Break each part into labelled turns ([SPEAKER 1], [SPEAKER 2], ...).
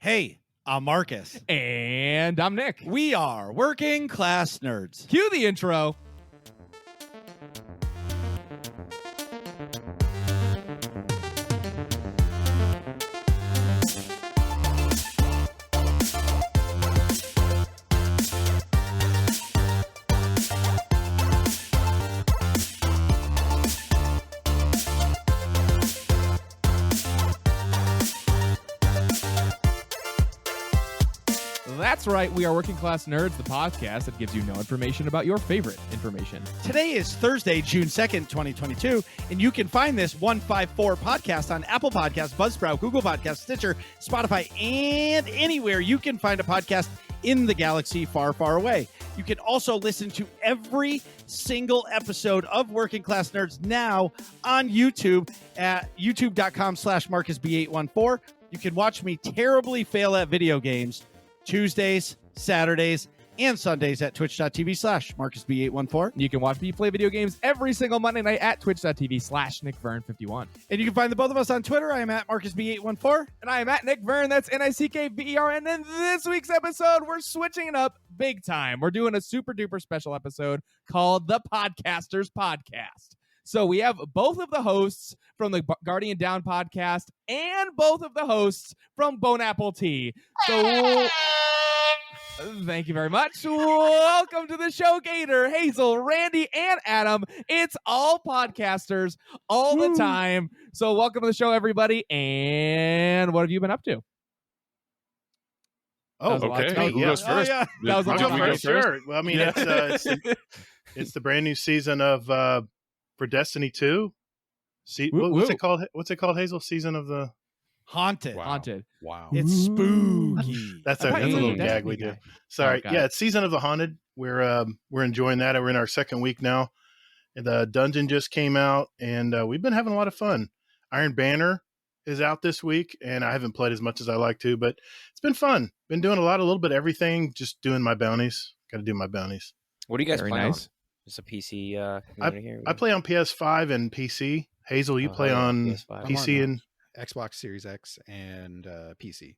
[SPEAKER 1] Hey, I'm Marcus.
[SPEAKER 2] And I'm Nick.
[SPEAKER 1] We are Working Class Nerds.
[SPEAKER 2] Cue the intro. That's right, we are Working Class Nerds, the podcast that gives you no information about your favorite information.
[SPEAKER 1] Today is Thursday, June 2nd, 2022, and you can find this 154 podcast on Apple Podcasts, Buzzsprout, Google Podcasts, Stitcher, Spotify, and anywhere you can find a podcast in the galaxy far, far away. You can also listen to every single episode of Working Class Nerds now on YouTube at youtube.com/MarcusB814. You can watch me terribly fail at video games Tuesdays, Saturdays, and Sundays at twitch.tv/MarcusB814.
[SPEAKER 2] You can watch me play video games every single Monday night at twitch.tv/NickVern51.
[SPEAKER 1] And you can find the both of us on Twitter. I am at MarcusB814.
[SPEAKER 2] And I am at Nick Vern, that's NickVern. And in this week's episode, we're switching it up big time. We're doing a super duper special episode called The Podcasters Podcast. So we have both of the hosts from the Guardian Down podcast and both of the hosts from Bone Apple Tea. So thank you very much. Welcome to the show, GATR, Hazel, Randy, and Adam. It's all podcasters all the time. So welcome to the show, everybody. And what have you been up to?
[SPEAKER 3] Oh, okay. Who goes first?
[SPEAKER 1] Yeah.
[SPEAKER 2] That was a lot of fun.
[SPEAKER 3] Sure. Well, I mean, it's the brand new season of for Destiny 2. What's it called? What's it called, Hazel? Season of the
[SPEAKER 1] Haunted.
[SPEAKER 3] Wow.
[SPEAKER 2] Haunted.
[SPEAKER 3] Wow.
[SPEAKER 1] It's spooky.
[SPEAKER 3] That's
[SPEAKER 2] I
[SPEAKER 3] a
[SPEAKER 2] thought you
[SPEAKER 3] little
[SPEAKER 2] were
[SPEAKER 3] gag we
[SPEAKER 2] Destiny
[SPEAKER 3] do.
[SPEAKER 2] guy.
[SPEAKER 3] Sorry.
[SPEAKER 2] Oh,
[SPEAKER 3] Yeah, it's Season of the Haunted. We're enjoying that. We're in our second week now. The dungeon just came out, and we've been having a lot of fun. Iron Banner is out this week, and I haven't played as much as I like to, but it's been fun. Been doing a little bit of everything, just doing my bounties. Got to do my bounties.
[SPEAKER 4] What do you guys
[SPEAKER 2] Very
[SPEAKER 4] play
[SPEAKER 2] nice.
[SPEAKER 4] on? It's a PC community here.
[SPEAKER 3] I play on PS5 and PC. Hazel, you play on
[SPEAKER 4] PS5.
[SPEAKER 3] PC and
[SPEAKER 5] Xbox Series X and PC.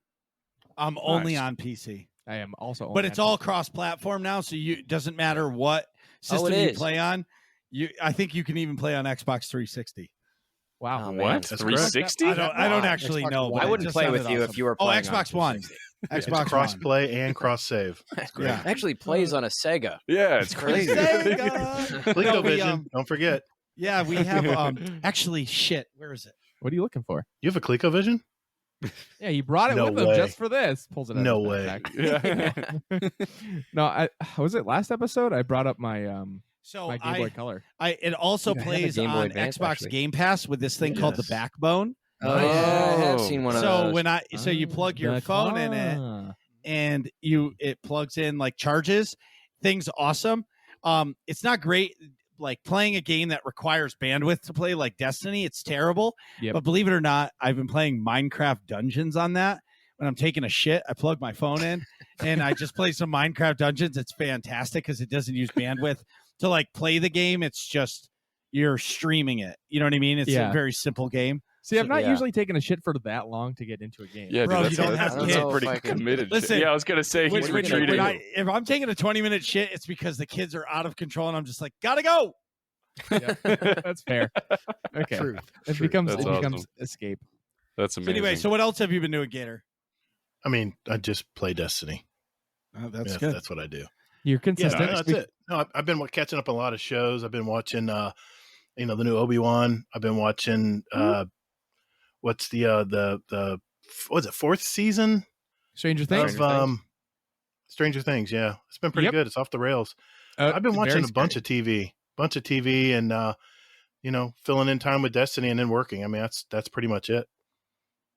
[SPEAKER 1] I'm only on PC.
[SPEAKER 2] I am also
[SPEAKER 1] But it's all cross-platform now, so it doesn't matter what system you
[SPEAKER 4] is.
[SPEAKER 1] play on. I think you can even play on Xbox 360.
[SPEAKER 2] Wow.
[SPEAKER 4] Oh, man.
[SPEAKER 3] What? That's 360?
[SPEAKER 1] I don't actually
[SPEAKER 5] Xbox
[SPEAKER 1] know.
[SPEAKER 5] One.
[SPEAKER 1] but
[SPEAKER 4] I
[SPEAKER 1] it
[SPEAKER 4] wouldn't
[SPEAKER 1] just
[SPEAKER 4] play with
[SPEAKER 1] sounded
[SPEAKER 4] you
[SPEAKER 1] awesome.
[SPEAKER 4] if you were
[SPEAKER 1] Oh,
[SPEAKER 4] playing
[SPEAKER 1] Xbox
[SPEAKER 4] on
[SPEAKER 1] One.
[SPEAKER 4] 360.
[SPEAKER 3] it's
[SPEAKER 1] Xbox One.
[SPEAKER 3] cross-play and cross-save.
[SPEAKER 1] Yeah.
[SPEAKER 4] Actually plays on a Sega.
[SPEAKER 3] Yeah, it's
[SPEAKER 4] crazy.
[SPEAKER 1] Sega.
[SPEAKER 3] ColecoVision, don't forget.
[SPEAKER 1] Yeah, we have actually shit. Where is it?
[SPEAKER 2] What are you looking for?
[SPEAKER 3] You have a ColecoVision?
[SPEAKER 2] Yeah, he brought it
[SPEAKER 3] No
[SPEAKER 2] with him
[SPEAKER 3] way.
[SPEAKER 2] just for this. Pulls it out.
[SPEAKER 3] No
[SPEAKER 2] of his
[SPEAKER 3] way.
[SPEAKER 2] backpack. No, was it last episode? I brought up my
[SPEAKER 1] So
[SPEAKER 2] my Game Boy Color.
[SPEAKER 1] it also
[SPEAKER 4] Dude, I have a
[SPEAKER 1] plays
[SPEAKER 4] Game Boy
[SPEAKER 1] on
[SPEAKER 4] Advance,
[SPEAKER 1] Xbox
[SPEAKER 4] actually.
[SPEAKER 1] Game Pass with this thing called the
[SPEAKER 3] Yes.
[SPEAKER 1] Backbone.
[SPEAKER 4] Oh, yeah, I have seen one of
[SPEAKER 1] So
[SPEAKER 4] those.
[SPEAKER 1] you plug your phone in it and it plugs in like charges. Thing's awesome. It's not great like playing a game that requires bandwidth to play like Destiny. It's terrible.
[SPEAKER 2] Yep.
[SPEAKER 1] But believe it or not, I've been playing Minecraft Dungeons on that. When I'm taking a shit, I plug my phone in and I just play some Minecraft Dungeons. It's fantastic because it doesn't use bandwidth to like play the game. It's just you're streaming it. You know what I mean? It's a very simple game.
[SPEAKER 2] See, I've not
[SPEAKER 4] Yeah.
[SPEAKER 2] usually taken a shit for that long to get into a game.
[SPEAKER 6] Yeah,
[SPEAKER 1] Bro,
[SPEAKER 6] dude,
[SPEAKER 1] you
[SPEAKER 6] that's
[SPEAKER 1] don't have
[SPEAKER 6] that's
[SPEAKER 1] kids.
[SPEAKER 6] a pretty
[SPEAKER 4] If I could-
[SPEAKER 6] committed.
[SPEAKER 1] Listen,
[SPEAKER 6] shit. Yeah, I was gonna say he's
[SPEAKER 4] when-
[SPEAKER 6] retreating.
[SPEAKER 1] if I'm taking a 20-minute shit, it's because the kids are out of control and I'm just like, gotta go.
[SPEAKER 2] Yeah. That's fair. Okay.
[SPEAKER 5] Truth.
[SPEAKER 2] It
[SPEAKER 5] Truth.
[SPEAKER 2] becomes
[SPEAKER 6] That's
[SPEAKER 2] becomes escape.
[SPEAKER 6] That's
[SPEAKER 1] So
[SPEAKER 6] amazing.
[SPEAKER 1] anyway, so what else have you been doing, Gator?
[SPEAKER 3] I mean, I just play Destiny.
[SPEAKER 1] That's
[SPEAKER 3] Yeah,
[SPEAKER 1] good.
[SPEAKER 3] That's what I do.
[SPEAKER 2] You're
[SPEAKER 3] Yeah,
[SPEAKER 2] consistent.
[SPEAKER 3] no, that's it. No, I've been catching up on a lot of shows. I've been watching, the new Obi-Wan. I've been watching, what's what's it, fourth season
[SPEAKER 2] Stranger Things.
[SPEAKER 3] of Stranger Things. Yeah, it's been pretty
[SPEAKER 2] Yep.
[SPEAKER 3] good. It's off the rails. I've been watching
[SPEAKER 2] very
[SPEAKER 3] a bunch of TV, and filling in time with Destiny and then working. I mean, that's pretty much it.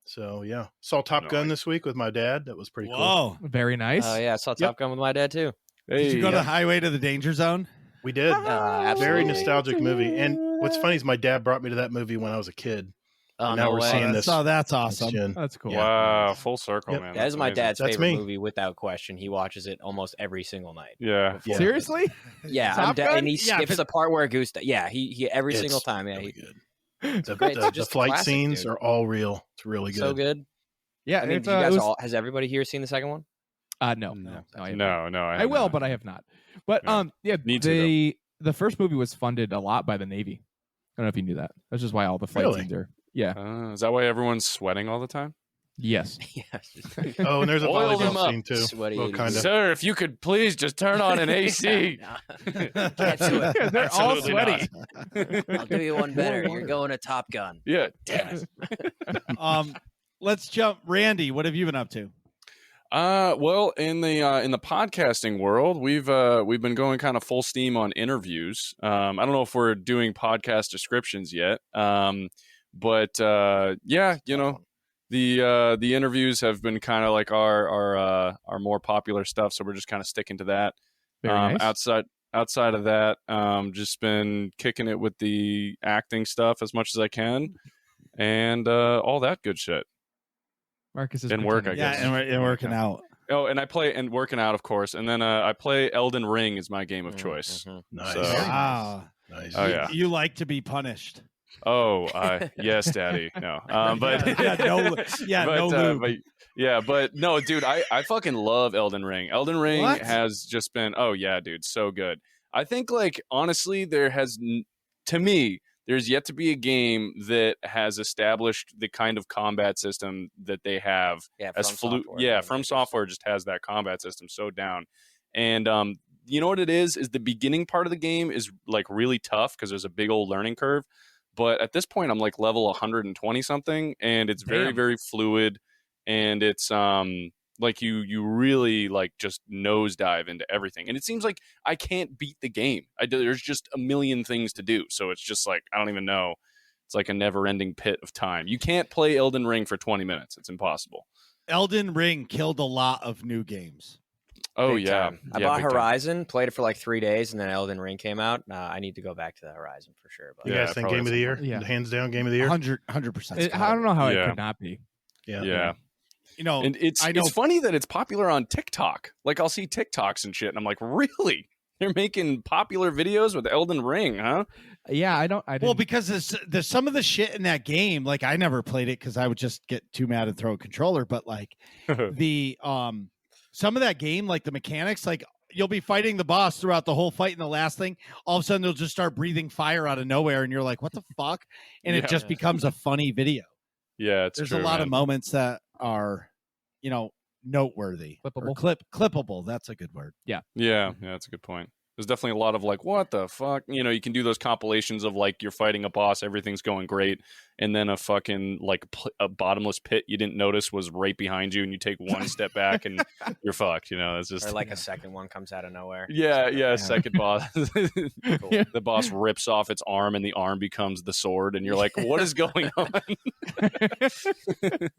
[SPEAKER 3] So yeah, saw Top Gun this week with my dad. That was pretty cool.
[SPEAKER 1] Whoa.
[SPEAKER 2] Very nice.
[SPEAKER 4] Oh, yeah, I saw Top Gun with my dad, too.
[SPEAKER 1] Did you go to
[SPEAKER 3] yeah.
[SPEAKER 1] Highway to the Danger Zone?
[SPEAKER 3] We did.
[SPEAKER 4] Absolutely.
[SPEAKER 3] Very nostalgic movie. And what's funny is my dad brought me to that movie when I was a kid.
[SPEAKER 4] Oh,
[SPEAKER 3] Now
[SPEAKER 4] no
[SPEAKER 3] we're
[SPEAKER 4] way.
[SPEAKER 3] seeing
[SPEAKER 1] that's,
[SPEAKER 3] this.
[SPEAKER 1] that's
[SPEAKER 3] Next
[SPEAKER 1] awesome.
[SPEAKER 3] gen.
[SPEAKER 2] That's cool.
[SPEAKER 3] Yeah.
[SPEAKER 6] Wow, full circle,
[SPEAKER 3] Yep.
[SPEAKER 6] man.
[SPEAKER 4] That is my
[SPEAKER 6] amazing.
[SPEAKER 4] dad's
[SPEAKER 3] That's
[SPEAKER 4] favorite
[SPEAKER 3] me.
[SPEAKER 4] movie, without question. He watches it almost every single night.
[SPEAKER 6] Yeah.
[SPEAKER 3] Yeah.
[SPEAKER 2] Seriously?
[SPEAKER 4] Yeah,
[SPEAKER 2] Top Gun?
[SPEAKER 4] and he
[SPEAKER 1] Yeah,
[SPEAKER 4] skips
[SPEAKER 1] but-
[SPEAKER 4] the part where Goose. Yeah, he every
[SPEAKER 3] It's
[SPEAKER 4] single time. Yeah,
[SPEAKER 3] really
[SPEAKER 4] he,
[SPEAKER 3] good. The,
[SPEAKER 4] great. It's
[SPEAKER 3] the
[SPEAKER 4] just
[SPEAKER 3] flight
[SPEAKER 4] classic,
[SPEAKER 3] scenes
[SPEAKER 4] dude.
[SPEAKER 3] are all real. It's really good.
[SPEAKER 4] so good.
[SPEAKER 2] Yeah,
[SPEAKER 4] I mean,
[SPEAKER 2] it's,
[SPEAKER 4] did you guys
[SPEAKER 2] it was,
[SPEAKER 4] all, has everybody here seen the second one?
[SPEAKER 2] no,
[SPEAKER 5] No.
[SPEAKER 2] I have not.
[SPEAKER 6] No, I
[SPEAKER 2] I
[SPEAKER 6] have
[SPEAKER 2] will,
[SPEAKER 6] not.
[SPEAKER 2] but I have not. But
[SPEAKER 6] Yeah. Need to,
[SPEAKER 2] the first movie was funded a lot by the Navy. I don't know if you knew that. That's just why all the flight
[SPEAKER 3] Really?
[SPEAKER 2] scenes are. Yeah.
[SPEAKER 6] Is that why everyone's sweating all the time?
[SPEAKER 2] Yes.
[SPEAKER 4] Yes.
[SPEAKER 3] Oh, and there's a
[SPEAKER 6] Oil them
[SPEAKER 3] volleyball
[SPEAKER 6] up.
[SPEAKER 3] scene too.
[SPEAKER 4] Sweaty
[SPEAKER 3] Well,
[SPEAKER 4] idiots.
[SPEAKER 3] kind of.
[SPEAKER 6] Sir, if you could please just turn on an AC.
[SPEAKER 4] Can't do it.
[SPEAKER 2] They're all
[SPEAKER 6] Absolutely
[SPEAKER 2] sweaty.
[SPEAKER 4] I'll do you one better.
[SPEAKER 5] More
[SPEAKER 4] You're
[SPEAKER 5] water.
[SPEAKER 4] going to Top Gun.
[SPEAKER 6] Yeah, damn it.
[SPEAKER 1] Let's jump. Randy, what have you been up to?
[SPEAKER 6] Well, in the podcasting world, we've been going kind of full steam on interviews. I don't know if we're doing podcast descriptions yet. But yeah, you know, the interviews have been kind of like our more popular stuff, so we're just kind of sticking to that.
[SPEAKER 2] Very nice.
[SPEAKER 6] Outside of that, just been kicking it with the acting stuff as much as I can, and all that good shit.
[SPEAKER 2] Marcus is
[SPEAKER 6] And work,
[SPEAKER 2] pretending.
[SPEAKER 6] I guess.
[SPEAKER 1] Yeah, and working out.
[SPEAKER 6] Oh, and I play and working out, of course, and then I play Elden Ring is my game of choice.
[SPEAKER 3] Nice.
[SPEAKER 6] So-
[SPEAKER 1] Wow.
[SPEAKER 3] Nice.
[SPEAKER 6] Oh, yeah.
[SPEAKER 1] You like to be punished.
[SPEAKER 6] Oh, yes, Daddy. No, but
[SPEAKER 1] yeah, no, yeah,
[SPEAKER 6] but,
[SPEAKER 1] no lube.
[SPEAKER 6] but yeah, but no, dude, I fucking love Elden Ring. Elden Ring
[SPEAKER 1] What?
[SPEAKER 6] has just been, oh yeah, dude, so good. I think, like, honestly, to me, there's yet to be a game that has established the kind of combat system that they have.
[SPEAKER 4] Yeah,
[SPEAKER 6] As
[SPEAKER 4] From Software.
[SPEAKER 6] yeah, From Software just has that combat system so down. And you know what it is the beginning part of the game is like really tough because there's a big old learning curve. But at this point, I'm like level 120 something, and it's very,
[SPEAKER 2] Damn.
[SPEAKER 6] very fluid, and it's like you really like just nosedive into everything, and it seems like I can't beat the game. There's just a million things to do, so it's just like I don't even know. It's like a never-ending pit of time. You can't play Elden Ring for 20 minutes. It's impossible.
[SPEAKER 1] Elden Ring killed a lot of new games.
[SPEAKER 6] Oh
[SPEAKER 4] Big
[SPEAKER 6] yeah,
[SPEAKER 4] time. I
[SPEAKER 6] yeah,
[SPEAKER 4] bought
[SPEAKER 6] big time.
[SPEAKER 4] Horizon, played it for like 3 days, and then Elden Ring came out. I need to go back to the Horizon for sure. But
[SPEAKER 3] You
[SPEAKER 6] Yeah,
[SPEAKER 3] guys think
[SPEAKER 6] probably
[SPEAKER 3] game of the year?
[SPEAKER 2] Yeah.
[SPEAKER 3] Hands down, game of the year.
[SPEAKER 1] 100%.
[SPEAKER 2] I don't know how it
[SPEAKER 6] Yeah.
[SPEAKER 2] could not be.
[SPEAKER 6] Yeah.
[SPEAKER 1] You know,
[SPEAKER 6] And
[SPEAKER 1] I know-
[SPEAKER 6] it's funny that it's popular on TikTok. Like I'll see TikToks and shit, and I'm like, really? They're making popular videos with Elden Ring, huh?
[SPEAKER 2] Yeah, I didn't.
[SPEAKER 1] well, because there's some of the shit in that game. Like I never played it because I would just get too mad and throw a controller. But like the some of that game, like the mechanics, like you'll be fighting the boss throughout the whole fight, and the last thing, all of a sudden they'll just start breathing fire out of nowhere, and you're like, what the fuck? And
[SPEAKER 6] Yeah.
[SPEAKER 1] it just becomes a funny video.
[SPEAKER 6] Yeah, it's
[SPEAKER 1] There's
[SPEAKER 6] true,
[SPEAKER 1] a lot
[SPEAKER 6] man.
[SPEAKER 1] of moments that are, you know, noteworthy. Or
[SPEAKER 2] Clippable.
[SPEAKER 1] clippable. That's a good word.
[SPEAKER 6] Yeah, that's a good point. There's definitely a lot of like, what the fuck? You know, you can do those compilations of like you're fighting a boss, everything's going great, and then a fucking like a bottomless pit you didn't notice was right behind you, and you take one step back and you're fucked. You know, it's just
[SPEAKER 4] or like a second one comes out of nowhere.
[SPEAKER 6] yeah. Second boss,
[SPEAKER 4] Cool.
[SPEAKER 6] the boss rips off its arm, and the arm becomes the sword, and you're like, what is going on?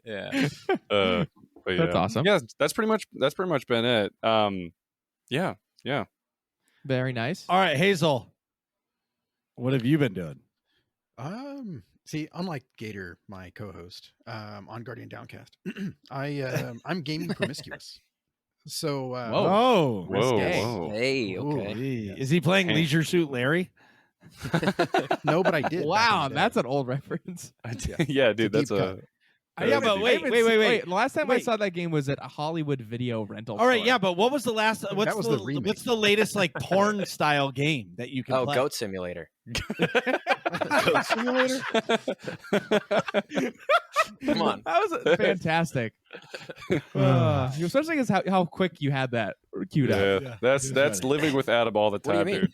[SPEAKER 4] Yeah.
[SPEAKER 6] But yeah.
[SPEAKER 2] That's awesome.
[SPEAKER 6] Yeah, that's pretty much been it. Yeah.
[SPEAKER 2] Very nice.
[SPEAKER 1] All right, Hazel, what have you been doing?
[SPEAKER 5] See, unlike Gator, my co-host, on Guardian Downcast, I'm gaming promiscuous. So,
[SPEAKER 1] Oh,
[SPEAKER 2] Risque.
[SPEAKER 6] Whoa.
[SPEAKER 4] Hey, okay.
[SPEAKER 1] Ooh, is he playing
[SPEAKER 6] Hey.
[SPEAKER 1] Leisure Suit Larry?
[SPEAKER 5] no, but I did.
[SPEAKER 2] Wow, that's an old reference.
[SPEAKER 6] Yeah, dude,
[SPEAKER 5] It's
[SPEAKER 6] that's
[SPEAKER 5] a deep
[SPEAKER 6] a.
[SPEAKER 5] cut.
[SPEAKER 1] Yeah, but wait.
[SPEAKER 2] The last time I
[SPEAKER 1] Wait.
[SPEAKER 2] saw that game was at a Hollywood Video Rental.
[SPEAKER 1] All right,
[SPEAKER 2] store.
[SPEAKER 1] yeah, but what was the last? What's
[SPEAKER 5] was the remake.
[SPEAKER 1] what's the latest like porn style game that you can
[SPEAKER 4] Oh,
[SPEAKER 1] play?
[SPEAKER 4] Goat Simulator.
[SPEAKER 1] Goat Simulator.
[SPEAKER 4] Come on.
[SPEAKER 2] That was fantastic. Especially as how quick you had that queued up.
[SPEAKER 6] Yeah,
[SPEAKER 1] Yeah,
[SPEAKER 6] that's
[SPEAKER 1] it was funny.
[SPEAKER 6] living with Adam all the
[SPEAKER 4] What do
[SPEAKER 6] time,
[SPEAKER 4] you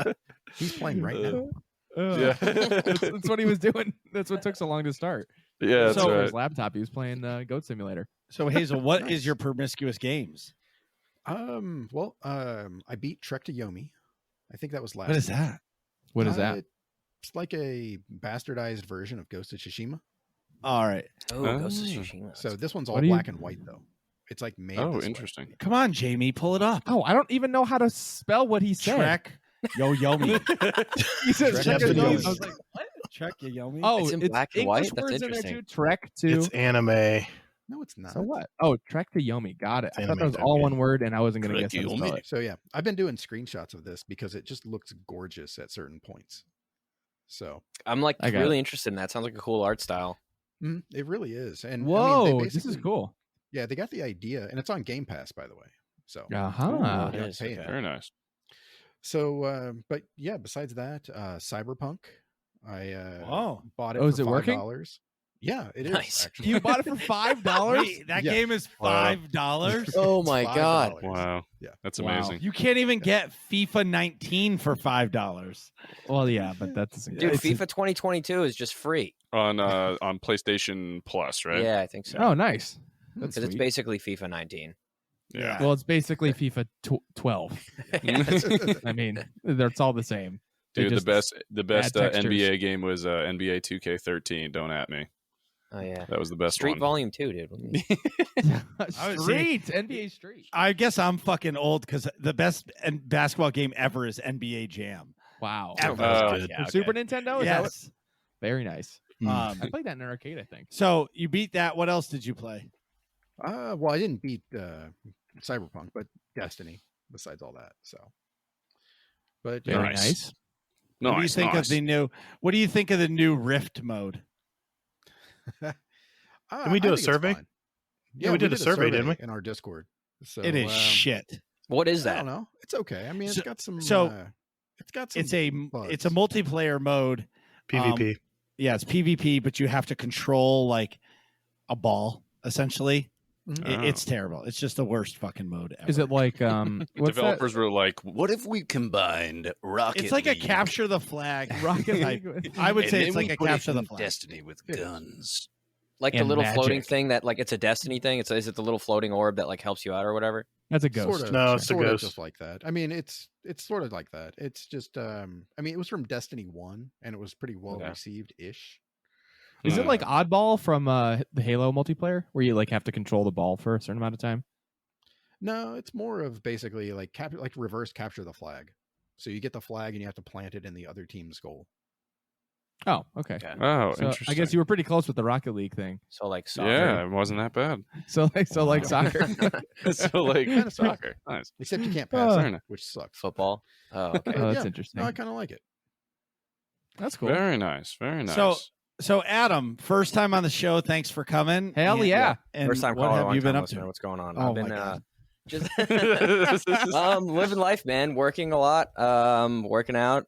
[SPEAKER 6] dude.
[SPEAKER 5] He's playing right now.
[SPEAKER 6] Yeah,
[SPEAKER 2] That's what he was doing. That's what took so long to start.
[SPEAKER 6] yeah, that's
[SPEAKER 1] So-
[SPEAKER 2] On
[SPEAKER 6] right.
[SPEAKER 2] his laptop, he was playing Goat Simulator.
[SPEAKER 1] So Hazel, what is
[SPEAKER 5] Nice.
[SPEAKER 1] your promiscuous games?
[SPEAKER 5] I beat Trek to Yomi. I think that was last.
[SPEAKER 1] What is
[SPEAKER 5] week.
[SPEAKER 1] that?
[SPEAKER 2] What is that?
[SPEAKER 5] It's like a bastardized version of Ghost of Tsushima.
[SPEAKER 1] All right,
[SPEAKER 4] Oh, Ghost of
[SPEAKER 6] Oh.
[SPEAKER 4] Tsushima.
[SPEAKER 5] So this one's all
[SPEAKER 2] What do you-
[SPEAKER 5] black and white though. It's like made.
[SPEAKER 6] Oh,
[SPEAKER 5] this way.
[SPEAKER 6] interesting.
[SPEAKER 1] come on, Jamie, pull it up.
[SPEAKER 2] Oh, I don't even know how to spell what he said.
[SPEAKER 1] Trek, yo yomi.
[SPEAKER 2] He said
[SPEAKER 5] Trek
[SPEAKER 2] Trek
[SPEAKER 5] to
[SPEAKER 2] to Yomi.
[SPEAKER 5] Yomi.
[SPEAKER 2] I was like, what?
[SPEAKER 1] Trek, yo yomi.
[SPEAKER 2] Oh,
[SPEAKER 4] It's
[SPEAKER 2] it's,
[SPEAKER 4] in black and
[SPEAKER 2] English
[SPEAKER 4] white? That's
[SPEAKER 2] words in there
[SPEAKER 4] interesting.
[SPEAKER 2] too. Trek to.
[SPEAKER 3] It's anime.
[SPEAKER 5] No, it's not.
[SPEAKER 2] So what? Oh, Trek to Yomi. Got it. I thought that
[SPEAKER 3] Anime
[SPEAKER 2] was
[SPEAKER 3] type
[SPEAKER 2] all
[SPEAKER 3] game.
[SPEAKER 2] one word, and I wasn't going to
[SPEAKER 6] Trek
[SPEAKER 2] guess how to
[SPEAKER 6] to
[SPEAKER 2] spell
[SPEAKER 6] Yomi.
[SPEAKER 2] it.
[SPEAKER 5] So yeah, I've been doing screenshots of this because it just looks gorgeous at certain points. So
[SPEAKER 4] I'm like
[SPEAKER 2] I got
[SPEAKER 4] really interested in that. Sounds like a cool art style.
[SPEAKER 5] It really is. And
[SPEAKER 2] Whoa,
[SPEAKER 5] I mean,
[SPEAKER 2] this is cool.
[SPEAKER 5] Yeah, they got the idea, and it's on Game Pass, by the way. So
[SPEAKER 2] Uh-huh.
[SPEAKER 5] you're
[SPEAKER 4] It
[SPEAKER 5] not
[SPEAKER 4] is,
[SPEAKER 5] paying
[SPEAKER 4] okay.
[SPEAKER 6] Very nice.
[SPEAKER 5] So, but yeah, besides that, Cyberpunk, I bought it.
[SPEAKER 2] Oh,
[SPEAKER 5] for
[SPEAKER 2] is it working?
[SPEAKER 5] $5. Yeah, it is.
[SPEAKER 4] Nice.
[SPEAKER 5] Actually.
[SPEAKER 2] You bought it for $5?
[SPEAKER 1] Wait, that
[SPEAKER 5] Yeah.
[SPEAKER 1] game is $5.
[SPEAKER 4] Oh
[SPEAKER 5] It's
[SPEAKER 4] my God.
[SPEAKER 5] $5.
[SPEAKER 6] Wow.
[SPEAKER 5] Yeah.
[SPEAKER 6] That's
[SPEAKER 2] Wow.
[SPEAKER 6] amazing.
[SPEAKER 1] You can't even get FIFA 19 for $5.
[SPEAKER 2] Well, yeah, but that doesn't.
[SPEAKER 4] Dude,
[SPEAKER 2] it's-
[SPEAKER 4] FIFA 2022 is just free.
[SPEAKER 6] On PlayStation Plus, right?
[SPEAKER 4] Yeah, I think so.
[SPEAKER 2] Oh, nice. That's
[SPEAKER 4] Because it's
[SPEAKER 2] sweet.
[SPEAKER 4] basically FIFA 19.
[SPEAKER 6] Yeah.
[SPEAKER 2] Well, it's basically FIFA 12. I mean, that's all the same. They
[SPEAKER 6] Dude,
[SPEAKER 2] just
[SPEAKER 6] the best
[SPEAKER 2] add textures.
[SPEAKER 6] NBA game was NBA 2K13. Don't at me.
[SPEAKER 4] Oh yeah.
[SPEAKER 6] That was the best
[SPEAKER 4] Street
[SPEAKER 6] one.
[SPEAKER 4] Volume 2, dude.
[SPEAKER 2] Street, NBA Street.
[SPEAKER 1] I guess I'm fucking old because the best basketball game ever is NBA Jam.
[SPEAKER 2] Wow.
[SPEAKER 1] Ever.
[SPEAKER 6] good.
[SPEAKER 2] For Super Nintendo? Is that what-
[SPEAKER 1] Yes.
[SPEAKER 2] Very nice.
[SPEAKER 1] Um,
[SPEAKER 2] I played that in an arcade, I think.
[SPEAKER 1] so you beat that. What else did you play?
[SPEAKER 5] Well, I didn't beat Cyberpunk, but Destiny. Besides all that, so. But
[SPEAKER 2] Very
[SPEAKER 6] Nice.
[SPEAKER 2] nice.
[SPEAKER 1] What do you think of the new? What do you think of the new Rift mode?
[SPEAKER 3] Can we do
[SPEAKER 5] I
[SPEAKER 3] a
[SPEAKER 5] think it's
[SPEAKER 3] survey?
[SPEAKER 5] fine.
[SPEAKER 3] Yeah, we did a survey, didn't we?
[SPEAKER 5] In our Discord. So
[SPEAKER 1] It is shit.
[SPEAKER 4] What is
[SPEAKER 5] I
[SPEAKER 4] that?
[SPEAKER 5] don't know. It's okay. I mean, it's
[SPEAKER 1] So-
[SPEAKER 5] got some.
[SPEAKER 1] so
[SPEAKER 5] it's got some.
[SPEAKER 1] It's a
[SPEAKER 5] bugs.
[SPEAKER 1] multiplayer mode.
[SPEAKER 3] PvP.
[SPEAKER 1] Yeah, it's PvP, but you have to control like a ball essentially.
[SPEAKER 5] Mhm.
[SPEAKER 6] Oh.
[SPEAKER 1] It's terrible. It's just the worst fucking mode ever.
[SPEAKER 2] Is it like what's
[SPEAKER 6] Developers were like, "What if we combined Rocket
[SPEAKER 1] It's like a
[SPEAKER 6] League
[SPEAKER 1] capture the flag.
[SPEAKER 2] that? Rocket
[SPEAKER 1] type.
[SPEAKER 2] League?
[SPEAKER 1] I would
[SPEAKER 6] and
[SPEAKER 1] say
[SPEAKER 6] then
[SPEAKER 1] it's like
[SPEAKER 6] we
[SPEAKER 1] a
[SPEAKER 6] put it
[SPEAKER 1] capture the
[SPEAKER 6] in
[SPEAKER 1] flag.
[SPEAKER 6] Destiny with
[SPEAKER 5] It is.
[SPEAKER 6] guns."
[SPEAKER 4] Like the
[SPEAKER 2] And
[SPEAKER 4] little floating
[SPEAKER 2] magic.
[SPEAKER 4] thing that, like, it's a Destiny thing? Is it the little floating orb that, like, helps you out or whatever?
[SPEAKER 2] That's a ghost.
[SPEAKER 5] Sort of,
[SPEAKER 3] No, it's a
[SPEAKER 5] sort of
[SPEAKER 3] ghost.
[SPEAKER 5] just like that. I mean, it's sort of like that. It's just. I mean, it was from Destiny 1, and it was pretty well
[SPEAKER 6] Okay.
[SPEAKER 5] received ish.
[SPEAKER 2] Is it like Oddball from the Halo multiplayer, where you like have to control the ball for a certain amount of time?
[SPEAKER 5] No, it's more of basically like reverse capture the flag. So you get the flag and you have to plant it in the other team's goal.
[SPEAKER 2] Oh, okay.
[SPEAKER 4] Okay.
[SPEAKER 6] Oh,
[SPEAKER 2] So
[SPEAKER 6] interesting.
[SPEAKER 2] I guess you were pretty close with the Rocket League thing.
[SPEAKER 4] So, like, soccer.
[SPEAKER 6] Yeah, it wasn't that bad.
[SPEAKER 2] So like soccer.
[SPEAKER 6] So like
[SPEAKER 5] Kinda soccer.
[SPEAKER 6] soccer. Nice.
[SPEAKER 5] Except you can't pass
[SPEAKER 6] Fair
[SPEAKER 5] it,
[SPEAKER 6] enough.
[SPEAKER 5] which sucks.
[SPEAKER 4] Football. Oh, okay.
[SPEAKER 2] Oh, that's
[SPEAKER 5] Yeah.
[SPEAKER 2] interesting.
[SPEAKER 5] No, I kind of like it.
[SPEAKER 2] That's cool.
[SPEAKER 6] Very nice. Very nice.
[SPEAKER 1] So Adam, first time on the show. Thanks for coming.
[SPEAKER 2] Hell
[SPEAKER 1] And-
[SPEAKER 2] yeah.
[SPEAKER 1] And
[SPEAKER 4] First time
[SPEAKER 1] what
[SPEAKER 4] caller,
[SPEAKER 1] have
[SPEAKER 4] long
[SPEAKER 1] you been
[SPEAKER 4] time
[SPEAKER 1] up
[SPEAKER 4] listener.
[SPEAKER 1] to?
[SPEAKER 4] What's going on?
[SPEAKER 1] Oh,
[SPEAKER 4] I've been
[SPEAKER 1] my God.
[SPEAKER 4] just living life, man. Working a lot. Working out.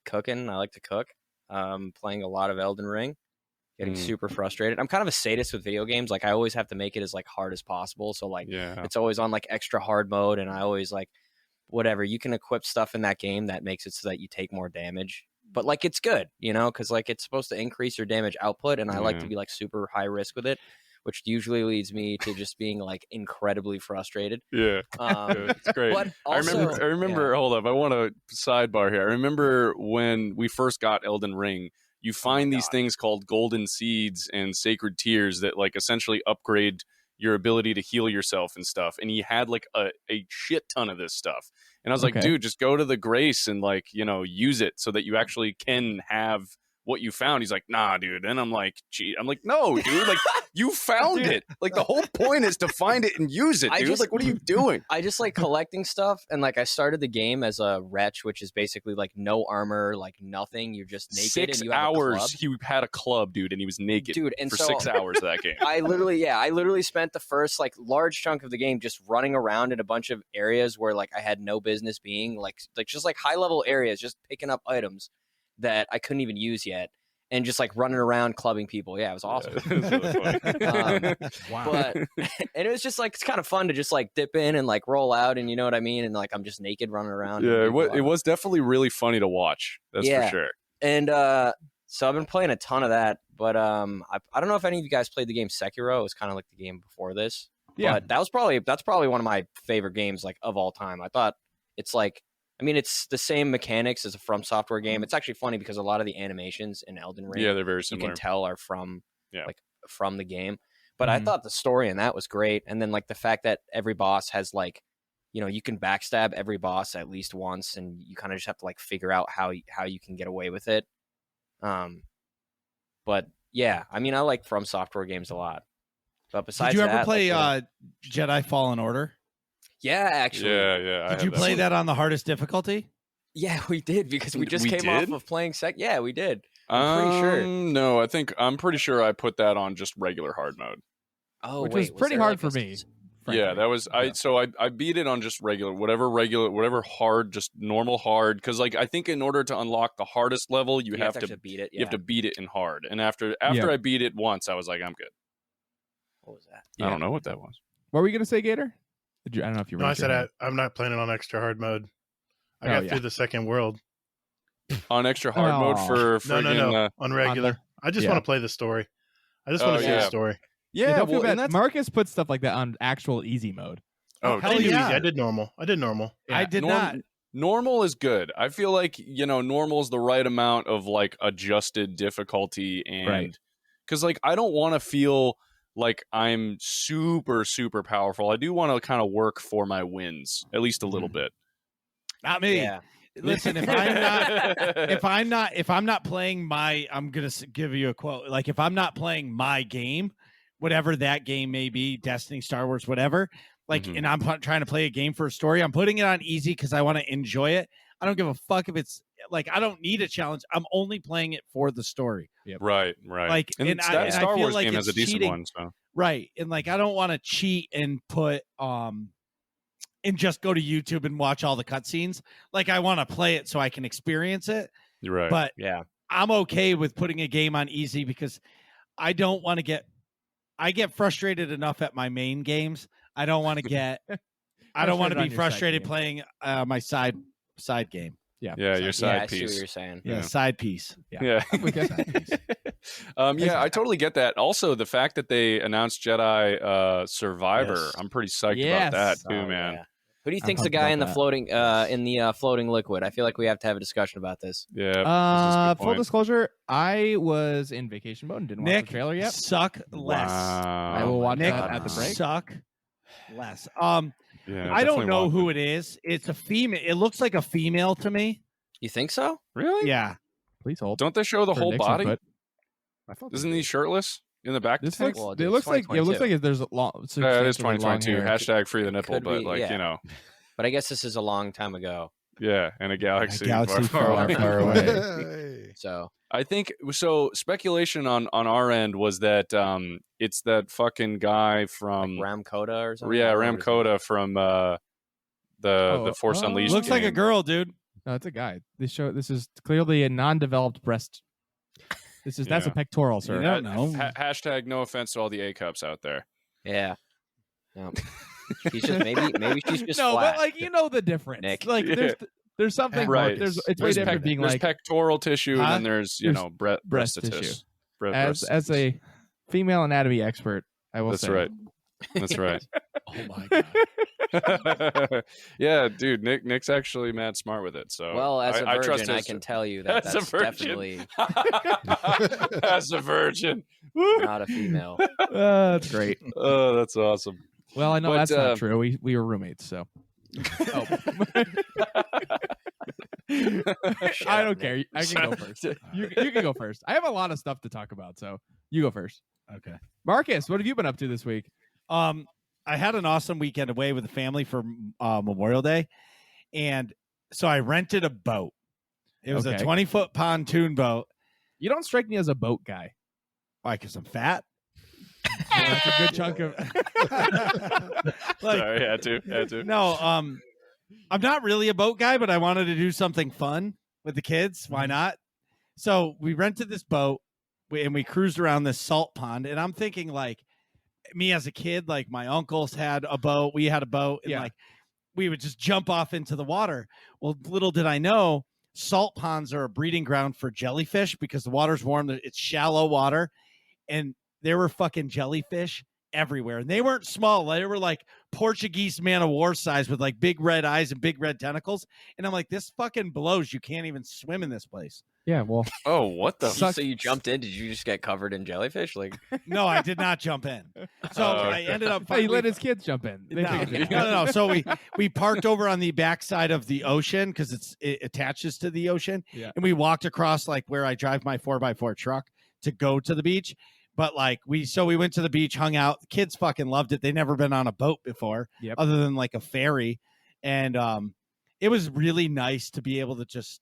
[SPEAKER 4] Cooking. I like to cook. Playing a lot of Elden Ring. Getting
[SPEAKER 6] Mm.
[SPEAKER 4] super frustrated. I'm kind of a sadist with video games. Like, I always have to make it as like hard as possible. So like
[SPEAKER 6] yeah.
[SPEAKER 4] it's always on like extra hard mode, and I always like whatever. You can equip stuff in that game that makes it so that you take more damage. But like it's good, you know, because like it's supposed to increase your damage output, and I like to
[SPEAKER 6] Yeah.
[SPEAKER 4] be like super high risk with it, which usually leads me to just being like incredibly frustrated.
[SPEAKER 6] Yeah. It's great.
[SPEAKER 4] But
[SPEAKER 6] I remember.
[SPEAKER 4] also-
[SPEAKER 6] I remember. Hold up. I want to sidebar here. I remember when we first got Elden Ring. You find these
[SPEAKER 4] God.
[SPEAKER 6] things called golden seeds and sacred tears that like essentially upgrade your ability to heal yourself and stuff. And he had like a shit ton of this stuff. And I was like,
[SPEAKER 2] Okay.
[SPEAKER 6] dude, just go to the grace and like, you know, use it so that you actually can have what you found. He's like, nah, dude. And I'm like, gee, I'm like, no, dude, like you found
[SPEAKER 4] Dude.
[SPEAKER 6] it. Like the whole point is to find it and use it,
[SPEAKER 4] I
[SPEAKER 6] dude.
[SPEAKER 4] just-
[SPEAKER 6] Like, what are you doing?
[SPEAKER 4] I just like collecting stuff, and like I started the game as a wretch, which is basically like no armor, like nothing. You're just naked.
[SPEAKER 6] 6
[SPEAKER 4] and you have a
[SPEAKER 6] hours
[SPEAKER 4] club.
[SPEAKER 6] he had a club, dude, and he was naked
[SPEAKER 4] Dude, and
[SPEAKER 6] for
[SPEAKER 4] so
[SPEAKER 6] 6 hours of that game.
[SPEAKER 4] I literally spent the first like large chunk of the game just running around in a bunch of areas where like I had no business being, like just like high level areas, just picking up items that I couldn't even use yet, and just like running around clubbing people. Yeah, it was awesome.
[SPEAKER 6] Yeah, it was really funny.
[SPEAKER 5] Wow.
[SPEAKER 4] But and it was just like it's kind of fun to just like dip in and like roll out, and you know what I mean, and like I'm just naked running around.
[SPEAKER 6] Yeah,
[SPEAKER 4] and
[SPEAKER 6] it was definitely really funny to watch. That's
[SPEAKER 4] Yeah.
[SPEAKER 6] for sure.
[SPEAKER 4] And so I've been playing a ton of that, but I don't know if any of you guys played the game Sekiro. It was kind of like the game before this.
[SPEAKER 2] Yeah.
[SPEAKER 4] But that's probably one of my favorite games like of all time. I thought it's like, I mean, it's the same mechanics as a From Software game. It's actually funny because a lot of the animations in Elden Ring,
[SPEAKER 6] Yeah, they're very
[SPEAKER 4] you
[SPEAKER 6] similar.
[SPEAKER 4] can tell are from
[SPEAKER 6] Yeah.
[SPEAKER 4] like from the game. But I
[SPEAKER 2] Mhm.
[SPEAKER 4] thought the story in that was great, and then like the fact that every boss has like, you know, you can backstab every boss at least once, and you kind of just have to like figure out how you can get away with it. But yeah, I mean, I like From Software games a lot. But besides,
[SPEAKER 1] Did you ever
[SPEAKER 4] that,
[SPEAKER 1] play
[SPEAKER 4] like,
[SPEAKER 1] Jedi Fallen Order?
[SPEAKER 4] yeah, actually,
[SPEAKER 6] Yeah. I
[SPEAKER 1] Did
[SPEAKER 6] had
[SPEAKER 1] you play
[SPEAKER 6] one.
[SPEAKER 1] that on the hardest difficulty?
[SPEAKER 4] yeah, we did because we just
[SPEAKER 6] We
[SPEAKER 4] came
[SPEAKER 6] did?
[SPEAKER 4] off of playing Yeah, we did. I'm pretty sure.
[SPEAKER 6] No, I'm pretty sure I put that on just regular hard mode.
[SPEAKER 4] Oh,
[SPEAKER 2] which
[SPEAKER 4] wait,
[SPEAKER 2] was pretty
[SPEAKER 4] there,
[SPEAKER 2] hard
[SPEAKER 4] like,
[SPEAKER 2] for
[SPEAKER 4] a
[SPEAKER 2] me.
[SPEAKER 6] Yeah, that was I beat it on just whatever hard, just normal hard, because like I think in order to unlock the hardest level you have to
[SPEAKER 4] actually beat it.
[SPEAKER 6] you have
[SPEAKER 4] Yeah.
[SPEAKER 6] to beat it in hard. And after I beat it once, I was like, I'm good.
[SPEAKER 4] What was that?
[SPEAKER 6] I don't know what that was.
[SPEAKER 2] What were you gonna say, Gator? I don't know if you.
[SPEAKER 3] No, I said I'm not planning on extra hard mode. I got through the second world.
[SPEAKER 6] On extra hard mode for
[SPEAKER 3] no, on regular. I just want to play the story. I just want to see the story.
[SPEAKER 6] Yeah,
[SPEAKER 2] don't feel
[SPEAKER 6] well,
[SPEAKER 2] bad. Marcus puts stuff like that on actual easy mode.
[SPEAKER 6] Oh,
[SPEAKER 3] I didn't do easy. I did normal.
[SPEAKER 2] Yeah.
[SPEAKER 1] I did not.
[SPEAKER 6] Normal is good. I feel like, normal is the right amount of like adjusted difficulty, and because like I don't want to feel like I'm super, super powerful. I do want to kind of work for my wins, at least a little bit.
[SPEAKER 1] Not me.
[SPEAKER 4] Yeah.
[SPEAKER 1] Listen, if I'm not playing my, I'm gonna give you a quote. Like if I'm not playing my game, whatever that game may be, Destiny, Star Wars, whatever. Like, and I'm trying to play a game for a story. I'm putting it on easy because I want to enjoy it. I don't give a fuck if it's like I don't need a challenge. I'm only playing it for the story.
[SPEAKER 2] Yep.
[SPEAKER 6] Right.
[SPEAKER 1] Like,
[SPEAKER 6] and
[SPEAKER 1] I
[SPEAKER 6] that Star
[SPEAKER 1] feel
[SPEAKER 6] Wars
[SPEAKER 1] like
[SPEAKER 6] game has a
[SPEAKER 1] it's
[SPEAKER 6] decent
[SPEAKER 1] cheating.
[SPEAKER 6] one. So
[SPEAKER 1] Right, and like I don't want to cheat and put and just go to YouTube and watch all the cutscenes. Like I want to play it so I can experience it.
[SPEAKER 6] you're right.
[SPEAKER 1] But
[SPEAKER 4] Yeah.
[SPEAKER 1] I'm okay with putting a game on easy because I don't want to I get frustrated enough at my main games. I don't want to get I don't want to be frustrated playing my side game.
[SPEAKER 2] Yeah.
[SPEAKER 6] Your side
[SPEAKER 4] I see
[SPEAKER 6] piece.
[SPEAKER 4] what you're saying.
[SPEAKER 1] Yeah, side piece.
[SPEAKER 6] Yeah. Yeah, I totally get that. Also, the fact that they announced Jedi Survivor,
[SPEAKER 1] Yes.
[SPEAKER 6] I'm pretty psyched about that too,
[SPEAKER 4] Oh,
[SPEAKER 6] man.
[SPEAKER 4] yeah. Who do you
[SPEAKER 2] I'm
[SPEAKER 4] think's the
[SPEAKER 2] pumped
[SPEAKER 4] guy
[SPEAKER 2] about
[SPEAKER 4] in the
[SPEAKER 2] that.
[SPEAKER 4] floating liquid? I feel like we have to have a discussion about this.
[SPEAKER 6] Yeah. this is a good
[SPEAKER 2] Full
[SPEAKER 6] point.
[SPEAKER 2] disclosure, I was in vacation mode and didn't watch
[SPEAKER 1] Nick,
[SPEAKER 2] the trailer yet.
[SPEAKER 1] suck less.
[SPEAKER 6] Wow.
[SPEAKER 2] I will watch
[SPEAKER 1] Nick,
[SPEAKER 2] that at the break.
[SPEAKER 1] suck less.
[SPEAKER 6] Yeah,
[SPEAKER 1] I don't
[SPEAKER 6] definitely
[SPEAKER 1] know
[SPEAKER 6] want
[SPEAKER 1] who
[SPEAKER 6] it.
[SPEAKER 1] it is. It's a female. It looks like a female to me.
[SPEAKER 4] You think so?
[SPEAKER 6] Really?
[SPEAKER 1] Yeah.
[SPEAKER 2] Please hold.
[SPEAKER 6] Don't they show the
[SPEAKER 2] for
[SPEAKER 6] whole
[SPEAKER 2] Nick's
[SPEAKER 6] body?
[SPEAKER 2] input.
[SPEAKER 5] I thought
[SPEAKER 6] Isn't he shirtless in the back?
[SPEAKER 2] This
[SPEAKER 6] pic?
[SPEAKER 2] looks.
[SPEAKER 4] Well,
[SPEAKER 2] It
[SPEAKER 4] dude,
[SPEAKER 2] looks like. It looks
[SPEAKER 4] 2022.
[SPEAKER 2] like there's a long.
[SPEAKER 6] It is
[SPEAKER 2] substantially long
[SPEAKER 6] 2022.
[SPEAKER 2] hair.
[SPEAKER 6] Hashtag free the nipple,
[SPEAKER 4] Could
[SPEAKER 6] but
[SPEAKER 4] be,
[SPEAKER 6] like
[SPEAKER 4] yeah. But I guess this is a long time ago.
[SPEAKER 6] yeah, in a galaxy,
[SPEAKER 1] galaxy
[SPEAKER 6] far, far away.
[SPEAKER 5] Hey.
[SPEAKER 4] So
[SPEAKER 6] I think so. Speculation on our end was that it's that fucking guy from
[SPEAKER 4] Ram Koda or something.
[SPEAKER 6] yeah,
[SPEAKER 4] I don't know
[SPEAKER 6] Ram
[SPEAKER 4] what his
[SPEAKER 6] Koda from the Force Unleashed.
[SPEAKER 1] Looks like a
[SPEAKER 6] game.
[SPEAKER 1] girl, dude.
[SPEAKER 2] No, it's a guy. This is clearly a non-developed breast. That's a
[SPEAKER 6] Yeah.
[SPEAKER 2] pectoral, sir.
[SPEAKER 1] You don't know.
[SPEAKER 6] Hashtag no offense to all the A cups out there.
[SPEAKER 4] name. Yeah. No. She's just maybe she's just
[SPEAKER 2] No,
[SPEAKER 4] flat.
[SPEAKER 2] but like you know the difference.
[SPEAKER 4] Like,
[SPEAKER 2] Like there's something
[SPEAKER 6] Right.
[SPEAKER 2] More, it's way different being
[SPEAKER 6] there's
[SPEAKER 2] like
[SPEAKER 6] pectoral tissue,
[SPEAKER 1] Huh?
[SPEAKER 6] and then there's
[SPEAKER 2] There's
[SPEAKER 6] breast
[SPEAKER 2] tissue.
[SPEAKER 6] tissue.
[SPEAKER 2] as a female anatomy expert. I will
[SPEAKER 6] That's
[SPEAKER 2] say
[SPEAKER 6] right. That's right.
[SPEAKER 1] Oh my god.
[SPEAKER 6] Yeah, dude, Nick's actually mad smart with it. So
[SPEAKER 4] well, as a
[SPEAKER 6] I trust
[SPEAKER 4] virgin, I
[SPEAKER 6] his-
[SPEAKER 4] can tell you that
[SPEAKER 6] As a
[SPEAKER 4] that's
[SPEAKER 6] virgin.
[SPEAKER 4] definitely
[SPEAKER 6] as a virgin.
[SPEAKER 4] not a female.
[SPEAKER 2] That's great.
[SPEAKER 6] Oh, that's awesome.
[SPEAKER 2] Well, I know
[SPEAKER 6] But,
[SPEAKER 2] that's not true. We were roommates, so I don't care. I can go first. You can go first. I have a lot of stuff to talk about, so you go first.
[SPEAKER 1] Okay.
[SPEAKER 2] Marcus, what have you been up to this week?
[SPEAKER 1] I had an awesome weekend away with the family for Memorial Day, and so I rented a boat. It was a
[SPEAKER 2] Okay.
[SPEAKER 1] 20-foot pontoon boat.
[SPEAKER 2] You don't strike me as a boat guy.
[SPEAKER 1] Why? Because I'm fat.
[SPEAKER 2] That's a good chunk of.
[SPEAKER 1] Like,
[SPEAKER 6] Sorry, had to.
[SPEAKER 1] no, I'm not really a boat guy, but I wanted to do something fun with the kids. Why not? So we rented this boat and we cruised around this salt pond. And I'm thinking, like, me as a kid, like my uncles had a boat, we had a boat, and
[SPEAKER 2] Yeah.
[SPEAKER 1] like we would just jump off into the water. Well, little did I know, salt ponds are a breeding ground for jellyfish because the water's warm. It's shallow water, and there were fucking jellyfish everywhere, and they weren't small. They were like Portuguese man of war size with like big red eyes and big red tentacles. And I'm like, this fucking blows. You can't even swim in this place.
[SPEAKER 2] Yeah, well,
[SPEAKER 6] Oh, what the?
[SPEAKER 2] Sucks.
[SPEAKER 4] So you jumped in? Did you just get covered in jellyfish? Like,
[SPEAKER 1] No, I did not jump in. So
[SPEAKER 6] Oh,
[SPEAKER 1] I ended up.
[SPEAKER 2] hey, he let his kids jump in. They
[SPEAKER 1] No,
[SPEAKER 2] figured it out.
[SPEAKER 1] no. So we parked over on the backside of the ocean because it attaches to the ocean.
[SPEAKER 2] Yeah.
[SPEAKER 1] And we walked across like where I drive my 4x4 truck to go to the beach. But like we went to the beach, hung out. The kids fucking loved it. They never been on a boat before,
[SPEAKER 2] Yep.
[SPEAKER 1] other than like a ferry. And it was really nice to be able to just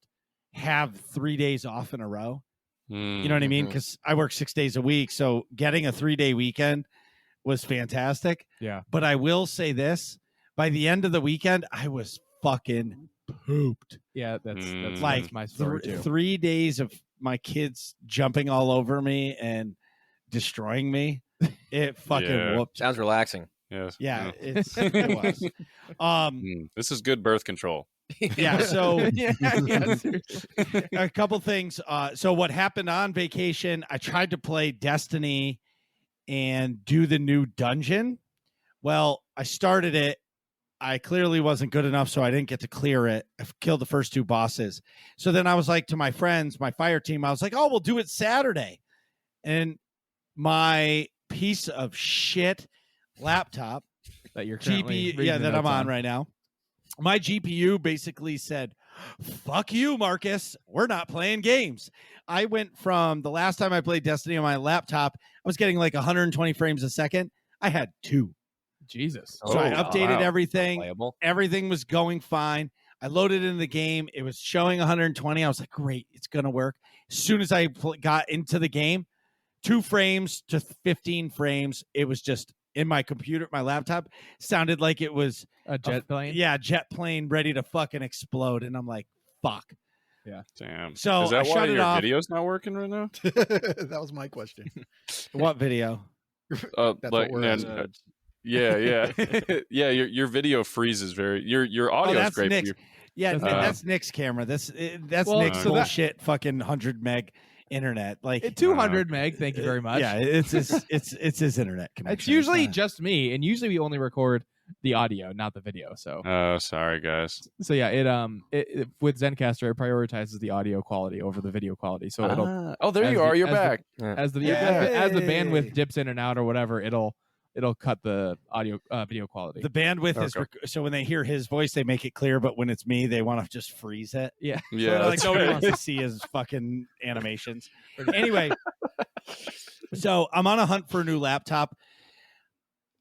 [SPEAKER 1] have 3 days off in a row You know what I mean?
[SPEAKER 4] Mhm.
[SPEAKER 1] Because I work 6 days a week. So getting a 3-day weekend was fantastic.
[SPEAKER 2] Yeah.
[SPEAKER 1] But I will say this, by the end of the weekend, I was fucking pooped.
[SPEAKER 2] Yeah, that's
[SPEAKER 1] Like
[SPEAKER 2] my story too.
[SPEAKER 1] 3 days of my kids jumping all over me and destroying me. It fucking
[SPEAKER 6] Yeah.
[SPEAKER 1] whooped.
[SPEAKER 4] Sounds relaxing.
[SPEAKER 6] Yes.
[SPEAKER 1] Yeah, it was.
[SPEAKER 6] This is good birth control.
[SPEAKER 1] Yeah, so
[SPEAKER 2] yeah, seriously.
[SPEAKER 1] a couple things. So what happened on vacation, I tried to play Destiny and do the new dungeon. Well, I started it. I clearly wasn't good enough, so I didn't get to clear it. I killed the first 2 bosses. So then I was like to my friends, my fire team, I was like, oh, we'll do it Saturday. And my piece of shit laptop,
[SPEAKER 2] That you're currently
[SPEAKER 1] GPU,
[SPEAKER 2] reading
[SPEAKER 1] yeah,
[SPEAKER 2] the
[SPEAKER 1] that I'm
[SPEAKER 2] notes
[SPEAKER 1] on right now. My GPU basically said, fuck you, Marcus. We're not playing games. I went from the last time I played Destiny on my laptop, I was getting like 120 frames a second. I had 2.
[SPEAKER 2] Jesus.
[SPEAKER 1] So I
[SPEAKER 6] Oh,
[SPEAKER 1] updated
[SPEAKER 6] wow.
[SPEAKER 1] everything.
[SPEAKER 4] Playable.
[SPEAKER 1] Everything was going fine. I loaded in the game. It was showing 120. I was like, great, it's going to work. As soon as I got into the game, 2 frames to 15 frames, it was just in my computer, my laptop, sounded like it was
[SPEAKER 2] A jet plane?
[SPEAKER 1] yeah, jet plane ready to fucking explode. And I'm like, fuck.
[SPEAKER 6] Damn.
[SPEAKER 1] So
[SPEAKER 6] is that
[SPEAKER 1] I
[SPEAKER 6] why
[SPEAKER 1] shut it
[SPEAKER 6] your
[SPEAKER 1] off.
[SPEAKER 6] video's not working right now?
[SPEAKER 5] That was my question.
[SPEAKER 1] What video?
[SPEAKER 5] That's what
[SPEAKER 6] like,
[SPEAKER 5] we're
[SPEAKER 6] no,
[SPEAKER 5] asking.
[SPEAKER 6] no, yeah. Yeah, your video freezes very. Your audio is
[SPEAKER 1] that's
[SPEAKER 6] great.
[SPEAKER 1] Nick's.
[SPEAKER 6] For you.
[SPEAKER 1] Yeah,
[SPEAKER 2] That's-
[SPEAKER 1] that's Nick's camera. That's
[SPEAKER 2] Well,
[SPEAKER 1] Nick's
[SPEAKER 6] so that-
[SPEAKER 1] bullshit fucking 100 meg internet. Like
[SPEAKER 2] 200 meg, thank you very much.
[SPEAKER 1] Yeah, it's his internet connection.
[SPEAKER 2] It's usually
[SPEAKER 1] not-
[SPEAKER 2] just me, and usually we only record the audio, not the video. So
[SPEAKER 6] Oh, sorry, guys.
[SPEAKER 2] yeah, it with Zencaster it prioritizes the audio quality over the video quality. So it'll
[SPEAKER 6] Oh, there
[SPEAKER 2] as
[SPEAKER 6] you
[SPEAKER 2] the-
[SPEAKER 6] are. You're
[SPEAKER 2] as the-
[SPEAKER 6] back.
[SPEAKER 2] as the
[SPEAKER 1] Yeah.
[SPEAKER 2] as the
[SPEAKER 1] Yay.
[SPEAKER 2] bandwidth dips in and out or whatever, it'll cut the audio video quality.
[SPEAKER 1] the bandwidth is
[SPEAKER 6] Okay.
[SPEAKER 1] so when they hear his voice, they make it clear, but when it's me, they want to just freeze it.
[SPEAKER 2] yeah.
[SPEAKER 1] So
[SPEAKER 6] Yeah,
[SPEAKER 1] they're like
[SPEAKER 6] that's
[SPEAKER 1] nobody
[SPEAKER 6] right.
[SPEAKER 1] wants to see his fucking animations. Anyway, so I'm on a hunt for a new laptop.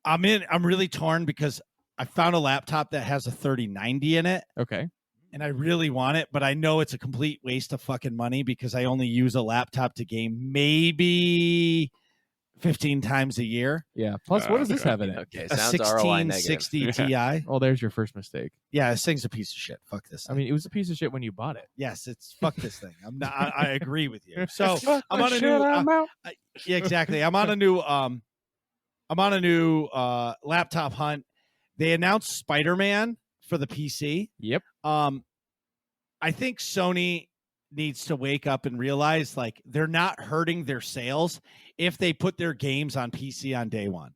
[SPEAKER 1] I'm really torn because I found a laptop that has a 3090 in it,
[SPEAKER 2] Okay.
[SPEAKER 1] and I really want it, but I know it's a complete waste of fucking money because I only use a laptop to game maybe 15 times a year.
[SPEAKER 2] Yeah. Plus, what does this
[SPEAKER 6] Okay.
[SPEAKER 2] have in it?
[SPEAKER 4] Okay,
[SPEAKER 1] A
[SPEAKER 4] sounds ROI negative.
[SPEAKER 1] 1660 Ti.
[SPEAKER 2] Oh, there's your first mistake.
[SPEAKER 1] Yeah, this thing's a piece of shit. Fuck this
[SPEAKER 2] I
[SPEAKER 1] thing.
[SPEAKER 2] mean, it was a piece of shit when you bought it.
[SPEAKER 1] Yes, it's fuck this thing. I'm not. I agree with you. So I'm on a new. Yeah, exactly. I'm on a new laptop hunt. They announced Spider-Man for the PC.
[SPEAKER 2] Yep.
[SPEAKER 1] I think Sony needs to wake up and realize like they're not hurting their sales if they put their games on PC on day one.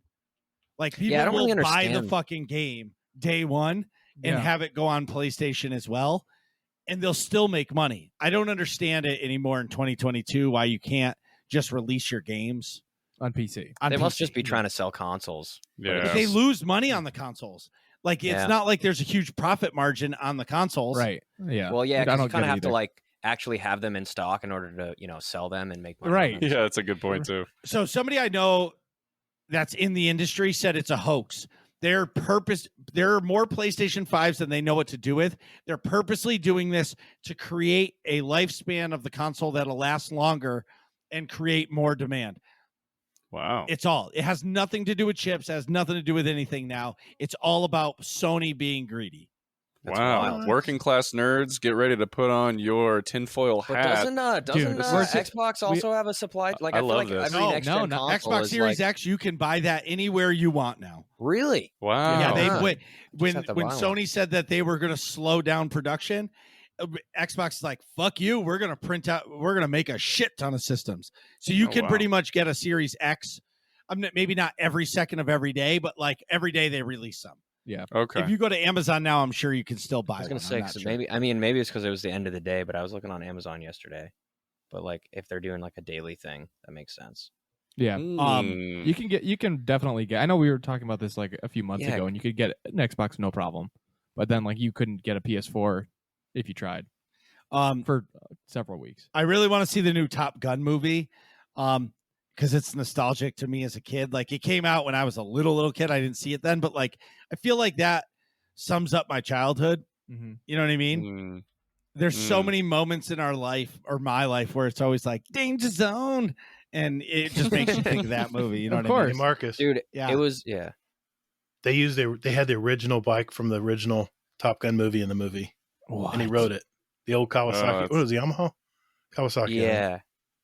[SPEAKER 1] Like people
[SPEAKER 4] I don't
[SPEAKER 1] will
[SPEAKER 4] really
[SPEAKER 1] buy the
[SPEAKER 4] understand.
[SPEAKER 1] fucking game day one and
[SPEAKER 2] Yeah.
[SPEAKER 1] have it go on PlayStation as well, and they'll still make money. I don't understand it anymore in 2022 why you can't just release your games
[SPEAKER 2] On PC.
[SPEAKER 1] on
[SPEAKER 4] They must
[SPEAKER 1] PC.
[SPEAKER 4] just be trying to sell consoles.
[SPEAKER 6] Yeah.
[SPEAKER 1] But they lose money on the consoles. Like it's
[SPEAKER 4] Yeah.
[SPEAKER 1] not like there's a huge profit margin on the consoles.
[SPEAKER 2] Right. Yeah.
[SPEAKER 4] Well, yeah,
[SPEAKER 2] I
[SPEAKER 4] because
[SPEAKER 2] don't
[SPEAKER 4] you kind
[SPEAKER 2] get
[SPEAKER 4] of
[SPEAKER 2] it
[SPEAKER 4] have to
[SPEAKER 2] either.
[SPEAKER 4] like actually have them in stock in order to sell them and make money. on
[SPEAKER 2] Right.
[SPEAKER 4] them.
[SPEAKER 6] Yeah, that's a good point too.
[SPEAKER 1] So somebody I know that's in the industry said it's a hoax. There are more PlayStation 5s than they know what to do with. They're purposely doing this to create a lifespan of the console that'll last longer and create more demand.
[SPEAKER 6] Wow.
[SPEAKER 1] It has nothing to do with chips, has nothing to do with anything now. It's all about Sony being greedy.
[SPEAKER 4] That's
[SPEAKER 6] Wow.
[SPEAKER 4] wild.
[SPEAKER 6] Working class nerds, get ready to put on your tinfoil
[SPEAKER 4] But
[SPEAKER 6] hat.
[SPEAKER 4] doesn't
[SPEAKER 2] Dude,
[SPEAKER 4] Xbox also have a supply? Like
[SPEAKER 6] I
[SPEAKER 4] I feel
[SPEAKER 6] love
[SPEAKER 4] like
[SPEAKER 6] this.
[SPEAKER 4] every
[SPEAKER 1] No,
[SPEAKER 4] next
[SPEAKER 2] no,
[SPEAKER 4] gen
[SPEAKER 2] not
[SPEAKER 4] console
[SPEAKER 1] Xbox
[SPEAKER 4] is
[SPEAKER 1] Series
[SPEAKER 4] like,
[SPEAKER 1] X, you can buy that anywhere you want now.
[SPEAKER 4] really?
[SPEAKER 6] Wow.
[SPEAKER 1] Yeah,
[SPEAKER 4] Wow.
[SPEAKER 1] they when
[SPEAKER 4] have to
[SPEAKER 1] when
[SPEAKER 4] buy one.
[SPEAKER 1] Sony said that they were going to slow down production, Xbox is like, fuck you, we're going to make a shit ton of systems. So you
[SPEAKER 6] Oh,
[SPEAKER 1] can
[SPEAKER 6] wow.
[SPEAKER 1] pretty much get a Series X. Maybe not every second of every day, but like every day they release some.
[SPEAKER 6] Okay.
[SPEAKER 1] If you go to Amazon now, I'm sure you can still buy
[SPEAKER 4] I was
[SPEAKER 1] one.
[SPEAKER 4] gonna say
[SPEAKER 1] I'm not
[SPEAKER 4] 'cause
[SPEAKER 1] sure.
[SPEAKER 4] maybe it's because it was the end of the day, but I was looking on Amazon yesterday. But like if they're doing like a daily thing, that makes sense.
[SPEAKER 2] Yeah.
[SPEAKER 6] Mm.
[SPEAKER 2] You can definitely get. I know we were talking about this like a few months
[SPEAKER 4] Yeah.
[SPEAKER 2] ago, and you could get an Xbox no problem, but then like you couldn't get a PS4 if you tried for several weeks.
[SPEAKER 1] I really want to see the new Top Gun movie. Because it's nostalgic to me as a kid. Like it came out when I was a little kid. I didn't see it then, but like I feel like that sums up my childhood.
[SPEAKER 2] Mm-hmm.
[SPEAKER 1] You know what I mean?
[SPEAKER 6] Mm.
[SPEAKER 1] There's so many moments in our life or my life where it's always like danger zone, and it just makes you think of that movie. You know
[SPEAKER 2] Of
[SPEAKER 1] what I
[SPEAKER 3] Hey,
[SPEAKER 1] mean?
[SPEAKER 3] Marcus,
[SPEAKER 4] Dude,
[SPEAKER 1] Yeah.
[SPEAKER 4] it was
[SPEAKER 3] they had the original bike from the original Top Gun movie in the movie, and he rode it. The old Kawasaki. What was it, Yamaha? Kawasaki.
[SPEAKER 4] Yeah.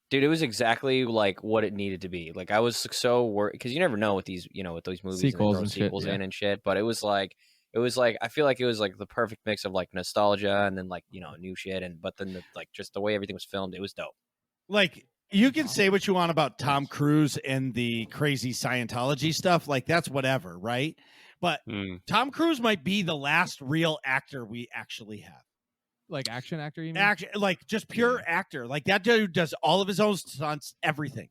[SPEAKER 4] Dude, it was exactly like what it needed to be. Like I was so worried because you never know with these, with those movies
[SPEAKER 2] Sequels
[SPEAKER 4] and
[SPEAKER 2] and shit,
[SPEAKER 4] sequels
[SPEAKER 2] yeah.
[SPEAKER 4] in and shit. But it was like I feel like it was like the perfect mix of like nostalgia and then like new shit but then just the way everything was filmed, it was dope.
[SPEAKER 1] Like you can say what you want about Tom Cruise and the crazy Scientology stuff, like that's whatever, right? But Tom Cruise might be the last real actor we actually have.
[SPEAKER 2] Like action actor, you mean?
[SPEAKER 1] Like just pure actor. Like that dude does all of his own stunts, everything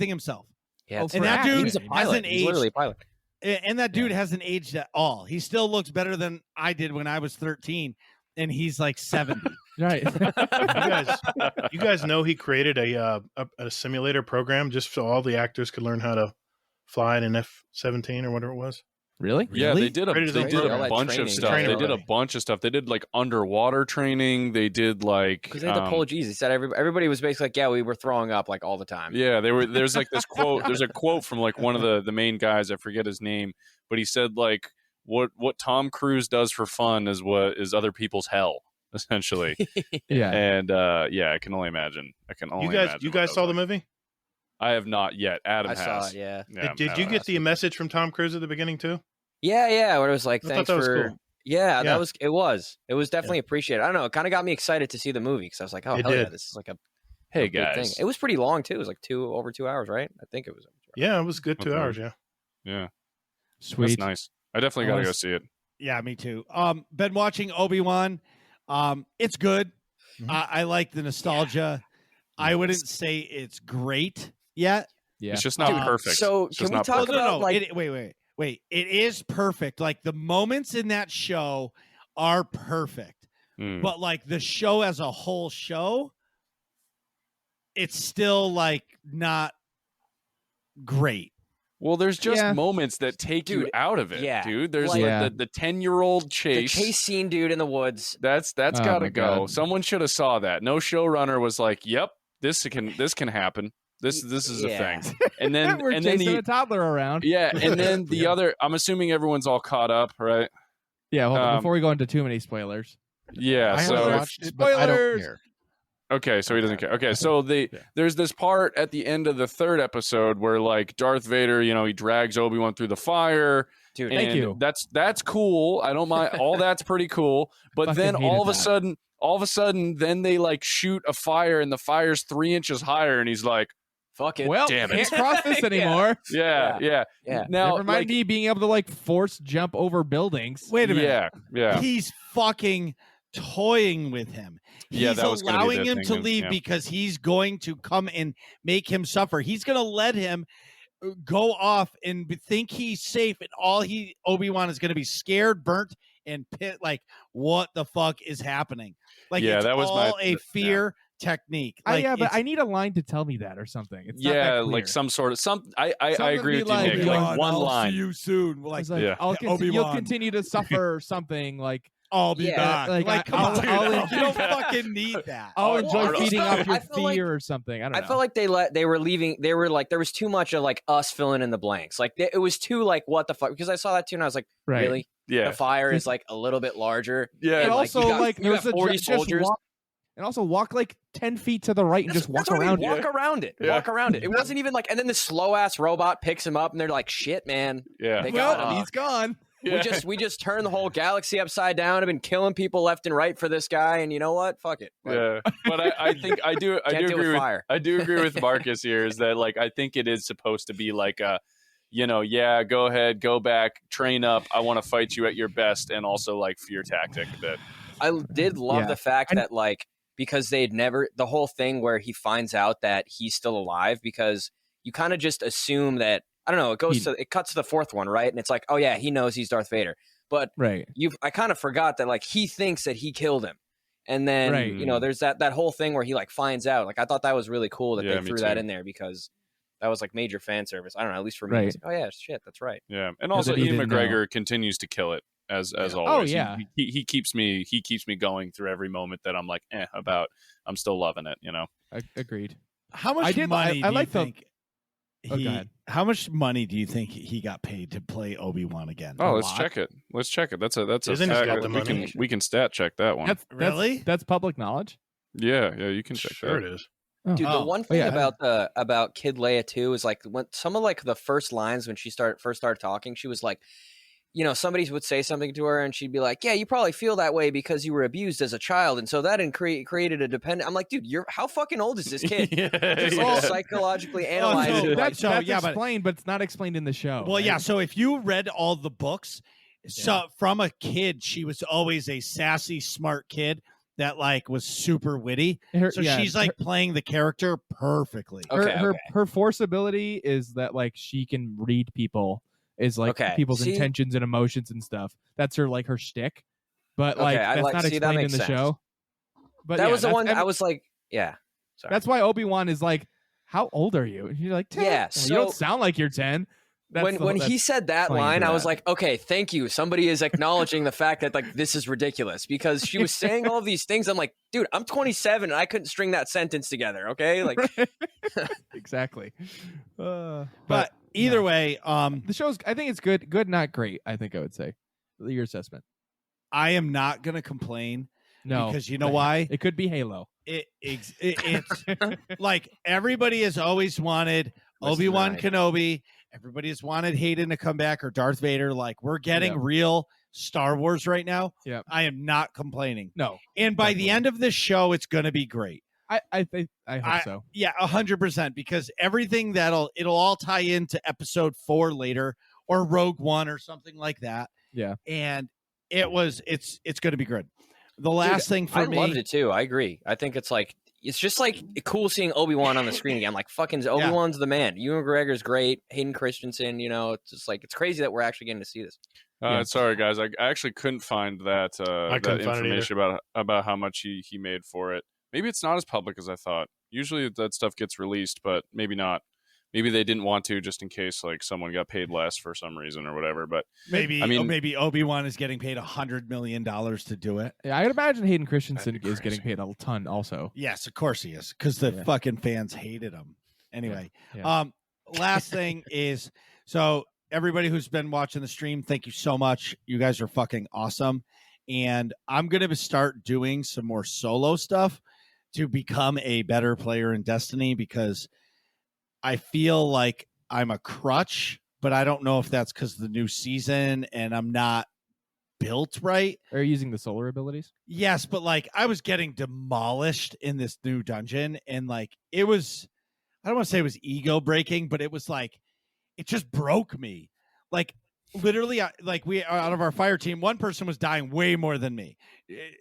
[SPEAKER 1] himself.
[SPEAKER 4] Yeah,
[SPEAKER 2] Oh,
[SPEAKER 4] it's
[SPEAKER 2] and
[SPEAKER 4] for
[SPEAKER 2] that
[SPEAKER 4] acting.
[SPEAKER 2] dude
[SPEAKER 4] He's a
[SPEAKER 1] hasn't
[SPEAKER 4] pilot. He's literally a pilot.
[SPEAKER 1] And that dude hasn't aged at all. He still looks better than I did when I was 13, and he's like 70.
[SPEAKER 2] Right.
[SPEAKER 3] You guys know he created a simulator program just so all the actors could learn how to fly in an F-17 or whatever it was.
[SPEAKER 2] Really?
[SPEAKER 6] Yeah, they did a
[SPEAKER 3] Created his own program.
[SPEAKER 6] bunch of stuff.
[SPEAKER 3] Training
[SPEAKER 6] They did a
[SPEAKER 3] already.
[SPEAKER 6] bunch of stuff. They did like underwater training. They did like
[SPEAKER 4] Because they had the Polo G's. He said everybody was basically like, yeah, we were throwing up like all the time.
[SPEAKER 6] Yeah, there's like this quote. There's a quote from like one of the main guys. I forget his name, but he said like what Tom Cruise does for fun is what is other people's hell, essentially.
[SPEAKER 2] Yeah.
[SPEAKER 6] And I can only imagine.
[SPEAKER 3] You guys saw the movie?
[SPEAKER 6] I have not yet. Adam
[SPEAKER 4] I
[SPEAKER 6] has.
[SPEAKER 4] saw it, yeah.
[SPEAKER 3] Did you
[SPEAKER 6] Adam
[SPEAKER 3] get
[SPEAKER 6] has.
[SPEAKER 3] the message from Tom Cruise at the beginning too?
[SPEAKER 4] Yeah, where it was like,
[SPEAKER 3] I thought
[SPEAKER 4] thanks
[SPEAKER 3] that was
[SPEAKER 4] for
[SPEAKER 3] cool.
[SPEAKER 4] Yeah,
[SPEAKER 3] Yeah.
[SPEAKER 4] it was definitely appreciated. I don't know, it kind of got me excited to see the movie because I was like, oh
[SPEAKER 3] It
[SPEAKER 4] hell yeah,
[SPEAKER 3] did.
[SPEAKER 4] this is like a
[SPEAKER 6] Hey
[SPEAKER 4] big thing.
[SPEAKER 6] guys.
[SPEAKER 4] It was pretty long too. It was like over 2 hours, right? I think it was over 2 hours.
[SPEAKER 3] Yeah, it was good 2
[SPEAKER 6] Okay.
[SPEAKER 3] hours. Yeah.
[SPEAKER 6] Yeah,
[SPEAKER 2] Sweet.
[SPEAKER 6] that's nice. I definitely gotta go see it.
[SPEAKER 1] Yeah, me too. Been watching Obi-Wan. It's good.
[SPEAKER 3] Mhm.
[SPEAKER 1] I like the nostalgia. I wouldn't say it's great yet.
[SPEAKER 2] Yeah.
[SPEAKER 6] It's just not
[SPEAKER 1] Dude,
[SPEAKER 6] perfect.
[SPEAKER 4] so
[SPEAKER 6] It's
[SPEAKER 4] can
[SPEAKER 6] just
[SPEAKER 4] we
[SPEAKER 6] not
[SPEAKER 4] talk
[SPEAKER 6] perfect.
[SPEAKER 4] about like
[SPEAKER 1] Wait. It is perfect. Like the moments in that show are perfect.
[SPEAKER 6] Mm.
[SPEAKER 1] But like the show as a whole it's still like not great.
[SPEAKER 6] Well, there's just
[SPEAKER 2] Yeah.
[SPEAKER 6] moments that take you
[SPEAKER 4] Dude,
[SPEAKER 6] out of it,
[SPEAKER 4] yeah.
[SPEAKER 6] dude. There's
[SPEAKER 4] Like-
[SPEAKER 6] like the 10-year-old
[SPEAKER 4] the
[SPEAKER 6] chase.
[SPEAKER 4] chase scene, dude, in the woods.
[SPEAKER 6] That's
[SPEAKER 2] Oh
[SPEAKER 6] gotta
[SPEAKER 2] my
[SPEAKER 6] go.
[SPEAKER 2] God.
[SPEAKER 6] Someone should have saw that. No showrunner was like, "Yep, this can happen. This is a
[SPEAKER 4] Yeah.
[SPEAKER 6] thing." And then
[SPEAKER 2] We're
[SPEAKER 6] and then
[SPEAKER 2] chasing
[SPEAKER 6] the
[SPEAKER 2] a toddler around.
[SPEAKER 6] yeah, and then the other. I'm assuming everyone's all caught up, right?
[SPEAKER 2] Yeah, hold on,
[SPEAKER 6] Um,
[SPEAKER 2] before we go into too many spoilers.
[SPEAKER 6] Yeah.
[SPEAKER 5] I
[SPEAKER 6] So
[SPEAKER 5] haven't
[SPEAKER 6] if-
[SPEAKER 5] watched it, but I don't
[SPEAKER 2] Spoilers!
[SPEAKER 5] care.
[SPEAKER 6] okay, so he doesn't care. Okay, so there's this part at the end of the third episode where like Darth Vader, he drags Obi-Wan through the fire.
[SPEAKER 4] Dude,
[SPEAKER 6] And
[SPEAKER 2] Thank you.
[SPEAKER 6] That's cool. I don't mind. All that's pretty cool. But
[SPEAKER 2] Fucking
[SPEAKER 6] then
[SPEAKER 2] hated
[SPEAKER 6] all of
[SPEAKER 2] that.
[SPEAKER 6] a sudden, then they like shoot a fire, and the fire's 3 inches higher, and he's like,
[SPEAKER 4] fuck it.
[SPEAKER 2] Well,
[SPEAKER 6] damn it.
[SPEAKER 2] can't cross this
[SPEAKER 4] Yeah.
[SPEAKER 2] anymore.
[SPEAKER 6] "Yeah."
[SPEAKER 4] Yeah.
[SPEAKER 6] Now,
[SPEAKER 2] Never mind
[SPEAKER 6] like,
[SPEAKER 2] me being able to like force jump over buildings.
[SPEAKER 1] Wait a minute.
[SPEAKER 6] yeah.
[SPEAKER 1] He's fucking toying with him. He's
[SPEAKER 6] Yeah, that was gonna be
[SPEAKER 1] allowing
[SPEAKER 6] the
[SPEAKER 1] him
[SPEAKER 6] thing,
[SPEAKER 1] to
[SPEAKER 6] and-
[SPEAKER 1] leave
[SPEAKER 6] yeah.
[SPEAKER 1] because he's going to come and make him suffer. He's going to let him go off and think he's safe, and Obi-Wan is going to be scared, burnt, and pit. Like, what the fuck is happening? Like,
[SPEAKER 6] Yeah,
[SPEAKER 1] it's
[SPEAKER 6] that was my-
[SPEAKER 1] all a fear technique. Like,
[SPEAKER 2] but
[SPEAKER 1] it's-
[SPEAKER 2] I need a line to tell me that or something. It's not that
[SPEAKER 6] Yeah,
[SPEAKER 2] clear.
[SPEAKER 6] like some sort of I
[SPEAKER 2] Something
[SPEAKER 6] agree
[SPEAKER 2] be
[SPEAKER 6] with you,
[SPEAKER 2] like,
[SPEAKER 6] Nick.
[SPEAKER 2] "Obi-Wan,
[SPEAKER 6] Like one
[SPEAKER 1] I'll
[SPEAKER 6] line.
[SPEAKER 1] See you soon. Like,
[SPEAKER 2] It's like,
[SPEAKER 6] Yeah.
[SPEAKER 2] you'll
[SPEAKER 1] Obi-Wan.
[SPEAKER 2] continue to suffer or something. Like
[SPEAKER 1] I'll be
[SPEAKER 4] Yeah,
[SPEAKER 1] back.
[SPEAKER 2] like,
[SPEAKER 1] Like, come
[SPEAKER 2] I'll-
[SPEAKER 1] on, dude.
[SPEAKER 2] I'll
[SPEAKER 1] You
[SPEAKER 2] enjoy
[SPEAKER 1] don't
[SPEAKER 6] that.
[SPEAKER 1] fucking need that.
[SPEAKER 2] I'll
[SPEAKER 4] Oh,
[SPEAKER 2] enjoy
[SPEAKER 4] well,
[SPEAKER 2] feeding
[SPEAKER 4] I
[SPEAKER 2] off your
[SPEAKER 4] feel like-
[SPEAKER 2] fear or something. I don't know.
[SPEAKER 4] I felt like they were leaving. They were like there was too much of like us filling in the blanks. Like it was too like what the fuck, because I saw that too and I was like,
[SPEAKER 2] right.
[SPEAKER 4] really?
[SPEAKER 6] Yeah.
[SPEAKER 4] The fire is like a little bit larger.
[SPEAKER 6] Yeah.
[SPEAKER 2] And
[SPEAKER 4] like,
[SPEAKER 2] also,
[SPEAKER 4] you got-
[SPEAKER 2] like,
[SPEAKER 4] you got
[SPEAKER 2] there's a
[SPEAKER 4] 40
[SPEAKER 2] just
[SPEAKER 4] soldiers.
[SPEAKER 2] walk, and also walk like 10 feet to the right and just walk
[SPEAKER 4] That's what I
[SPEAKER 2] around
[SPEAKER 4] mean,
[SPEAKER 2] it.
[SPEAKER 4] walk around it.
[SPEAKER 6] Yeah.
[SPEAKER 4] Walk around it. It wasn't even like, and then the slow ass robot picks him up, and they're like, "Shit, man,
[SPEAKER 6] Yeah.
[SPEAKER 4] they got
[SPEAKER 2] Well,
[SPEAKER 4] him.
[SPEAKER 2] he's gone.
[SPEAKER 6] Yeah.
[SPEAKER 4] We just turned the whole galaxy upside down. I've been killing people left and right for this guy, and you know what? Fuck it. Like,
[SPEAKER 6] Yeah, but I think I do
[SPEAKER 4] Can't deal
[SPEAKER 6] agree
[SPEAKER 4] with
[SPEAKER 6] with
[SPEAKER 4] fire.
[SPEAKER 6] I do agree with Marcus here, is that like I think it is supposed to be like a, go ahead, go back, train up. I want to fight you at your best, and also like fear tactic a bit.
[SPEAKER 4] I did love
[SPEAKER 2] Yeah.
[SPEAKER 4] the fact that like because the whole thing where he finds out that he's still alive, because you kind of just assume that, I don't know, it cuts to the fourth one, right? And it's like, oh yeah, he knows he's Darth Vader. But
[SPEAKER 2] Right.
[SPEAKER 4] I kind of forgot that like he thinks that he killed him. And then,
[SPEAKER 2] Right.
[SPEAKER 4] there's that whole thing where he like finds out. Like I thought that was really cool that
[SPEAKER 6] Yeah,
[SPEAKER 4] they
[SPEAKER 6] me
[SPEAKER 4] threw that
[SPEAKER 6] too.
[SPEAKER 4] in there, because that was like major fan service. I don't know, at least for me.
[SPEAKER 2] Right.
[SPEAKER 4] It's like, oh yeah, shit, that's right.
[SPEAKER 6] Yeah, and also
[SPEAKER 2] then he
[SPEAKER 6] Ian
[SPEAKER 2] didn't know.
[SPEAKER 6] McGregor continues to kill it. as
[SPEAKER 1] Yeah.
[SPEAKER 6] always.
[SPEAKER 2] Oh, yeah.
[SPEAKER 6] He keeps me going through every moment that I'm like about. I'm still loving it.
[SPEAKER 2] Agreed.
[SPEAKER 1] How much
[SPEAKER 2] I did-
[SPEAKER 1] money
[SPEAKER 2] I
[SPEAKER 1] do
[SPEAKER 2] like
[SPEAKER 1] you
[SPEAKER 2] the-
[SPEAKER 1] think
[SPEAKER 2] Oh, go ahead.
[SPEAKER 1] how much money do you think he got paid to play Obi-Wan again?
[SPEAKER 6] Oh,
[SPEAKER 2] A
[SPEAKER 6] let's
[SPEAKER 2] lot.
[SPEAKER 6] check it. Let's check it. That's a
[SPEAKER 3] Disney's
[SPEAKER 6] fact.
[SPEAKER 3] got the
[SPEAKER 6] we can
[SPEAKER 3] money.
[SPEAKER 6] we can stat check that one.
[SPEAKER 1] Really?
[SPEAKER 2] That's public knowledge.
[SPEAKER 6] Yeah, you can check
[SPEAKER 3] Sure
[SPEAKER 6] that.
[SPEAKER 3] it is.
[SPEAKER 4] Dude, the
[SPEAKER 1] Oh.
[SPEAKER 4] one thing
[SPEAKER 2] yeah.
[SPEAKER 4] about Kid Leia too is like when some of like the first lines when she first started talking, she was like, somebody would say something to her and she'd be like, "Yeah, you probably feel that way because you were abused as a child, and so that created a dependent." I'm like, dude, how fucking old is this kid? Just
[SPEAKER 6] yeah.
[SPEAKER 4] psychologically
[SPEAKER 1] so
[SPEAKER 4] analyzing. it,
[SPEAKER 2] That's
[SPEAKER 1] So, yeah, but-
[SPEAKER 2] explained, but it's not explained in the show.
[SPEAKER 1] Well,
[SPEAKER 2] right?
[SPEAKER 1] yeah. So if you read all the books, so from a kid, she was always a sassy, smart kid that like was super witty. So she's like playing the character perfectly.
[SPEAKER 2] her force ability is that like she can read people, is like
[SPEAKER 4] Okay,
[SPEAKER 2] people's
[SPEAKER 4] see?
[SPEAKER 2] intentions and emotions and stuff. That's her her shtick. But like
[SPEAKER 4] Okay, I
[SPEAKER 2] that's
[SPEAKER 4] like-
[SPEAKER 2] not
[SPEAKER 4] see, that
[SPEAKER 2] explained in
[SPEAKER 4] makes
[SPEAKER 2] the
[SPEAKER 4] sense.
[SPEAKER 2] show. But
[SPEAKER 4] that
[SPEAKER 2] yeah,
[SPEAKER 4] was the
[SPEAKER 2] that's
[SPEAKER 4] one
[SPEAKER 2] every-
[SPEAKER 4] I was like, yeah. Sorry.
[SPEAKER 2] That's why Obi-Wan is like, "How old are you?" And you're like, 10.
[SPEAKER 4] Yeah,
[SPEAKER 2] Well, you don't
[SPEAKER 4] so-
[SPEAKER 2] sound like you're 10. That's
[SPEAKER 4] when he said that
[SPEAKER 2] playing
[SPEAKER 4] line,
[SPEAKER 2] into
[SPEAKER 4] I was
[SPEAKER 2] that.
[SPEAKER 4] like, okay, thank you. Somebody is acknowledging the fact that like this is ridiculous because she was saying all of these things. I'm like, dude, I'm 27 and I couldn't string that sentence together. Okay, like
[SPEAKER 2] exactly.
[SPEAKER 1] But either way,
[SPEAKER 2] the show's, I think it's good, not great. I think I would say your assessment.
[SPEAKER 1] I am not gonna complain
[SPEAKER 2] No,
[SPEAKER 1] because you know why?
[SPEAKER 2] It could be Halo.
[SPEAKER 1] It's like everybody has always wanted Obi-Wan
[SPEAKER 4] nice.
[SPEAKER 1] Kenobi. Everybody has wanted Hayden to come back or Darth Vader. Like we're getting
[SPEAKER 2] Yep.
[SPEAKER 1] real Star Wars right now.
[SPEAKER 2] Yep.
[SPEAKER 1] I am not complaining.
[SPEAKER 2] No,
[SPEAKER 1] And by the
[SPEAKER 2] Definitely.
[SPEAKER 1] end of this show, it's going to be great.
[SPEAKER 2] I hope so.
[SPEAKER 1] Yeah, 100%. Because everything it'll all tie into Episode 4 later or Rogue One or something like that.
[SPEAKER 2] Yeah.
[SPEAKER 1] And it's going to be good. The last thing for
[SPEAKER 4] I
[SPEAKER 1] me,
[SPEAKER 4] loved it too. I agree. I think it's just like cool seeing Obi-Wan on the screen again. Like fucking Obi-Wan's the man. Ewan McGregor's great. Hayden Christensen, it's just like it's crazy that we're actually getting to see this.
[SPEAKER 6] Sorry, guys. I actually couldn't find that
[SPEAKER 3] I couldn't find it
[SPEAKER 6] information about how much he made for it. Maybe it's not as public as I thought. Usually that stuff gets released, but maybe not. Maybe they didn't want to just in case like someone got paid less for some reason or whatever. But
[SPEAKER 1] maybe
[SPEAKER 6] I mean-
[SPEAKER 1] Obi-Wan is getting paid $100 million to do it.
[SPEAKER 2] Yeah, I'd imagine Hayden Christensen
[SPEAKER 6] That'd be
[SPEAKER 2] is getting
[SPEAKER 6] crazy.
[SPEAKER 2] paid a ton also.
[SPEAKER 1] Yes, of course he is, because the
[SPEAKER 2] Yeah.
[SPEAKER 1] fucking fans hated him. Anyway,
[SPEAKER 2] Yeah.
[SPEAKER 1] last thing is, so everybody who's been watching the stream, thank you so much. You guys are fucking awesome, and I'm gonna start doing some more solo stuff to become a better player in Destiny because I feel like I'm a crutch, but I don't know if that's because of the new season and I'm not built right.
[SPEAKER 2] Are you using the solar abilities?
[SPEAKER 1] Yes, but like I was getting demolished in this new dungeon, and like it was, I don't want to say it was ego breaking, but it was like it just broke me. Like literally, we out of our fire team, one person was dying way more than me.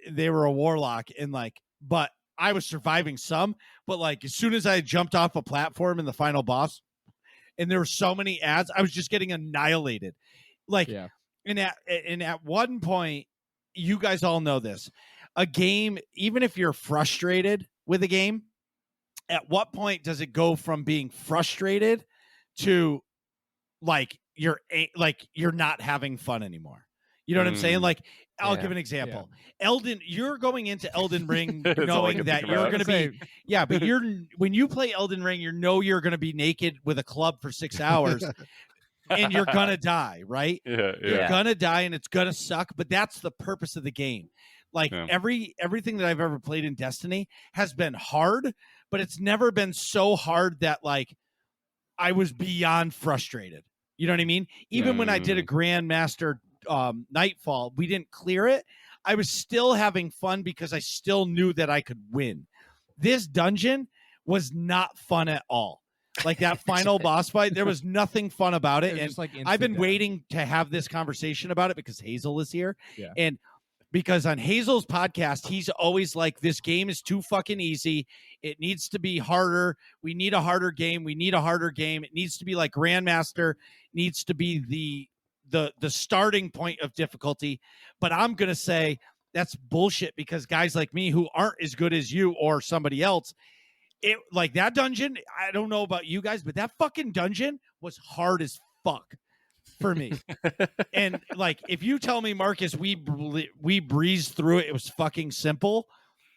[SPEAKER 1] They were a warlock, and like, but I was surviving some. But like as soon as I jumped off a platform in the final boss, and there were so many ads, I was just getting annihilated. Like.
[SPEAKER 2] Yeah.
[SPEAKER 1] And at one point, you guys all know this. A game, even if you're frustrated with a game, at what point does it go from being frustrated to like you're not having fun anymore? You know what I'm saying? Like, I'll
[SPEAKER 2] Yeah.
[SPEAKER 1] give an example. You're going into Elden Ring
[SPEAKER 6] That's all I
[SPEAKER 1] knowing
[SPEAKER 6] can
[SPEAKER 1] that
[SPEAKER 6] think
[SPEAKER 1] you're
[SPEAKER 6] about.
[SPEAKER 1] going to be, yeah, but when you play Elden Ring, you're going to be naked with a club for 6 hours. And you're gonna die, right?
[SPEAKER 6] Yeah.
[SPEAKER 1] You're gonna die, and it's gonna suck. But that's the purpose of the game. Like
[SPEAKER 6] Yeah.
[SPEAKER 1] everything that I've ever played in Destiny has been hard, but it's never been so hard that like I was beyond frustrated. You know what I mean? Even when I did a Grandmaster Nightfall, we didn't clear it. I was still having fun because I still knew that I could win. This dungeon was not fun at all. Like that final boss fight, there was nothing fun about it.
[SPEAKER 2] was
[SPEAKER 1] And
[SPEAKER 2] just like
[SPEAKER 1] I've been
[SPEAKER 2] instant death.
[SPEAKER 1] waiting to have this conversation about it because Hazel is here.
[SPEAKER 2] Yeah.
[SPEAKER 1] And because on Hazel's podcast, he's always like, this game is too fucking easy. It needs to be harder. We need a harder game. We need a harder game. It needs to be like Grandmaster, needs to be the starting point of difficulty. But I'm going to say that's bullshit because guys like me who aren't as good as you or somebody else, it like that dungeon, I don't know about you guys, but that fucking dungeon was hard as fuck. for me. And like, if you tell me, Marcus, we breezed through it, it was fucking simple,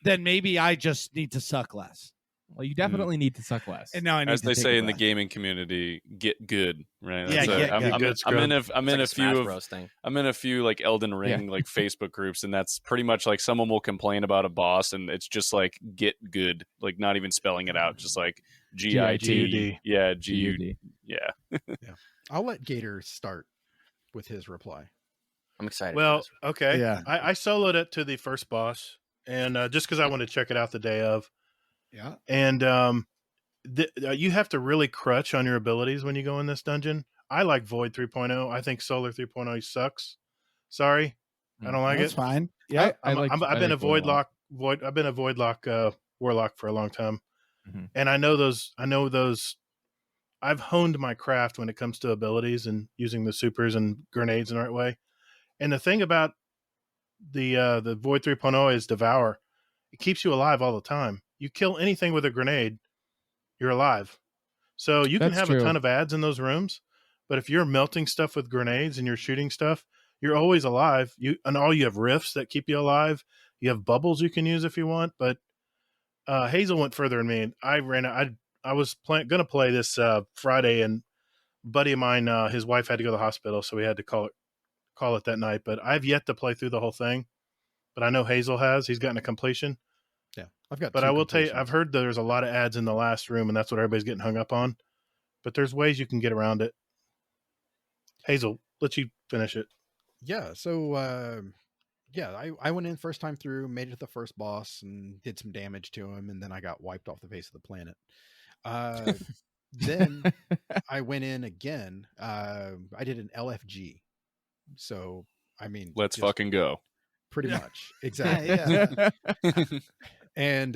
[SPEAKER 1] then maybe I just need to suck less.
[SPEAKER 2] Well, you definitely need to suck less.
[SPEAKER 1] And now I need
[SPEAKER 6] As
[SPEAKER 1] to
[SPEAKER 6] they
[SPEAKER 1] take
[SPEAKER 6] say
[SPEAKER 1] a
[SPEAKER 6] in the
[SPEAKER 1] breath.
[SPEAKER 6] gaming community, get good, right?
[SPEAKER 1] Yeah, get
[SPEAKER 6] I'm,
[SPEAKER 1] good.
[SPEAKER 6] I'm in a
[SPEAKER 4] It's like
[SPEAKER 6] few
[SPEAKER 4] Smash
[SPEAKER 6] of
[SPEAKER 4] Bros thing.
[SPEAKER 6] I'm in a few like Elden Ring like Facebook groups, and that's pretty much like someone will complain about a boss, and it's just like get good, like not even spelling it out, just like GIT, yeah, GUD, yeah.
[SPEAKER 5] I'll let Gator start with his reply.
[SPEAKER 4] I'm excited.
[SPEAKER 3] Well,
[SPEAKER 4] for this.
[SPEAKER 3] okay.
[SPEAKER 1] Yeah.
[SPEAKER 3] I soloed it to the first boss, and just because I wanted to check it out the day of.
[SPEAKER 5] Yeah.
[SPEAKER 3] And you have to really crutch on your abilities when you go in this dungeon. I like Void 3.0. I think Solar 3.0 sucks. Sorry, I don't like
[SPEAKER 1] That's
[SPEAKER 3] it.
[SPEAKER 1] fine. Yeah.
[SPEAKER 3] I've been a Void Lock Warlock for a long time, and I know those. I've honed my craft when it comes to abilities and using the supers and grenades in the right way. And the thing about the Void 3.0 is Devour. It keeps you alive all the time. You kill anything with a grenade, you're alive. So you can
[SPEAKER 2] That's
[SPEAKER 3] have
[SPEAKER 2] true.
[SPEAKER 3] a ton of ads in those rooms, but if you're melting stuff with grenades and you're shooting stuff, you're always alive. You have rifts that keep you alive. You have bubbles you can use if you want. But Hazel went further than me. I was going to play this Friday, and a buddy of mine, his wife had to go to the hospital, so we had to call it that night. But I've yet to play through the whole thing. But I know Hazel has. He's gotten a completion.
[SPEAKER 5] Yeah. I've got
[SPEAKER 3] But
[SPEAKER 5] two
[SPEAKER 3] I will tell you,
[SPEAKER 5] completions.
[SPEAKER 3] I've heard there's a lot of ads in the last room, and that's what everybody's getting hung up on. But there's ways you can get around it. Hazel, let you finish it.
[SPEAKER 5] Yeah. So, I went in first time through, made it to the first boss, and did some damage to him, and then I got wiped off the face of the planet. Then I went in again. I did an LFG. So, I mean,
[SPEAKER 6] Let's
[SPEAKER 5] just
[SPEAKER 6] fucking go.
[SPEAKER 5] pretty much. Exactly.
[SPEAKER 1] Yeah.
[SPEAKER 5] And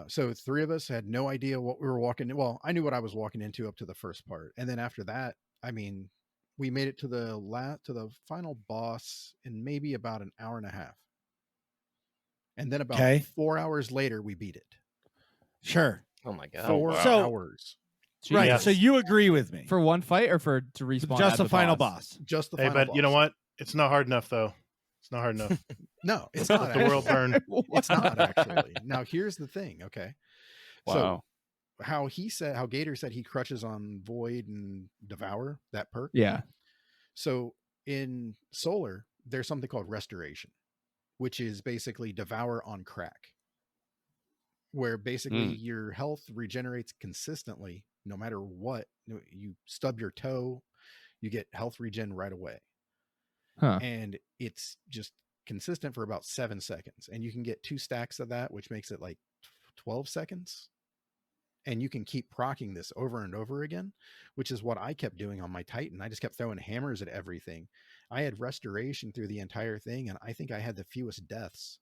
[SPEAKER 5] so three of us had no idea what we were walking in. Well, I knew what I was walking into up to the first part. And then after that, I mean, we made it to the final boss in maybe about an hour and a half. And then about
[SPEAKER 1] Okay.
[SPEAKER 5] 4 hours later, we beat it.
[SPEAKER 1] Sure.
[SPEAKER 4] Oh my god.
[SPEAKER 5] 4
[SPEAKER 1] So-
[SPEAKER 5] hours.
[SPEAKER 1] Right.
[SPEAKER 3] Yes.
[SPEAKER 1] So you agree with me.
[SPEAKER 2] For one fight or to respawn?
[SPEAKER 1] just
[SPEAKER 2] at
[SPEAKER 1] the final boss.
[SPEAKER 5] Just the
[SPEAKER 3] Hey,
[SPEAKER 5] final
[SPEAKER 3] but you know
[SPEAKER 5] boss.
[SPEAKER 3] what? It's not hard enough, though. It's not hard enough.
[SPEAKER 5] No, it's not.
[SPEAKER 3] The world
[SPEAKER 5] actually.
[SPEAKER 3] burn.
[SPEAKER 5] It's not actually. Now, here's the thing. Okay.
[SPEAKER 6] Wow.
[SPEAKER 5] So how Gator said he crutches on Void and Devour, that perk.
[SPEAKER 2] Yeah.
[SPEAKER 5] So in Solar, there's something called Restoration, which is basically Devour on crack, where basically your health regenerates consistently no matter what. You stub your toe, you get health regen right away.
[SPEAKER 2] Huh.
[SPEAKER 5] And it's just consistent for about 7 seconds. And you can get 2 stacks of that, which makes it like 12 seconds. And you can keep proccing this over and over again, which is what I kept doing on my Titan. I just kept throwing hammers at everything. I had restoration through the entire thing, and I think I had the fewest deaths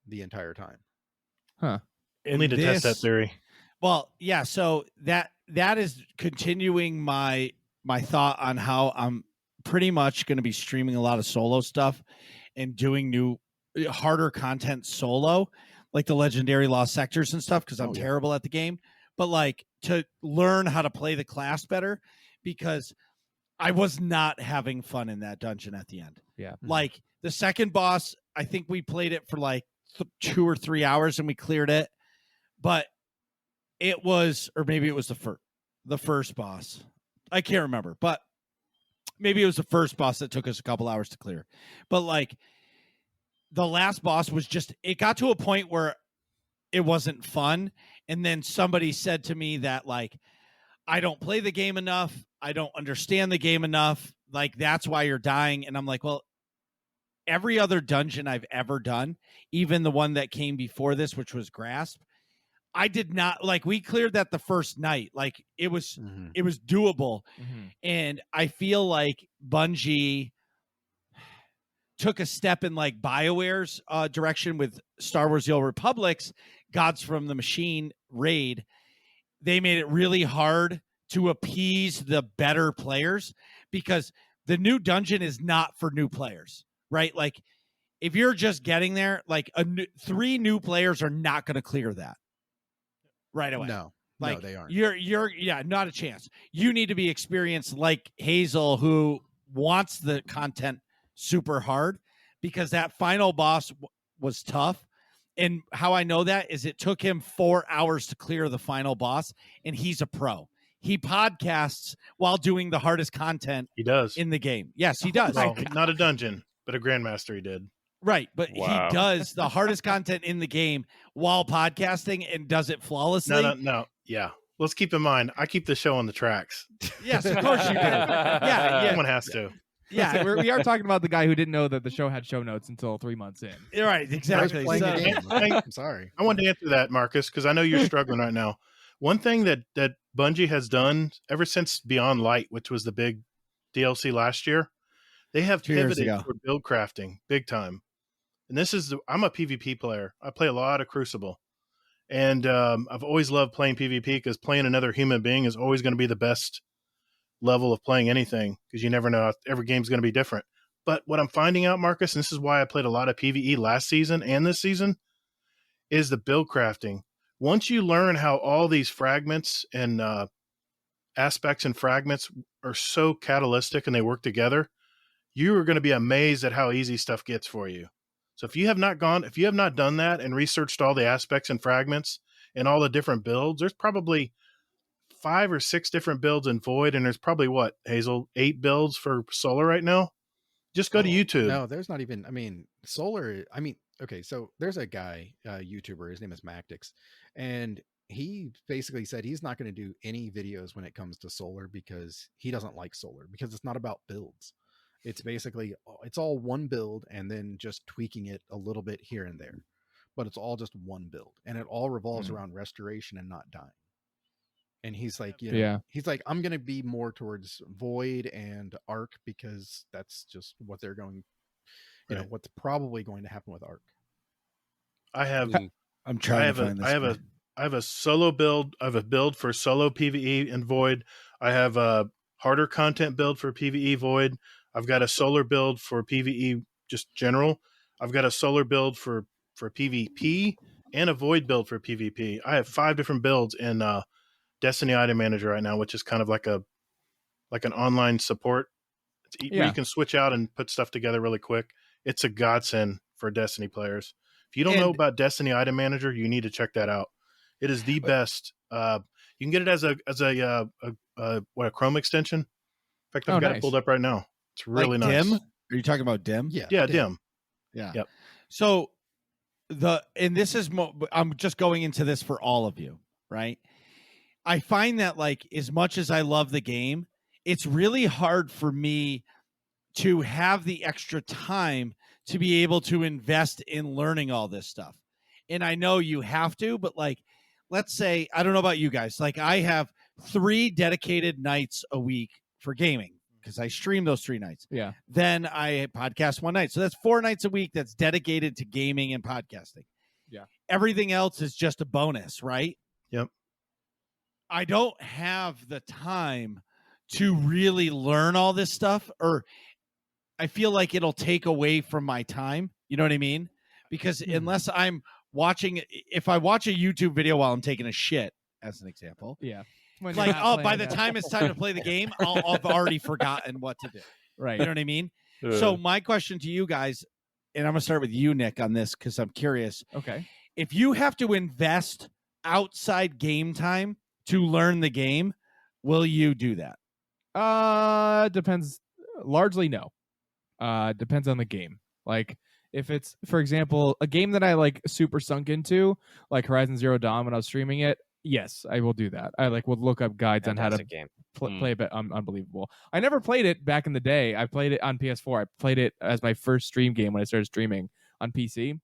[SPEAKER 5] the entire time.
[SPEAKER 3] We'll need to test that theory.
[SPEAKER 1] Well, yeah. So that is continuing my thought on how I'm pretty much going to be streaming a lot of solo stuff and doing new harder content solo, like the legendary lost sectors and stuff, because I'm terrible at the game. But like to learn how to play the class better, because I was not having fun in that dungeon at the end.
[SPEAKER 2] Yeah.
[SPEAKER 1] Like the second boss, I think we played it for like 2 or 3 hours and we cleared it. But it was, or maybe it was the first boss. I can't remember, but maybe it was the first boss that took us a couple hours to clear. But like the last boss was just, it got to a point where it wasn't fun. And then somebody said to me that like, I don't play the game enough. I don't understand the game enough. Like, that's why you're dying. And I'm like, well, every other dungeon I've ever done, even the one that came before this, which was Grasp, I did not like, we cleared that the first night. Like it was doable. And I feel like Bungie took a step in like BioWare's direction with Star Wars The Old Republic's Gods from the Machine raid. They made it really hard to appease the better players because the new dungeon is not for new players, right? Like if you're just getting there, like 3 new players are not going to clear that right away.
[SPEAKER 5] No,
[SPEAKER 1] like
[SPEAKER 5] they aren't.
[SPEAKER 1] You're not a chance. You need to be experienced like Hazel, who wants the content super hard, because that final boss was tough. And how I know that is it took him 4 hours to clear the final boss, and he's a pro. He podcasts while doing the hardest content
[SPEAKER 3] He does.
[SPEAKER 1] in the game. Yes, he does.
[SPEAKER 3] Well, not a dungeon, but a grandmaster he did.
[SPEAKER 1] Right, but
[SPEAKER 6] Wow.
[SPEAKER 1] he does the hardest content in the game while podcasting and does it flawlessly.
[SPEAKER 3] No. Yeah. Let's keep in mind, I keep the show on the tracks.
[SPEAKER 1] Yes, of course you do. Yeah,
[SPEAKER 3] Someone has to.
[SPEAKER 1] yeah.
[SPEAKER 2] We are talking about the guy who didn't know that the show had show notes until 3 months in.
[SPEAKER 1] You're right,
[SPEAKER 5] I was
[SPEAKER 1] exactly.
[SPEAKER 5] playing
[SPEAKER 1] So-
[SPEAKER 5] the game. I'm sorry.
[SPEAKER 3] I wanted to answer that, Marcus, because I know you're struggling right now. One thing that Bungie has done ever since Beyond Light, which was the big DLC last year, they have
[SPEAKER 1] 2 years
[SPEAKER 3] pivoted
[SPEAKER 1] ago.
[SPEAKER 3] for build crafting big time. And this is I'm a PvP player. I play a lot of Crucible, and I've always loved playing PvP because playing another human being is always going to be the best level of playing anything, because you never know, every game's going to be different. But what I'm finding out, Marcus, and this is why I played a lot of PvE last season and this season, is the build crafting. Once you learn how all these fragments and aspects and fragments are so catalytic and they work together, you are going to be amazed at how easy stuff gets for you. So if you have not done that and researched all the aspects and fragments and all the different builds, there's probably 5 or 6 different builds in Void, and there's probably what, Hazel, 8 builds for Solar right now. Just go to YouTube.
[SPEAKER 5] No, there's not even. I mean, Solar. I mean, okay, so there's a guy, YouTuber. His name is Mactix, and he basically said he's not going to do any videos when it comes to Solar because he doesn't like Solar, because it's not about builds. It's basically, it's all one build and then just tweaking it a little bit here and there, but it's all just one build, and it all revolves around restoration and not dying. And he's like, he's like, I'm going to be more towards Void and Arc because that's just what they're going, what's probably going to happen with Arc.
[SPEAKER 3] I have
[SPEAKER 1] I'm trying to find this.
[SPEAKER 3] I have a solo build. I have a build for solo PvE and Void. I have a harder content build for PvE Void. I've got a solar build for PvE just general. I've got a solar build for PvP and a Void build for PvP. I have 5 different builds in Destiny Item Manager right now, which is kind of like an online support. Where you can switch out and put stuff together really quick. It's a godsend for Destiny players. If you don't know about Destiny Item Manager, you need to check that out. It is the best. You can get it as a Chrome extension. In fact, I've got it pulled up right now. It's really
[SPEAKER 1] like
[SPEAKER 3] nice.
[SPEAKER 1] Dim? Are you talking about Dim?
[SPEAKER 3] Yeah, Dim.
[SPEAKER 1] Yeah.
[SPEAKER 3] Yep.
[SPEAKER 1] So this is I'm just going into this for all of you, right? I find that, like, as much as I love the game, it's really hard for me to have the extra time to be able to invest in learning all this stuff. And I know you have to, but, like, let's say, I don't know about you guys, like, I have 3 dedicated nights a week for gaming because I stream those 3 nights.
[SPEAKER 2] Yeah.
[SPEAKER 1] Then I podcast 1 night. So that's 4 nights a week that's dedicated to gaming and podcasting.
[SPEAKER 2] Yeah.
[SPEAKER 1] Everything else is just a bonus, right?
[SPEAKER 3] Yep.
[SPEAKER 1] I don't have the time to really learn all this stuff, or I feel like it'll take away from my time. You know what I mean? Because unless I'm watching, if I watch a YouTube video while I'm taking a shit, as an example,
[SPEAKER 2] Yeah.
[SPEAKER 1] like, by the time it's time to play the game, I've already forgotten what to do.
[SPEAKER 2] Right.
[SPEAKER 1] You know what I mean? So my question to you guys, and I'm going to start with you, Nick, on this because I'm curious.
[SPEAKER 2] Okay.
[SPEAKER 1] If you have to invest outside game time to learn the game, will you do that?
[SPEAKER 2] Depends. Largely, no. Depends on the game. Like, if it's, for example, a game that I like super sunk into, like Horizon Zero Dawn when I was streaming it, yes, I will do that. I would look up guides on how to play it. Unbelievable. I never played it back in the day. I played it on PS4. I played it as my first stream game when I started streaming on PC.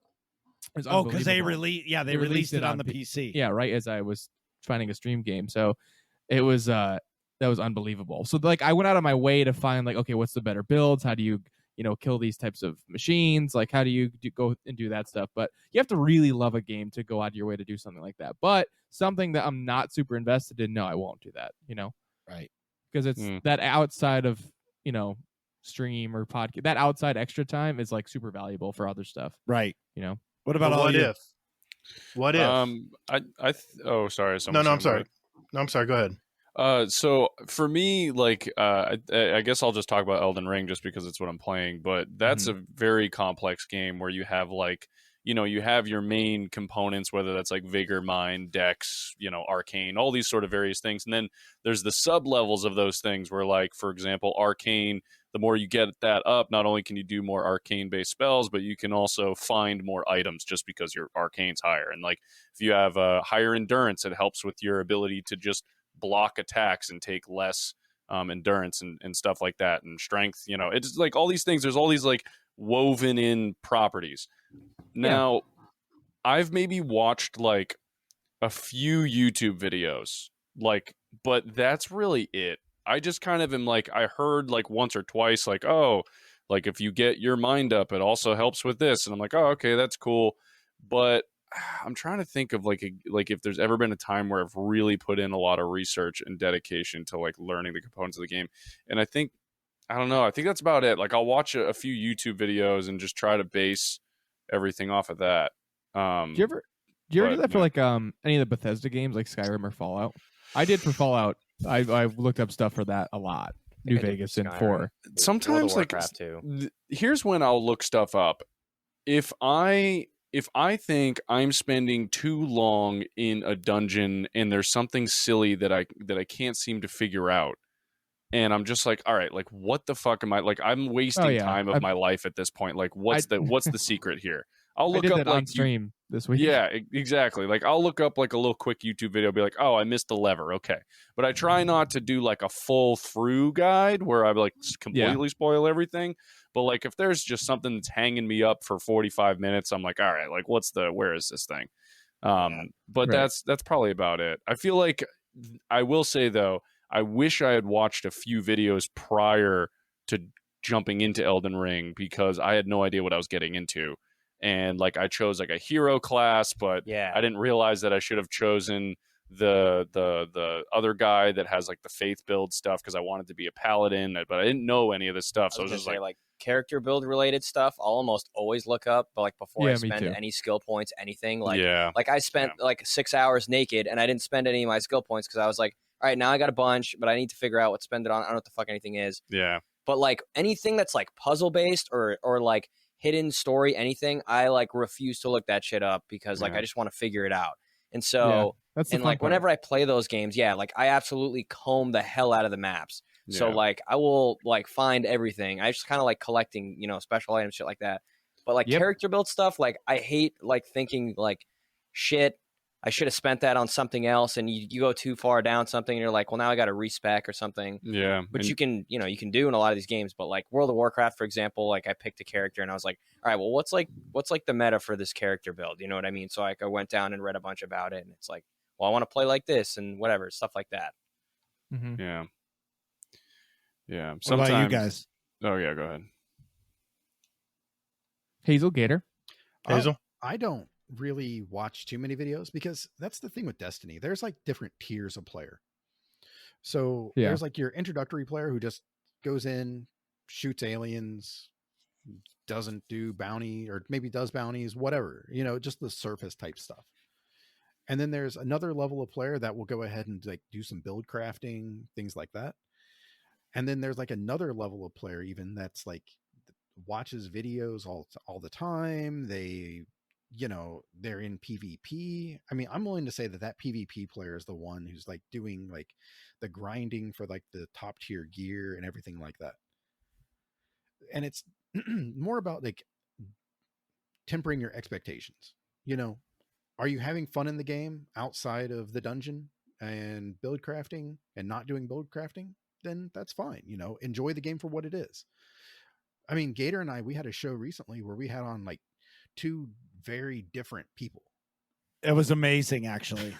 [SPEAKER 1] Because they released it on the PC.
[SPEAKER 2] Yeah, right as I was finding a stream game. So it was that was unbelievable. So, like, I went out of my way to find, like, okay, what's the better builds? How do you kill these types of machines? Like, how do you go and do that stuff? But you have to really love a game to go out of your way to do something like that. But something that I'm not super invested in, no, I won't do that,
[SPEAKER 1] Right.
[SPEAKER 2] Because it's that outside of, stream or podcast, that outside extra time is, like, super valuable for other stuff.
[SPEAKER 1] Right.
[SPEAKER 2] What
[SPEAKER 1] about
[SPEAKER 3] what if? What if?
[SPEAKER 6] Oh, sorry.
[SPEAKER 3] No, I'm sorry. No, I'm sorry. Go ahead.
[SPEAKER 6] So for me, like, I guess I'll just talk about Elden Ring just because it's what I'm playing. But that's a very complex game where you have like, you have your main components, whether that's like Vigor, Mind, Dex, Arcane, all these sort of various things, and then there's the sub levels of those things where, like, for example, Arcane. The more you get that up, not only can you do more arcane-based spells, but you can also find more items just because your arcane's higher. And like, if you have a higher endurance, it helps with your ability to just block attacks and take less endurance and stuff like that, and strength. It's like all these things. There's all these like woven in properties. Now, I've maybe watched like a few YouTube videos, like, but that's really it. I just kind of am like, I heard like once or twice, like, oh, like if you get your mind up, it also helps with this. And I'm like, oh, okay, that's cool. But I'm trying to think of like if there's ever been a time where I've really put in a lot of research and dedication to like learning the components of the game. And I don't know. I think that's about it. Like I'll watch a few YouTube videos and just try to base everything off of that.
[SPEAKER 2] Do you ever do that for like any of the Bethesda games like Skyrim or Fallout? I did for Fallout. I've looked up stuff for that a lot. New Vegas and 4.
[SPEAKER 6] Sometimes like here's when I'll look stuff up. If I think I'm spending too long in a dungeon and there's something silly that I can't seem to figure out, and I'm just like, all right, like what the fuck am I like? I'm wasting time of my life at this point. Like, what's the secret here? I'll look up
[SPEAKER 2] that
[SPEAKER 6] like
[SPEAKER 2] on stream this week.
[SPEAKER 6] Yeah, exactly. Like I'll look up like a little quick YouTube video, be like, oh, I missed the lever. Okay. But I try not to do like a full through guide where I like completely spoil everything. But like if there's just something that's hanging me up for 45 minutes, I'm like, all right, like where is this thing? But that's probably about it. I feel like I will say though, I wish I had watched a few videos prior to jumping into Elden Ring because I had no idea what I was getting into. And like I chose like a hero class, but I didn't realize that I should have chosen the other guy that has like the faith build stuff because I wanted to be a paladin, but I didn't know any of this stuff. So I was just like
[SPEAKER 4] character build related stuff. I'll almost always look up, but like before I spend any skill points, anything like I spent like 6 hours naked and I didn't spend any of my skill points because I was like, all right, now I got a bunch, but I need to figure out what to spend it on. I don't know what the fuck anything is.
[SPEAKER 6] Yeah.
[SPEAKER 4] But like anything that's like puzzle based or like hidden story, anything, I like refuse to look that shit up because like I just want to figure it out. And so
[SPEAKER 2] that's the
[SPEAKER 4] and like whenever I play those games, like I absolutely comb the hell out of the maps. So like I will like find everything. I just kind of like collecting, special items, shit like that. But like character build stuff, like I hate like thinking like shit, I should have spent that on something else, and you go too far down something and you're like, well, now I got to respec or something.
[SPEAKER 6] Yeah.
[SPEAKER 4] Which you can do in a lot of these games, but like World of Warcraft, for example, like I picked a character and I was like, all right, well, what's like the meta for this character build? You know what I mean? So like I went down and read a bunch about it, and it's like, well, I want to play like this and whatever, stuff like that.
[SPEAKER 2] Mm-hmm.
[SPEAKER 6] Yeah. Yeah.
[SPEAKER 1] What about you guys?
[SPEAKER 6] Oh yeah, go ahead.
[SPEAKER 2] Hazel, Gator.
[SPEAKER 3] Hazel?
[SPEAKER 5] I don't really watch too many videos because that's the thing with Destiny. There's like different tiers of player. So there's like your introductory player who just goes in, shoots aliens, doesn't do bounty or maybe does bounties, whatever, just the surface type stuff. And then there's another level of player that will go ahead and like do some build crafting, things like that. And then there's like another level of player even that's like watches videos all the time. They're in PvP. I mean, I'm willing to say that PvP player is the one who's like doing like the grinding for like the top tier gear and everything like that. And it's more about like tempering your expectations. Are you having fun in the game outside of the dungeon and build crafting and not doing build crafting? Then that's fine. Enjoy the game for what it is. I mean, Gator and I, we had a show recently where we had on like 2 very different people.
[SPEAKER 1] It was amazing, actually.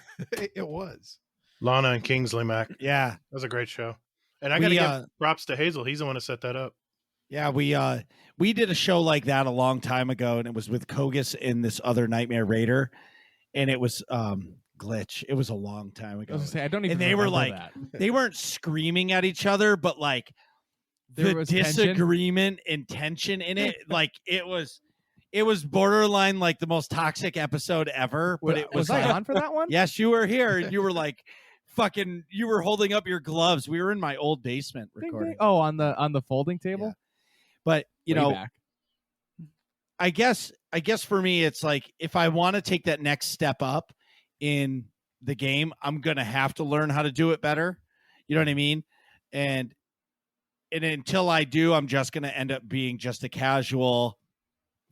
[SPEAKER 5] It was.
[SPEAKER 3] Lana and Kingsley Mac.
[SPEAKER 1] Yeah.
[SPEAKER 3] That was a great show. And I got to give props to Hazel. He's the one who set that up.
[SPEAKER 1] Yeah, we did a show like that a long time ago, and it was with Kogus and this other Nightmare Raider, and it was Glitch. It was a long time ago.
[SPEAKER 2] I was gonna say, I don't even.
[SPEAKER 1] And they were like,
[SPEAKER 2] that.
[SPEAKER 1] They weren't screaming at each other, but like
[SPEAKER 2] there
[SPEAKER 1] the
[SPEAKER 2] was
[SPEAKER 1] disagreement and tension in it, like it was borderline like the most toxic episode ever. But it was
[SPEAKER 2] I
[SPEAKER 1] like,
[SPEAKER 2] on for that one?
[SPEAKER 1] Yes, you were here, and you were like you were holding up your gloves. We were in my old basement
[SPEAKER 2] Ding,
[SPEAKER 1] recording.
[SPEAKER 2] ding. Oh, on the folding table.
[SPEAKER 1] Yeah. But
[SPEAKER 2] Way back.
[SPEAKER 1] I guess for me, it's like if I want to take that next step up in the game, I'm gonna have to learn how to do it better. You know what I mean? And until I do, I'm just gonna end up being just a casual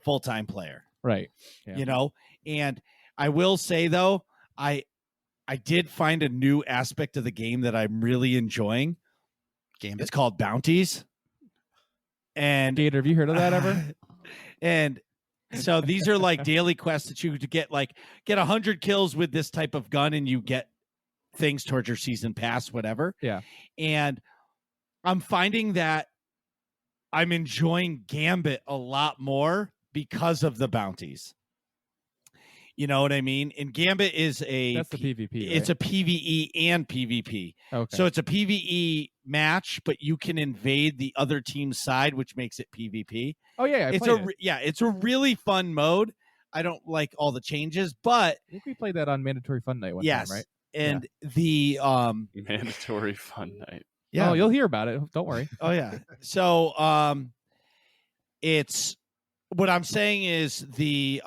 [SPEAKER 1] full-time player.
[SPEAKER 2] Right. Yeah.
[SPEAKER 1] You know? And I will say though, I did find a new aspect of the game that I'm really enjoying. It's called bounties. And
[SPEAKER 2] Gator, have you heard of that ever?
[SPEAKER 1] And so these are like daily quests that you to get 100 kills with this type of gun, and you get things towards your season pass, whatever.
[SPEAKER 2] Yeah.
[SPEAKER 1] And I'm finding that I'm enjoying Gambit a lot more because of the bounties. You know what I mean? And Gambit is
[SPEAKER 2] That's the PvP. Right?
[SPEAKER 1] It's a PvE and PvP.
[SPEAKER 2] Okay.
[SPEAKER 1] So it's a PvE match, but you can invade the other team's side, which makes it PvP.
[SPEAKER 2] Oh yeah,
[SPEAKER 1] It's a really fun mode. I don't like all the changes, but
[SPEAKER 2] I think we played that on Mandatory Fun Night one time, right?
[SPEAKER 1] And the
[SPEAKER 6] Mandatory Fun Night.
[SPEAKER 1] yeah,
[SPEAKER 2] Oh, you'll hear about it. Don't worry.
[SPEAKER 1] oh yeah. So it's what I'm saying is the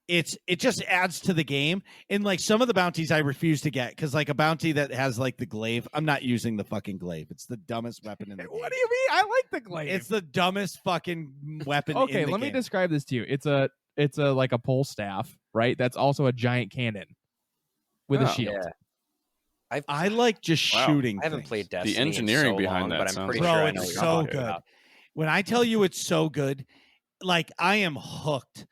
[SPEAKER 1] it just adds to the game. And like some of the bounties I refuse to get because like a bounty that has like the glaive, I'm not using the fucking glaive. It's the dumbest weapon in the game.
[SPEAKER 2] What do you mean? I like the glaive.
[SPEAKER 1] It's the dumbest fucking weapon.
[SPEAKER 2] Okay,
[SPEAKER 1] in the
[SPEAKER 2] let me
[SPEAKER 1] game.
[SPEAKER 2] describe this to you. It's a like a pole staff, right? That's also a giant cannon with a
[SPEAKER 6] Oh.
[SPEAKER 2] shield.
[SPEAKER 4] Yeah.
[SPEAKER 1] I like just
[SPEAKER 6] Wow.
[SPEAKER 1] shooting.
[SPEAKER 4] I haven't
[SPEAKER 1] things.
[SPEAKER 4] played Destiny. in
[SPEAKER 6] engineering
[SPEAKER 4] so
[SPEAKER 6] behind
[SPEAKER 4] long,
[SPEAKER 6] that
[SPEAKER 4] but I'm
[SPEAKER 6] sounds
[SPEAKER 4] pretty
[SPEAKER 6] like-
[SPEAKER 4] sure
[SPEAKER 1] Bro,
[SPEAKER 4] I know
[SPEAKER 1] it's
[SPEAKER 4] what
[SPEAKER 1] so
[SPEAKER 4] you're talking
[SPEAKER 1] good.
[SPEAKER 4] about.
[SPEAKER 1] When I tell you it's so good, like I am hooked.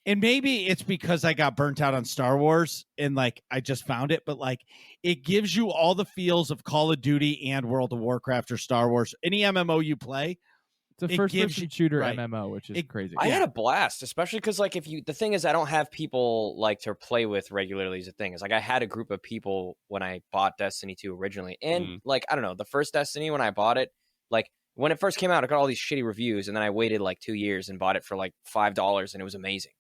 [SPEAKER 1] And maybe it's because I got burnt out on Star Wars and like I just found it, but like it gives you all the feels of Call of Duty and World of Warcraft or Star Wars. Any MMO you play,
[SPEAKER 2] It's a
[SPEAKER 1] It
[SPEAKER 2] first
[SPEAKER 1] gives
[SPEAKER 2] person
[SPEAKER 1] you-
[SPEAKER 2] shooter
[SPEAKER 1] right.
[SPEAKER 2] MMO, which is crazy.
[SPEAKER 4] I had a blast, especially because like the thing is I don't have people like to play with regularly. Is the thing is like I had a group of people when I bought Destiny 2 originally, and like I don't know, the first Destiny when I bought it, like when it first came out, I got all these shitty reviews, and then I waited like 2 years and bought it for like $5, and it was amazing.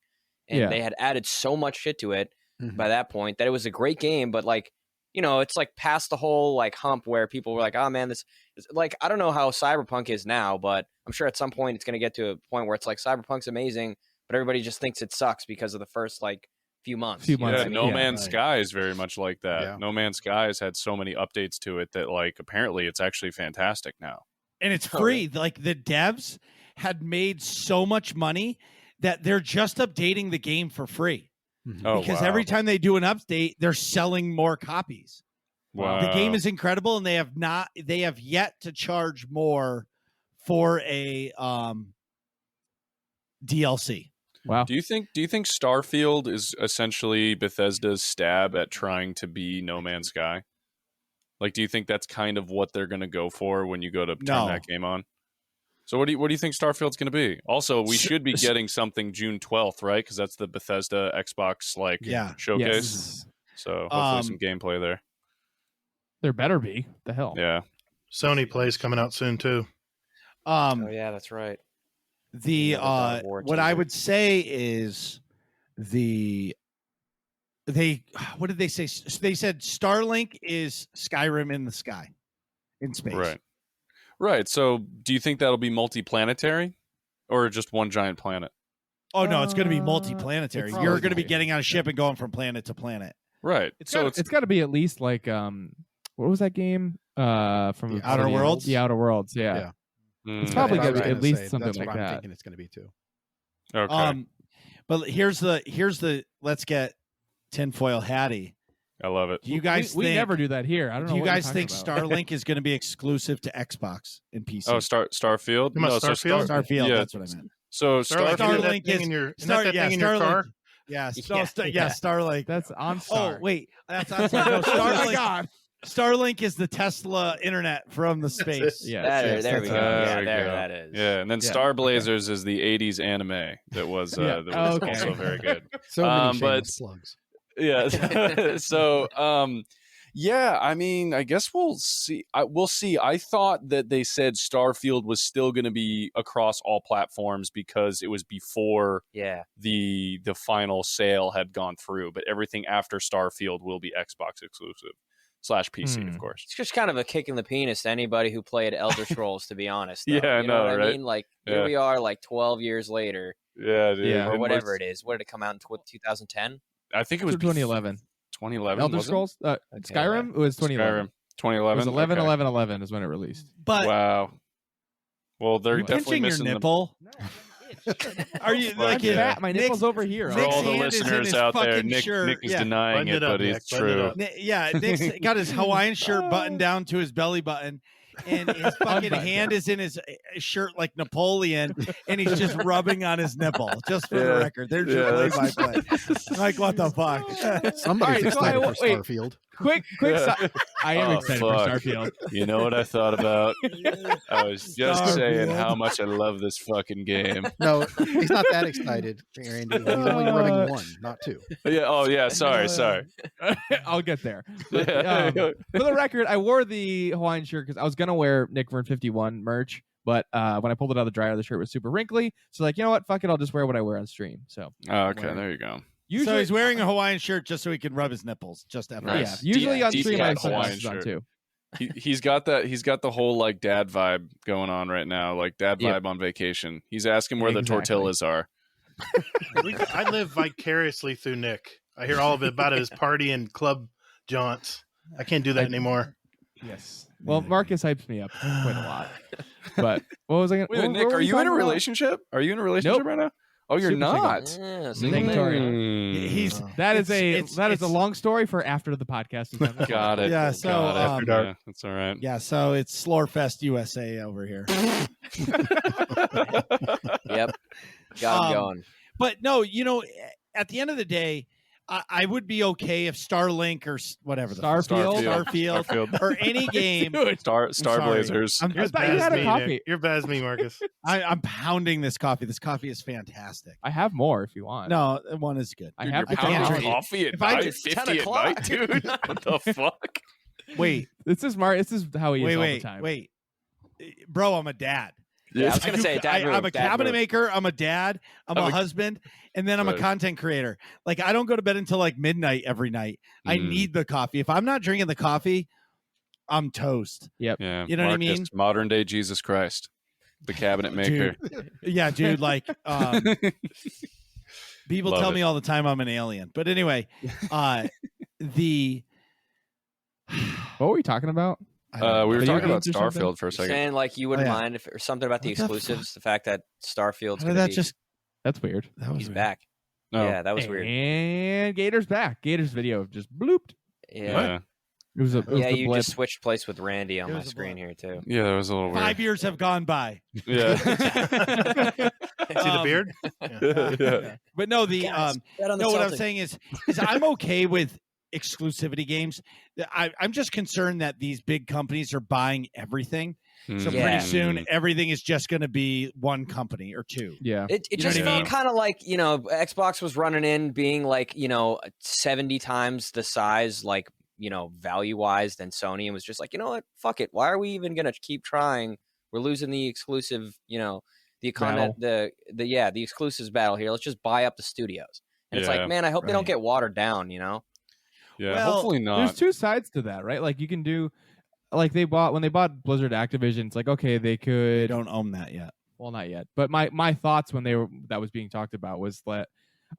[SPEAKER 4] And
[SPEAKER 2] Yeah.
[SPEAKER 4] they had added so much shit to it
[SPEAKER 5] Mhm.
[SPEAKER 4] by that point that it was a great game, but like you know, it's like past the whole like hump where people were like, "Oh man, this is like I don't know how Cyberpunk is now, but I'm sure at some point it's going to get to a point where it's like Cyberpunk's amazing, but everybody just thinks it sucks because of the first like few months."
[SPEAKER 2] Few
[SPEAKER 4] you know
[SPEAKER 2] months.
[SPEAKER 4] what I
[SPEAKER 6] Yeah,
[SPEAKER 4] mean?
[SPEAKER 6] No Man's
[SPEAKER 5] right.
[SPEAKER 6] Sky is very much like that.
[SPEAKER 5] Yeah.
[SPEAKER 6] No Man's Sky has had so many updates to it that, like, apparently it's actually fantastic now.
[SPEAKER 1] and it's
[SPEAKER 4] Oh,
[SPEAKER 1] free. Like the devs had made so much money that they're just updating the game for free.
[SPEAKER 5] Mhm.
[SPEAKER 6] Oh,
[SPEAKER 1] Because
[SPEAKER 6] wow.
[SPEAKER 1] every time they do an update, they're selling more copies.
[SPEAKER 6] Wow.
[SPEAKER 1] The game is incredible, and they have yet to charge more for a DLC.
[SPEAKER 2] Wow.
[SPEAKER 6] Do you think Starfield is essentially Bethesda's stab at trying to be No Man's Sky? Like, do you think that's kind of what they're going to go for when you go to turn
[SPEAKER 1] No.
[SPEAKER 6] that game on? So what do you think Starfield's going to be? Also, we should be
[SPEAKER 1] S-
[SPEAKER 6] getting something June 12th, right? Because that's the Bethesda Xbox
[SPEAKER 1] Yeah.
[SPEAKER 6] showcase.
[SPEAKER 2] Yes.
[SPEAKER 6] So hopefully some
[SPEAKER 1] Um,
[SPEAKER 6] gameplay there.
[SPEAKER 2] There better be. The hell.
[SPEAKER 6] Yeah.
[SPEAKER 3] Sony Play's coming out soon too.
[SPEAKER 4] Oh yeah, that's right.
[SPEAKER 1] The
[SPEAKER 4] Another God of War
[SPEAKER 1] what I
[SPEAKER 4] teaser.
[SPEAKER 1] would say is what did they say? They said Starlink is Skyrim in the sky, in space.
[SPEAKER 6] Right. So do you think that'll be multiplanetary or just one giant planet?
[SPEAKER 1] Oh no, it's going to be
[SPEAKER 2] Uh,
[SPEAKER 1] multi-planetary.
[SPEAKER 2] it's
[SPEAKER 1] You're going to be
[SPEAKER 5] probably-
[SPEAKER 1] getting on a ship and going from planet to planet.
[SPEAKER 6] Right.
[SPEAKER 2] It's
[SPEAKER 6] So
[SPEAKER 2] got to be at least like what was that game? From
[SPEAKER 5] The
[SPEAKER 1] Outer Worlds?
[SPEAKER 2] The Outer Worlds. Yeah.
[SPEAKER 5] Yeah.
[SPEAKER 2] It's
[SPEAKER 6] Mm,
[SPEAKER 2] probably
[SPEAKER 5] That's what I
[SPEAKER 2] gonna
[SPEAKER 5] was
[SPEAKER 2] be at
[SPEAKER 5] gonna
[SPEAKER 2] least
[SPEAKER 5] say.
[SPEAKER 2] something
[SPEAKER 5] That's
[SPEAKER 2] like
[SPEAKER 5] what I'm
[SPEAKER 2] that.
[SPEAKER 5] thinking it's going to be too.
[SPEAKER 6] okay.
[SPEAKER 1] But here's the let's get tinfoil hattie.
[SPEAKER 6] I love it.
[SPEAKER 1] Do you guys
[SPEAKER 2] we
[SPEAKER 1] think
[SPEAKER 2] never do that here. I don't know.
[SPEAKER 1] do you
[SPEAKER 2] what you're
[SPEAKER 1] guys think
[SPEAKER 2] talking about.
[SPEAKER 1] Starlink is going to be exclusive to Xbox and PC?
[SPEAKER 6] Oh, Starfield?
[SPEAKER 3] You must
[SPEAKER 6] so
[SPEAKER 3] Starfield?
[SPEAKER 1] Starfield,
[SPEAKER 6] yeah.
[SPEAKER 1] that's what I meant.
[SPEAKER 6] So
[SPEAKER 3] Starlink,
[SPEAKER 1] Starlink
[SPEAKER 3] is
[SPEAKER 1] is-
[SPEAKER 3] in your, isn't
[SPEAKER 1] Star-
[SPEAKER 3] that
[SPEAKER 1] yeah,
[SPEAKER 3] thing in your
[SPEAKER 1] Starlink.
[SPEAKER 3] car?
[SPEAKER 1] Yeah,
[SPEAKER 4] Yeah.
[SPEAKER 1] Starlink.
[SPEAKER 2] That's on
[SPEAKER 1] Oh
[SPEAKER 2] Star.
[SPEAKER 1] wait, that's on Star. No,
[SPEAKER 2] Oh my
[SPEAKER 1] Starlink.
[SPEAKER 2] God.
[SPEAKER 1] Starlink is the Tesla internet from the space.
[SPEAKER 2] Yeah.
[SPEAKER 4] There we go.
[SPEAKER 6] There
[SPEAKER 4] Yeah,
[SPEAKER 6] we
[SPEAKER 4] there
[SPEAKER 6] go.
[SPEAKER 4] that is.
[SPEAKER 6] Yeah, and then
[SPEAKER 1] Yeah,
[SPEAKER 6] Star Blazers is the 80s anime that was
[SPEAKER 2] Yeah. Okay.
[SPEAKER 6] also very good.
[SPEAKER 5] So many
[SPEAKER 6] But-
[SPEAKER 5] shameless plugs.
[SPEAKER 6] Yeah. So Yeah, I mean, I guess we'll see. We'll see. I thought that they said Starfield was still going to be across all platforms because it was before the final sale had gone through. But everything after Starfield will be Xbox exclusive / PC, of course.
[SPEAKER 4] It's just kind of a kick in the penis to anybody who played Elder Scrolls, to be honest. Though.
[SPEAKER 6] Yeah, I
[SPEAKER 4] you know what
[SPEAKER 6] right?
[SPEAKER 4] I mean? Like, here we are, like 12 years later.
[SPEAKER 6] Yeah, dude.
[SPEAKER 2] Yeah.
[SPEAKER 4] Or whatever it is. What did it come out in 2010?
[SPEAKER 6] I think it was
[SPEAKER 2] 2011.
[SPEAKER 6] 2011.
[SPEAKER 2] Elder Scrolls? Skyrim? It was 2011.
[SPEAKER 6] Skyrim. 2011.
[SPEAKER 2] It was 11/11/11 is when it released.
[SPEAKER 1] But
[SPEAKER 6] Wow. Well, they're
[SPEAKER 1] are you
[SPEAKER 6] definitely
[SPEAKER 1] pinching your
[SPEAKER 6] missing
[SPEAKER 1] nipple? Are you like
[SPEAKER 6] Yeah.
[SPEAKER 2] Fat. My nipple's over here.
[SPEAKER 6] For
[SPEAKER 1] Nick's
[SPEAKER 6] all the
[SPEAKER 1] hand is in
[SPEAKER 6] listeners
[SPEAKER 1] his
[SPEAKER 6] out there,
[SPEAKER 1] fucking
[SPEAKER 6] Nick
[SPEAKER 1] shirt.
[SPEAKER 6] is
[SPEAKER 1] Yeah.
[SPEAKER 6] denying
[SPEAKER 3] Button
[SPEAKER 6] it,
[SPEAKER 3] it up,
[SPEAKER 6] but
[SPEAKER 3] Nick.
[SPEAKER 6] it's
[SPEAKER 3] Button it
[SPEAKER 6] true.
[SPEAKER 3] up.
[SPEAKER 1] Yeah, Nick's got his Hawaiian shirt buttoned down to his belly button, and his fucking hand is in his shirt like Napoleon, and he's just rubbing on his nipple. Just for the
[SPEAKER 6] Yeah.
[SPEAKER 1] record, there's
[SPEAKER 6] Yeah,
[SPEAKER 1] your
[SPEAKER 6] that's-
[SPEAKER 1] play-by-play. Like, what the fuck?
[SPEAKER 5] Somebody's
[SPEAKER 2] All right, so
[SPEAKER 5] excited
[SPEAKER 2] I-
[SPEAKER 5] for
[SPEAKER 2] wait.
[SPEAKER 5] Starfield.
[SPEAKER 2] Quick.
[SPEAKER 6] Yeah.
[SPEAKER 2] I am
[SPEAKER 6] Oh,
[SPEAKER 2] excited
[SPEAKER 6] fuck.
[SPEAKER 2] for Starfield.
[SPEAKER 6] You know what I thought about? I was just saying
[SPEAKER 1] Starfield.
[SPEAKER 6] how much I love this fucking game.
[SPEAKER 5] No, he's not that excited, Randy. He's only rubbing one, not two.
[SPEAKER 6] Yeah. Oh, yeah. Sorry.
[SPEAKER 2] I'll get there.
[SPEAKER 6] Yeah.
[SPEAKER 2] For the record, I wore the Hawaiian shirt because I was gonna wear Nick Vern 51 merch, but when I pulled it out of the dryer, the shirt was super wrinkly. So like, you know what? Fuck it, I'll just wear what I wear on stream. So
[SPEAKER 6] Oh, okay. There you go.
[SPEAKER 2] usually,
[SPEAKER 1] So he's wearing a Hawaiian shirt just so he can rub his nipples. Just FYI.
[SPEAKER 6] Nice.
[SPEAKER 2] yeah, usually on
[SPEAKER 6] Deep
[SPEAKER 2] stream I have
[SPEAKER 6] cat Hawaiian
[SPEAKER 2] sunglasses on
[SPEAKER 6] shirt.
[SPEAKER 2] too.
[SPEAKER 6] He's got that. He's got the whole like dad vibe going on right now, like dad
[SPEAKER 2] Yep.
[SPEAKER 6] vibe on vacation. He's asking where the
[SPEAKER 2] Exactly.
[SPEAKER 6] tortillas are.
[SPEAKER 3] I live vicariously through Nick. I hear all of it about his party and club jaunts. I can't do that anymore.
[SPEAKER 2] Yes. Well, Marcus hypes me up quite a lot. But what was I going
[SPEAKER 6] Wait, Nick, are you in a relationship? Are you in a relationship
[SPEAKER 2] Nope.
[SPEAKER 6] right now? Oh, you're
[SPEAKER 2] Super single.
[SPEAKER 6] not.
[SPEAKER 4] Yeah,
[SPEAKER 2] Single.
[SPEAKER 1] He's
[SPEAKER 2] That is
[SPEAKER 1] It's-
[SPEAKER 2] that is
[SPEAKER 1] it's-
[SPEAKER 2] a long story for after the podcast is done.
[SPEAKER 6] Got it.
[SPEAKER 1] Yeah, so,
[SPEAKER 6] Got it.
[SPEAKER 1] um,
[SPEAKER 6] Yeah, that's all right.
[SPEAKER 1] yeah. So it's Slorfest USA over here.
[SPEAKER 4] Yep. Got him
[SPEAKER 1] Um,
[SPEAKER 4] going.
[SPEAKER 1] But no, at the end of the day, I would be okay if Starlink or whatever the fuck-
[SPEAKER 2] Starfield?
[SPEAKER 1] Starfield, or any game.
[SPEAKER 2] Dude,
[SPEAKER 6] Star
[SPEAKER 1] sorry.
[SPEAKER 6] Blazers.
[SPEAKER 1] I'm,
[SPEAKER 3] You're as
[SPEAKER 2] thought
[SPEAKER 3] bad
[SPEAKER 2] you
[SPEAKER 3] as
[SPEAKER 2] had a
[SPEAKER 3] me,
[SPEAKER 2] copy.
[SPEAKER 3] Nick. You're bad as me, Marcus.
[SPEAKER 1] I'm pounding this coffee. This coffee is fantastic.
[SPEAKER 2] I have more if you want.
[SPEAKER 1] No, one is good.
[SPEAKER 2] I
[SPEAKER 6] Dude,
[SPEAKER 2] have
[SPEAKER 6] you're
[SPEAKER 1] I can't
[SPEAKER 6] pounding
[SPEAKER 1] drink it.
[SPEAKER 6] coffee at
[SPEAKER 1] If I
[SPEAKER 6] 9:50
[SPEAKER 4] 10
[SPEAKER 6] at
[SPEAKER 4] o'clock.
[SPEAKER 6] night, dude. What the fuck?
[SPEAKER 1] Wait,
[SPEAKER 2] This is how he is all the time.
[SPEAKER 1] wait, bro. I'm a dad.
[SPEAKER 4] Yeah, I was
[SPEAKER 1] I
[SPEAKER 4] gonna
[SPEAKER 1] do-
[SPEAKER 4] say, dad
[SPEAKER 1] I'm a
[SPEAKER 4] move, dad
[SPEAKER 1] cabinet
[SPEAKER 4] move.
[SPEAKER 1] maker. I'm a dad. I'm a husband, and then I'm a
[SPEAKER 6] Right.
[SPEAKER 1] content creator. Like, I don't go to bed until like midnight every night. I
[SPEAKER 6] Mm.
[SPEAKER 1] need the coffee. If I'm not drinking the coffee, I'm toast.
[SPEAKER 6] Yeah,
[SPEAKER 1] You know what I
[SPEAKER 6] Marcus,
[SPEAKER 1] mean?
[SPEAKER 6] Modern day Jesus Christ, the cabinet maker.
[SPEAKER 1] Yeah, dude. Like, people
[SPEAKER 6] Love
[SPEAKER 1] tell
[SPEAKER 6] it.
[SPEAKER 1] me all the time I'm an alien. But anyway, the
[SPEAKER 2] What were we talking about?
[SPEAKER 6] We were
[SPEAKER 2] Video
[SPEAKER 6] talking about
[SPEAKER 2] games or something?
[SPEAKER 6] Starfield for a
[SPEAKER 4] You're
[SPEAKER 6] second.
[SPEAKER 4] saying like you wouldn't
[SPEAKER 1] yeah.
[SPEAKER 4] mind if or something about the
[SPEAKER 1] What the
[SPEAKER 4] exclusives, the fact that Starfield's
[SPEAKER 1] how did
[SPEAKER 4] gonna
[SPEAKER 1] that
[SPEAKER 4] be
[SPEAKER 1] just
[SPEAKER 2] That's weird.
[SPEAKER 1] that was
[SPEAKER 4] he's
[SPEAKER 1] weird.
[SPEAKER 4] back.
[SPEAKER 6] No.
[SPEAKER 4] Yeah, that was weird.
[SPEAKER 2] And Gator's back. Gator's video just blooped.
[SPEAKER 4] Yeah.
[SPEAKER 2] It was a
[SPEAKER 4] Yeah,
[SPEAKER 2] the
[SPEAKER 4] you
[SPEAKER 2] blip.
[SPEAKER 4] just switched place with Randy on
[SPEAKER 1] It
[SPEAKER 4] my
[SPEAKER 1] was a
[SPEAKER 4] screen
[SPEAKER 1] blip.
[SPEAKER 4] here too.
[SPEAKER 6] Yeah, that was a little weird.
[SPEAKER 1] 5 years have gone by.
[SPEAKER 6] Yeah.
[SPEAKER 3] See the beard?
[SPEAKER 6] Yeah.
[SPEAKER 1] But no, the
[SPEAKER 4] Guys, bet on the
[SPEAKER 1] no, what I'm
[SPEAKER 4] Celtics.
[SPEAKER 1] saying is I'm okay with exclusivity games. I'm just concerned that these big companies are buying everything. So
[SPEAKER 4] Yeah.
[SPEAKER 1] pretty soon, everything is just going to be one company or two.
[SPEAKER 2] Yeah.
[SPEAKER 4] It
[SPEAKER 1] You know
[SPEAKER 4] just
[SPEAKER 1] what I
[SPEAKER 4] felt
[SPEAKER 1] mean?
[SPEAKER 4] kind of like, Xbox was running in being like, 70 times the size, like, value wise than Sony, and was just like, you know what? Fuck it. Why are we even going to keep trying? We're losing the exclusive, the content, the exclusives battle here. Let's just buy up the studios. And it's
[SPEAKER 6] Yeah,
[SPEAKER 4] like, man, I hope they don't
[SPEAKER 1] right.
[SPEAKER 4] get watered down,
[SPEAKER 6] Yeah.
[SPEAKER 1] Well,
[SPEAKER 6] Hopefully
[SPEAKER 2] There's
[SPEAKER 6] not.
[SPEAKER 2] two sides to that, right? Like you can do like when they bought Blizzard Activision, it's like, okay, they
[SPEAKER 1] They
[SPEAKER 2] could
[SPEAKER 1] don't own that yet.
[SPEAKER 2] well not yet. But my thoughts when that was being talked about was that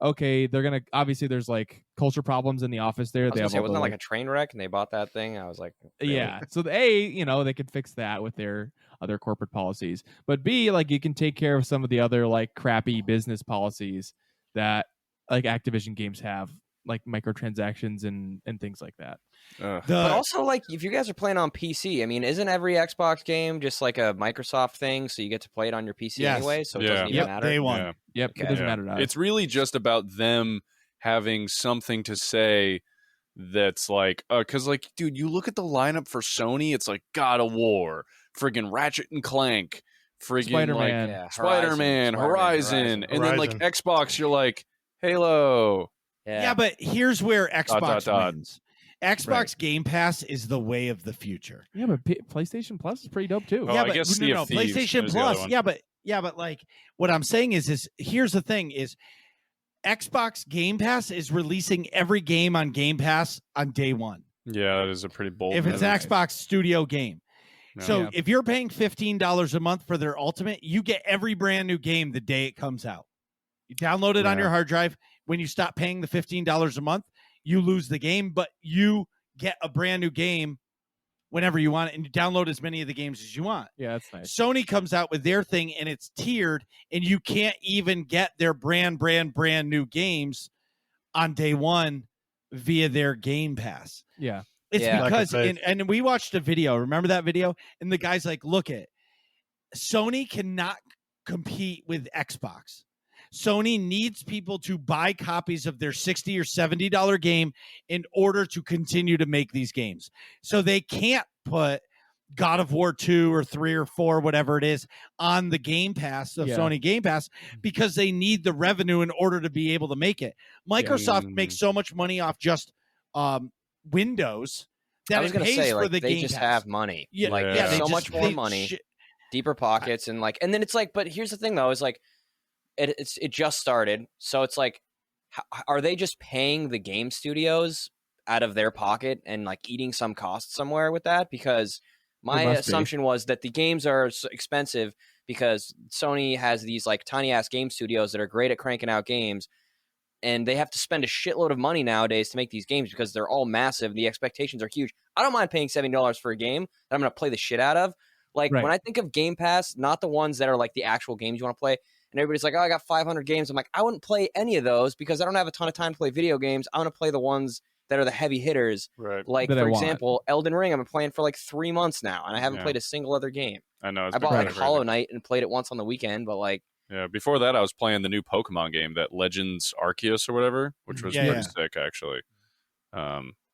[SPEAKER 2] okay, they're gonna obviously there's like culture problems in the office there.
[SPEAKER 4] I was
[SPEAKER 2] They
[SPEAKER 4] gonna
[SPEAKER 2] have
[SPEAKER 4] say,
[SPEAKER 2] all
[SPEAKER 4] wasn't
[SPEAKER 2] the,
[SPEAKER 4] that like a train wreck and they bought that thing? I was like, really?
[SPEAKER 2] yeah. So they could fix that with their other corporate policies. But B, like you can take care of some of the other like crappy business policies that like Activision games have, like microtransactions and things like that.
[SPEAKER 6] Ugh.
[SPEAKER 4] But also, like, if you guys are playing on PC, I mean, isn't every Xbox game just like a Microsoft thing? So you get to play it on your PC
[SPEAKER 1] Yes.
[SPEAKER 4] anyway, so it
[SPEAKER 6] Yeah.
[SPEAKER 4] doesn't even
[SPEAKER 1] Yep,
[SPEAKER 4] matter.
[SPEAKER 1] day one.
[SPEAKER 6] Yeah.
[SPEAKER 2] Yep,
[SPEAKER 4] Okay.
[SPEAKER 2] it doesn't
[SPEAKER 6] Yeah.
[SPEAKER 2] matter to us.
[SPEAKER 6] It's really just about them having something to say that's like, because, like, dude, you look at the lineup for Sony, it's like God of War, friggin' Ratchet and Clank, friggin'
[SPEAKER 2] Spider-Man.
[SPEAKER 6] like
[SPEAKER 4] Yeah,
[SPEAKER 6] Spider-Man, Horizon, and then like
[SPEAKER 3] Horizon.
[SPEAKER 6] Xbox, you're like Halo.
[SPEAKER 1] Yeah, but here's where Xbox
[SPEAKER 6] dot.
[SPEAKER 1] wins. Xbox Game Pass is the way of the future.
[SPEAKER 2] Yeah, but PlayStation Plus is pretty dope too.
[SPEAKER 6] Oh,
[SPEAKER 1] yeah,
[SPEAKER 6] I
[SPEAKER 1] but
[SPEAKER 6] guess Sea of Thieves
[SPEAKER 1] PlayStation
[SPEAKER 6] is the other
[SPEAKER 1] Plus.
[SPEAKER 6] one.
[SPEAKER 1] Yeah, but like what I'm saying is here's the thing: is Xbox Game Pass is releasing every game on Game Pass on day one.
[SPEAKER 6] Yeah, that is a pretty bold.
[SPEAKER 1] If it's
[SPEAKER 6] move.
[SPEAKER 1] an Xbox Studio game.
[SPEAKER 6] Yeah.
[SPEAKER 1] So
[SPEAKER 2] Yeah.
[SPEAKER 1] if you're paying $15 a month for their Ultimate, you get every brand new game the day it comes out. You download it on
[SPEAKER 6] Yeah.
[SPEAKER 1] your hard drive. When you stop paying the $15 a month, you lose the game, but you get a brand new game whenever you want it, and you download as many of the games as you want.
[SPEAKER 2] Yeah, that's nice.
[SPEAKER 1] Sony comes out with their thing, and it's tiered, and you can't even get their brand new games on day one via their Game Pass.
[SPEAKER 2] Yeah.
[SPEAKER 1] It's
[SPEAKER 4] Yeah.
[SPEAKER 1] because,
[SPEAKER 3] Lack of faith.
[SPEAKER 1] and we watched a video. Remember that video? And the guy's like, look it, Sony cannot compete with Xbox. Sony needs people to buy copies of their $60 or $70 game in order to continue to make these games. So they can't put God of War 2 or 3 or 4, whatever it is, on the Game Pass, the
[SPEAKER 2] Yeah.
[SPEAKER 1] Sony Game Pass, because they need the revenue in order to be able to make it. Microsoft
[SPEAKER 6] Mm.
[SPEAKER 1] makes so much money off just Windows that
[SPEAKER 4] I was
[SPEAKER 1] it
[SPEAKER 4] gonna
[SPEAKER 1] pays
[SPEAKER 4] say,
[SPEAKER 1] for
[SPEAKER 4] like,
[SPEAKER 1] the
[SPEAKER 4] they
[SPEAKER 1] Game
[SPEAKER 4] just
[SPEAKER 1] Pass.
[SPEAKER 4] have money.
[SPEAKER 1] Yeah,
[SPEAKER 4] Like,
[SPEAKER 6] yeah,
[SPEAKER 4] there's
[SPEAKER 6] they
[SPEAKER 4] so
[SPEAKER 1] just-
[SPEAKER 4] much more
[SPEAKER 1] they
[SPEAKER 4] money,
[SPEAKER 1] sh-
[SPEAKER 4] deeper pockets, and like, and then it's like, but here's the thing though, is like, it just started, so it's like, are they just paying the game studios out of their pocket and like eating some cost somewhere with that? Because my
[SPEAKER 2] must be.
[SPEAKER 4] assumption was that the games are so expensive because Sony has these like tiny ass game studios that are great at cranking out games, and they have to spend a shitload of money nowadays to make these games because they're all massive. The expectations are huge. I don't mind paying $70 for a game that I'm going to play the shit out of. Like,
[SPEAKER 2] Right.
[SPEAKER 4] when I think of Game Pass, not the ones that are like the actual games you want to play, and everybody's like, oh, I got 500 games. I'm like, I wouldn't play any of those because I don't have a ton of time to play video games. I want to play the ones that are the heavy hitters.
[SPEAKER 6] Right.
[SPEAKER 4] Like,
[SPEAKER 2] That I
[SPEAKER 4] for
[SPEAKER 2] want.
[SPEAKER 4] example, Elden Ring, I've been playing for like 3 months now, and I haven't
[SPEAKER 6] Yeah.
[SPEAKER 4] played a single other game.
[SPEAKER 6] I know. It's
[SPEAKER 4] I
[SPEAKER 6] been
[SPEAKER 4] bought like
[SPEAKER 6] kinda crazy.
[SPEAKER 4] Hollow Knight and played it once on the weekend, but like,
[SPEAKER 6] Yeah, before that, I was playing the new Pokemon game, that Legends Arceus or whatever, which was
[SPEAKER 1] Yeah,
[SPEAKER 6] pretty
[SPEAKER 1] yeah.
[SPEAKER 6] sick, actually.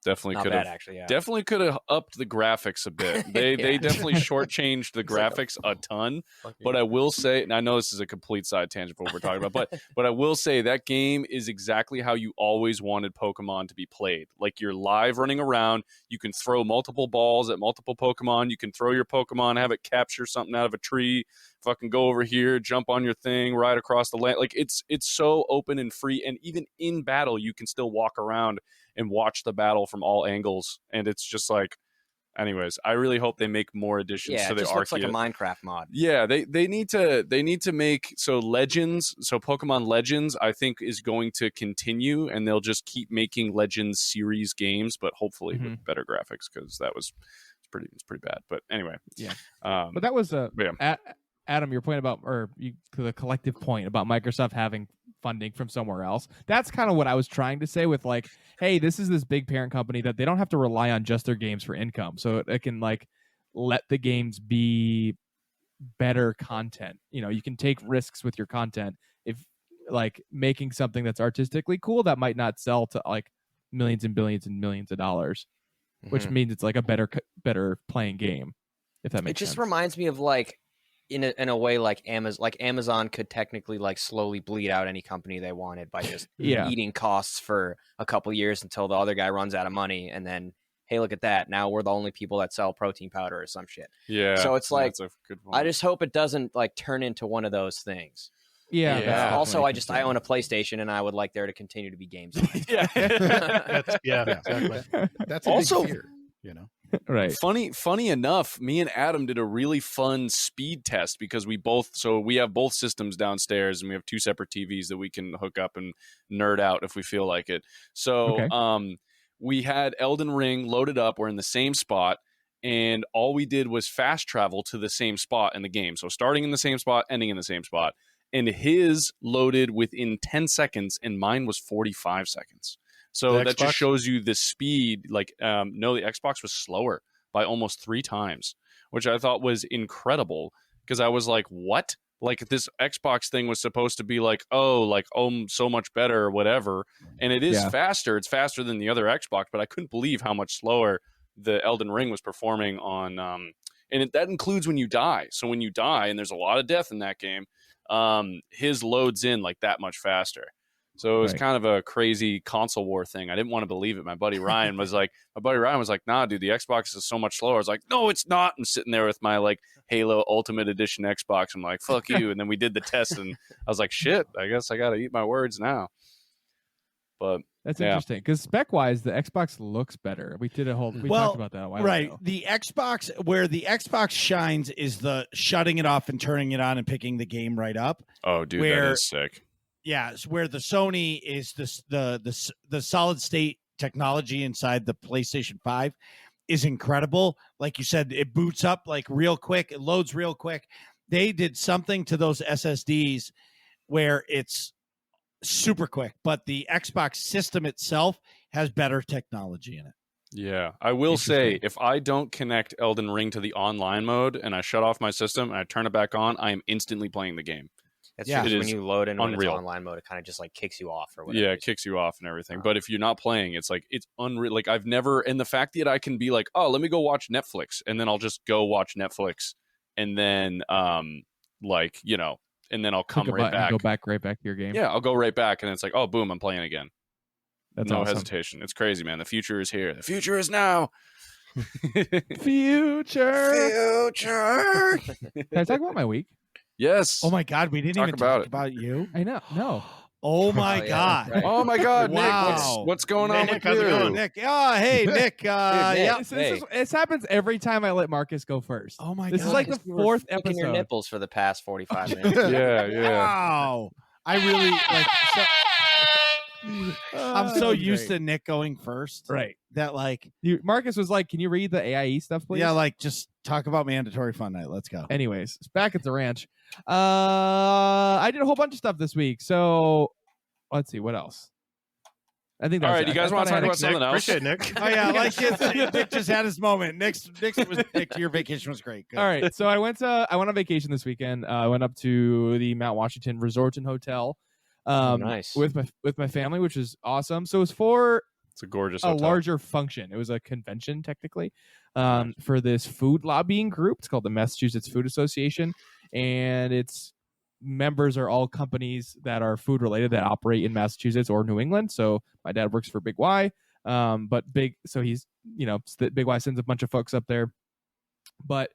[SPEAKER 6] Definitely
[SPEAKER 4] not
[SPEAKER 6] could
[SPEAKER 4] bad
[SPEAKER 6] have.
[SPEAKER 4] actually. Yeah.
[SPEAKER 6] Definitely could have upped the graphics a bit. They
[SPEAKER 4] Yeah.
[SPEAKER 6] definitely shortchanged the graphics a ton. But I will say, and I know this is a complete side tangent for what we're talking about, but I will say that game is exactly how you always wanted Pokemon to be played. Like, you're live running around, you can throw multiple balls at multiple Pokemon, you can throw your Pokemon, have it capture something out of a tree, fucking go over here, jump on your thing, ride across the land. Like, it's so open and free, and even in battle, you can still walk around and watch the battle from all angles. And it's just like, anyways, I really hope they make more additions
[SPEAKER 4] Yeah,
[SPEAKER 6] to
[SPEAKER 4] it
[SPEAKER 6] the
[SPEAKER 4] just looks like a
[SPEAKER 6] Arceus.
[SPEAKER 4] Minecraft mod.
[SPEAKER 6] Yeah, they need to make so Pokemon Legends, I think, is going to continue, and they'll just keep making Legends series games, but hopefully with better graphics, because it's pretty bad. But anyway,
[SPEAKER 2] Yeah.
[SPEAKER 6] but
[SPEAKER 2] But that was
[SPEAKER 6] yeah.
[SPEAKER 2] Adam, your point about, the collective point about Microsoft having funding from somewhere else. That's kind of what I was trying to say with like, hey, this is this big parent company that they don't have to rely on just their games for income. So it can like let the games be better content. You can take risks with your content if like making something that's artistically cool that might not sell to like millions and billions and millions of dollars, which
[SPEAKER 4] Mhm.
[SPEAKER 2] means it's like a better playing game. If that
[SPEAKER 4] It
[SPEAKER 2] makes
[SPEAKER 4] just
[SPEAKER 2] sense.
[SPEAKER 4] reminds me of like, in a way, like Amazon could technically like slowly bleed out any company they wanted by just
[SPEAKER 2] Yeah.
[SPEAKER 4] eating costs for a couple years until the other guy runs out of money, and then, hey, look at that, now we're the only people that sell protein powder or some shit.
[SPEAKER 6] Yeah.
[SPEAKER 4] So it's like,
[SPEAKER 6] that's a good
[SPEAKER 4] I
[SPEAKER 6] point.
[SPEAKER 4] just hope it doesn't like turn into one of those things.
[SPEAKER 2] Yeah.
[SPEAKER 6] Yeah.
[SPEAKER 2] that's
[SPEAKER 4] Also,
[SPEAKER 2] definitely
[SPEAKER 4] I own a PlayStation, and I would like there to continue to be games.
[SPEAKER 6] yeah.
[SPEAKER 3] Yeah, exactly.
[SPEAKER 5] That's a
[SPEAKER 6] Also-
[SPEAKER 5] big fear, you know.
[SPEAKER 2] right.
[SPEAKER 6] Funny enough, me and Adam did a really fun speed test because we have both systems downstairs, and we have two separate TVs that we can hook up and nerd out if we feel like it. So
[SPEAKER 2] Okay.
[SPEAKER 6] we had Elden Ring loaded up. We're in the same spot, and all we did was fast travel to the same spot in the game. So starting in the same spot, ending in the same spot. And his loaded within 10 seconds, and mine was 45 seconds. So
[SPEAKER 3] The
[SPEAKER 6] that
[SPEAKER 3] Xbox?
[SPEAKER 6] just shows you the speed. Like, no, the Xbox was slower by almost 3 times, which I thought was incredible, because I was like, what? Like, this Xbox thing was supposed to be like, so much better or whatever. And it is
[SPEAKER 2] Yeah.
[SPEAKER 6] faster. It's faster than the other Xbox, but I couldn't believe how much slower the Elden Ring was performing on. That includes when you die. So when you die, and there's a lot of death in that game, his loads in like that much faster. So it was
[SPEAKER 2] Right.
[SPEAKER 6] kind of a crazy console war thing. I didn't want to believe it. My buddy Ryan was like, nah, dude, the Xbox is so much slower. I was like, no, it's not. I'm sitting there with my like Halo Ultimate Edition Xbox. I'm like, fuck you. And then we did the test and I was like, shit, I guess I got to eat my words now. But
[SPEAKER 2] That's
[SPEAKER 6] yeah.
[SPEAKER 2] interesting because spec wise, the Xbox looks better. We did we
[SPEAKER 1] Well,
[SPEAKER 2] talked about that a while
[SPEAKER 1] Right.
[SPEAKER 2] ago.
[SPEAKER 1] The Xbox, where the Xbox shines is the shutting it off and turning it on and picking the game right up.
[SPEAKER 6] oh, dude,
[SPEAKER 1] Where-
[SPEAKER 6] that is sick.
[SPEAKER 1] Yeah, it's where the Sony is the solid state technology inside the PlayStation 5 is incredible. Like you said, it boots up like real quick, it loads real quick. They did something to those SSDs where it's super quick, but the Xbox system itself has better technology in it.
[SPEAKER 6] Yeah, I will say
[SPEAKER 2] Interesting.
[SPEAKER 6] if I don't connect Elden Ring to the online mode and I shut off my system and I turn it back on, I am instantly playing the game.
[SPEAKER 4] That's
[SPEAKER 1] Yeah.
[SPEAKER 4] just
[SPEAKER 6] It
[SPEAKER 4] when
[SPEAKER 6] is
[SPEAKER 4] you load in when it's
[SPEAKER 6] unreal.
[SPEAKER 4] online mode, it kind of just like kicks you off or whatever.
[SPEAKER 6] Yeah, it kicks you off and everything.
[SPEAKER 4] Oh.
[SPEAKER 6] But if you're not playing, it's like it's unreal. Like I've never, and the fact that I can be like, oh, let me go watch Netflix, and then I'll just go watch Netflix, and then like and then I'll come
[SPEAKER 2] Click a
[SPEAKER 6] right
[SPEAKER 2] button and
[SPEAKER 6] back.
[SPEAKER 2] Go back right back to your game.
[SPEAKER 6] Yeah, I'll go right back, and it's like, oh, boom, I'm playing again.
[SPEAKER 2] That's
[SPEAKER 6] no
[SPEAKER 2] awesome.
[SPEAKER 6] hesitation. It's crazy, man. The future is here. The future is now.
[SPEAKER 2] Future. Can I talk about my week?
[SPEAKER 6] Yes.
[SPEAKER 1] Oh my God, we didn't
[SPEAKER 6] Talk
[SPEAKER 1] even
[SPEAKER 6] about
[SPEAKER 1] talk
[SPEAKER 6] it.
[SPEAKER 1] about you.
[SPEAKER 2] I know. No.
[SPEAKER 1] Oh my
[SPEAKER 4] Oh, yeah,
[SPEAKER 1] God.
[SPEAKER 4] right.
[SPEAKER 6] Oh my God,
[SPEAKER 1] Wow.
[SPEAKER 6] Nick, what's going
[SPEAKER 3] Hey,
[SPEAKER 6] on
[SPEAKER 3] Nick,
[SPEAKER 6] with
[SPEAKER 3] how's it
[SPEAKER 6] you?
[SPEAKER 3] going?
[SPEAKER 1] Nick. Oh, hey, Nick.
[SPEAKER 4] Nick.
[SPEAKER 1] Yeah.
[SPEAKER 2] This happens every time I let Marcus go first.
[SPEAKER 1] Oh my
[SPEAKER 2] This
[SPEAKER 1] God.
[SPEAKER 2] is like the
[SPEAKER 4] You were
[SPEAKER 2] fourth
[SPEAKER 4] flicking your
[SPEAKER 2] episode.
[SPEAKER 4] nipples for the past 45 minutes.
[SPEAKER 6] Yeah.
[SPEAKER 1] Wow. I really like. I'm so used to Nick going first.
[SPEAKER 2] Right.
[SPEAKER 1] That like,
[SPEAKER 2] Marcus was like, "Can you read the AIE stuff, please?"
[SPEAKER 1] yeah, like just talk about mandatory fun night. Let's go.
[SPEAKER 2] Anyways, it's back at the ranch. I did a whole bunch of stuff this week. So let's see what else. I think.
[SPEAKER 6] All
[SPEAKER 2] That's
[SPEAKER 6] right,
[SPEAKER 2] it.
[SPEAKER 6] you guys
[SPEAKER 2] I
[SPEAKER 6] want to
[SPEAKER 2] thought I
[SPEAKER 6] talk
[SPEAKER 2] had
[SPEAKER 6] about
[SPEAKER 2] a-
[SPEAKER 6] something else?
[SPEAKER 3] Appreciate it, Nick.
[SPEAKER 1] Oh yeah, like Nick just had his moment. Nick, your vacation was great. Good.
[SPEAKER 2] All right, so I went on vacation this weekend. I went up to the Mount Washington Resort and Hotel,
[SPEAKER 4] Nice.
[SPEAKER 2] with my family, which is awesome. So it was for
[SPEAKER 6] It's a gorgeous
[SPEAKER 2] a
[SPEAKER 6] hotel.
[SPEAKER 2] larger function. It was a convention technically, for this food lobbying group. It's called the Massachusetts Food Association, and its members are all companies that are food related that operate in Massachusetts or New England. So my dad works for Big Y, so he's Big Y sends a bunch of folks up there, but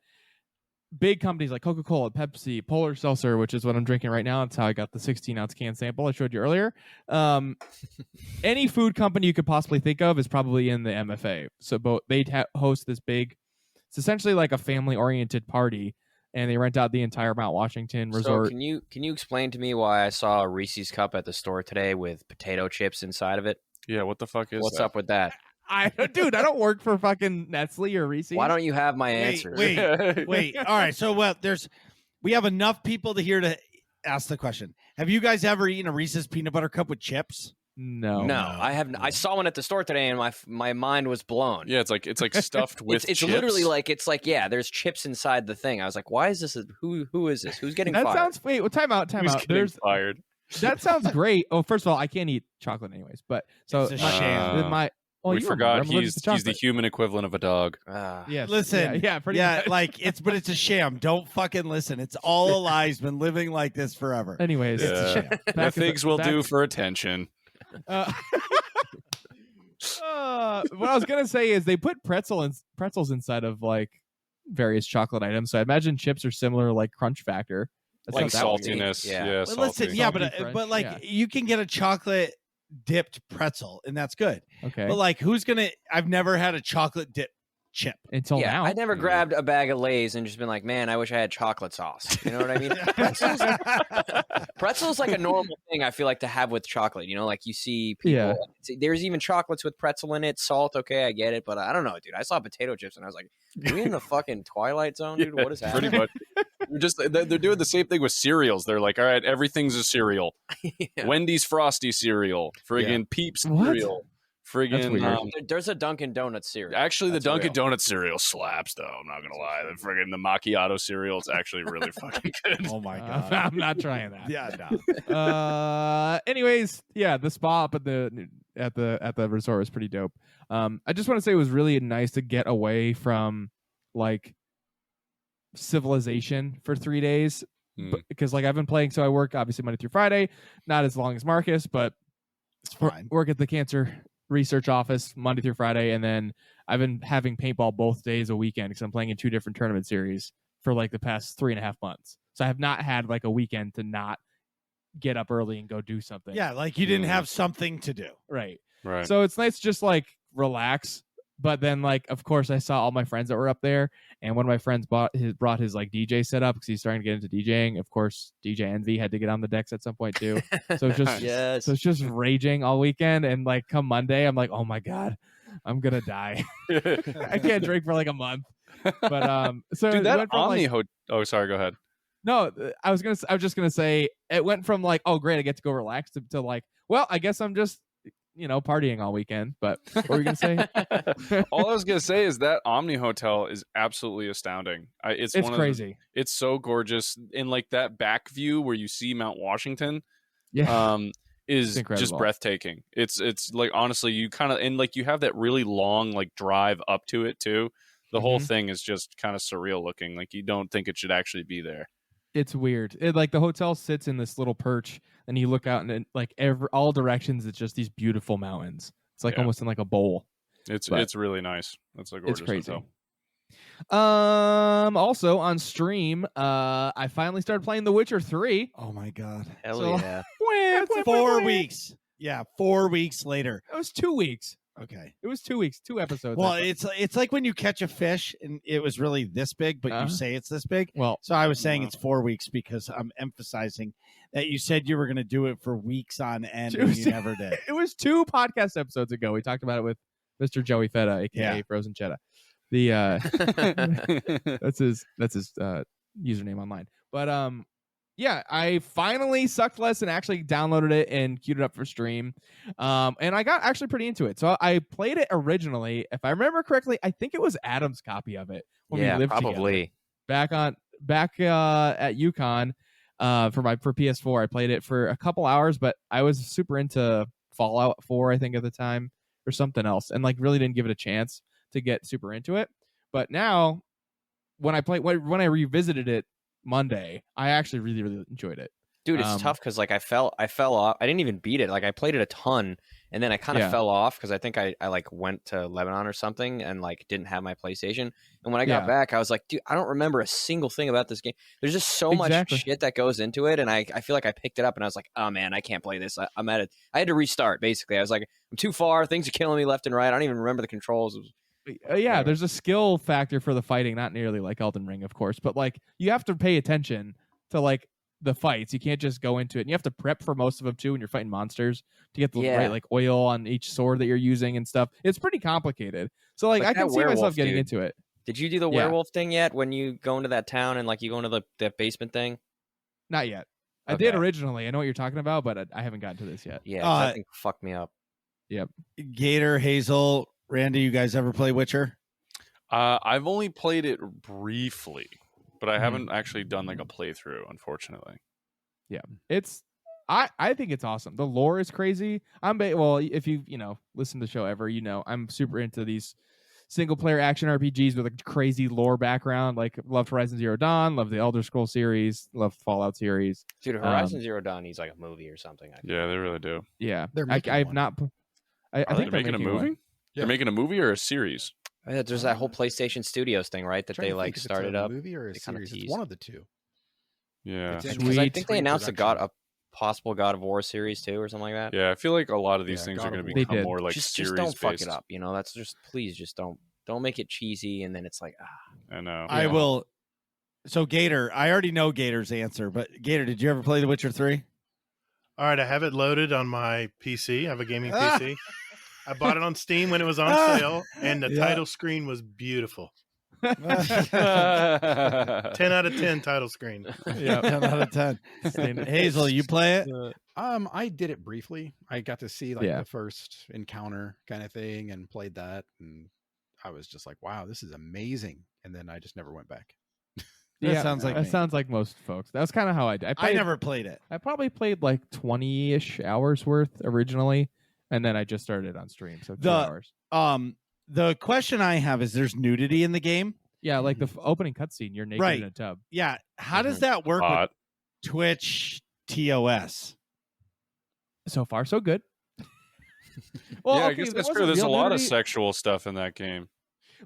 [SPEAKER 2] big companies like Coca-Cola, Pepsi, Polar Seltzer, which is what I'm drinking right now. That's how I got the 16-ounce can sample I showed you earlier. Any food company you could possibly think of is probably in the MFA. So they host this big, it's essentially like a family-oriented party, and they rent out the entire Mount Washington resort.
[SPEAKER 4] So can you explain to me why I saw a Reese's cup at the store today with potato chips inside of it?
[SPEAKER 6] Yeah, what the fuck is
[SPEAKER 4] What's
[SPEAKER 6] that?
[SPEAKER 4] up with that?
[SPEAKER 2] Dude, I don't work for fucking Nestle or Reese's.
[SPEAKER 4] Why don't you have my answer?
[SPEAKER 1] Wait. All right. So we have enough people to ask the question. Have you guys ever eaten a Reese's peanut butter cup with chips?
[SPEAKER 2] No.
[SPEAKER 4] No, I haven't. I saw one at the store today, and my mind was blown.
[SPEAKER 6] Yeah, it's like stuffed with
[SPEAKER 4] it's
[SPEAKER 6] chips.
[SPEAKER 4] literally like there's chips inside the thing. I was like, why is this? Who is this? Who's getting
[SPEAKER 2] That
[SPEAKER 4] fired?
[SPEAKER 2] sounds. Wait, well, time out.
[SPEAKER 6] Who's getting fired.
[SPEAKER 2] That sounds great. Oh, first of all, I can't eat chocolate anyways. But so
[SPEAKER 1] It's a sham.
[SPEAKER 6] We
[SPEAKER 2] you
[SPEAKER 6] forgot
[SPEAKER 2] remember, I'm allergic to
[SPEAKER 6] he's the
[SPEAKER 2] chocolate.
[SPEAKER 6] human equivalent of a dog.
[SPEAKER 2] Yes.
[SPEAKER 1] Listen,
[SPEAKER 2] Yeah, pretty
[SPEAKER 1] Yeah,
[SPEAKER 2] much.
[SPEAKER 1] like it's a sham. Don't fucking listen. It's all a lie. He's been living like this forever.
[SPEAKER 2] Anyways,
[SPEAKER 1] It's a
[SPEAKER 6] Yeah.
[SPEAKER 1] sham.
[SPEAKER 6] The
[SPEAKER 2] back-
[SPEAKER 6] figs will
[SPEAKER 2] back-
[SPEAKER 6] do for attention.
[SPEAKER 2] what I was gonna say is they put pretzels inside of like various chocolate items. So I imagine chips are similar, like crunch factor. That's
[SPEAKER 4] Like
[SPEAKER 2] not that weird.
[SPEAKER 6] saltiness.
[SPEAKER 4] Yeah.
[SPEAKER 6] Yeah,
[SPEAKER 1] Well, listen,
[SPEAKER 6] salty.
[SPEAKER 1] yeah,
[SPEAKER 2] Salty
[SPEAKER 1] but
[SPEAKER 2] crunch,
[SPEAKER 1] like
[SPEAKER 2] yeah.
[SPEAKER 1] you can get a chocolate dipped pretzel, and that's good.
[SPEAKER 2] Okay.
[SPEAKER 1] But like, I've never had a chocolate dip chip.
[SPEAKER 2] Until
[SPEAKER 4] yeah,
[SPEAKER 2] now,
[SPEAKER 4] I never grabbed a bag of Lay's and just been like, man, I wish I had chocolate sauce. You know what I mean? Pretzel's like a normal thing, I feel like, to have with chocolate. You know, like you see people.
[SPEAKER 2] Yeah.
[SPEAKER 4] There's even chocolates with pretzel in it, salt. Okay, I get it, but I don't know, dude. I saw potato chips and I was like, are we in the fucking Twilight Zone, dude? What is happening?
[SPEAKER 6] Pretty much. They're doing the same thing with cereals. They're like, all right, everything's a cereal.
[SPEAKER 4] Yeah.
[SPEAKER 6] Wendy's Frosty cereal, friggin' Peeps
[SPEAKER 2] What?
[SPEAKER 6] cereal,
[SPEAKER 2] That's
[SPEAKER 6] friggin'
[SPEAKER 2] weird.
[SPEAKER 4] There's a Dunkin' Donuts cereal.
[SPEAKER 6] actually,
[SPEAKER 4] That's
[SPEAKER 6] the Dunkin'
[SPEAKER 4] real.
[SPEAKER 6] Donuts cereal slaps, though. I'm not gonna lie. The friggin' the macchiato cereal is actually really fucking good.
[SPEAKER 1] Oh my
[SPEAKER 2] I'm not trying that.
[SPEAKER 1] Yeah, no.
[SPEAKER 2] Anyways, yeah, the spa up at the resort was pretty dope. I just want to say it was really nice to get away from like civilization for 3 days
[SPEAKER 6] Hmm.
[SPEAKER 2] because like I've been playing. So I work obviously Monday through Friday, not as long as Marcus, but
[SPEAKER 1] It's fine.
[SPEAKER 2] Work at the cancer research office Monday through Friday, and then I've been having paintball both days a weekend because I'm playing in 2 different tournament series for like the past 3.5 months. So I have not had like a weekend to not get up early and go do something.
[SPEAKER 1] Yeah, like you didn't have something to do.
[SPEAKER 2] Right.
[SPEAKER 6] Right.
[SPEAKER 2] So it's nice to just like relax. But then, like, of course, I saw all my friends that were up there, and one of my friends brought his like DJ setup because he's starting to get into DJing. Of course, DJ Envy had to get on the decks at some point too. So it's just
[SPEAKER 4] Yes.
[SPEAKER 2] so it's just raging all weekend. And like come Monday, I'm like, oh my god, I'm gonna die. I can't drink for like a month. But so
[SPEAKER 6] Dude,
[SPEAKER 2] it
[SPEAKER 6] that
[SPEAKER 2] went from,
[SPEAKER 6] Omni
[SPEAKER 2] like,
[SPEAKER 6] Oh, sorry. Go ahead.
[SPEAKER 2] no, I was just gonna say it went from like, oh great, I get to go relax to like, well, I guess I'm just partying all weekend. But what were you gonna say?
[SPEAKER 6] All I was gonna say is that Omni Hotel is absolutely astounding. It's one
[SPEAKER 2] crazy.
[SPEAKER 6] It's so gorgeous, and like that back view where you see Mount Washington,
[SPEAKER 2] Yeah.
[SPEAKER 6] is
[SPEAKER 2] It's
[SPEAKER 6] just breathtaking. It's like honestly, you kind of and like you have that really long like drive up to it too. The whole thing is just kind of surreal looking. Like you don't think it should actually be there.
[SPEAKER 2] It's weird. Like the hotel sits in this little perch, and you look out, and it, like all directions, it's just these beautiful mountains. It's like almost in like a bowl.
[SPEAKER 6] It's really nice. That's a gorgeous
[SPEAKER 2] It's crazy.
[SPEAKER 6] hotel.
[SPEAKER 2] Also on stream, I finally started playing The Witcher 3.
[SPEAKER 1] Oh my god.
[SPEAKER 4] Hell
[SPEAKER 2] So-
[SPEAKER 4] yeah.
[SPEAKER 1] 4 weeks. Yeah, 4 weeks later.
[SPEAKER 2] It was 2 weeks.
[SPEAKER 1] Okay.
[SPEAKER 2] It was 2 weeks, 2 episodes.
[SPEAKER 1] Well,
[SPEAKER 2] I thought.
[SPEAKER 1] it's like when you catch a fish and it was really this big, but
[SPEAKER 2] Uh-huh.
[SPEAKER 1] you say it's this big.
[SPEAKER 2] Well,
[SPEAKER 1] So I was saying it's 4 weeks because I'm emphasizing that you said you were going to do it for weeks on end and you never did.
[SPEAKER 2] it was 2 podcast episodes ago. We talked about it with Mr. Joey Feta, aka
[SPEAKER 1] Yeah.
[SPEAKER 2] Frozen Cheddar. The that's his username online. But yeah, I finally sucked less and actually downloaded it and queued it up for stream. And I got actually pretty into it. So I played it originally, if I remember correctly, I think it was Adam's copy of it when we
[SPEAKER 4] Yeah,
[SPEAKER 2] lived together.
[SPEAKER 4] probably.
[SPEAKER 2] Back at UConn for PS4. I played it for a couple hours, but I was super into Fallout 4, I think, at the time, or something else, and like really didn't give it a chance to get super into it. But now when I revisited it Monday, I actually really, really enjoyed it.
[SPEAKER 4] Dude, it's tough because like I fell off. I didn't even beat it. Like I played it a ton, and then I kind of fell off because I think I like went to Lebanon or something and like didn't have my PlayStation. And when I got back, I was like, dude, I don't remember a single thing about this game. There's just so much shit that goes into it, and I feel like I picked it up and I was like, oh man, I can't play this. I'm at it. I had to restart basically. I was like, I'm too far. Things are killing me left and right. I don't even remember the controls.
[SPEAKER 2] Yeah, there's a skill factor for the fighting, not nearly like Elden Ring, of course, but like you have to pay attention to like the fights. You can't just go into it, and you have to prep for most of them too when you're fighting monsters to get the right like oil on each sword that you're using and stuff. It's pretty complicated. So like I can see myself getting into it.
[SPEAKER 4] Did you do the werewolf thing yet when you go into that town and like you go into the basement thing?
[SPEAKER 2] Not yet. I did originally. I know what you're talking about, but I haven't gotten to this yet.
[SPEAKER 4] Yeah, that thing fucked me up.
[SPEAKER 2] Yep.
[SPEAKER 1] GATR, Hazel, Randy, you guys ever play Witcher?
[SPEAKER 6] I've only played it briefly, but I haven't actually done like a playthrough, unfortunately.
[SPEAKER 2] Yeah, it's I think it's awesome. The lore is crazy. Well, if you listen to the show ever, I'm super into these single player action RPGs with a crazy lore background. Like loved Horizon Zero Dawn, loved the Elder Scrolls series, loved Fallout series.
[SPEAKER 4] Dude, Horizon Zero Dawn needs like a movie or something.
[SPEAKER 6] Yeah, they really do.
[SPEAKER 2] Yeah,
[SPEAKER 5] They're making
[SPEAKER 2] I've
[SPEAKER 5] one.
[SPEAKER 2] not. I think
[SPEAKER 6] they're making a movie.
[SPEAKER 2] One.
[SPEAKER 6] They're making a movie or a series.
[SPEAKER 4] There's that whole PlayStation Studios thing, right? That they like started up.
[SPEAKER 5] Movie or a series? It's one of the two.
[SPEAKER 6] Yeah,
[SPEAKER 4] because I think they announced a possible God of War series too, or something like that.
[SPEAKER 6] Yeah, I feel like a lot of these things are going to become more like
[SPEAKER 4] just
[SPEAKER 6] series
[SPEAKER 4] don't fuck
[SPEAKER 6] based.
[SPEAKER 4] it up. That's just please just don't make it cheesy, and then it's like
[SPEAKER 6] I know.
[SPEAKER 1] I will. So GATR, I already know GATR's answer, but GATR, did you ever play The Witcher 3?
[SPEAKER 3] All right, I have it loaded on my PC. I have a gaming PC. I bought it on Steam when it was on sale, and the title screen was beautiful. 10 out of 10 title screen.
[SPEAKER 1] Yeah, 10 out of 10. Hazel, you play it?
[SPEAKER 5] I did it briefly. I got to see like the first encounter kind of thing and played that, and I was just like, wow, this is amazing. And then I just never went back.
[SPEAKER 1] That sounds like
[SPEAKER 2] that
[SPEAKER 1] me.
[SPEAKER 2] sounds like most folks. That's kind of how I did.
[SPEAKER 1] I never played it.
[SPEAKER 2] I probably played like 20-ish hours worth originally, and then I just started on stream. So 2 hours.
[SPEAKER 1] The question I have is: there's nudity in the game?
[SPEAKER 2] Yeah, like the opening cutscene, you're naked in a tub.
[SPEAKER 1] Yeah. How does that work with Twitch TOS?
[SPEAKER 2] So far, so good. Well,
[SPEAKER 6] yeah, I
[SPEAKER 2] okay,
[SPEAKER 6] guess
[SPEAKER 2] there
[SPEAKER 6] that's
[SPEAKER 2] wasn't
[SPEAKER 6] true. There's a
[SPEAKER 2] real
[SPEAKER 6] lot of
[SPEAKER 2] nudity,
[SPEAKER 6] sexual stuff in that game.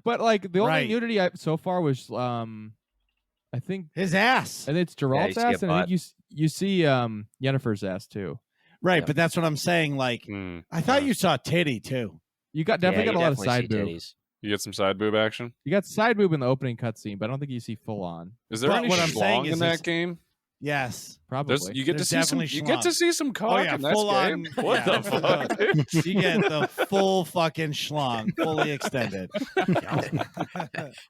[SPEAKER 2] but like the only
[SPEAKER 1] Right.
[SPEAKER 2] nudity so far was I think
[SPEAKER 1] His ass.
[SPEAKER 2] it's Gerald's
[SPEAKER 4] you see a
[SPEAKER 2] ass, and I think you see Yennefer's ass too.
[SPEAKER 1] Right,
[SPEAKER 4] Yeah.
[SPEAKER 1] but that's what I'm saying. Like,
[SPEAKER 6] Mm.
[SPEAKER 1] I thought you saw titty too.
[SPEAKER 2] You definitely got a lot of side boob.
[SPEAKER 4] titties.
[SPEAKER 6] You get some side boob action.
[SPEAKER 2] You got side boob in the opening cutscene, but I don't think you see full on.
[SPEAKER 6] Is there
[SPEAKER 1] But
[SPEAKER 6] any
[SPEAKER 1] what I'm saying
[SPEAKER 6] schlong
[SPEAKER 1] is
[SPEAKER 6] in
[SPEAKER 1] there's-
[SPEAKER 6] that game?
[SPEAKER 1] Yes.
[SPEAKER 2] Probably.
[SPEAKER 6] You get to
[SPEAKER 1] There's
[SPEAKER 6] see some.
[SPEAKER 1] definitely
[SPEAKER 6] You get to
[SPEAKER 1] schlong.
[SPEAKER 6] see some cock
[SPEAKER 1] yeah,
[SPEAKER 6] in that
[SPEAKER 1] full
[SPEAKER 6] game.
[SPEAKER 1] on-
[SPEAKER 6] What
[SPEAKER 1] yeah,
[SPEAKER 6] the fuck? dude?
[SPEAKER 1] You get the full fucking schlong, fully extended.
[SPEAKER 4] I'm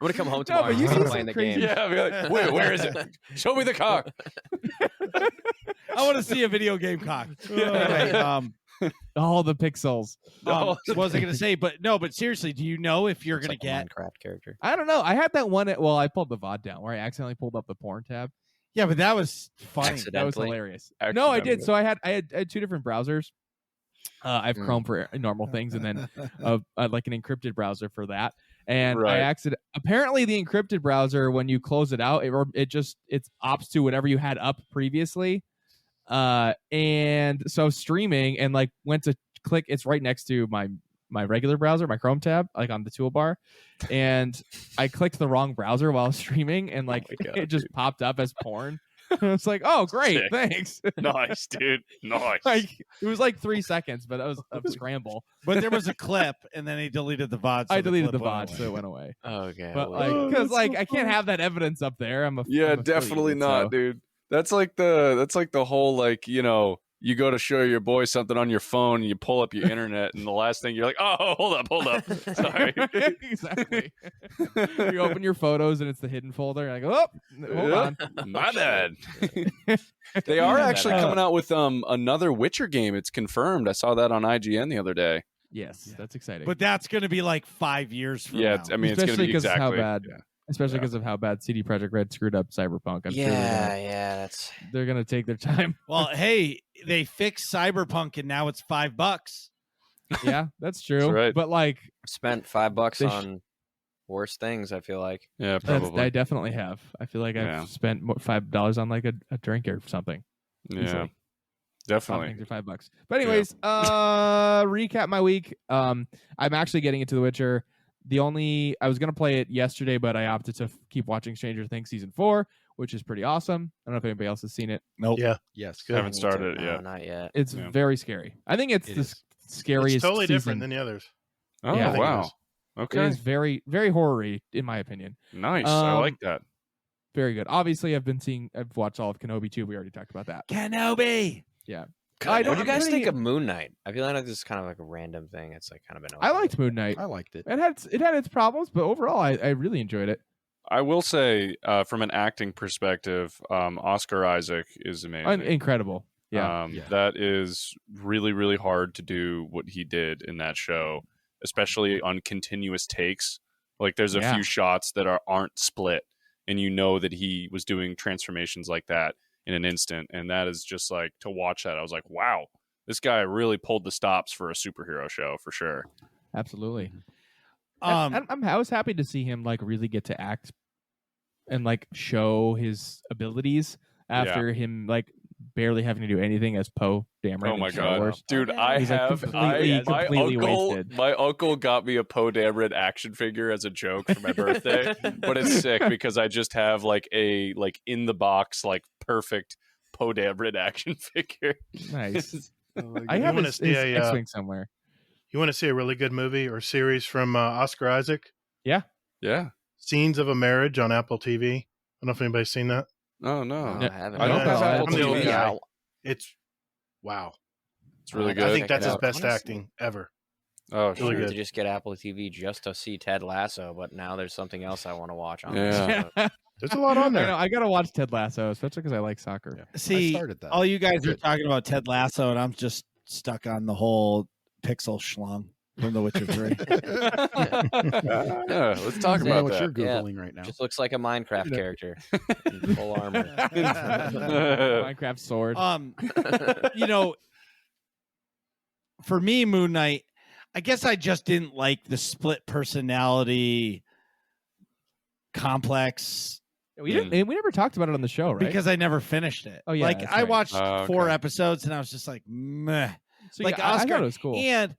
[SPEAKER 4] gonna come home
[SPEAKER 2] No,
[SPEAKER 4] tomorrow
[SPEAKER 2] but you
[SPEAKER 4] and
[SPEAKER 2] see
[SPEAKER 4] start
[SPEAKER 2] some
[SPEAKER 4] playing the
[SPEAKER 2] crazy-
[SPEAKER 4] game.
[SPEAKER 6] Yeah, I'll be like, wait, where is it? Show me the cock.
[SPEAKER 1] I want to see a video game cock. Anyway,
[SPEAKER 2] all the pixels.
[SPEAKER 1] what was I going to say? But seriously, do you know if you're
[SPEAKER 4] Looks
[SPEAKER 1] going to
[SPEAKER 4] like a
[SPEAKER 1] get?
[SPEAKER 4] Minecraft character.
[SPEAKER 2] I don't know. I had that one. I pulled the VOD down where I accidentally pulled up the porn tab.
[SPEAKER 1] Yeah, but that was funny.
[SPEAKER 4] Accident-
[SPEAKER 2] That was
[SPEAKER 4] Accidentally?
[SPEAKER 2] hilarious. No, I did.
[SPEAKER 6] Accidentally.
[SPEAKER 2] So I had two different browsers. I have Chrome for normal things, and then like an encrypted browser for that. And
[SPEAKER 6] Right.
[SPEAKER 2] apparently the encrypted browser, when you close it out, it opts to whatever you had up previously. And so streaming and like went to click. It's right next to my regular browser, my Chrome tab, like on the toolbar, and I clicked the wrong browser while streaming, and like
[SPEAKER 6] my God,
[SPEAKER 2] it just popped up as porn. It's like, oh great,
[SPEAKER 6] Sick.
[SPEAKER 2] thanks.
[SPEAKER 6] Nice, dude. Nice.
[SPEAKER 2] Like it was like 3 seconds, but that was a scramble.
[SPEAKER 1] But there was a clip, and then he deleted the VOD. So
[SPEAKER 2] I deleted the
[SPEAKER 1] clip went
[SPEAKER 2] VOD,
[SPEAKER 1] away.
[SPEAKER 2] so it went away.
[SPEAKER 4] Okay.
[SPEAKER 2] But
[SPEAKER 4] well,
[SPEAKER 2] like, because like I can't have that evidence up there. I'm
[SPEAKER 6] Yeah,
[SPEAKER 2] I'm
[SPEAKER 6] definitely
[SPEAKER 2] affiliated,
[SPEAKER 6] not,
[SPEAKER 2] so-
[SPEAKER 6] dude. That's like the whole like, you go to show your boy something on your phone and you pull up your internet and the last thing you're like, oh, hold up. Sorry.
[SPEAKER 2] Exactly. You open your photos and it's the hidden folder. And I go, oh, hold on.
[SPEAKER 6] My bad. They are actually coming out with another Witcher game. It's confirmed. I saw that on IGN the other day.
[SPEAKER 2] Yes, that's exciting.
[SPEAKER 1] But that's going to be like 5 years from
[SPEAKER 6] Yeah,
[SPEAKER 1] now.
[SPEAKER 6] it's going to
[SPEAKER 2] Especially
[SPEAKER 6] be
[SPEAKER 2] 'cause of how
[SPEAKER 6] exactly.
[SPEAKER 2] bad-
[SPEAKER 6] Yeah.
[SPEAKER 2] especially
[SPEAKER 6] yeah.
[SPEAKER 2] because of how bad CD Projekt Red screwed up Cyberpunk. I'm sure
[SPEAKER 4] that's
[SPEAKER 2] they're gonna take their time.
[SPEAKER 1] Well, hey, they fixed Cyberpunk, and now it's $5.
[SPEAKER 2] Yeah, that's true.
[SPEAKER 6] That's right.
[SPEAKER 2] But like,
[SPEAKER 4] spent $5
[SPEAKER 2] They sh-
[SPEAKER 4] on worse things. I feel like.
[SPEAKER 6] Yeah,
[SPEAKER 2] I
[SPEAKER 6] probably.
[SPEAKER 2] definitely have. I feel like
[SPEAKER 6] Yeah.
[SPEAKER 2] I've spent $5 on like a drink or something.
[SPEAKER 6] Yeah,
[SPEAKER 2] easily. Top
[SPEAKER 6] definitely.
[SPEAKER 2] things are $5. But anyways, recap my week. I'm actually getting into The Witcher. I was gonna play it yesterday, but I opted to keep watching Stranger Things season 4, which is pretty awesome. I don't know if anybody else has seen it.
[SPEAKER 1] Nope.
[SPEAKER 3] Yeah,
[SPEAKER 5] Yes.
[SPEAKER 3] Good.
[SPEAKER 6] Haven't started it
[SPEAKER 4] No,
[SPEAKER 6] yet.
[SPEAKER 4] not yet.
[SPEAKER 2] It's
[SPEAKER 6] Yeah.
[SPEAKER 2] very scary. I think it's
[SPEAKER 5] It
[SPEAKER 2] the
[SPEAKER 5] is.
[SPEAKER 2] scariest.
[SPEAKER 3] it's totally
[SPEAKER 2] season.
[SPEAKER 3] different than the others.
[SPEAKER 6] Oh,
[SPEAKER 2] Yeah, I think it
[SPEAKER 6] wow.
[SPEAKER 3] is.
[SPEAKER 2] It
[SPEAKER 6] Okay.
[SPEAKER 2] is very, very horror-y, in my opinion.
[SPEAKER 6] Nice. I
[SPEAKER 2] Um,
[SPEAKER 6] like that.
[SPEAKER 2] Very good. Obviously, I've watched all of Kenobi too. We already talked about that.
[SPEAKER 1] Kenobi.
[SPEAKER 2] I
[SPEAKER 4] What
[SPEAKER 2] don't-
[SPEAKER 4] do you guys
[SPEAKER 2] I'm
[SPEAKER 4] think
[SPEAKER 2] pretty-
[SPEAKER 4] of Moon Knight? I feel like this is kind of like a random thing. It's like kind of been.
[SPEAKER 2] I liked Moon Knight.
[SPEAKER 5] I liked it.
[SPEAKER 2] It had its problems, but overall, I really enjoyed it.
[SPEAKER 6] I will say, from an acting perspective, Oscar Isaac is amazing.
[SPEAKER 2] Incredible. Yeah.
[SPEAKER 5] Yeah.
[SPEAKER 6] That is really, really hard to do what he did in that show, especially on continuous takes. Like there's a
[SPEAKER 2] Yeah.
[SPEAKER 6] few shots that aren't split, and you know that he was doing transformations like that in an instant. And that is just like, to watch that, I was like, wow, this guy really pulled the stops for a superhero show for sure.
[SPEAKER 2] Absolutely.
[SPEAKER 1] Um,
[SPEAKER 2] I was happy to see him like really get to act and like show his abilities after him like barely having to do anything as Poe Dameron.
[SPEAKER 6] Oh
[SPEAKER 2] in
[SPEAKER 6] my
[SPEAKER 2] Star
[SPEAKER 6] god,
[SPEAKER 2] Wars.
[SPEAKER 6] dude! I
[SPEAKER 2] He's, like,
[SPEAKER 6] have
[SPEAKER 2] completely wasted.
[SPEAKER 6] my uncle got me a Poe Dameron action figure as a joke for my birthday, but it's sick because I just have like a in the box perfect Poe Dameron action figure.
[SPEAKER 2] Nice. I
[SPEAKER 3] You
[SPEAKER 2] have
[SPEAKER 3] wanna
[SPEAKER 2] his
[SPEAKER 3] see a,
[SPEAKER 2] X-wing somewhere.
[SPEAKER 3] You want to see a really good movie or series from Oscar Isaac?
[SPEAKER 6] Yeah.
[SPEAKER 3] Scenes of a Marriage on Apple TV. I don't know if anybody's seen that.
[SPEAKER 6] Oh no,
[SPEAKER 4] I haven't.
[SPEAKER 6] I don't
[SPEAKER 3] No,
[SPEAKER 6] have Apple
[SPEAKER 3] I'm the old
[SPEAKER 6] TV.
[SPEAKER 3] guy. It's wow.
[SPEAKER 6] It's really
[SPEAKER 4] I
[SPEAKER 6] good.
[SPEAKER 3] I think
[SPEAKER 4] check
[SPEAKER 3] that's
[SPEAKER 4] it
[SPEAKER 3] his
[SPEAKER 4] out.
[SPEAKER 3] best
[SPEAKER 4] Honestly.
[SPEAKER 3] acting ever.
[SPEAKER 6] Oh,
[SPEAKER 3] Really
[SPEAKER 6] sure.
[SPEAKER 3] good.
[SPEAKER 4] To just get Apple TV just to see Ted Lasso, but now there's something else I want to watch on.
[SPEAKER 6] Yeah.
[SPEAKER 4] there.
[SPEAKER 3] There's a lot on
[SPEAKER 2] I
[SPEAKER 3] there.
[SPEAKER 2] know. I gotta watch Ted Lasso, especially because I like soccer.
[SPEAKER 5] Yeah.
[SPEAKER 1] see,
[SPEAKER 5] I started that.
[SPEAKER 1] all you guys are
[SPEAKER 5] Good.
[SPEAKER 1] talking about Ted Lasso, and I'm just stuck on the whole pixel schlong from The Witcher 3.
[SPEAKER 6] Yeah, let's talk
[SPEAKER 5] I know
[SPEAKER 6] about
[SPEAKER 5] what you're
[SPEAKER 6] that.
[SPEAKER 4] Yeah.
[SPEAKER 5] googling right now.
[SPEAKER 4] Just looks like a Minecraft character in full armor.
[SPEAKER 2] Minecraft sword.
[SPEAKER 1] For me, Moon Knight, I guess I just didn't like the split personality complex
[SPEAKER 2] we didn't. And we never talked about it on the show, right?
[SPEAKER 1] because I never finished it.
[SPEAKER 2] Oh, yeah,
[SPEAKER 1] like
[SPEAKER 2] that's
[SPEAKER 1] I
[SPEAKER 2] right.
[SPEAKER 1] watched
[SPEAKER 6] Oh,
[SPEAKER 1] 4
[SPEAKER 6] okay.
[SPEAKER 1] episodes and I was just like, meh.
[SPEAKER 2] So
[SPEAKER 1] like
[SPEAKER 2] I
[SPEAKER 1] Oscar.
[SPEAKER 2] thought it was cool.
[SPEAKER 1] And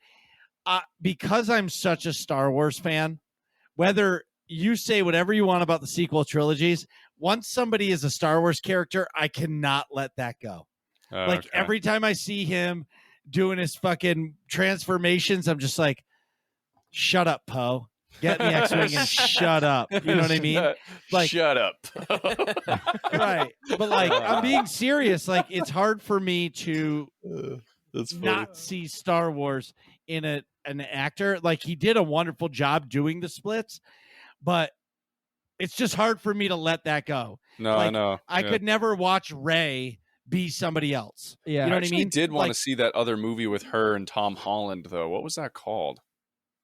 [SPEAKER 1] because I'm such a Star Wars fan, whether you say whatever you want about the sequel trilogies, once somebody is a Star Wars character, I cannot let that go. Like
[SPEAKER 6] Okay.
[SPEAKER 1] every time I see him doing his fucking transformations, I'm just like, shut up, Poe. Get in the X-Wing and shut up. You know what I mean? Like,
[SPEAKER 6] shut up.
[SPEAKER 1] right. But like, I'm being serious. Like, it's hard for me to
[SPEAKER 6] That's funny.
[SPEAKER 1] not see Star Wars in an actor. Like, he did a wonderful job doing the splits, but it's just hard for me to let that go.
[SPEAKER 6] No,
[SPEAKER 1] like,
[SPEAKER 6] I know.
[SPEAKER 1] I
[SPEAKER 6] Yeah.
[SPEAKER 1] could never watch Rey be somebody else.
[SPEAKER 2] Yeah.
[SPEAKER 1] You know
[SPEAKER 6] I
[SPEAKER 1] what I
[SPEAKER 6] actually
[SPEAKER 1] mean?
[SPEAKER 6] did want
[SPEAKER 1] Like,
[SPEAKER 6] to see that other movie with her and Tom Holland, though. What was that called?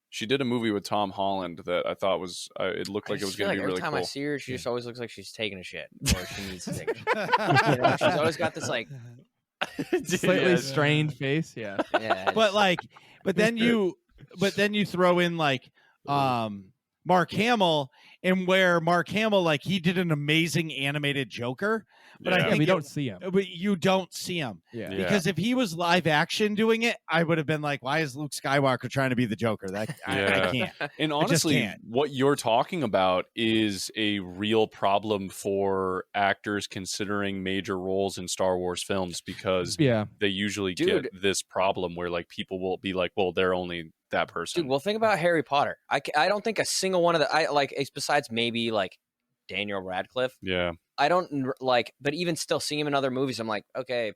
[SPEAKER 6] She did a movie with Tom Holland that I thought was. It looked like it was going to be
[SPEAKER 4] every
[SPEAKER 6] really
[SPEAKER 4] time
[SPEAKER 6] cool.
[SPEAKER 4] I see her, she just always looks like she's taking a shit, or she needs to take a shit. You know, she's always got this like,
[SPEAKER 2] Slightly
[SPEAKER 6] Yeah.
[SPEAKER 2] strained face. Yeah.
[SPEAKER 4] yeah.
[SPEAKER 1] but like, but then you throw in like, Mark Hamill, and where Mark Hamill, like, he did an amazing animated Joker, but I
[SPEAKER 6] Yeah.
[SPEAKER 1] think
[SPEAKER 2] we don't see him.
[SPEAKER 1] but you don't see him.
[SPEAKER 2] Yeah.
[SPEAKER 6] Yeah.
[SPEAKER 1] Because if he was live action doing it, I would have been like, why is Luke Skywalker trying to be the Joker? That I
[SPEAKER 6] Yeah.
[SPEAKER 1] can't.
[SPEAKER 6] And
[SPEAKER 1] just
[SPEAKER 6] honestly,
[SPEAKER 1] can't.
[SPEAKER 6] what you're talking about is a real problem for actors considering major roles in Star Wars films, because
[SPEAKER 2] Yeah.
[SPEAKER 6] they usually
[SPEAKER 4] Dude.
[SPEAKER 6] get this problem where like people will be like, well, they're only that person.
[SPEAKER 4] Dude, well, think about Harry Potter. I don't think a single one of the besides maybe like Daniel Radcliffe.
[SPEAKER 6] Yeah.
[SPEAKER 4] I don't like, but even still, seeing him in other movies, I'm like, okay,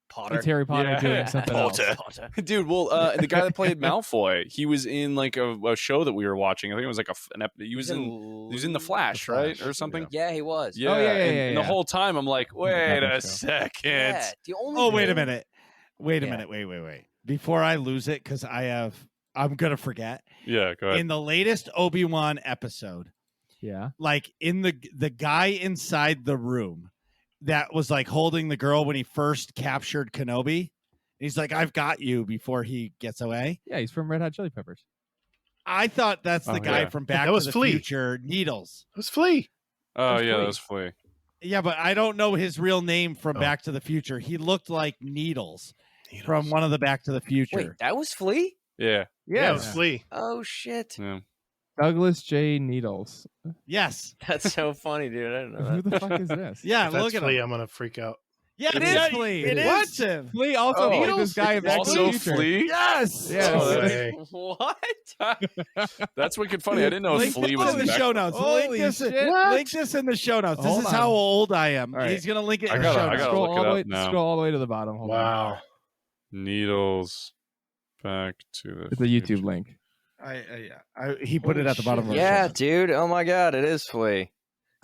[SPEAKER 4] Potter.
[SPEAKER 2] It's Harry Potter
[SPEAKER 6] Yeah.
[SPEAKER 2] doing something else.
[SPEAKER 4] Potter.
[SPEAKER 6] Dude, well, the guy that played Malfoy, he was in like a show that we were watching. I think it was like he was in the Flash,
[SPEAKER 5] The
[SPEAKER 6] right,
[SPEAKER 5] Flash,
[SPEAKER 6] or something.
[SPEAKER 4] Yeah, he was.
[SPEAKER 6] Yeah,
[SPEAKER 2] Oh, yeah,
[SPEAKER 6] and the
[SPEAKER 2] yeah.
[SPEAKER 6] whole time I'm like, wait
[SPEAKER 2] That
[SPEAKER 6] a
[SPEAKER 2] show.
[SPEAKER 6] second.
[SPEAKER 4] Yeah. The only
[SPEAKER 1] Oh, wait a
[SPEAKER 4] thing-
[SPEAKER 1] minute. Wait a
[SPEAKER 4] Yeah.
[SPEAKER 1] minute. Wait. Before I lose it, because I'm gonna forget.
[SPEAKER 6] Yeah, go ahead.
[SPEAKER 1] In the latest Obi-Wan episode,
[SPEAKER 2] Yeah.
[SPEAKER 1] like in the guy inside the room that was like holding the girl when he first captured Kenobi, he's like, I've got you, before he gets away.
[SPEAKER 2] Yeah. He's from Red Hot Chili Peppers.
[SPEAKER 1] I thought that's the
[SPEAKER 6] Oh,
[SPEAKER 1] guy
[SPEAKER 6] yeah.
[SPEAKER 1] from Back
[SPEAKER 3] That
[SPEAKER 1] to
[SPEAKER 3] was
[SPEAKER 1] the
[SPEAKER 3] Flea.
[SPEAKER 1] Future, Needles.
[SPEAKER 3] It was Flea.
[SPEAKER 6] Oh
[SPEAKER 2] That's
[SPEAKER 6] yeah,
[SPEAKER 2] Flea.
[SPEAKER 6] that was Flea.
[SPEAKER 1] Yeah, but I don't know his real name from
[SPEAKER 3] Oh.
[SPEAKER 1] Back to the Future. He looked like Needles from one of the Back to the Future.
[SPEAKER 4] Wait, that was Flea?
[SPEAKER 6] Yeah,
[SPEAKER 3] Yeah, it
[SPEAKER 2] Yeah.
[SPEAKER 3] was Flea.
[SPEAKER 4] Oh shit,
[SPEAKER 6] yeah.
[SPEAKER 2] Douglas J. Needles.
[SPEAKER 1] Yes.
[SPEAKER 4] that's so funny, dude. I didn't know
[SPEAKER 2] Who
[SPEAKER 4] that.
[SPEAKER 2] the fuck is this?
[SPEAKER 1] Yeah,
[SPEAKER 3] If
[SPEAKER 1] look
[SPEAKER 3] that's
[SPEAKER 1] at
[SPEAKER 3] Flea,
[SPEAKER 1] him.
[SPEAKER 3] I'm gonna freak out.
[SPEAKER 1] Yeah,
[SPEAKER 2] It
[SPEAKER 1] it
[SPEAKER 2] is
[SPEAKER 1] is
[SPEAKER 2] Flea.
[SPEAKER 1] It
[SPEAKER 2] What?
[SPEAKER 1] is him.
[SPEAKER 2] Flea also
[SPEAKER 6] Oh,
[SPEAKER 2] played this guy in Back to the
[SPEAKER 6] Also
[SPEAKER 2] Future.
[SPEAKER 6] Flea.
[SPEAKER 1] Yes.
[SPEAKER 2] Yeah.
[SPEAKER 3] No
[SPEAKER 2] so-
[SPEAKER 3] way.
[SPEAKER 4] What?
[SPEAKER 6] That's wicked funny. I didn't know
[SPEAKER 1] Link
[SPEAKER 6] Flea
[SPEAKER 1] this
[SPEAKER 6] was
[SPEAKER 1] in
[SPEAKER 6] in
[SPEAKER 1] the
[SPEAKER 6] Back-
[SPEAKER 1] show notes.
[SPEAKER 2] Holy
[SPEAKER 1] Link this,
[SPEAKER 2] shit.
[SPEAKER 1] link this in the show notes. This
[SPEAKER 2] Hold
[SPEAKER 1] is how
[SPEAKER 2] on.
[SPEAKER 1] old I am.
[SPEAKER 2] All right.
[SPEAKER 1] He's gonna link it
[SPEAKER 6] I
[SPEAKER 1] in
[SPEAKER 6] gotta-
[SPEAKER 1] the show
[SPEAKER 6] I
[SPEAKER 1] notes.
[SPEAKER 6] gotta
[SPEAKER 2] Scroll
[SPEAKER 6] look it
[SPEAKER 2] all the way.
[SPEAKER 6] up now.
[SPEAKER 2] Scroll all the way to the bottom. Hold on.
[SPEAKER 3] Wow.
[SPEAKER 6] Needles. Back to the.
[SPEAKER 2] It's a YouTube
[SPEAKER 6] Future.
[SPEAKER 2] link.
[SPEAKER 1] He put it at the bottom of the
[SPEAKER 4] Yeah,
[SPEAKER 1] show.
[SPEAKER 4] dude. Oh my god, it is Flea.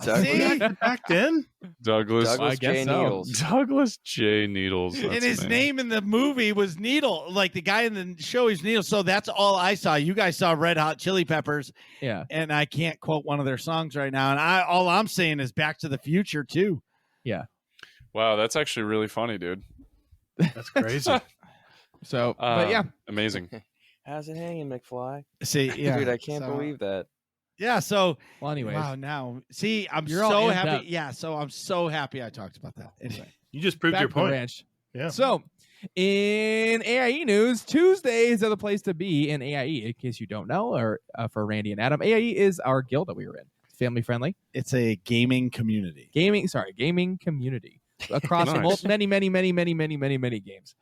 [SPEAKER 1] See?
[SPEAKER 3] Back then,
[SPEAKER 6] Douglas.
[SPEAKER 2] I
[SPEAKER 4] Douglas
[SPEAKER 2] guess
[SPEAKER 4] J.
[SPEAKER 2] so.
[SPEAKER 4] Needles.
[SPEAKER 6] Douglas J. Needles.
[SPEAKER 1] And
[SPEAKER 6] That's
[SPEAKER 1] his
[SPEAKER 6] amazing.
[SPEAKER 1] name in the movie was Needle. Like the guy in the show is Needle. So that's all I saw. You guys saw Red Hot Chili Peppers,
[SPEAKER 2] Yeah.
[SPEAKER 1] and I can't quote one of their songs right now. And all I'm saying is Back to the Future too.
[SPEAKER 6] Wow, that's actually really funny, dude.
[SPEAKER 3] that's crazy.
[SPEAKER 2] So, but yeah.
[SPEAKER 6] Amazing.
[SPEAKER 4] How's it hanging, McFly?
[SPEAKER 1] See, yeah,
[SPEAKER 4] Dude, I can't
[SPEAKER 1] so-
[SPEAKER 4] believe that.
[SPEAKER 1] Yeah. So
[SPEAKER 2] Well, anyways.
[SPEAKER 1] wow. Now, see, I'm
[SPEAKER 2] You're all
[SPEAKER 1] so
[SPEAKER 2] amped
[SPEAKER 1] happy.
[SPEAKER 2] up.
[SPEAKER 1] Yeah. So I'm so happy I talked about that. Anyway.
[SPEAKER 3] You just proved
[SPEAKER 2] Back
[SPEAKER 3] your
[SPEAKER 2] to the
[SPEAKER 3] point.
[SPEAKER 2] ranch.
[SPEAKER 3] Yeah.
[SPEAKER 2] So, in AIE news, Tuesdays are the place to be in AIE. In case you don't know, or for Randy and Adam, AIE is our guild that we were in. Family friendly
[SPEAKER 1] It's a gaming community.
[SPEAKER 2] gaming community across
[SPEAKER 6] Nice.
[SPEAKER 2] many games.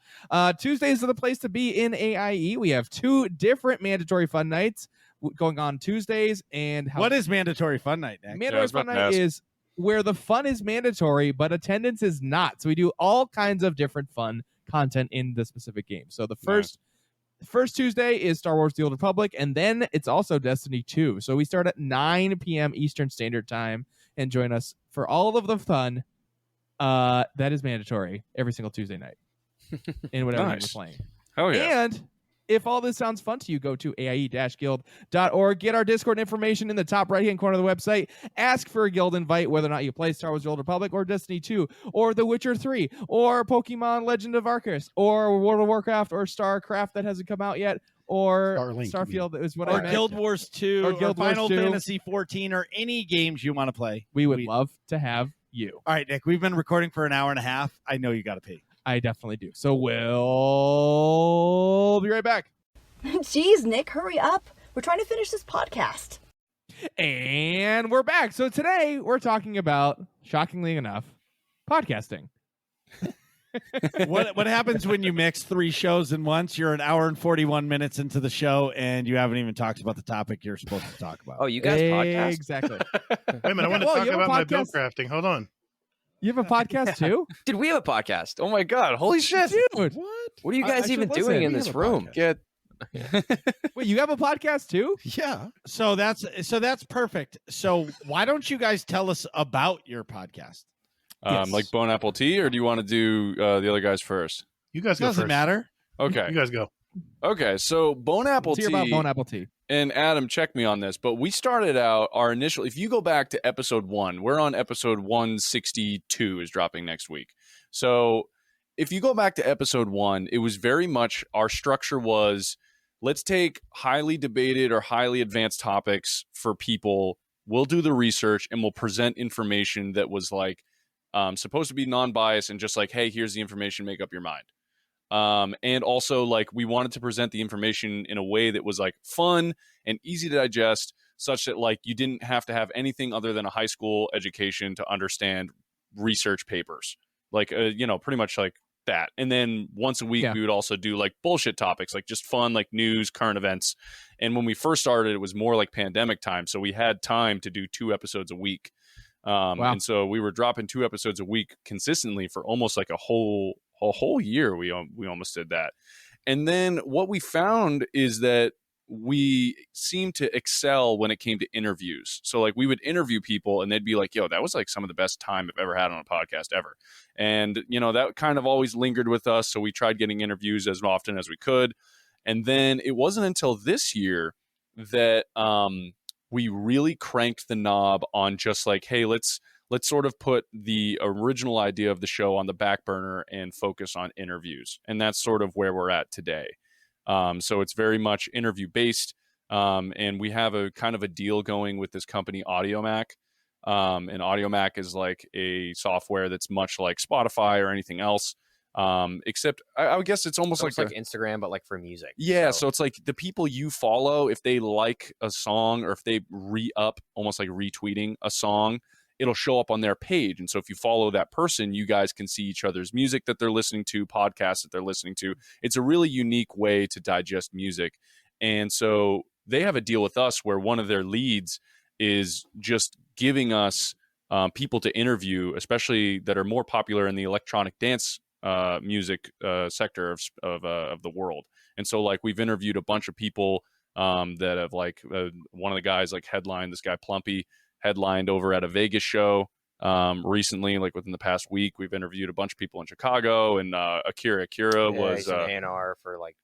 [SPEAKER 2] Tuesdays are the place to be in AIE. We have 2 different mandatory fun nights going on Tuesdays. And
[SPEAKER 1] What is mandatory fun night, Nick?
[SPEAKER 6] Yeah, I
[SPEAKER 2] mandatory
[SPEAKER 6] was
[SPEAKER 2] fun
[SPEAKER 6] about to
[SPEAKER 2] night
[SPEAKER 6] ask.
[SPEAKER 2] is where the fun is mandatory, but attendance is not. So we do all kinds of different fun content in the specific game. So the first Tuesday is Star Wars: The Old Republic, and then it's also Destiny 2. So we start at 9 p.m. Eastern Standard Time, and join us for all of the fun. That is mandatory every single Tuesday night in whatever game we're
[SPEAKER 6] Nice.
[SPEAKER 2] playing.
[SPEAKER 6] Oh yeah.
[SPEAKER 2] And if all this sounds fun to you, go to aie-guild.org. Get our Discord information in the top right-hand corner of the website. Ask for a guild invite, whether or not you play Star Wars: The Old Republic or Destiny 2 or The Witcher 3 or Pokemon Legend of Arceus or World of Warcraft or StarCraft that hasn't come out yet or
[SPEAKER 5] Starlink, you
[SPEAKER 2] Starfield is what I
[SPEAKER 1] Or
[SPEAKER 2] meant.
[SPEAKER 1] Guild Wars 2
[SPEAKER 2] Or
[SPEAKER 1] or,
[SPEAKER 2] Guild Wars
[SPEAKER 1] Final
[SPEAKER 2] 2.
[SPEAKER 1] Fantasy 14 or any games you want to play.
[SPEAKER 2] We would love to have you.
[SPEAKER 1] All right, Nick, we've been recording for an hour and a half. I know you got to pee.
[SPEAKER 2] I definitely do. So we'll be right back.
[SPEAKER 7] Jeez, Nick, hurry up. We're trying to finish this podcast.
[SPEAKER 2] And we're back. So today we're talking about, shockingly enough, podcasting.
[SPEAKER 1] What happens when you mix 3 shows in once? You're an hour and 41 minutes into the show, and you haven't even talked about the topic you're supposed to talk about.
[SPEAKER 4] Oh, you guys podcast?
[SPEAKER 2] Exactly.
[SPEAKER 3] Wait a minute, I want to
[SPEAKER 2] Whoa,
[SPEAKER 3] talk
[SPEAKER 2] you have a
[SPEAKER 3] about my bill
[SPEAKER 2] podcast?
[SPEAKER 3] crafting. Hold on.
[SPEAKER 2] You have a podcast too?
[SPEAKER 4] Did we have a podcast?
[SPEAKER 6] Oh my god! Holy shit!
[SPEAKER 2] Dude.
[SPEAKER 4] What are you
[SPEAKER 5] I
[SPEAKER 4] guys
[SPEAKER 5] should
[SPEAKER 4] even
[SPEAKER 5] listen.
[SPEAKER 4] doing in
[SPEAKER 5] We
[SPEAKER 4] this
[SPEAKER 5] have a
[SPEAKER 4] room?
[SPEAKER 5] podcast.
[SPEAKER 6] Get
[SPEAKER 2] Wait, you have a podcast too?
[SPEAKER 5] Yeah.
[SPEAKER 1] So that's perfect. So why don't you guys tell us about your podcast?
[SPEAKER 2] Yes.
[SPEAKER 6] like Bone Apple Tea, or do you want to do the other guys first?
[SPEAKER 3] You guys go
[SPEAKER 1] Doesn't
[SPEAKER 3] first.
[SPEAKER 1] matter.
[SPEAKER 6] Okay.
[SPEAKER 3] You guys go.
[SPEAKER 6] Okay. So Bone Apple
[SPEAKER 2] Let's hear
[SPEAKER 6] Tea.
[SPEAKER 2] about Bone Apple Tea.
[SPEAKER 6] And Adam, check me on this, but we started out our initial. If you go back to episode 1, we're on episode 162 is dropping next week. So if you go back to episode 1, it was very much our structure was let's take highly debated or highly advanced topics for people. We'll do the research and we'll present information that was like supposed to be non-biased and just like, hey, here's the information, make up your mind. And also like we wanted to present the information in a way that was like fun and easy to digest, such that like you didn't have to have anything other than a high school education to understand research papers, like pretty much like that. And then once a week we would also do like bullshit topics, like just fun, like news, current events. And when we first started, it was more like pandemic time, so we had time to do 2 episodes a week. And so we were dropping 2 episodes a week consistently for almost like a whole year. We almost did that. And then what we found is that we seemed to excel when it came to interviews. So like we would interview people and they'd be like, yo, that was like some of the best time I've ever had on a podcast ever. And, that kind of always lingered with us. So we tried getting interviews as often as we could. And then it wasn't until this year that we really cranked the knob on just like, hey, let's sort of put the original idea of the show on the back burner and focus on interviews. And that's sort of where we're at today. So it's very much interview based. And we have a kind of a deal going with this company, AudioMac. And AudioMac is like a software that's much like Spotify or anything else. Except I would guess it's almost
[SPEAKER 4] So
[SPEAKER 6] like
[SPEAKER 4] it's like Instagram, but like for music.
[SPEAKER 6] yeah, so it's like the people you follow, if they like a song or if they re-up, almost like retweeting a song, it'll show up on their page. And so if you follow that person, you guys can see each other's music that they're listening to, podcasts that they're listening to. It's a really unique way to digest music. And so they have a deal with us where one of their leads is just giving us people to interview, especially that are more popular in the electronic dance music sector of the world. And so like we've interviewed a bunch of people that have like one of the guys like headlined, this guy Plumpy headlined over at a Vegas show recently, like within the past week. We've interviewed a bunch of people in Chicago, and Akira was
[SPEAKER 4] he's an A&R for like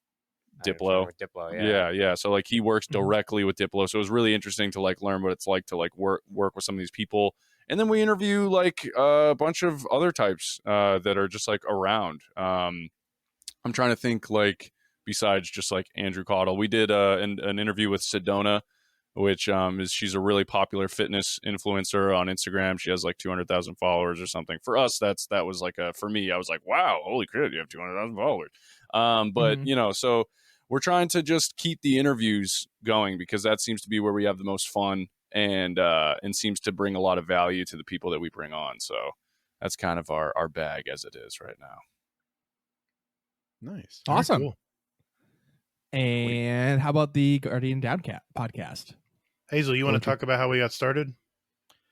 [SPEAKER 6] Diplo.
[SPEAKER 4] Diplo,
[SPEAKER 6] yeah. So like he works directly with Diplo. So it was really interesting to like learn what it's like to like work with some of these people. And then we interview like a bunch of other types that are just like around. I'm trying to think like besides just like Andrew Caudill. We did an interview with Sedona, which she's a really popular fitness influencer on Instagram. She has like 200,000 followers or something. For us, that was like for me, I was like, wow, holy crap, you have 200,000 followers. But so we're trying to just keep the interviews going because that seems to be where we have the most fun and seems to bring a lot of value to the people that we bring on. So that's kind of our bag as it is right now.
[SPEAKER 5] Nice.
[SPEAKER 2] Awesome.
[SPEAKER 3] Cool.
[SPEAKER 2] And how about the Guardian Downcat podcast?
[SPEAKER 3] Hazel, you want to talk about how we got started?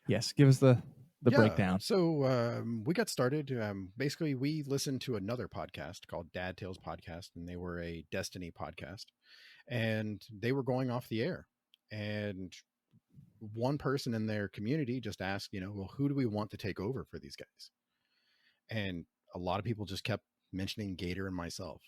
[SPEAKER 2] Yes, give us the
[SPEAKER 5] Yeah,
[SPEAKER 2] breakdown.
[SPEAKER 5] So we got started. Basically, we listened to another podcast called Dad Tales Podcast, and they were a Destiny podcast, and they were going off the air. And one person in their community just asked, well, who do we want to take over for these guys? And a lot of people just kept mentioning GATR and myself.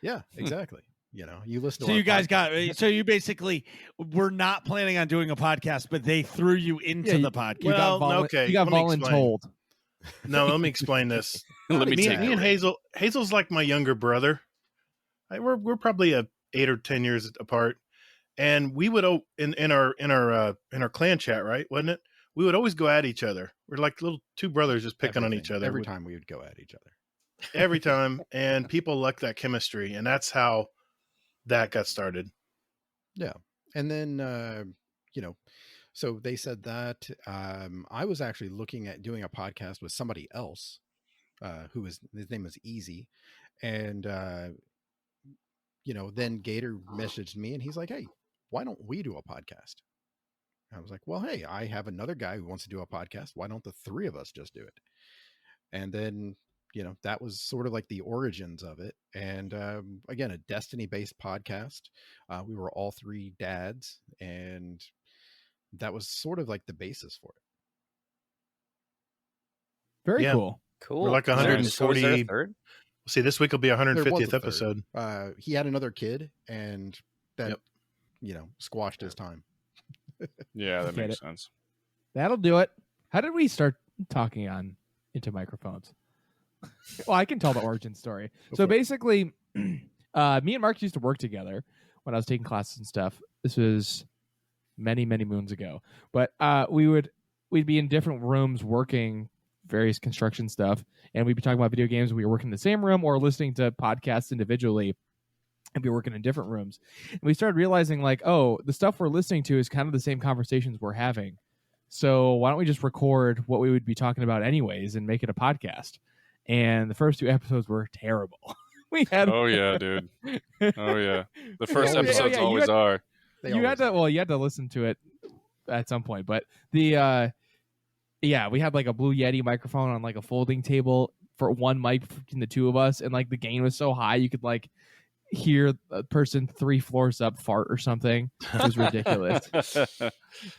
[SPEAKER 5] Yeah, exactly. You listen to
[SPEAKER 1] So
[SPEAKER 5] our
[SPEAKER 1] you guys
[SPEAKER 5] podcast.
[SPEAKER 1] so you basically were not planning on doing a podcast, but they threw you into the podcast.
[SPEAKER 2] You got
[SPEAKER 3] okay,
[SPEAKER 2] you got
[SPEAKER 3] let me explain.
[SPEAKER 2] voluntold.
[SPEAKER 3] No, let me explain this.
[SPEAKER 6] Let me
[SPEAKER 3] me
[SPEAKER 6] take
[SPEAKER 3] and Hazel's like my younger brother. We're probably 8 or 10 years apart, and we would in our clan chat, right? Wasn't it? we would always go at each other. We're like little two brothers just picking on each other
[SPEAKER 5] Every time we would go at each other.
[SPEAKER 3] every time, and people like that chemistry, and that's how that got started.
[SPEAKER 5] Yeah. And then, so they said that I was actually looking at doing a podcast with somebody else his name was Easy. And, then Gator messaged me and he's like, hey, why don't we do a podcast? I was like, well, hey, I have another guy who wants to do a podcast. Why don't the three of us just do it? And then, that was sort of like the origins of it. And again, a Destiny-based podcast. We were all three dads, and that was sort of like the basis for it.
[SPEAKER 2] Very
[SPEAKER 3] Yeah.
[SPEAKER 2] cool.
[SPEAKER 4] Cool.
[SPEAKER 3] We're like
[SPEAKER 4] So was there a
[SPEAKER 3] 140.
[SPEAKER 4] third?
[SPEAKER 3] See, this week will be
[SPEAKER 5] There was
[SPEAKER 3] 150th
[SPEAKER 5] a third.
[SPEAKER 3] episode.
[SPEAKER 5] He had another kid, and that, squashed his time.
[SPEAKER 6] Yeah, that
[SPEAKER 2] Get
[SPEAKER 6] makes
[SPEAKER 2] it.
[SPEAKER 6] sense.
[SPEAKER 2] That'll do it. How did we start talking into microphones? Well, I can tell the origin story.
[SPEAKER 5] Go
[SPEAKER 2] So
[SPEAKER 5] for it.
[SPEAKER 2] basically, me and Mark used to work together when I was taking classes and stuff. This was many, many moons ago. But we'd be in different rooms working various construction stuff, and we'd be talking about video games. We were working in the same room or listening to podcasts individually, and be working in different rooms. And we started realizing, like, oh, the stuff we're listening to is kind of the same conversations we're having. So why don't we just record what we would be talking about anyways and make it a podcast? And the first two episodes were terrible. We had
[SPEAKER 6] Oh yeah, dude. Oh yeah. The first
[SPEAKER 5] Yeah, yeah,
[SPEAKER 6] episodes
[SPEAKER 2] you
[SPEAKER 6] always
[SPEAKER 2] had-
[SPEAKER 6] are.
[SPEAKER 5] They
[SPEAKER 2] you had
[SPEAKER 5] always
[SPEAKER 2] to listen to it at some point. But the we had like a Blue Yeti microphone on like a folding table for one mic between the two of us, and like the gain was so high you could like hear a person 3 floors up fart or something. It was ridiculous. It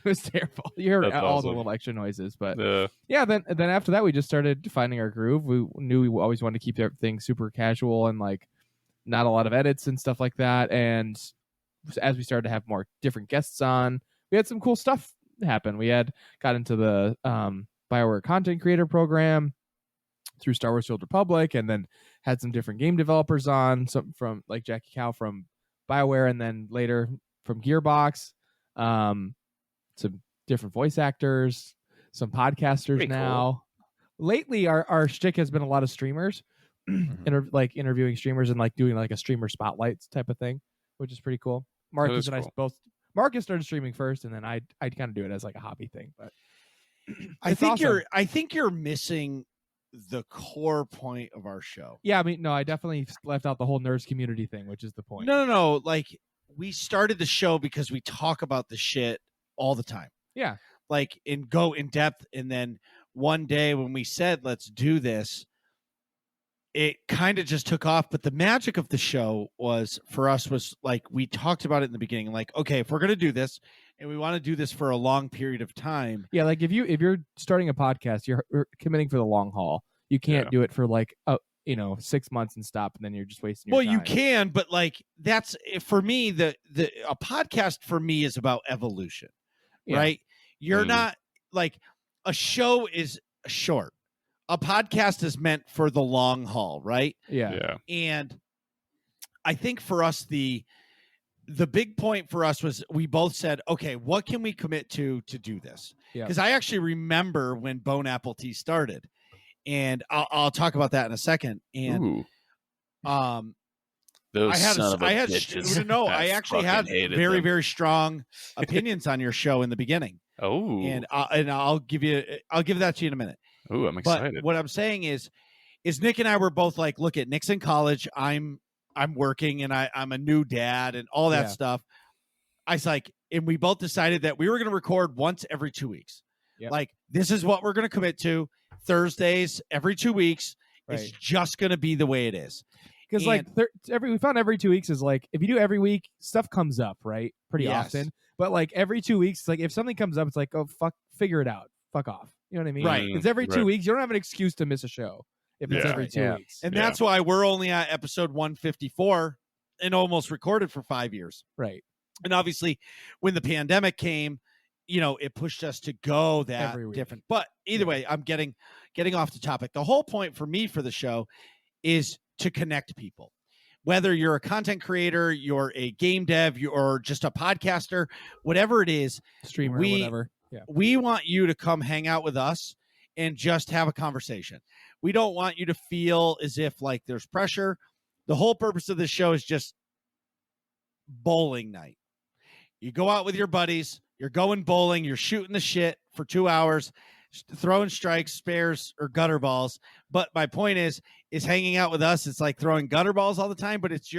[SPEAKER 2] was terrible. You heard
[SPEAKER 6] That's
[SPEAKER 2] all the
[SPEAKER 6] awesome.
[SPEAKER 2] little extra noises, but
[SPEAKER 6] Yeah.
[SPEAKER 2] then after that we just started finding our groove. We knew we always wanted to keep everything super casual and like not a lot of edits and stuff like that. And as we started to have more different guests on, we had some cool stuff happen. We got into the BioWare content creator program through Star Wars: The Old Republic, and then had some different game developers on, some from like Jackie Cow from BioWare, and then later from Gearbox, some different voice actors, some podcasters.
[SPEAKER 4] Pretty
[SPEAKER 2] now. Lately, our shtick has been a lot of streamers, interviewing streamers and like doing like a streamer spotlights type of thing, which is pretty cool. Marcus
[SPEAKER 6] is
[SPEAKER 2] and I
[SPEAKER 6] cool.
[SPEAKER 2] both. Marcus started streaming first, and then I'd kind of do it as like a hobby thing. But
[SPEAKER 1] I
[SPEAKER 2] it's
[SPEAKER 1] think
[SPEAKER 2] awesome.
[SPEAKER 1] I think you're missing the core point of our show.
[SPEAKER 2] Yeah, I mean, no, I definitely left out the whole nerds community thing, which is the point.
[SPEAKER 1] No. Like, we started the show because we talk about the shit all the time.
[SPEAKER 2] Yeah.
[SPEAKER 1] Like, and go in depth. And then one day when we said, let's do this, it kind of just took off. But the magic of the show was like, we talked about it in the beginning, like, okay, if we're going to do this and we want to do this for a long period of time.
[SPEAKER 2] Yeah, like if you're starting a podcast, you're committing for the long haul. You can't do it for like 6 months and stop, and then you're just wasting your time.
[SPEAKER 1] You can, but like that's for me. A podcast for me is about evolution, right? You're not like a show is short. A podcast is meant for the long haul, right?
[SPEAKER 2] Yeah.
[SPEAKER 1] And I think for us, the big point for us was we both said, okay, what can we commit to do this?
[SPEAKER 2] Yeah.
[SPEAKER 1] Because I actually remember when Bone Apple Tea started, and I'll talk about that in a second. And
[SPEAKER 6] Ooh,
[SPEAKER 1] I
[SPEAKER 6] those
[SPEAKER 1] had
[SPEAKER 6] son of a
[SPEAKER 1] I
[SPEAKER 6] bitches.
[SPEAKER 1] actually
[SPEAKER 6] fucking
[SPEAKER 1] had
[SPEAKER 6] hated
[SPEAKER 1] very
[SPEAKER 6] them.
[SPEAKER 1] very strong opinions on your show in the beginning,
[SPEAKER 6] Oh,
[SPEAKER 1] and I'll give that to you in a minute.
[SPEAKER 6] ooh, I'm excited.
[SPEAKER 1] But what I'm saying is Nick and I were both like, look, at Nick's in college, I'm working, and I'm a new dad and all that stuff. I was like, and we both decided that we were going to record once every 2 weeks.
[SPEAKER 2] Yep.
[SPEAKER 1] Like, this is what we're going to commit to. Thursdays every 2 weeks. It's
[SPEAKER 2] Right.
[SPEAKER 1] just going to be the way it is.
[SPEAKER 2] Because like we found every 2 weeks is like if you do every week, stuff comes up, right? Pretty
[SPEAKER 1] Yes.
[SPEAKER 2] often. But like every 2 weeks, like if something comes up, it's like, oh fuck, figure it out. Fuck off. You know what I mean?
[SPEAKER 1] Right.
[SPEAKER 2] It's every 2
[SPEAKER 6] Right.
[SPEAKER 2] weeks. You don't have an excuse to miss a show if it's
[SPEAKER 6] Yeah.
[SPEAKER 2] every 2
[SPEAKER 4] Yeah.
[SPEAKER 2] weeks.
[SPEAKER 1] And
[SPEAKER 6] Yeah.
[SPEAKER 1] that's why we're only at episode 154 and almost recorded for 5 years.
[SPEAKER 2] Right.
[SPEAKER 1] And obviously, when the pandemic came, it pushed us to go that
[SPEAKER 2] Every week.
[SPEAKER 1] different. But either way, I'm getting off the topic. The whole point for me for the show is to connect people. Whether you're a content creator, you're a game dev, or just a podcaster, whatever it is,
[SPEAKER 2] Streamer,
[SPEAKER 1] we-
[SPEAKER 2] whatever. Yeah.
[SPEAKER 1] We want you to come hang out with us and just have a conversation. We don't want you to feel as if like there's pressure. The whole purpose of this show is just bowling night. You go out with your buddies, you're going bowling, you're shooting the shit for 2 hours, throwing strikes, spares, or gutter balls. But my point is hanging out with us. It's like throwing gutter balls all the time, but it's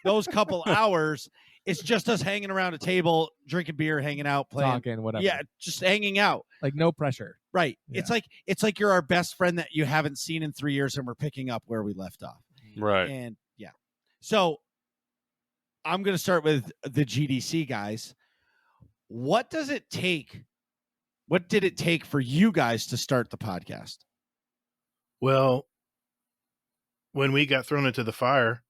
[SPEAKER 1] those couple hours. It's just us hanging around a table, drinking beer, hanging out, playing,
[SPEAKER 2] talking, whatever.
[SPEAKER 1] Yeah, just hanging out.
[SPEAKER 2] Like no pressure.
[SPEAKER 1] Right.
[SPEAKER 2] Yeah.
[SPEAKER 1] It's like you're our best friend that you haven't seen in 3 years, and we're picking up where we left off.
[SPEAKER 6] Right.
[SPEAKER 1] And yeah. So I'm going to start with the GDC guys. What does it take? What did it take for you guys to start the podcast?
[SPEAKER 3] Well, when we got thrown into the fire,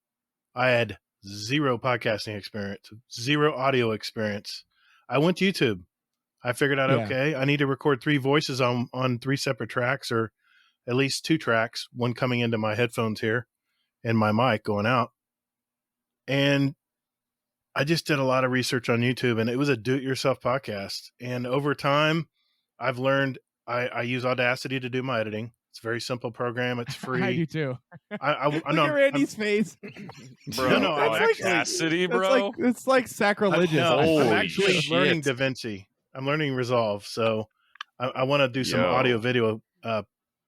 [SPEAKER 3] I had zero podcasting experience, zero audio experience. I went to YouTube. I figured out, okay, I need to record 3 voices on 3 separate tracks, or at least 2 tracks, one coming into my headphones here and my mic going out. And I just did a lot of research on YouTube, and it was a do-it-yourself podcast. And over time, I've learned I use Audacity to do my editing. It's a very simple program. It's free.
[SPEAKER 2] I do too.
[SPEAKER 3] I
[SPEAKER 2] Look
[SPEAKER 3] know
[SPEAKER 2] at Randy's face.
[SPEAKER 6] Bro,
[SPEAKER 3] No, I'm
[SPEAKER 6] Audacity, bro.
[SPEAKER 2] It's like sacrilegious.
[SPEAKER 3] No, I'm
[SPEAKER 6] Holy
[SPEAKER 3] actually
[SPEAKER 6] shit.
[SPEAKER 3] learning DaVinci. I'm learning Resolve. So I want to do some audio video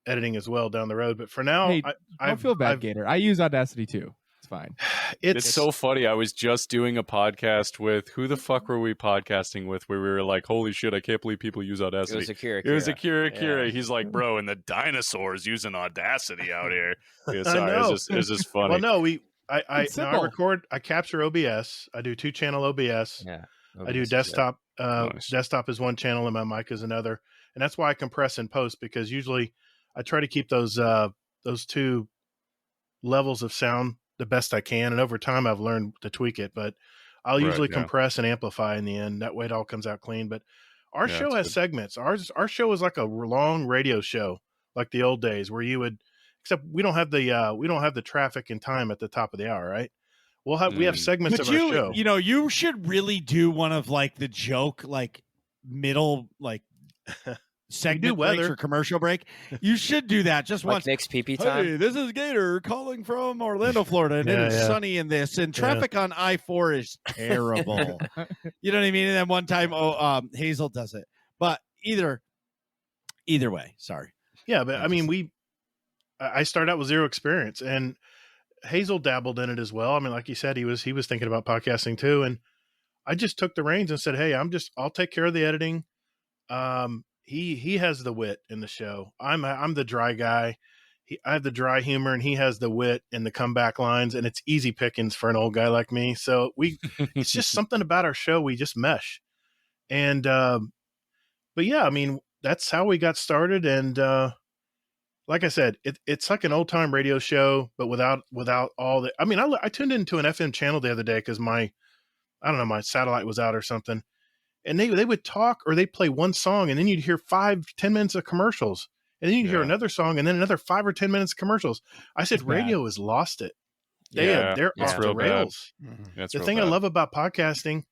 [SPEAKER 3] editing as well down the road. But for now,
[SPEAKER 2] Hey,
[SPEAKER 3] I
[SPEAKER 2] don't feel bad, Gator. I use Audacity too. It's fine.
[SPEAKER 6] It's so funny. I was just doing a podcast with, who the fuck were we podcasting with, where we were like, holy shit, I can't believe people use Audacity.
[SPEAKER 4] It was Akira.
[SPEAKER 6] It was Akira.
[SPEAKER 4] Yeah.
[SPEAKER 6] He's like, bro, and the dinosaurs using Audacity out here. Yeah, sorry,
[SPEAKER 3] I know.
[SPEAKER 6] it's just funny.
[SPEAKER 3] Well, no, I
[SPEAKER 2] It's
[SPEAKER 3] now I
[SPEAKER 2] simple.
[SPEAKER 3] record. I capture OBS. I do 2-channel OBS.
[SPEAKER 4] Yeah.
[SPEAKER 3] I do desktop.
[SPEAKER 6] Nice.
[SPEAKER 3] Desktop is one channel, and my mic is another. And that's why I compress and post, because usually I try to keep those 2 levels of sound the best I can. And over time, I've learned to tweak it. But I'll usually compress and amplify in the end. That way, it all comes out clean. But our show has segments. Our show is like a long radio show, like the old days, where you would. Except we don't have the traffic and time at the top of the hour, right? We have segments
[SPEAKER 1] But
[SPEAKER 3] of our show.
[SPEAKER 1] you know, you should really do one of like the joke, like middle, like segment break or commercial break. You should do that just
[SPEAKER 4] Like
[SPEAKER 1] once.
[SPEAKER 4] Nick's PP time.
[SPEAKER 1] Hey, this is Gator calling from Orlando, Florida, and it is sunny in this, and traffic on I-4 is terrible. You know what I mean? And then one time, Hazel does it. But either way, sorry.
[SPEAKER 3] Yeah, but I mean, I started out with zero experience, and Hazel dabbled in it as well. I mean, like you said, he was thinking about podcasting too, and I just took the reins and said, "Hey, I'll take care of the editing." He has the wit in the show. I'm the dry guy. I have the dry humor, and he has the wit and the comeback lines, and it's easy pickings for an old guy like me. So it's just something about our show. We just mesh, and but yeah, I mean, that's how we got started, and. Like I said, it's like an old time radio show, but without all the. I mean, I tuned into an FM channel the other day because my satellite was out or something, and they would talk or they play one song, and then you'd hear 5-10 minutes of commercials, and then you'd hear another song, and then another 5 or 10 minutes of commercials. I said, radio has lost it. They're off the rails. The thing I love about podcasting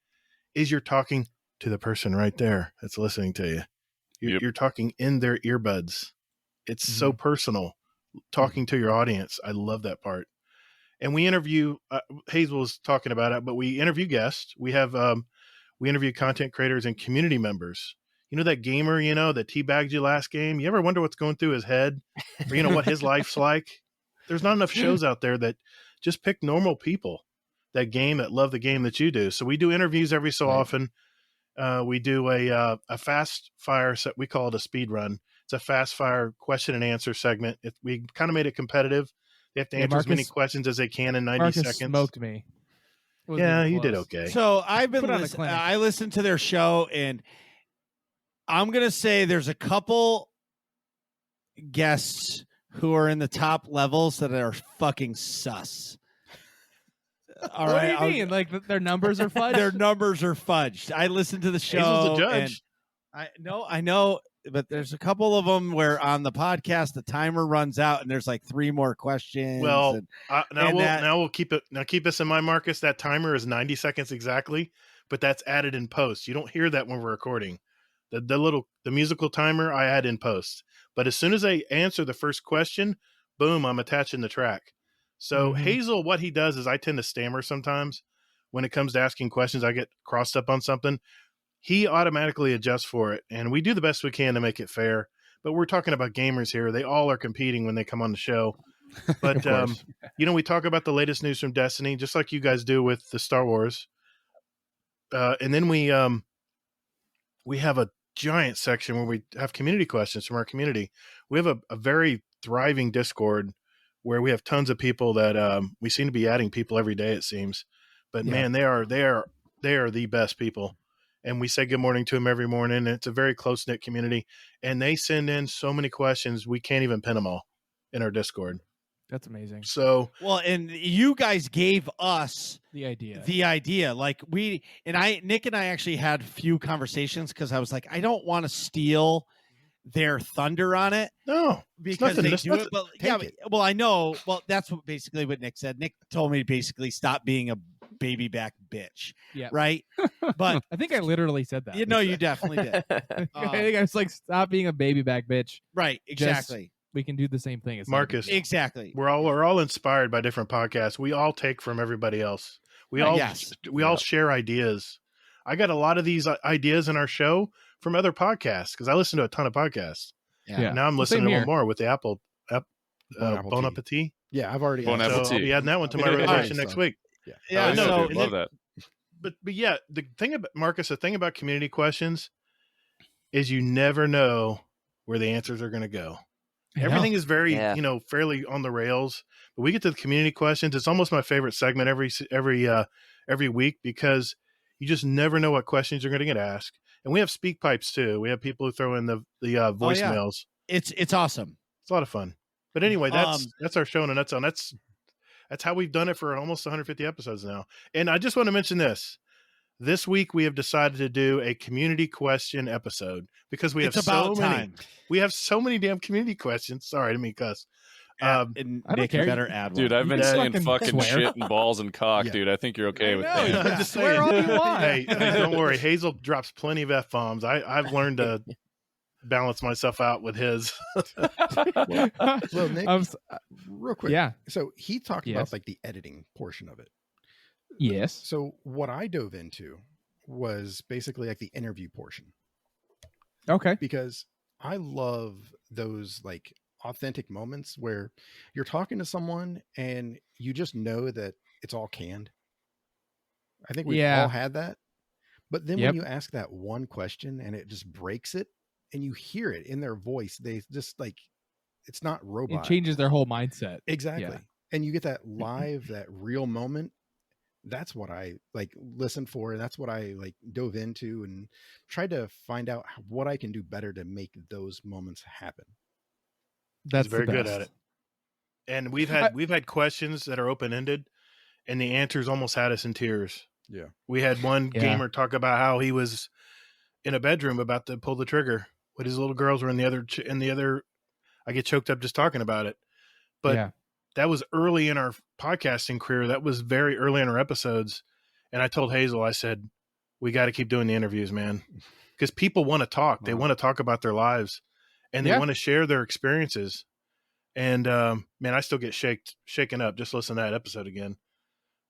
[SPEAKER 3] is you're talking to the person right there that's listening to you. You're talking in their earbuds. It's so personal, talking to your audience. I love that part. And we interview, Hazel was talking about it, but we interview guests. We have, we interview content creators and community members. You know, that gamer, that teabagged you last game. You ever wonder what's going through his head, or, what his life's like? There's not enough shows out there that just pick normal people that love the game that you do. So we do interviews every so often. We do a fast fire set. We call it a speed run. It's a fast fire question and answer segment. We kind of made it competitive. They have to answer as many questions as they can in 90 seconds.
[SPEAKER 2] Smoked me.
[SPEAKER 3] Yeah, you did okay.
[SPEAKER 1] So I listened to their show, and I'm going to say there's a couple guests who are in the top levels that are fucking sus. All right.
[SPEAKER 2] What do you mean? Like their numbers are fudged?
[SPEAKER 1] Their numbers are fudged. I listened to the show.
[SPEAKER 3] Hazel's a judge.
[SPEAKER 1] I know, but there's a couple of them where on the podcast the timer runs out and there's like 3 more questions.
[SPEAKER 3] Well, now we'll keep it. Now keep this in mind, Marcus. That timer is 90 seconds exactly, but that's added in post. You don't hear that when we're recording. The musical timer I add in post. But as soon as I answer the first question, boom, I'm attaching the track. So Hazel, what he does is I tend to stammer sometimes. When it comes to asking questions, I get crossed up on something. He automatically adjusts for it, and we do the best we can to make it fair. But we're talking about gamers here. They all are competing when they come on the show. But, we talk about the latest news from Destiny, just like you guys do with the Star Wars. And then we have a giant section where we have community questions from our community. We have a very thriving Discord where we have tons of people that we seem to be adding people every day, it seems. But man, they are the best people. And we say good morning to them every morning. And it's a very close-knit community. And they send in so many questions, we can't even pin them all in our Discord.
[SPEAKER 2] That's amazing.
[SPEAKER 3] So,
[SPEAKER 1] well, and you guys gave us
[SPEAKER 2] the
[SPEAKER 1] idea. Like Nick and I actually had a few conversations because I was like, I don't want to steal their thunder on it.
[SPEAKER 3] No,
[SPEAKER 1] because they do it. But well, I know. Well, that's basically what Nick said. Nick told me to basically stop being a baby back bitch.
[SPEAKER 2] Yeah.
[SPEAKER 1] Right. But
[SPEAKER 2] I think I literally said that.
[SPEAKER 1] You know, you definitely did.
[SPEAKER 2] I think I was like, stop being a baby back bitch.
[SPEAKER 1] Right. Exactly.
[SPEAKER 2] We can do the same thing as
[SPEAKER 3] Marcus.
[SPEAKER 1] Exactly.
[SPEAKER 3] We're all inspired by different podcasts. We all take from everybody else. We all share ideas. I got a lot of these ideas in our show from other podcasts because I listen to a ton of podcasts.
[SPEAKER 2] Yeah.
[SPEAKER 3] Now I'm listening to one more with the Apple Bon Appetit.
[SPEAKER 5] Yeah, I've already.
[SPEAKER 6] Bon Appetit.
[SPEAKER 3] So I'll be adding that one to my rotation next week.
[SPEAKER 1] Yeah.
[SPEAKER 6] So love that.
[SPEAKER 3] But yeah, the thing about Marcus, the thing about community questions is you never know where the answers are going to go. Everything is very, fairly on the rails. But we get to the community questions. It's almost my favorite segment every week because you just never know what questions you're going to get asked. And we have speak pipes too. We have people who throw in the voicemails.
[SPEAKER 1] It's awesome.
[SPEAKER 3] It's a lot of fun. But anyway, that's our show in a nutshell. That's how we've done it for almost 150 episodes now. And I just want to mention this. This week we have decided to do a community question episode because we have we have so many damn community questions. Sorry, I didn't mean cuss.
[SPEAKER 1] And Nick, you better add one.
[SPEAKER 6] Dude, I've been saying fucking
[SPEAKER 2] swear.
[SPEAKER 6] shit and balls and cock, dude. I think you're okay with that.
[SPEAKER 3] I'm just
[SPEAKER 2] Swear all you want.
[SPEAKER 3] Hey, don't worry. Hazel drops plenty of F-bombs. I've learned to balance myself out with his.
[SPEAKER 5] Well, Nick, real quick.
[SPEAKER 2] Yeah.
[SPEAKER 5] So he talked about like the editing portion of it.
[SPEAKER 2] Yes.
[SPEAKER 5] So what I dove into was basically like the interview portion.
[SPEAKER 2] Okay.
[SPEAKER 5] Because I love those like authentic moments where you're talking to someone and you just know that it's all canned. I think we've all had that. But then when you ask that one question and it just breaks it and you hear it in their voice, they just like, it's not robot.
[SPEAKER 2] It changes their whole mindset.
[SPEAKER 5] Exactly.
[SPEAKER 2] Yeah.
[SPEAKER 5] And you get that live, that real moment. That's what I like listened for. And that's what I like dove into and tried to find out what I can do better to make those moments happen.
[SPEAKER 2] That's
[SPEAKER 3] very good at it. And we've had questions that are open-ended and the answers almost had us in tears.
[SPEAKER 5] Yeah.
[SPEAKER 3] We had one gamer talk about how he was in a bedroom about to pull the trigger when his little girls were in the other, I get choked up just talking about it. But that was early in our podcasting career. That was very early in our episodes. And I told Hazel, I said, we got to keep doing the interviews, man. Because people want to talk. They want to talk about their lives and they want to share their experiences. And man, I still get shaken up just listening to that episode again.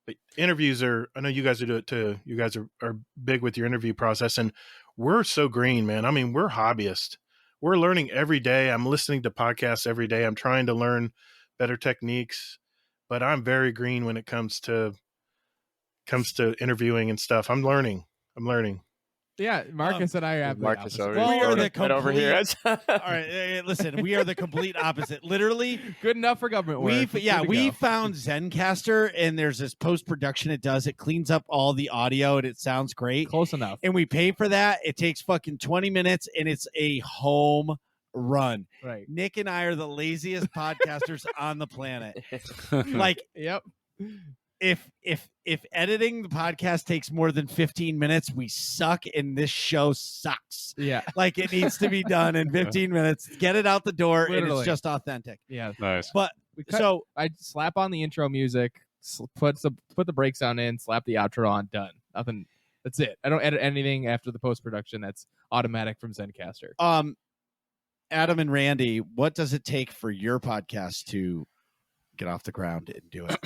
[SPEAKER 3] But interviews I know you guys do it too. You guys are big with your interview process and we're so green, man. I mean, we're hobbyists. We're learning every day. I'm listening to podcasts every day. I'm trying to learn better techniques, but I'm very green when it comes to interviewing and stuff. I'm learning.
[SPEAKER 2] Yeah, Marcus and I have
[SPEAKER 4] Marcus over
[SPEAKER 1] we are the
[SPEAKER 4] right over here.
[SPEAKER 1] All right, listen, we are the complete opposite. Literally,
[SPEAKER 2] good enough for government work.
[SPEAKER 1] We found Zencastr, and there's this post production it does. It cleans up all the audio, and it sounds great.
[SPEAKER 2] Close enough.
[SPEAKER 1] And we pay for that. It takes fucking 20 minutes, and it's a home run.
[SPEAKER 2] Right.
[SPEAKER 1] Nick and I are the laziest podcasters on the planet. Like, if editing the podcast takes more than 15 minutes, we suck and this show sucks.
[SPEAKER 2] Yeah.
[SPEAKER 1] Like it needs to be done in 15 minutes. Get it out the door and it's just authentic.
[SPEAKER 2] Yeah.
[SPEAKER 6] Nice.
[SPEAKER 1] But so
[SPEAKER 2] I slap on the intro music, put the break sound in, slap the outro on, done. Nothing. That's it. I don't edit anything after the post-production. That's automatic from Zencaster.
[SPEAKER 1] Adam and Randy, what does it take for your podcast to get off the ground and do it?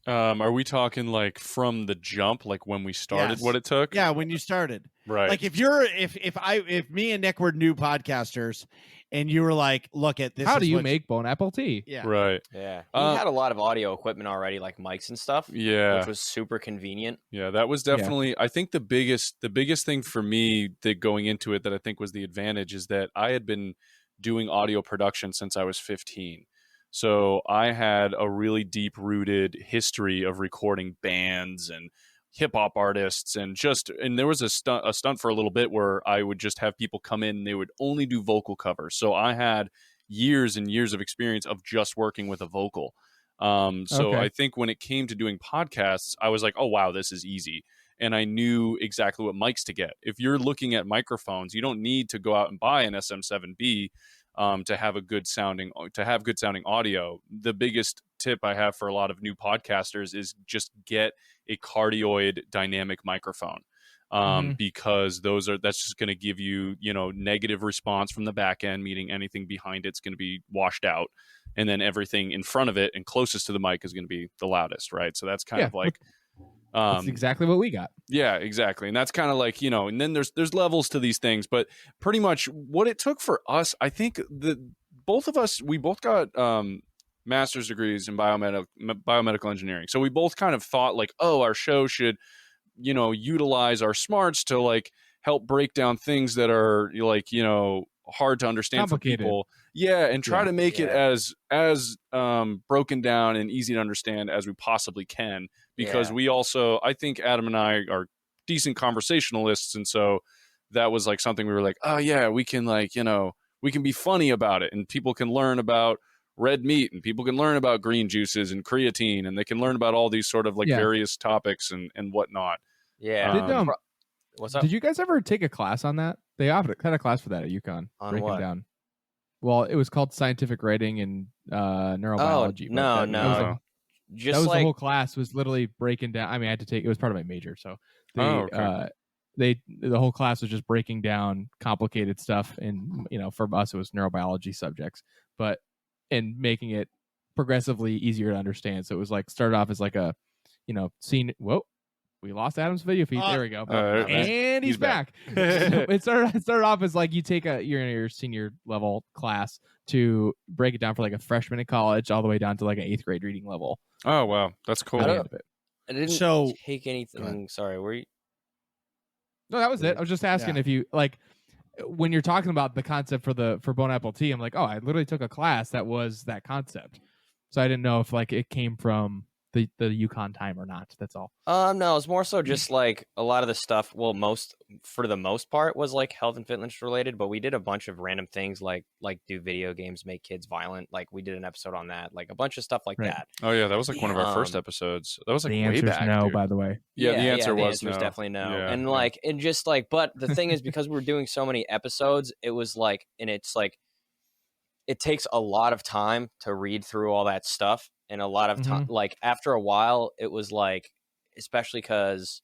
[SPEAKER 6] Are we talking like from the jump, like when we started,
[SPEAKER 1] Yes.
[SPEAKER 6] what it took?
[SPEAKER 1] Yeah, when you started.
[SPEAKER 6] Right.
[SPEAKER 1] Like if me and Nick were new podcasters and you were like, look at this.
[SPEAKER 2] How do you make Bone Apple tea?
[SPEAKER 1] Yeah.
[SPEAKER 6] Right.
[SPEAKER 4] Yeah. He had a lot of audio equipment already, like mics and stuff.
[SPEAKER 6] Yeah.
[SPEAKER 4] Which was super convenient.
[SPEAKER 6] Yeah, that was definitely, I think the biggest thing for me that going into it that I think was the advantage is that I had been doing audio production since I was 15. So I had a really deep rooted history of recording bands and hip hop artists and there was a stunt for a little bit where I would just have people come in and they would only do vocal covers. So I had years and years of experience of just working with a vocal. So I think when it came to doing podcasts, I was like, oh, wow, this is easy. And I knew exactly what mics to get. If you're looking at microphones, you don't need to go out and buy an SM7B to have good sounding audio. The biggest tip I have for a lot of new podcasters is just get a cardioid dynamic microphone. Because that's just going to give you, negative response from the back end, meaning anything behind it's going to be washed out. And then everything in front of it and closest to the mic is going to be the loudest. Right. So that's kind of like,
[SPEAKER 2] that's exactly what we got.
[SPEAKER 6] Yeah, exactly. And that's kind of like, and then there's levels to these things, but pretty much what it took for us, I think we both got master's degrees in biomedical engineering. So we both kind of thought like, oh, our show should, utilize our smarts to like help break down things that are like, hard to understand for people. Yeah, and try to make it as broken down and easy to understand as we possibly can. Because we also, I think Adam and I are decent conversationalists, and so that was like something we were like, oh yeah, we can like, we can be funny about it, and people can learn about red meat, and people can learn about green juices and creatine, and they can learn about all these sort of like various topics and whatnot.
[SPEAKER 4] Yeah. What's up?
[SPEAKER 2] Did you guys ever take a class on that? They had a class for that at UConn.
[SPEAKER 4] On
[SPEAKER 2] breaking
[SPEAKER 4] what?
[SPEAKER 2] down. Well, it was called scientific writing and neurobiology.
[SPEAKER 4] No.
[SPEAKER 2] That was the whole class was literally breaking down. I mean, I had to take it was part of my major, so the whole class was just breaking down complicated stuff, and for us it was neurobiology subjects, and making it progressively easier to understand. So it was like started off as like a scene. Whoa. We lost Adam's video feed. There we go. And he's back. It started off as like you take your senior level class to break it down for like a freshman in college all the way down to like an 8th grade reading level.
[SPEAKER 6] Oh, wow. That's cool.
[SPEAKER 4] I didn't take anything. Sorry, were you?
[SPEAKER 2] No, that was it. I was just asking if you like when you're talking about the concept for Bone Apple Tea, I'm like, oh, I literally took a class that was that concept. So I didn't know if like it came from the UConn time or not. That's all.
[SPEAKER 4] No, it's more so just like a lot of the stuff. Well, for the most part was like health and fitness related, but we did a bunch of random things like do video games make kids violent? Like we did an episode on that, like a bunch of stuff like that.
[SPEAKER 6] Oh yeah, that was like one of our first episodes. That was like
[SPEAKER 2] the
[SPEAKER 6] way back.
[SPEAKER 2] No,
[SPEAKER 6] dude.
[SPEAKER 2] by the way.
[SPEAKER 6] Yeah, the answer was
[SPEAKER 4] no. Definitely no. Yeah, and like and just like, but the thing is because we were doing so many episodes, it was like, and it's like it takes a lot of time to read through all that stuff. And a lot of time, like after a while, it was like, especially because,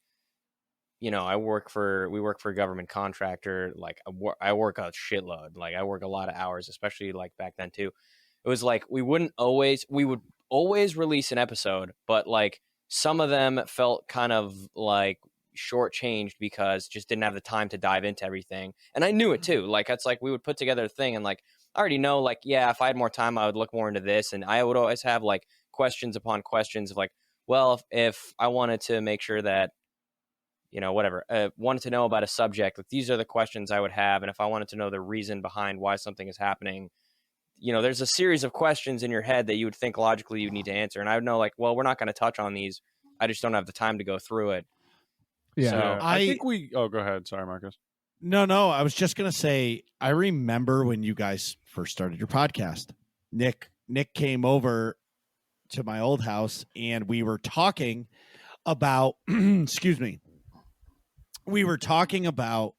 [SPEAKER 4] we work for a government contractor. Like I work a shitload. Like I work a lot of hours, especially like back then too. It was like we would always release an episode, but like some of them felt kind of like shortchanged because just didn't have the time to dive into everything. And I knew it too. Like it's like we would put together a thing and like I already know like, yeah, if I had more time, I would look more into this. And I would always have like questions upon questions of like, well, if I wanted to make sure that, wanted to know about a subject, like these are the questions I would have. And if I wanted to know the reason behind why something is happening, there's a series of questions in your head that you would think logically you need to answer. And I would know like, well, we're not going to touch on these. I just don't have the time to go through it.
[SPEAKER 2] Yeah.
[SPEAKER 6] So I think go ahead. Sorry, Marcus.
[SPEAKER 1] No. I was just going to say, I remember when you guys first started your podcast, Nick came over to my old house and we were talking about, excuse me. We were talking about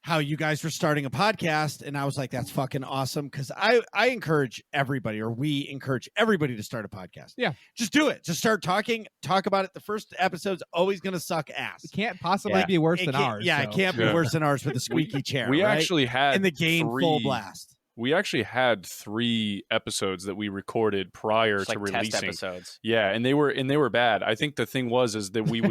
[SPEAKER 1] how you guys were starting a podcast, and I was like, that's fucking awesome, because I encourage everybody, or we encourage everybody to start a podcast.
[SPEAKER 2] Yeah.
[SPEAKER 1] Just do it. Just start talking. Talk about it. The first episode's always going to suck ass.
[SPEAKER 2] It can't possibly
[SPEAKER 1] Yeah.
[SPEAKER 2] be worse
[SPEAKER 1] It
[SPEAKER 2] than
[SPEAKER 1] can't-
[SPEAKER 2] ours.
[SPEAKER 1] Yeah,
[SPEAKER 2] so.
[SPEAKER 1] it can't be
[SPEAKER 6] Yeah.
[SPEAKER 1] worse than ours with a squeaky chair.
[SPEAKER 6] We
[SPEAKER 1] right?
[SPEAKER 6] actually had
[SPEAKER 1] and the game full blast.
[SPEAKER 6] We actually had 3 episodes that we recorded prior
[SPEAKER 4] Just
[SPEAKER 6] to
[SPEAKER 4] like test
[SPEAKER 6] releasing.
[SPEAKER 4] episodes.
[SPEAKER 6] Yeah, and they were bad. I think the thing was that we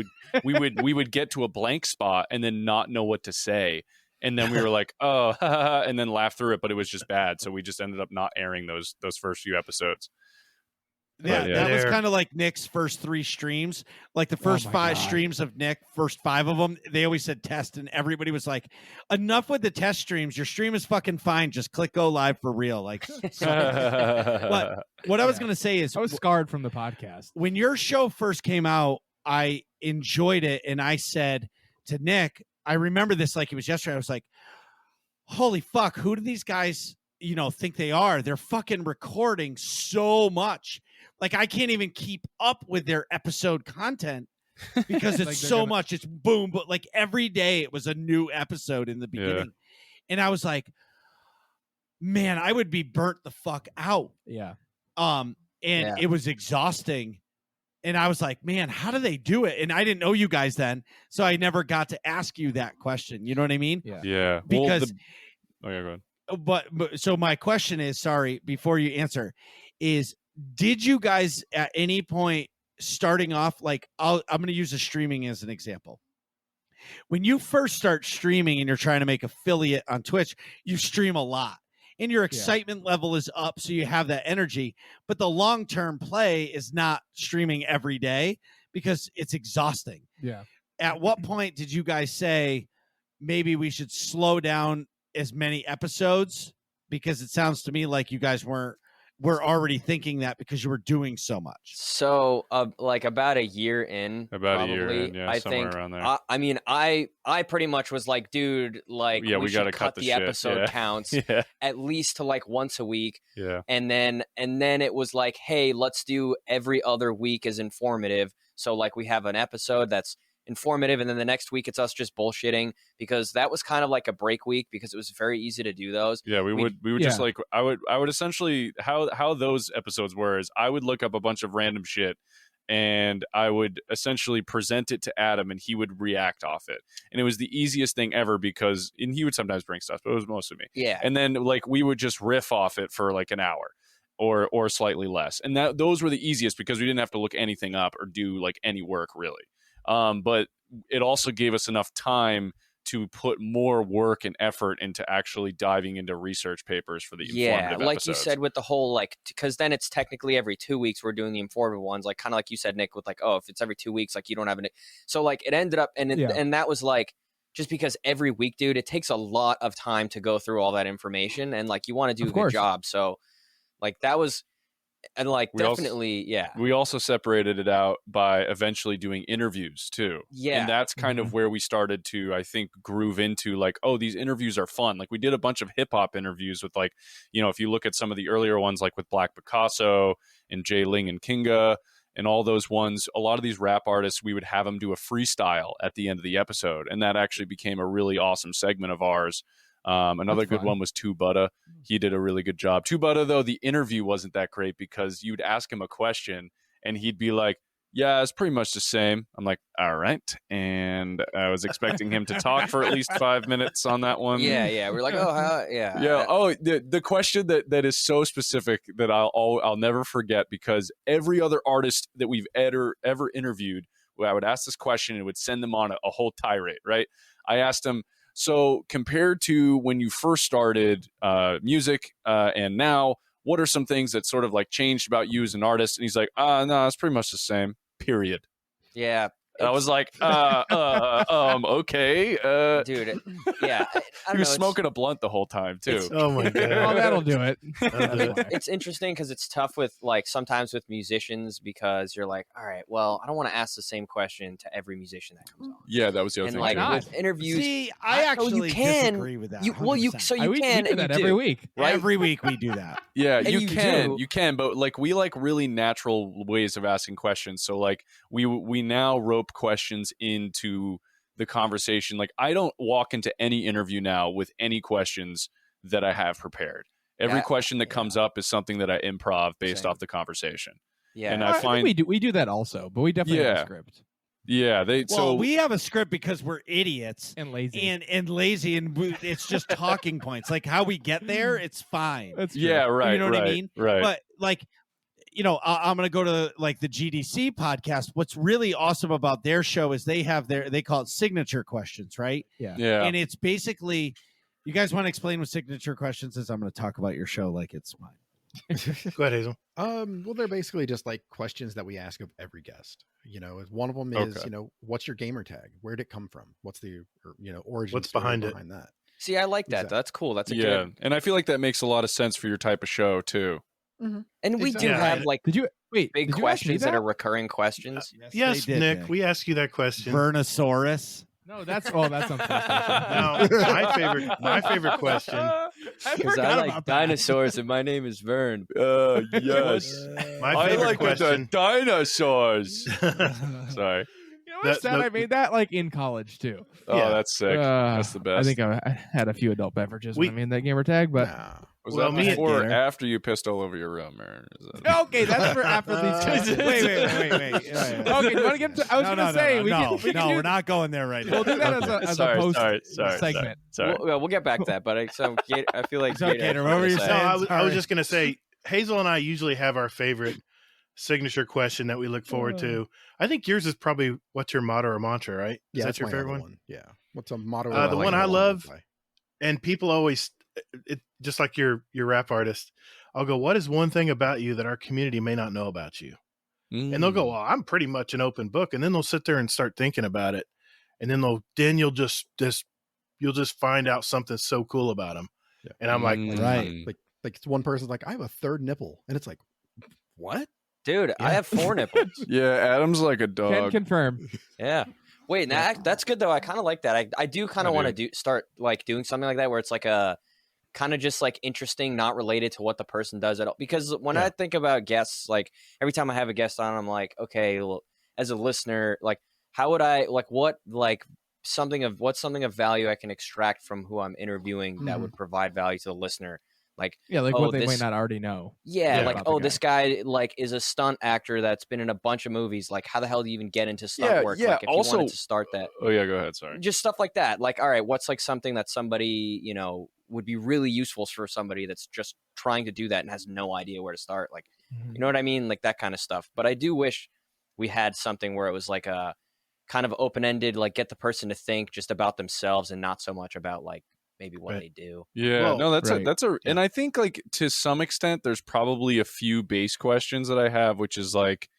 [SPEAKER 6] would get to a blank spot and then not know what to say. And then we were like, oh, and then laugh through it, but it was just bad. So we just ended up not airing those first few episodes.
[SPEAKER 1] Yeah,
[SPEAKER 6] But, yeah.
[SPEAKER 1] that was
[SPEAKER 3] There.
[SPEAKER 1] kind of like Nick's first 3 streams. Like the first
[SPEAKER 2] my
[SPEAKER 1] 5
[SPEAKER 2] God.
[SPEAKER 1] streams of Nick, first 5 of them, they always said test, and everybody was like, enough with the test streams. Your stream is fucking fine. Just click go live for real. Like, but what I was
[SPEAKER 2] Yeah.
[SPEAKER 1] going to say is,
[SPEAKER 2] I was scarred from the podcast.
[SPEAKER 1] when your show first came out, I enjoyed it, and I said to Nick, I remember this like it was yesterday. I was like, holy fuck, who do these guys, think they are? They're fucking recording so much. Like, I can't even keep up with their episode content because it's
[SPEAKER 2] Like, they're
[SPEAKER 1] so
[SPEAKER 2] gonna-
[SPEAKER 1] much. It's boom, but like every day it was a new episode in the
[SPEAKER 6] Yeah.
[SPEAKER 1] beginning. And I was like, man, I would be burnt the fuck out.
[SPEAKER 2] Yeah.
[SPEAKER 1] And
[SPEAKER 4] Yeah.
[SPEAKER 1] it was exhausting. And I was like, man, how do they do it? And I didn't know you guys then, so I never got to ask you that question. You know what I mean?
[SPEAKER 2] Yeah.
[SPEAKER 6] Yeah.
[SPEAKER 1] Because
[SPEAKER 6] Oh yeah, go ahead.
[SPEAKER 1] but so my question is, sorry, before you answer, is did you guys at any point starting off, like I'm going to use a streaming as an example. When you first start streaming and you're trying to make affiliate on Twitch, you stream a lot and your excitement level is up, so you have that energy, but the long-term play is not streaming every day because it's exhausting.
[SPEAKER 2] Yeah.
[SPEAKER 1] At what point did you guys say maybe we should slow down as many episodes? Because it sounds to me like you guys were already thinking that because you were doing so much.
[SPEAKER 4] So, like about a year in,
[SPEAKER 6] About a year
[SPEAKER 4] probably,
[SPEAKER 6] in, yeah,
[SPEAKER 4] I
[SPEAKER 6] somewhere
[SPEAKER 4] think.
[SPEAKER 6] around there.
[SPEAKER 4] I mean, I pretty much was like, dude, like,
[SPEAKER 6] Yeah, we
[SPEAKER 4] should
[SPEAKER 6] gotta cut the shit,
[SPEAKER 4] episode
[SPEAKER 6] yeah.
[SPEAKER 4] counts
[SPEAKER 6] Yeah.
[SPEAKER 4] at least to like once a week,
[SPEAKER 6] Yeah.
[SPEAKER 4] and then it was like, hey, let's do every other week as informative. So like we have an episode that's informative, and then the next week it's us just bullshitting, because that was kind of like a break week because it was very easy to do those.
[SPEAKER 6] Yeah, we would just
[SPEAKER 2] yeah.
[SPEAKER 6] like I would essentially how those episodes were is I would look up a bunch of random shit and I would essentially present it to Adam and he would react off it. And it was the easiest thing ever because and he would sometimes bring stuff, but it was mostly me.
[SPEAKER 4] Yeah.
[SPEAKER 6] And then like we would just riff off it for like an hour or slightly less. And those were the easiest because we didn't have to look anything up or do like any work really. But it also gave us enough time to put more work and effort into actually diving into research papers for the informative
[SPEAKER 4] like
[SPEAKER 6] episodes.
[SPEAKER 4] you said with the whole like, because then it's technically every 2 weeks we're doing the informative ones, like kind of like you said, Nick, with like, oh, if it's every 2 weeks, like you don't have any. So like it ended up and that was like, just because every week, dude, it takes a lot of time to go through all that information, and like you want to do
[SPEAKER 2] Of
[SPEAKER 4] a good
[SPEAKER 2] course.
[SPEAKER 4] job. So like that was, and like
[SPEAKER 6] We also-
[SPEAKER 4] definitely, yeah.
[SPEAKER 6] We also separated it out by eventually doing interviews too.
[SPEAKER 4] Yeah.
[SPEAKER 6] And that's kind of where we started to, I think, groove into like, oh, these interviews are fun. Like we did a bunch of hip hop interviews with like, if you look at some of the earlier ones, like with Black Picasso and Jay Ling and Kinga and all those ones, a lot of these rap artists, we would have them do a freestyle at the end of the episode. And that actually became a really awesome segment of ours. Another
[SPEAKER 2] That's
[SPEAKER 6] good
[SPEAKER 2] fun.
[SPEAKER 6] one was Two Butta. He did a really good job. Two Butta, though, the interview wasn't that great because you'd ask him a question and he'd be like, yeah, it's pretty much the same. I'm like, all right. And I was expecting him to talk for at least 5 minutes on that one.
[SPEAKER 4] Yeah. We're like, oh, how, yeah.
[SPEAKER 6] Yeah. Oh, the question that is so specific that I'll never forget, because every other artist that we've ever interviewed, I would ask this question and it would send them on a whole tirade, right? I asked him, so compared to when you first started music and now, what are some things that sort of like changed about you as an artist? And he's like, no, it's pretty much the same, period.
[SPEAKER 4] Yeah.
[SPEAKER 6] And I was like, okay.
[SPEAKER 4] Dude, yeah. I
[SPEAKER 6] He
[SPEAKER 4] don't
[SPEAKER 6] was
[SPEAKER 4] know,
[SPEAKER 6] smoking a blunt the whole time too.
[SPEAKER 3] Oh my
[SPEAKER 2] Oh,
[SPEAKER 3] god.
[SPEAKER 2] that'll do it.
[SPEAKER 3] That'll do it.
[SPEAKER 4] it's interesting because it's tough with like sometimes with musicians, because you're like, all right, well, I don't want to ask the same question to every musician that comes on.
[SPEAKER 6] Yeah, that was the other
[SPEAKER 4] And
[SPEAKER 6] thing.
[SPEAKER 4] like
[SPEAKER 6] too.
[SPEAKER 2] not?
[SPEAKER 4] with interviews,
[SPEAKER 1] See, I
[SPEAKER 4] you
[SPEAKER 1] actually
[SPEAKER 4] can.
[SPEAKER 1] disagree with that.
[SPEAKER 4] you
[SPEAKER 1] 100%.
[SPEAKER 4] so
[SPEAKER 2] we
[SPEAKER 4] you can
[SPEAKER 2] do
[SPEAKER 4] and
[SPEAKER 2] that
[SPEAKER 4] you
[SPEAKER 2] every
[SPEAKER 4] do.
[SPEAKER 2] week.
[SPEAKER 4] Right?
[SPEAKER 1] Every week we do that.
[SPEAKER 6] Yeah,
[SPEAKER 4] And
[SPEAKER 6] you
[SPEAKER 4] you
[SPEAKER 6] can,
[SPEAKER 4] do.
[SPEAKER 6] but like we like really natural ways of asking questions. So like we now rope questions into the conversation. Like, I don't walk into any interview now with any questions that I have prepared. Every question that comes up is something that I improv based off the conversation.
[SPEAKER 4] Yeah,
[SPEAKER 6] and
[SPEAKER 2] I
[SPEAKER 6] find
[SPEAKER 2] think we do that also, but we definitely have a script.
[SPEAKER 6] Yeah,
[SPEAKER 1] we have a script because we're idiots
[SPEAKER 2] and lazy
[SPEAKER 1] and lazy, and it's just talking points. Like how we get there, it's fine.
[SPEAKER 2] That's true.
[SPEAKER 6] Yeah, right.
[SPEAKER 1] You know what
[SPEAKER 6] right,
[SPEAKER 1] I mean?
[SPEAKER 6] Right.
[SPEAKER 1] But like, I'm going to go to like the GDC podcast. What's really awesome about their show is they call it signature questions, right?
[SPEAKER 2] Yeah.
[SPEAKER 1] And it's basically, you guys want to explain what signature questions is? I'm going to talk about your show like it's mine.
[SPEAKER 3] Go ahead, Hazel.
[SPEAKER 5] Well, they're basically just like questions that we ask of every guest. One of them is, what's your gamer tag? Where'd it come from? What's the, origin?
[SPEAKER 3] What's
[SPEAKER 5] story
[SPEAKER 3] behind
[SPEAKER 5] that?
[SPEAKER 4] See, I like that.
[SPEAKER 5] Exactly.
[SPEAKER 4] That's cool. That's a
[SPEAKER 6] yeah,
[SPEAKER 4] good.
[SPEAKER 6] and I feel like that makes a lot of sense for your type of show too.
[SPEAKER 5] Mm-hmm.
[SPEAKER 4] And we do
[SPEAKER 3] Exactly.
[SPEAKER 4] have like
[SPEAKER 2] Did you
[SPEAKER 4] big
[SPEAKER 2] did you ask me
[SPEAKER 4] questions that are recurring questions.
[SPEAKER 3] Yes,
[SPEAKER 1] they did,
[SPEAKER 3] Nick, we asked you that question.
[SPEAKER 1] Vernosaurus.
[SPEAKER 2] No, that's on PlayStation.
[SPEAKER 3] No, my favorite question.
[SPEAKER 4] Because I like dinosaurs and my name is Vern.
[SPEAKER 6] Yes.
[SPEAKER 3] My
[SPEAKER 6] I
[SPEAKER 3] favorite
[SPEAKER 6] like
[SPEAKER 3] question.
[SPEAKER 6] the dinosaurs. Sorry.
[SPEAKER 2] You know what's sad? I made that like in college too.
[SPEAKER 6] Oh,
[SPEAKER 3] Yeah.
[SPEAKER 6] that's sick. That's the best.
[SPEAKER 2] I think I had a few adult beverages when I made that gamer tag, but
[SPEAKER 6] Was
[SPEAKER 3] Well,
[SPEAKER 6] that
[SPEAKER 3] me-
[SPEAKER 6] before or
[SPEAKER 1] Gator.
[SPEAKER 6] after you pissed all over your room? Or is that...
[SPEAKER 2] okay, that's for after these questions.
[SPEAKER 1] Wait.
[SPEAKER 2] Okay, do you want to get to? I was going to say we can do,
[SPEAKER 1] we're not going there right now.
[SPEAKER 2] We'll do that as a post segment.
[SPEAKER 6] Sorry.
[SPEAKER 4] We'll get back to that, but I feel like
[SPEAKER 1] So, Gator, what were you
[SPEAKER 3] No,
[SPEAKER 1] saying?
[SPEAKER 3] I was just going to say, Hazel and I usually have our favorite signature question that we look forward to. I think yours is probably what's your motto or mantra, right? Is that your
[SPEAKER 5] my
[SPEAKER 3] favorite
[SPEAKER 5] other
[SPEAKER 3] one?
[SPEAKER 5] Yeah. What's a motto?
[SPEAKER 3] The one I love, and people always, just like your rap artist, I'll go, what is one thing about you that our community may not know about you? And they'll go, well, I'm pretty much an open book. And then they'll sit there and start thinking about it. And then you'll just find out something so cool about them.
[SPEAKER 5] Yeah.
[SPEAKER 3] And I'm like,
[SPEAKER 1] right.
[SPEAKER 5] Like it's one person's like, I have a third nipple, and it's like, what?
[SPEAKER 4] dude, I have 4 nipples.
[SPEAKER 6] Yeah, Adam's like a
[SPEAKER 2] Can
[SPEAKER 6] dog.
[SPEAKER 2] confirm.
[SPEAKER 4] Yeah. Wait, that's good though. I kind of like that. I do kind of want to start like doing something like that where it's like a kind of just like interesting, not related to what the person does at all. Because when I think about guests, like every time I have a guest on, I'm like, okay, well, as a listener, like how would I like what's something of value I can extract from who I'm interviewing that would provide value to the listener. Like
[SPEAKER 2] what they might not already know.
[SPEAKER 4] Yeah, like
[SPEAKER 2] about the guy.
[SPEAKER 4] this guy like is a stunt actor that's been in a bunch of movies. Like how the hell do you even get into stunt work?
[SPEAKER 6] Yeah.
[SPEAKER 4] Like if
[SPEAKER 6] Also,
[SPEAKER 4] you wanted to start that.
[SPEAKER 6] Oh yeah, go ahead. Sorry.
[SPEAKER 4] Just stuff like that. Like, all right, what's like something that somebody, would be really useful for somebody that's just trying to do that and has no idea where to start. Like, you know what I mean? Like that kind of stuff. But I do wish we had something where it was like a kind of open-ended, like get the person to think just about themselves and not so much about like maybe what they do.
[SPEAKER 6] Yeah,
[SPEAKER 3] Well,
[SPEAKER 6] no, and I think like to some extent, there's probably a few base questions that I have, which is like,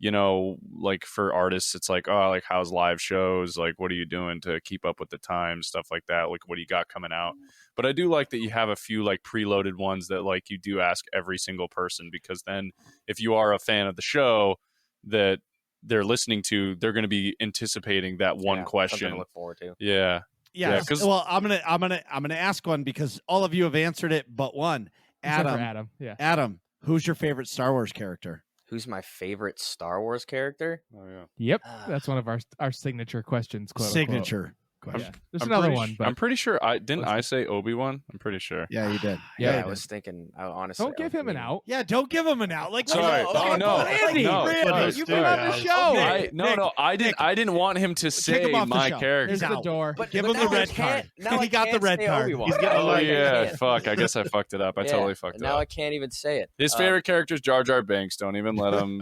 [SPEAKER 6] like for artists, it's like, oh, like how's live shows? Like, what are you doing to keep up with the times? Stuff like that. Like, what do you got coming out? But I do like that you have a few like preloaded ones that like you do ask every single person, because then if you are a fan of the show that they're listening to, they're going to be anticipating that one question.
[SPEAKER 4] Something to look forward to.
[SPEAKER 6] Yeah.
[SPEAKER 1] Yeah, well, I'm gonna ask one because all of you have answered it, but one.
[SPEAKER 2] Except for Adam. Yeah.
[SPEAKER 1] Adam, who's your favorite Star Wars character?
[SPEAKER 4] Who's my favorite Star Wars character?
[SPEAKER 6] Oh yeah.
[SPEAKER 2] Yep. That's one of our signature questions. Quote,
[SPEAKER 1] Signature.
[SPEAKER 2] Yeah. There's another one, but
[SPEAKER 6] I'm pretty sure I say Obi-Wan. I'm pretty sure.
[SPEAKER 1] Yeah, you did.
[SPEAKER 4] Yeah, I was thinking. Honestly,
[SPEAKER 2] don't give him an out.
[SPEAKER 1] Yeah, don't give him an out. Like,
[SPEAKER 6] Sorry.
[SPEAKER 1] oh,
[SPEAKER 6] no,
[SPEAKER 2] Randy,
[SPEAKER 6] no,
[SPEAKER 1] Randy,
[SPEAKER 2] you've been on the show.
[SPEAKER 6] I didn't want him to say
[SPEAKER 1] him off the
[SPEAKER 6] my
[SPEAKER 1] show.
[SPEAKER 6] character.
[SPEAKER 2] Here's the door.
[SPEAKER 4] But
[SPEAKER 1] Give him the red card. He got the red card.
[SPEAKER 3] He's getting
[SPEAKER 6] Oh
[SPEAKER 3] like,
[SPEAKER 6] yeah, fuck. I guess I fucked it up. I totally fucked it
[SPEAKER 4] now
[SPEAKER 6] up.
[SPEAKER 4] I can't even say it.
[SPEAKER 6] His favorite character is Jar Jar Binks. Don't even let him.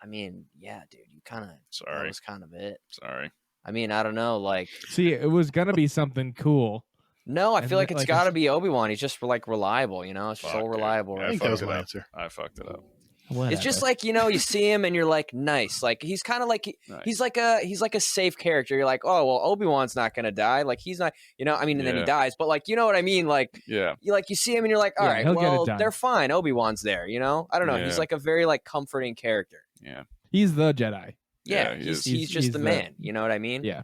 [SPEAKER 4] I mean, yeah, dude, you kind of.
[SPEAKER 6] Sorry.
[SPEAKER 4] That was kind of it.
[SPEAKER 6] Sorry.
[SPEAKER 4] I mean, I don't know, like.
[SPEAKER 2] See, it was gonna be something cool.
[SPEAKER 4] No, I
[SPEAKER 2] And
[SPEAKER 4] feel like it's
[SPEAKER 2] like
[SPEAKER 4] got to be Obi-Wan. He's just like reliable, It's
[SPEAKER 6] Fuck,
[SPEAKER 4] so
[SPEAKER 6] dude.
[SPEAKER 4] reliable.
[SPEAKER 6] Yeah,
[SPEAKER 3] I
[SPEAKER 4] Right?
[SPEAKER 3] think that was my answer.
[SPEAKER 6] I fucked it up.
[SPEAKER 4] It's just like you see him and you're like, nice. Like he's kind of like he's like a safe character. You're like, oh well, Obi-Wan's not gonna die. Like he's not, I mean, and then he dies. But like, you know what I mean? Like,
[SPEAKER 6] Yeah.
[SPEAKER 4] you see him and you're like, all right,
[SPEAKER 2] he'll get it
[SPEAKER 4] well,
[SPEAKER 2] done.
[SPEAKER 4] they're fine. Obi-Wan's there. I don't know.
[SPEAKER 6] Yeah.
[SPEAKER 4] He's like a very like comforting character.
[SPEAKER 6] Yeah.
[SPEAKER 2] he's the Jedi.
[SPEAKER 4] Yeah,
[SPEAKER 6] he
[SPEAKER 4] he's
[SPEAKER 6] is.
[SPEAKER 4] just the
[SPEAKER 2] the-
[SPEAKER 4] man. You know what I mean?
[SPEAKER 2] Yeah.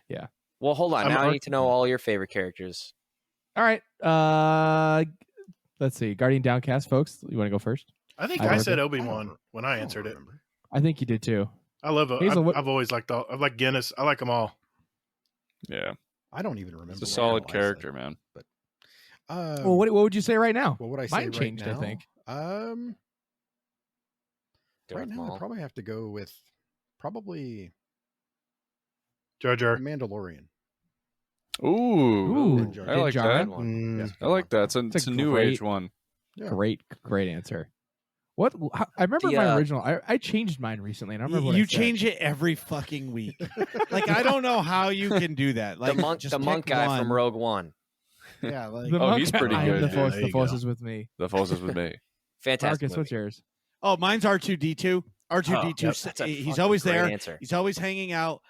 [SPEAKER 2] Yeah.
[SPEAKER 4] Well, hold on.
[SPEAKER 3] I'm
[SPEAKER 4] Now I
[SPEAKER 3] ar-
[SPEAKER 4] need to know all your favorite characters.
[SPEAKER 2] All right. Let's see. Guardian Downcast, folks. You want to go first?
[SPEAKER 3] I think
[SPEAKER 2] I
[SPEAKER 3] I
[SPEAKER 2] don't
[SPEAKER 3] said
[SPEAKER 2] think-
[SPEAKER 3] Obi-Wan when I answered it.
[SPEAKER 2] I think you did too.
[SPEAKER 3] I love
[SPEAKER 2] Hazel, what-
[SPEAKER 3] I've always liked I like Guinness. I like them all.
[SPEAKER 6] Yeah,
[SPEAKER 5] I don't even remember.
[SPEAKER 6] it's a
[SPEAKER 5] what
[SPEAKER 6] solid
[SPEAKER 5] all I
[SPEAKER 6] character,
[SPEAKER 5] said.
[SPEAKER 6] man.
[SPEAKER 2] Well, what would you say right now?
[SPEAKER 5] What would I say
[SPEAKER 2] Mine
[SPEAKER 5] right
[SPEAKER 2] changed, I
[SPEAKER 5] now?
[SPEAKER 2] think.
[SPEAKER 5] Right
[SPEAKER 4] Darth
[SPEAKER 5] now,
[SPEAKER 4] Maul.
[SPEAKER 5] I'd probably have to go with probably
[SPEAKER 3] Jar Jar.
[SPEAKER 5] The Mandalorian.
[SPEAKER 6] Ooh,
[SPEAKER 2] Ooh,
[SPEAKER 6] I like
[SPEAKER 2] Din
[SPEAKER 6] that.
[SPEAKER 2] Djarin?
[SPEAKER 3] Mm,
[SPEAKER 6] I like that. It's a new
[SPEAKER 2] great-
[SPEAKER 6] age one.
[SPEAKER 5] Yeah.
[SPEAKER 2] Great answer. What I remember
[SPEAKER 4] The,
[SPEAKER 2] my original. I changed mine recently, and I don't remember what
[SPEAKER 1] You
[SPEAKER 2] I said.
[SPEAKER 1] change it every fucking week. Like I don't know how you can do that. Like
[SPEAKER 4] The monk guy from Rogue One.
[SPEAKER 1] Yeah, like
[SPEAKER 2] The
[SPEAKER 6] Oh,
[SPEAKER 2] monk-
[SPEAKER 6] he's pretty
[SPEAKER 2] I am
[SPEAKER 6] good,
[SPEAKER 2] The
[SPEAKER 6] dude.
[SPEAKER 2] Force,
[SPEAKER 3] There
[SPEAKER 2] the
[SPEAKER 3] you
[SPEAKER 2] Force
[SPEAKER 3] go.
[SPEAKER 2] is with me.
[SPEAKER 6] The Forces with me.
[SPEAKER 4] Fantastic.
[SPEAKER 2] Marcus,
[SPEAKER 4] movie.
[SPEAKER 2] what's yours?
[SPEAKER 1] oh, mine's R2D2. R2D2.
[SPEAKER 3] yep,
[SPEAKER 4] That's a
[SPEAKER 1] He's
[SPEAKER 4] fucking
[SPEAKER 1] always
[SPEAKER 4] great
[SPEAKER 1] there.
[SPEAKER 4] Answer.
[SPEAKER 1] He's always hanging out.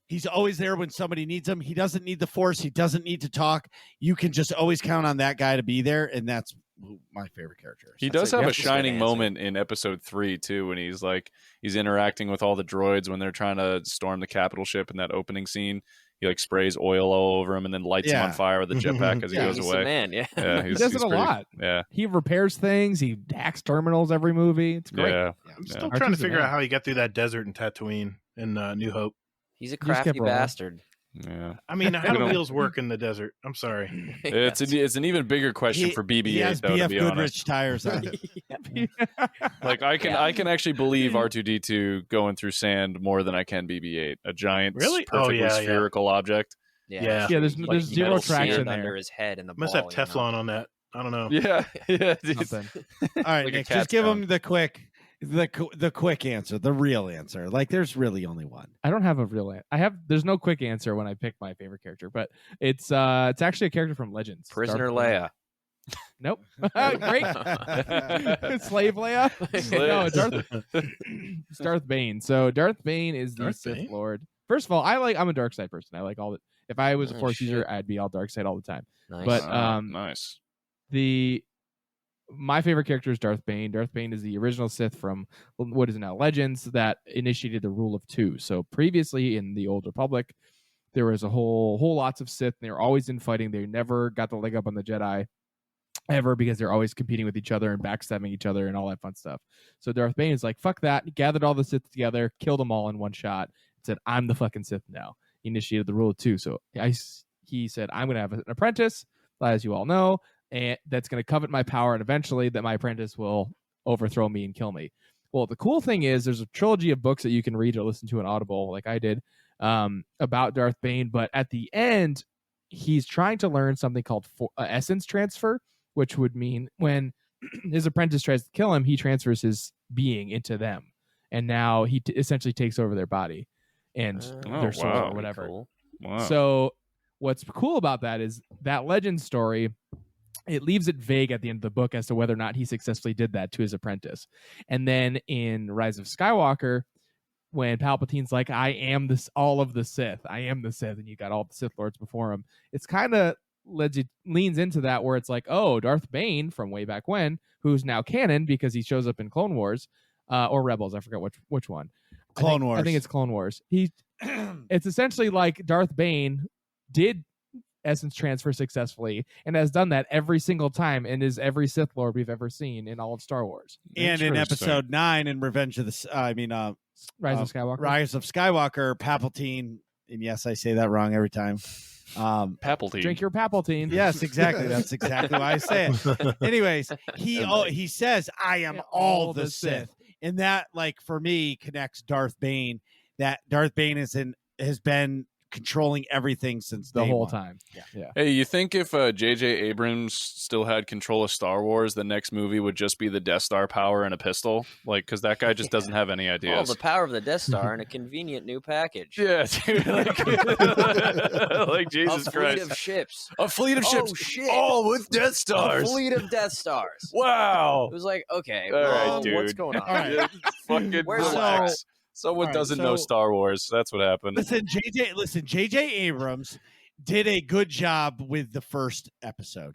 [SPEAKER 1] He's always there when somebody needs him. He doesn't need the Force. He doesn't need to talk. You can just always count on that guy to be there, and that's who my favorite character is.
[SPEAKER 6] He
[SPEAKER 1] That's
[SPEAKER 6] does
[SPEAKER 1] it.
[SPEAKER 6] have
[SPEAKER 1] Yep.
[SPEAKER 6] a
[SPEAKER 4] That's a good
[SPEAKER 6] shining
[SPEAKER 4] answer.
[SPEAKER 6] moment in episode 3 too, when he's interacting with all the droids when they're trying to storm the capital ship in that opening scene. He like sprays oil all over him and then lights him
[SPEAKER 1] Yeah.
[SPEAKER 6] on fire with a jetpack as he
[SPEAKER 1] Yeah,
[SPEAKER 6] goes
[SPEAKER 4] He's
[SPEAKER 6] away.
[SPEAKER 4] the man. Yeah.
[SPEAKER 6] Yeah,
[SPEAKER 2] He does it
[SPEAKER 6] he's
[SPEAKER 2] a
[SPEAKER 6] pretty-
[SPEAKER 2] lot.
[SPEAKER 6] Yeah,
[SPEAKER 2] He repairs things. He hacks terminals every movie. It's great.
[SPEAKER 6] yeah.
[SPEAKER 3] I'm still
[SPEAKER 2] R2's
[SPEAKER 3] trying to
[SPEAKER 2] the
[SPEAKER 3] figure
[SPEAKER 2] man.
[SPEAKER 3] out how he got through that desert in Tatooine in New Hope.
[SPEAKER 4] He's a
[SPEAKER 2] just kept
[SPEAKER 4] crafty
[SPEAKER 2] rolling.
[SPEAKER 4] bastard.
[SPEAKER 6] Yeah,
[SPEAKER 3] I mean, how do
[SPEAKER 6] don't-
[SPEAKER 3] wheels work in the desert? I'm sorry.
[SPEAKER 6] it's an even bigger question for
[SPEAKER 1] He
[SPEAKER 6] BB-8
[SPEAKER 1] has
[SPEAKER 6] though. To
[SPEAKER 1] BF
[SPEAKER 6] be honest,
[SPEAKER 1] Goodrich tires on.
[SPEAKER 6] like I can actually believe
[SPEAKER 2] Mm.
[SPEAKER 6] R2D2 going through sand more than I can BB-8, a giant,
[SPEAKER 3] Really? Oh,
[SPEAKER 6] perfectly
[SPEAKER 3] yeah, yeah.
[SPEAKER 6] spherical object.
[SPEAKER 3] Yeah.
[SPEAKER 2] Yeah, there's
[SPEAKER 4] Like
[SPEAKER 2] there's zero
[SPEAKER 4] metal
[SPEAKER 2] traction
[SPEAKER 4] sand
[SPEAKER 2] there.
[SPEAKER 4] under his head and the
[SPEAKER 3] Must
[SPEAKER 4] ball,
[SPEAKER 3] have Teflon on that. I don't know.
[SPEAKER 6] Yeah, yeah.
[SPEAKER 2] Something.
[SPEAKER 1] All right,
[SPEAKER 6] Like a
[SPEAKER 1] Nick,
[SPEAKER 6] cat's
[SPEAKER 1] just give
[SPEAKER 6] tongue.
[SPEAKER 1] him the quick answer, the real answer. Like there's really only one.
[SPEAKER 2] I don't have a real there's no quick answer when I pick my favorite character, but it's actually a character from Legends.
[SPEAKER 4] Prisoner
[SPEAKER 2] Darth Bane.
[SPEAKER 4] Leia.
[SPEAKER 2] Nope. Great. Slave Leia. No, it's Darth Bane. So Darth Bane is the
[SPEAKER 3] Darth
[SPEAKER 2] Sith
[SPEAKER 3] Bane?
[SPEAKER 2] Lord. First of all, I'm a dark side person. I like all the if I was a
[SPEAKER 4] Oh,
[SPEAKER 2] Force
[SPEAKER 4] shit.
[SPEAKER 2] user, I'd be all dark side all the time.
[SPEAKER 4] Nice.
[SPEAKER 2] But
[SPEAKER 6] Nice.
[SPEAKER 2] my favorite character is Darth Bane. Darth Bane is the original Sith from what is now Legends that initiated the rule of 2. So previously in the Old Republic, there was a whole lots of Sith. And they were always infighting. They never got the leg up on the Jedi ever because they're always competing with each other and backstabbing each other and all that fun stuff. So Darth Bane is like, fuck that. He gathered all the Sith together, killed them all in one shot, and said, I'm the fucking Sith now. He initiated the rule of 2. So he said, I'm going to have an apprentice, as you all know, and that's going to covet my power, and eventually that my apprentice will overthrow me and kill me. Well, the cool thing is there's a trilogy of books that you can read or listen to on Audible, like I did, about Darth Bane. But at the end, he's trying to learn something called essence transfer, which would mean when his apprentice tries to kill him, he transfers his being into them. And now he essentially takes over their body and their soul
[SPEAKER 6] wow.
[SPEAKER 2] or whatever.
[SPEAKER 4] Cool.
[SPEAKER 6] Wow.
[SPEAKER 2] So what's cool about that is that legend story, it leaves it vague at the end of the book as to whether or not he successfully did that to his apprentice. And then in Rise of Skywalker, when Palpatine's like, I am all of the Sith, I am the Sith, and you got all the Sith Lords before him, it's kind of leans into that where it's like, oh, Darth Bane from way back when, who's now canon because he shows up in Clone Wars or Rebels, I forget which one.
[SPEAKER 1] Clone Wars.
[SPEAKER 2] I think it's Clone Wars. It's essentially like Darth Bane did essence transfer successfully and has done that every single time and is every Sith Lord we've ever seen in all of Star Wars.
[SPEAKER 1] And in
[SPEAKER 6] Interesting.
[SPEAKER 1] episode 9 in Revenge of the
[SPEAKER 2] Rise of Skywalker.
[SPEAKER 1] Rise of Skywalker, Palpatine, and yes, I say that wrong every time.
[SPEAKER 6] Palpatine.
[SPEAKER 2] Drink your Palpatine.
[SPEAKER 1] Yes, exactly. That's exactly why I say it. Anyways, he says, I am all the Sith. And that, like, for me, connects Darth Bane. That Darth Bane has been controlling everything since
[SPEAKER 2] the
[SPEAKER 1] day
[SPEAKER 2] whole
[SPEAKER 1] one.
[SPEAKER 2] time. Yeah.
[SPEAKER 6] Hey, you think if J.J. Abrams still had control of Star Wars, the next movie would just be the Death Star power and a pistol? Like, because that guy just doesn't have any
[SPEAKER 4] Oh,
[SPEAKER 6] ideas.
[SPEAKER 4] the power of the Death Star in a convenient new package.
[SPEAKER 6] Yeah, dude. Like Jesus
[SPEAKER 4] A fleet
[SPEAKER 6] Christ.
[SPEAKER 4] of ships.
[SPEAKER 6] A fleet of ships.
[SPEAKER 4] Oh, shit.
[SPEAKER 6] All with Death
[SPEAKER 4] A
[SPEAKER 6] Stars.
[SPEAKER 4] fleet of Death Stars.
[SPEAKER 6] Wow.
[SPEAKER 4] It was like, okay,
[SPEAKER 6] All right, dude.
[SPEAKER 4] what's going on?
[SPEAKER 1] All right.
[SPEAKER 6] Yeah, fucking
[SPEAKER 4] Where's the
[SPEAKER 6] relax. Someone
[SPEAKER 1] All right,
[SPEAKER 6] doesn't know
[SPEAKER 1] so-
[SPEAKER 6] Star Wars. That's what happened.
[SPEAKER 1] Listen, JJ Abrams did a good job with the first episode.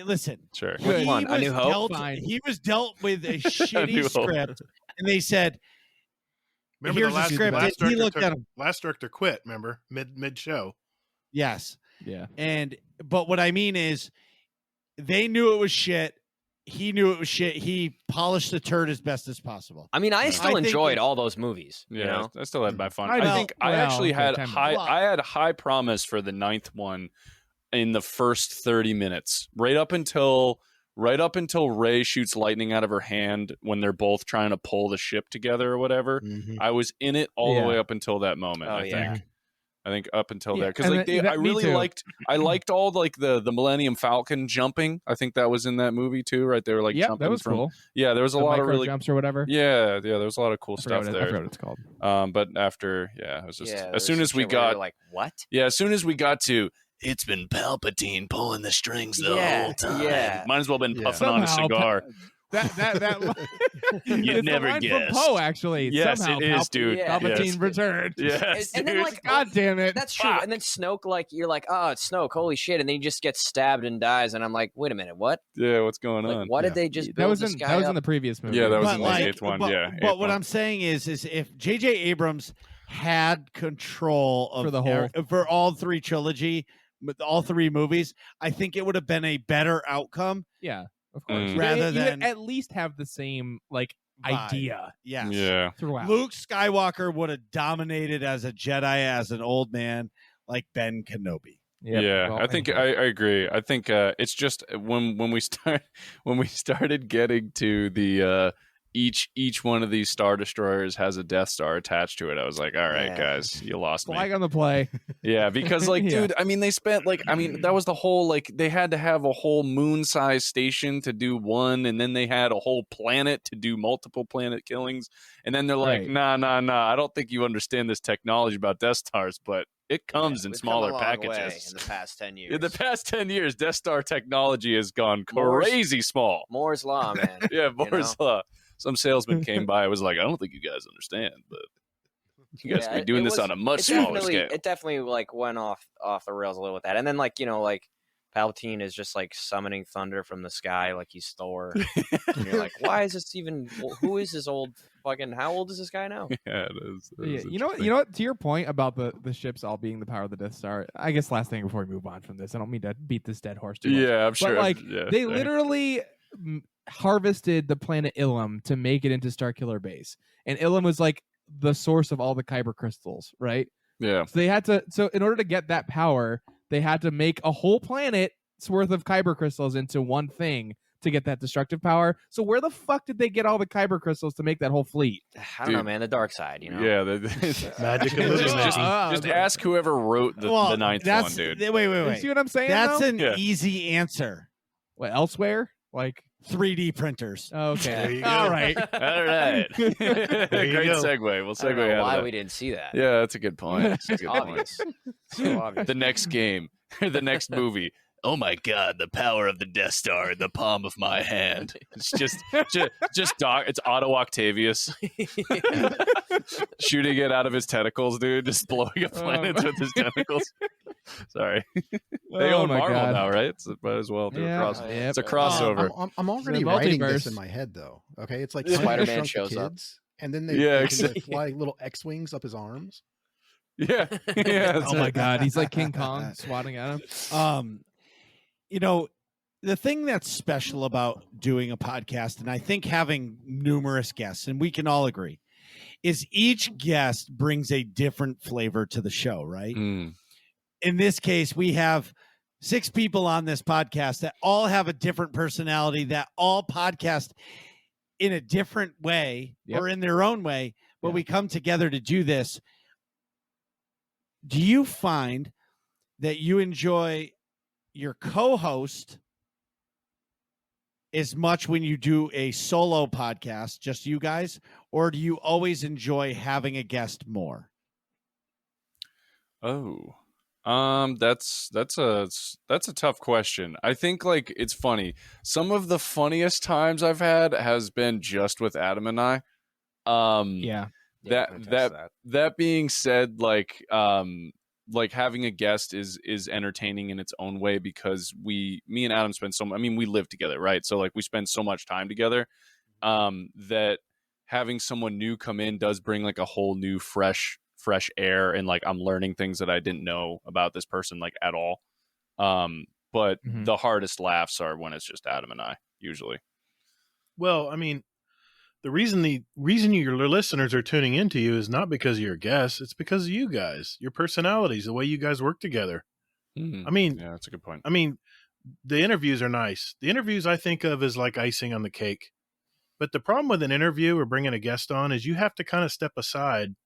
[SPEAKER 1] Listen,
[SPEAKER 6] Sure.
[SPEAKER 4] Which
[SPEAKER 1] he
[SPEAKER 4] one? A
[SPEAKER 1] was
[SPEAKER 4] New Hope?
[SPEAKER 1] dealt-
[SPEAKER 2] Fine.
[SPEAKER 1] He was dealt with a
[SPEAKER 6] New
[SPEAKER 1] shitty
[SPEAKER 6] Hope.
[SPEAKER 1] script, and they said,
[SPEAKER 3] Remember
[SPEAKER 1] Here's
[SPEAKER 3] the
[SPEAKER 1] the
[SPEAKER 3] last,
[SPEAKER 1] script.
[SPEAKER 3] last
[SPEAKER 1] He
[SPEAKER 3] director
[SPEAKER 1] looked
[SPEAKER 3] took-
[SPEAKER 1] at him.
[SPEAKER 3] last director quit, remember? Mid show.
[SPEAKER 1] yes.
[SPEAKER 2] Yeah.
[SPEAKER 1] But what I mean is, they knew it was shit. he knew it was shit. He polished the turd as best as possible.
[SPEAKER 4] I mean, I still
[SPEAKER 1] think
[SPEAKER 4] enjoyed
[SPEAKER 1] it's-
[SPEAKER 4] all those movies.
[SPEAKER 6] Yeah,
[SPEAKER 4] you know?
[SPEAKER 6] I still had my fun.
[SPEAKER 2] I
[SPEAKER 6] I
[SPEAKER 2] know.
[SPEAKER 6] think I
[SPEAKER 2] Well,
[SPEAKER 6] actually
[SPEAKER 2] okay,
[SPEAKER 6] had
[SPEAKER 2] time
[SPEAKER 6] high.
[SPEAKER 1] out.
[SPEAKER 6] I had high promise for the 9th one in the first 30 minutes, right up until Rey shoots lightning out of her hand when they're both trying to pull the ship together or whatever.
[SPEAKER 5] Mhm.
[SPEAKER 6] I was in it all
[SPEAKER 2] Yeah.
[SPEAKER 6] the way up until that moment.
[SPEAKER 4] Oh,
[SPEAKER 6] I
[SPEAKER 4] yeah.
[SPEAKER 6] think. I think up until
[SPEAKER 2] Yeah,
[SPEAKER 6] there, because
[SPEAKER 2] and
[SPEAKER 6] like
[SPEAKER 2] that-
[SPEAKER 6] I
[SPEAKER 2] me
[SPEAKER 6] really
[SPEAKER 2] too.
[SPEAKER 6] liked all like the Millennium Falcon jumping. I think that was in that movie too, right? They were like
[SPEAKER 2] Yep,
[SPEAKER 6] jumping
[SPEAKER 2] that was
[SPEAKER 6] from.
[SPEAKER 2] cool.
[SPEAKER 6] Yeah, there was a
[SPEAKER 2] The
[SPEAKER 6] lot of
[SPEAKER 2] micro
[SPEAKER 6] really.
[SPEAKER 2] jumps or whatever.
[SPEAKER 6] Yeah, there was a lot of cool
[SPEAKER 2] I
[SPEAKER 6] stuff
[SPEAKER 2] forgot
[SPEAKER 6] there.
[SPEAKER 2] what it's called.
[SPEAKER 6] But after, it was just
[SPEAKER 4] Yeah,
[SPEAKER 6] as soon as we
[SPEAKER 4] shit where you're
[SPEAKER 6] got,
[SPEAKER 4] like, what?
[SPEAKER 6] as soon as we got to, it's been Palpatine pulling the strings the
[SPEAKER 4] Yeah,
[SPEAKER 6] whole time.
[SPEAKER 4] yeah.
[SPEAKER 6] Might as well been
[SPEAKER 5] Yeah.
[SPEAKER 6] puffing on a
[SPEAKER 2] Somehow,
[SPEAKER 6] cigar.
[SPEAKER 2] That
[SPEAKER 6] You'd
[SPEAKER 2] it's
[SPEAKER 6] never
[SPEAKER 2] a line
[SPEAKER 6] guessed.
[SPEAKER 2] from Poe, actually.
[SPEAKER 6] Yes,
[SPEAKER 2] Somehow
[SPEAKER 6] it is, dude.
[SPEAKER 4] Yeah.
[SPEAKER 2] Palpatine
[SPEAKER 6] Yes.
[SPEAKER 2] returned.
[SPEAKER 6] Yes,
[SPEAKER 4] And then,
[SPEAKER 6] dude.
[SPEAKER 4] like,
[SPEAKER 2] God damn it.
[SPEAKER 4] That's true. And then Snoke, like, you're like, oh, it's Snoke, holy shit, and then he just gets stabbed and dies, and I'm like, wait a minute, what?
[SPEAKER 6] Yeah, what's going
[SPEAKER 4] Like,
[SPEAKER 6] on?
[SPEAKER 4] what
[SPEAKER 5] Yeah.
[SPEAKER 4] did they just
[SPEAKER 2] that
[SPEAKER 4] build
[SPEAKER 2] was
[SPEAKER 4] this
[SPEAKER 2] in
[SPEAKER 4] guy
[SPEAKER 2] that was
[SPEAKER 4] up?
[SPEAKER 2] in the previous movie.
[SPEAKER 6] Yeah, that was
[SPEAKER 1] But
[SPEAKER 6] in the
[SPEAKER 1] like,
[SPEAKER 6] 8th one.
[SPEAKER 1] but,
[SPEAKER 6] Yeah,
[SPEAKER 1] but
[SPEAKER 6] 8th
[SPEAKER 1] what
[SPEAKER 6] one.
[SPEAKER 1] I'm saying is if J.J. Abrams had control of
[SPEAKER 2] For the whole-
[SPEAKER 1] for all 3 trilogy, all 3 movies, I think it would have been a better outcome.
[SPEAKER 2] Yeah, of course.
[SPEAKER 6] Mm.
[SPEAKER 1] Rather
[SPEAKER 2] You would
[SPEAKER 1] than-
[SPEAKER 2] at least have the same like
[SPEAKER 1] Vibe.
[SPEAKER 2] idea
[SPEAKER 1] Yes.
[SPEAKER 6] Yeah.
[SPEAKER 2] throughout.
[SPEAKER 1] Luke Skywalker would have dominated as a Jedi, as an old man, like Ben Kenobi.
[SPEAKER 2] Yep.
[SPEAKER 6] Yeah,
[SPEAKER 2] Well,
[SPEAKER 6] I think
[SPEAKER 2] anyway.
[SPEAKER 6] I agree. I think it's just when we started getting to the each one of these Star Destroyers has a Death Star attached to it. I was like, all right,
[SPEAKER 4] Yeah.
[SPEAKER 6] guys, you lost me.
[SPEAKER 2] flag on the play.
[SPEAKER 6] Yeah, because like,
[SPEAKER 2] Yeah.
[SPEAKER 6] dude, I mean, they spent like, I mean, that was the whole like they had to have a whole moon-sized station to do one, and then they had a whole planet to do multiple planet killings, and then they're like,
[SPEAKER 2] Right.
[SPEAKER 6] nah, I don't think you understand this technology about Death Stars, but it comes in
[SPEAKER 4] We've
[SPEAKER 6] smaller
[SPEAKER 4] come a long way
[SPEAKER 6] packages.
[SPEAKER 4] in the past 10 years.
[SPEAKER 6] In the past 10 years, Death Star technology has gone
[SPEAKER 4] Moore's-
[SPEAKER 6] crazy small.
[SPEAKER 4] Moore's Law, man.
[SPEAKER 6] Yeah, Moore's Law. Some salesman came by. I was like, I don't think you guys understand, but you guys
[SPEAKER 4] Yeah,
[SPEAKER 6] be doing
[SPEAKER 4] it
[SPEAKER 6] this
[SPEAKER 4] was-
[SPEAKER 6] on a much
[SPEAKER 4] it
[SPEAKER 6] smaller
[SPEAKER 4] definitely-
[SPEAKER 6] scale.
[SPEAKER 4] It definitely like went off the rails a little with that. And then like, you know, like Palpatine is just like summoning thunder from the sky like he's Thor. And you're like, why is this even who is this old fucking how old is this guy now?
[SPEAKER 6] Yeah, it is. It
[SPEAKER 2] Yeah,
[SPEAKER 6] is
[SPEAKER 2] you know what? To your point about the ships all being the power of the Death Star. I guess last thing before we move on from this, I don't mean to beat this dead horse too much.
[SPEAKER 6] Yeah, I'm sure.
[SPEAKER 2] But like
[SPEAKER 6] yeah,
[SPEAKER 2] they
[SPEAKER 6] sorry.
[SPEAKER 2] literally harvested the planet Ilum to make it into Starkiller Base, and Ilum was like the source of all the kyber crystals, right?
[SPEAKER 6] Yeah.
[SPEAKER 2] So they had to. So in order to get that power, they had to make a whole planet's worth of kyber crystals into one thing to get that destructive power. So where the fuck did they get all the kyber crystals to make that whole fleet?
[SPEAKER 4] I don't know, man. The dark side, you know.
[SPEAKER 6] Yeah.
[SPEAKER 3] Magic of movie
[SPEAKER 6] just,
[SPEAKER 3] making.
[SPEAKER 6] just ask whoever wrote the 9th
[SPEAKER 1] that's,
[SPEAKER 6] one, dude.
[SPEAKER 1] Wait.
[SPEAKER 2] You see what I'm saying?
[SPEAKER 1] That's
[SPEAKER 2] though?
[SPEAKER 1] an
[SPEAKER 6] Yeah.
[SPEAKER 1] easy answer.
[SPEAKER 2] What, elsewhere? Like
[SPEAKER 1] 3D printers.
[SPEAKER 3] There
[SPEAKER 2] okay,
[SPEAKER 3] you
[SPEAKER 2] all
[SPEAKER 3] go.
[SPEAKER 2] right.
[SPEAKER 6] All right.
[SPEAKER 3] you
[SPEAKER 6] Great
[SPEAKER 3] go.
[SPEAKER 6] segue. We'll
[SPEAKER 4] I don't
[SPEAKER 6] segue
[SPEAKER 4] know
[SPEAKER 6] out
[SPEAKER 4] why
[SPEAKER 6] of
[SPEAKER 4] we
[SPEAKER 6] that.
[SPEAKER 4] didn't see that.
[SPEAKER 6] Yeah, that's a good point. That's a
[SPEAKER 4] It's
[SPEAKER 6] good point.
[SPEAKER 4] obvious. So obvious.
[SPEAKER 6] The next game, the next movie. Oh my God! The power of the Death Star in the palm of my hand. It's just Doc. It's Otto Octavius shooting it out of his tentacles, dude. Just blowing up planets with his tentacles. Sorry, they
[SPEAKER 2] Oh
[SPEAKER 6] own
[SPEAKER 2] my
[SPEAKER 6] Marvel
[SPEAKER 2] God.
[SPEAKER 6] now, right? So might as well do a
[SPEAKER 2] Yeah.
[SPEAKER 6] cross.
[SPEAKER 2] Yep.
[SPEAKER 6] It's a crossover.
[SPEAKER 5] I'm already
[SPEAKER 2] The
[SPEAKER 5] writing this
[SPEAKER 2] multiverse.
[SPEAKER 5] in my head, though. Okay, it's like
[SPEAKER 4] Spider-Man
[SPEAKER 5] Shrunk the
[SPEAKER 4] shows up.
[SPEAKER 5] Kids, and then they,
[SPEAKER 6] Yeah,
[SPEAKER 5] they
[SPEAKER 6] exactly.
[SPEAKER 5] fly little X-wings up his arms.
[SPEAKER 6] Yeah, yeah.
[SPEAKER 2] Oh my God, he's like King Kong swatting at him.
[SPEAKER 1] You know, the thing that's special about doing a podcast, and I think having numerous guests, and we can all agree, is each guest brings a different flavor to the show, right?
[SPEAKER 6] Mm.
[SPEAKER 1] In this case, we have 6 people on this podcast that all have a different personality, that all podcast in a different way or in their own way, but
[SPEAKER 2] Yeah.
[SPEAKER 1] we come together to do this. Do you find that you enjoy your co-host as much when you do a solo podcast, just you guys, or do you always enjoy having a guest more?
[SPEAKER 6] Oh, that's a tough question. I think like it's funny. Some of the funniest times I've had has been just with Adam and I.
[SPEAKER 2] Yeah.
[SPEAKER 4] Yeah, I can attest to
[SPEAKER 6] That being said, like having a guest is entertaining in its own way because me and Adam spend we live together, right? So like we spend so much time together, that having someone new come in does bring like a whole new fresh air, and like I'm learning things that I didn't know about this person like at all. But
[SPEAKER 2] Mhm.
[SPEAKER 6] the hardest laughs are when it's just Adam and I usually.
[SPEAKER 3] Well, I mean, the reason your listeners are tuning into you is not because of your guests. It's because of you guys, your personalities, the way you guys work together. I mean,
[SPEAKER 6] yeah, that's a good point.
[SPEAKER 3] I mean, the interviews are nice. The interviews I think of as like icing on the cake. But the problem with an interview or bringing a guest on is you have to kind of step aside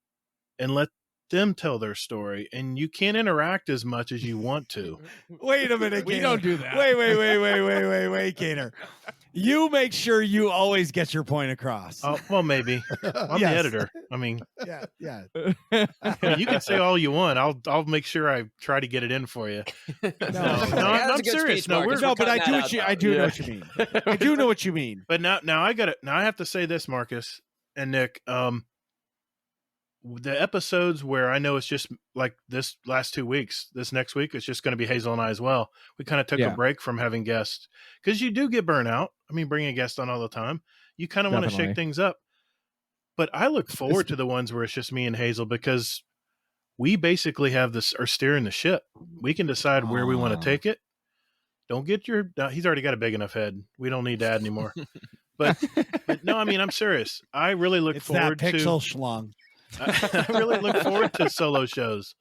[SPEAKER 3] and let them tell their story, and you can't interact as much as you want to.
[SPEAKER 1] Wait a minute,
[SPEAKER 2] We
[SPEAKER 1] Gator.
[SPEAKER 2] don't do that.
[SPEAKER 1] Wait, Gator. You make sure you always get your point across.
[SPEAKER 3] Oh, well, maybe. I'm
[SPEAKER 1] Yes.
[SPEAKER 3] the editor. I mean,
[SPEAKER 1] Yeah.
[SPEAKER 3] you can say all you want. I'll make sure I try to get it in for you.
[SPEAKER 1] No,
[SPEAKER 3] I'm serious. No,
[SPEAKER 4] Marcus.
[SPEAKER 3] we're
[SPEAKER 1] No, but I do
[SPEAKER 4] cutting
[SPEAKER 1] what
[SPEAKER 4] that
[SPEAKER 1] you
[SPEAKER 4] out,
[SPEAKER 1] I do
[SPEAKER 6] though.
[SPEAKER 1] know what you mean. I do know what you mean.
[SPEAKER 3] But now I have to say this, Marcus and Nick. The episodes where I know it's just like this last 2 weeks, this next week, it's just going to be Hazel and I as well. We kind of took
[SPEAKER 2] Yeah.
[SPEAKER 3] a break from having guests because you do get burnout. I mean, bringing a guest on all the time, you kind of want to
[SPEAKER 2] Definitely.
[SPEAKER 3] shake things up. But I look forward to the ones where it's just me and Hazel because we basically are steering the ship. We can decide where we want
[SPEAKER 1] Oh.
[SPEAKER 3] to take it. Don't get he's already got a big enough head. We don't need to add anymore. but no, I mean, I'm serious. I really look
[SPEAKER 1] It's that
[SPEAKER 3] forward to.
[SPEAKER 1] pixel schlong.
[SPEAKER 3] I really look forward to solo shows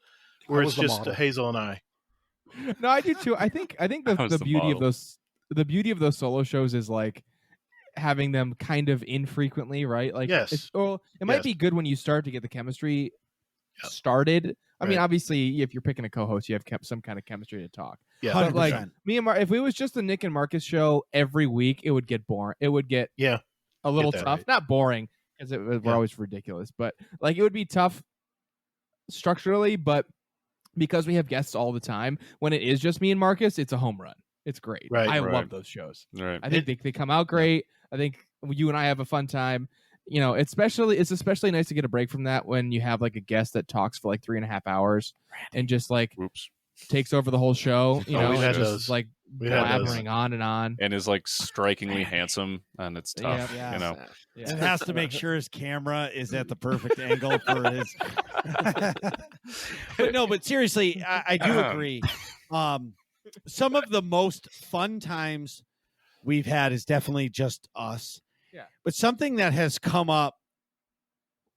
[SPEAKER 3] where
[SPEAKER 5] I
[SPEAKER 3] it's
[SPEAKER 5] was the
[SPEAKER 3] just
[SPEAKER 5] model.
[SPEAKER 3] Hazel and I.
[SPEAKER 2] No, I do too. I think
[SPEAKER 6] That was
[SPEAKER 2] the
[SPEAKER 6] the
[SPEAKER 2] beauty of
[SPEAKER 6] model.
[SPEAKER 2] the beauty of those solo shows is like having them kind of infrequently, right? Like,
[SPEAKER 3] Yes.
[SPEAKER 2] it might
[SPEAKER 3] Yes.
[SPEAKER 2] be good when you start to get the chemistry started. I mean,
[SPEAKER 3] Right.
[SPEAKER 2] obviously, if you're picking a co-host, you have some kind of chemistry to talk.
[SPEAKER 3] Yeah,
[SPEAKER 2] But like
[SPEAKER 1] 100%.
[SPEAKER 2] me and if it was just the Nick and Marcus show every week, it would get boring. It would get
[SPEAKER 3] yeah,
[SPEAKER 2] a little
[SPEAKER 3] that
[SPEAKER 2] tough.
[SPEAKER 3] right.
[SPEAKER 2] Not boring because we're
[SPEAKER 3] Yeah.
[SPEAKER 2] always ridiculous, but like it would be tough structurally. But because we have guests all the time, when it is just me and Marcus, it's a home run. It's great.
[SPEAKER 3] Right,
[SPEAKER 2] I
[SPEAKER 6] right.
[SPEAKER 2] love those shows.
[SPEAKER 6] Right.
[SPEAKER 2] I think they come out great. I think you and I have a fun time. You know, it's especially nice to get a break from that when you have like a guest that talks for like 3.5 hours and just like
[SPEAKER 6] Oops.
[SPEAKER 2] takes over the whole show. You
[SPEAKER 3] Oh,
[SPEAKER 2] know,
[SPEAKER 3] we've
[SPEAKER 2] and
[SPEAKER 3] had
[SPEAKER 2] just
[SPEAKER 3] those.
[SPEAKER 2] like
[SPEAKER 3] We've had those.
[SPEAKER 2] blabbering on and on.
[SPEAKER 6] And is like strikingly handsome, and it's tough.
[SPEAKER 1] Yeah.
[SPEAKER 6] You know.
[SPEAKER 2] Yeah.
[SPEAKER 1] And has to make sure his camera is at the perfect angle for his. But seriously, I do agree. Some of the most fun times we've had is definitely just us.
[SPEAKER 2] Yeah.
[SPEAKER 1] But something that has come up,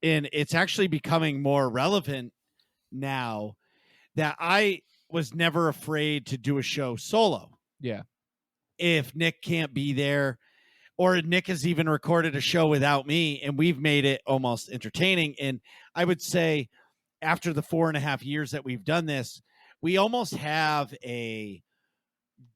[SPEAKER 1] and it's actually becoming more relevant now, that I was never afraid to do a show solo.
[SPEAKER 2] Yeah.
[SPEAKER 1] If Nick can't be there, or Nick has even recorded a show without me, and we've made it almost entertaining. And I would say after the 4.5 years that we've done this, we almost have a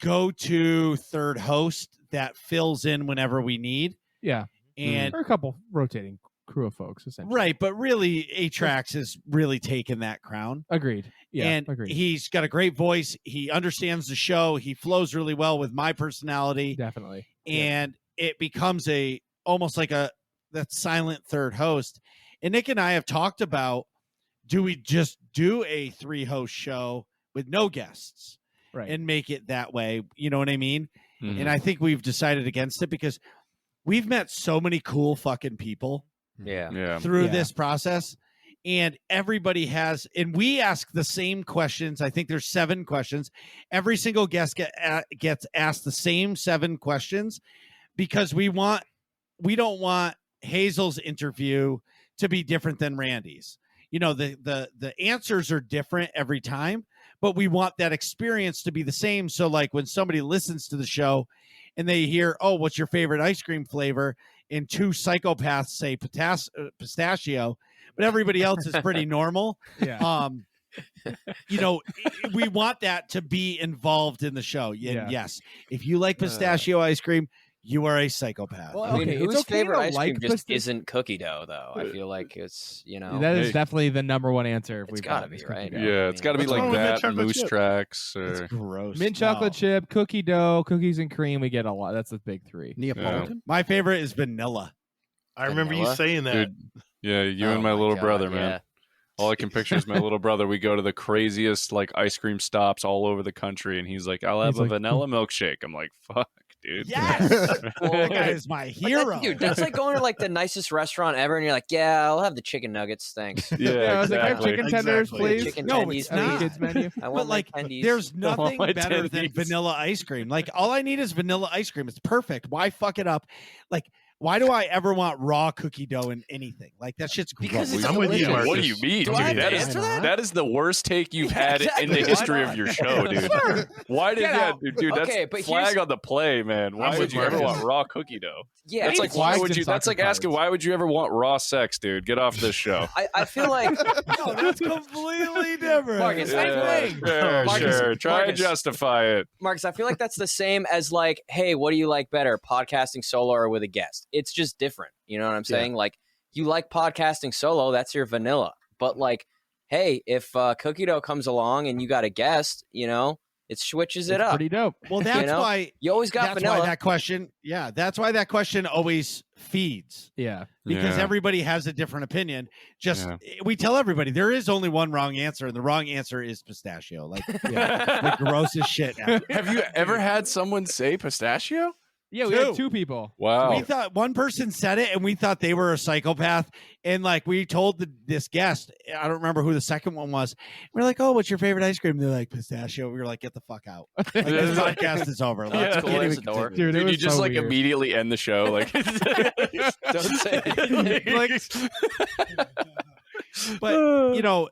[SPEAKER 1] go-to third host that fills in whenever we need.
[SPEAKER 2] Yeah.
[SPEAKER 1] And
[SPEAKER 2] Or a couple rotating crew of folks, essentially.
[SPEAKER 1] right, but really A-Trax has really taken that crown.
[SPEAKER 2] Agreed. Yeah.
[SPEAKER 1] And
[SPEAKER 2] agreed.
[SPEAKER 1] he's got a great voice. He understands the show. He flows really well with my personality.
[SPEAKER 2] Definitely.
[SPEAKER 1] And it becomes almost like that silent third host. And Nick and I have talked about, do we just do a 3-host show with no guests
[SPEAKER 2] Right.
[SPEAKER 1] and make it that way? You know what I mean?
[SPEAKER 6] Mhm.
[SPEAKER 1] And I think we've decided against it because we've met so many cool fucking people
[SPEAKER 4] Yeah.
[SPEAKER 6] Yeah.
[SPEAKER 1] through
[SPEAKER 2] Yeah.
[SPEAKER 1] this process. And everybody has, and we ask the same questions. I think there's 7 questions. Every single guest gets asked the same 7 questions because we don't want Hazel's interview to be different than Randy's. You know, the answers are different every time, but we want that experience to be the same. So like when somebody listens to the show and they hear, oh, what's your favorite ice cream flavor? And 2 psychopaths say pistachio, but everybody else is pretty normal.
[SPEAKER 2] Yeah.
[SPEAKER 1] You know, we want that to be involved in the show. And
[SPEAKER 2] Yeah.
[SPEAKER 1] yes, if you like pistachio ice cream, you are a psychopath.
[SPEAKER 4] Well, I mean,
[SPEAKER 2] Okay, it's
[SPEAKER 4] whose
[SPEAKER 2] okay
[SPEAKER 4] favorite
[SPEAKER 2] to
[SPEAKER 4] ice
[SPEAKER 2] like
[SPEAKER 4] cream just
[SPEAKER 2] pista-
[SPEAKER 4] isn't cookie dough, though? I feel like it's,
[SPEAKER 2] That is
[SPEAKER 6] Hey.
[SPEAKER 2] definitely the number one answer. If
[SPEAKER 4] It's
[SPEAKER 2] we've
[SPEAKER 4] gotta
[SPEAKER 2] gotten
[SPEAKER 4] be,
[SPEAKER 2] this cookie
[SPEAKER 4] right?
[SPEAKER 2] dough.
[SPEAKER 6] Yeah, it's got to be
[SPEAKER 3] What's
[SPEAKER 6] like
[SPEAKER 3] wrong with mint
[SPEAKER 6] that,
[SPEAKER 3] chocolate
[SPEAKER 6] Moose
[SPEAKER 3] chip?
[SPEAKER 6] Tracks,
[SPEAKER 1] It's
[SPEAKER 6] or
[SPEAKER 1] gross.
[SPEAKER 2] Mint chocolate
[SPEAKER 1] No.
[SPEAKER 2] chip, cookie dough, cookies and cream. We get a lot. That's the big 3.
[SPEAKER 5] Neapolitan.
[SPEAKER 1] My favorite is vanilla.
[SPEAKER 3] I remember you
[SPEAKER 4] Vanilla?
[SPEAKER 3] saying that.
[SPEAKER 6] dude. Yeah, you
[SPEAKER 4] Oh
[SPEAKER 6] and my
[SPEAKER 4] my
[SPEAKER 6] little
[SPEAKER 4] God,
[SPEAKER 6] brother,
[SPEAKER 4] yeah.
[SPEAKER 6] man. All I can picture is my little brother. We go to the craziest like ice cream stops all over the country, and he's like, "I'll have
[SPEAKER 2] He's
[SPEAKER 6] a
[SPEAKER 2] like,
[SPEAKER 6] vanilla milkshake." I'm like, "Fuck, dude."
[SPEAKER 1] Yes, that guy is my
[SPEAKER 4] Like,
[SPEAKER 1] hero.
[SPEAKER 4] dude, that's like going to like the nicest restaurant ever, and you're like, "Yeah, I'll have the chicken nuggets, thanks."
[SPEAKER 2] Yeah, I was like, I have
[SPEAKER 6] exactly.
[SPEAKER 2] chicken tenders,
[SPEAKER 3] Exactly.
[SPEAKER 2] please.
[SPEAKER 4] Chicken
[SPEAKER 1] No,
[SPEAKER 4] tendies,
[SPEAKER 1] it's
[SPEAKER 2] I have
[SPEAKER 1] not.
[SPEAKER 2] a kids menu.
[SPEAKER 4] I want
[SPEAKER 1] But like,
[SPEAKER 4] my tendies.
[SPEAKER 1] there's nothing
[SPEAKER 6] my
[SPEAKER 1] better than
[SPEAKER 6] tendies.
[SPEAKER 1] vanilla ice cream. Like, all I need is vanilla ice cream. It's perfect. Why fuck it up? Like, Why do I ever want raw cookie dough in anything? Like that shit's
[SPEAKER 4] Because
[SPEAKER 1] gross.
[SPEAKER 4] it's
[SPEAKER 3] I'm with you,
[SPEAKER 4] delicious.
[SPEAKER 3] Marcus.
[SPEAKER 6] What do you mean,
[SPEAKER 4] Do I have
[SPEAKER 6] dude?
[SPEAKER 4] to
[SPEAKER 6] That is,
[SPEAKER 4] answer that?
[SPEAKER 6] that is the worst take you've had
[SPEAKER 4] Exactly.
[SPEAKER 6] in the
[SPEAKER 4] Why
[SPEAKER 6] history
[SPEAKER 4] not?
[SPEAKER 6] of your show, dude.
[SPEAKER 2] Sure.
[SPEAKER 6] Why did
[SPEAKER 2] Get
[SPEAKER 6] that,
[SPEAKER 2] out.
[SPEAKER 6] dude? That's
[SPEAKER 4] Okay, but
[SPEAKER 6] flag
[SPEAKER 4] here's-
[SPEAKER 6] on the play, man. Why
[SPEAKER 3] I'm
[SPEAKER 6] would
[SPEAKER 3] with
[SPEAKER 6] you ever
[SPEAKER 3] Marcus.
[SPEAKER 6] want raw cookie dough?
[SPEAKER 4] Yeah,
[SPEAKER 6] That's
[SPEAKER 2] Maybe
[SPEAKER 6] like why
[SPEAKER 2] flags
[SPEAKER 6] would
[SPEAKER 2] and
[SPEAKER 6] you? That's
[SPEAKER 2] soccer
[SPEAKER 6] like asking
[SPEAKER 2] cards.
[SPEAKER 6] why would you ever want raw sex, dude? Get off this show.
[SPEAKER 4] I feel like
[SPEAKER 1] No, that's completely different.
[SPEAKER 4] Marcus, same thing.
[SPEAKER 6] Sure,
[SPEAKER 4] Marcus,
[SPEAKER 6] sure. Try and
[SPEAKER 4] Marcus.
[SPEAKER 6] justify it.
[SPEAKER 4] Marcus, I feel like that's the same as like, hey, what do you like better, podcasting solo or with a guest? It's just different. You know what I'm saying? Like, you like podcasting solo, that's your vanilla. But like, hey, if Cookie Dough comes along and you got a guest, you know, it switches it
[SPEAKER 2] It's
[SPEAKER 4] up.
[SPEAKER 2] pretty dope.
[SPEAKER 1] Well, that's
[SPEAKER 4] know?
[SPEAKER 1] why.
[SPEAKER 4] You always got
[SPEAKER 1] That's
[SPEAKER 4] vanilla.
[SPEAKER 1] why that question. Yeah, that's why that question always feeds.
[SPEAKER 2] Yeah.
[SPEAKER 1] Because
[SPEAKER 6] Yeah.
[SPEAKER 1] everybody has a different opinion. Just
[SPEAKER 6] Yeah.
[SPEAKER 1] we tell everybody there is only one wrong answer, and the wrong answer is pistachio. Like the grossest shit ever.
[SPEAKER 6] Have you ever had someone say pistachio?
[SPEAKER 2] Yeah, we had two people.
[SPEAKER 6] Wow.
[SPEAKER 1] We thought one person said it, and we thought they were a psychopath. And like we told this guest, I don't remember who the second one was. We're like, "Oh, what's your favorite ice cream?" They're like, "Pistachio." We were like, "Get the fuck out! Like, this podcast is over." Like,
[SPEAKER 6] Yeah.
[SPEAKER 1] we
[SPEAKER 6] Cool
[SPEAKER 1] can't
[SPEAKER 4] as
[SPEAKER 1] even
[SPEAKER 4] a door.
[SPEAKER 1] continue.
[SPEAKER 2] Dude, it
[SPEAKER 6] Dude,
[SPEAKER 2] was
[SPEAKER 6] you just
[SPEAKER 2] so
[SPEAKER 6] like
[SPEAKER 2] weird.
[SPEAKER 6] immediately end the show. Like,
[SPEAKER 4] Don't say it.
[SPEAKER 1] But you know,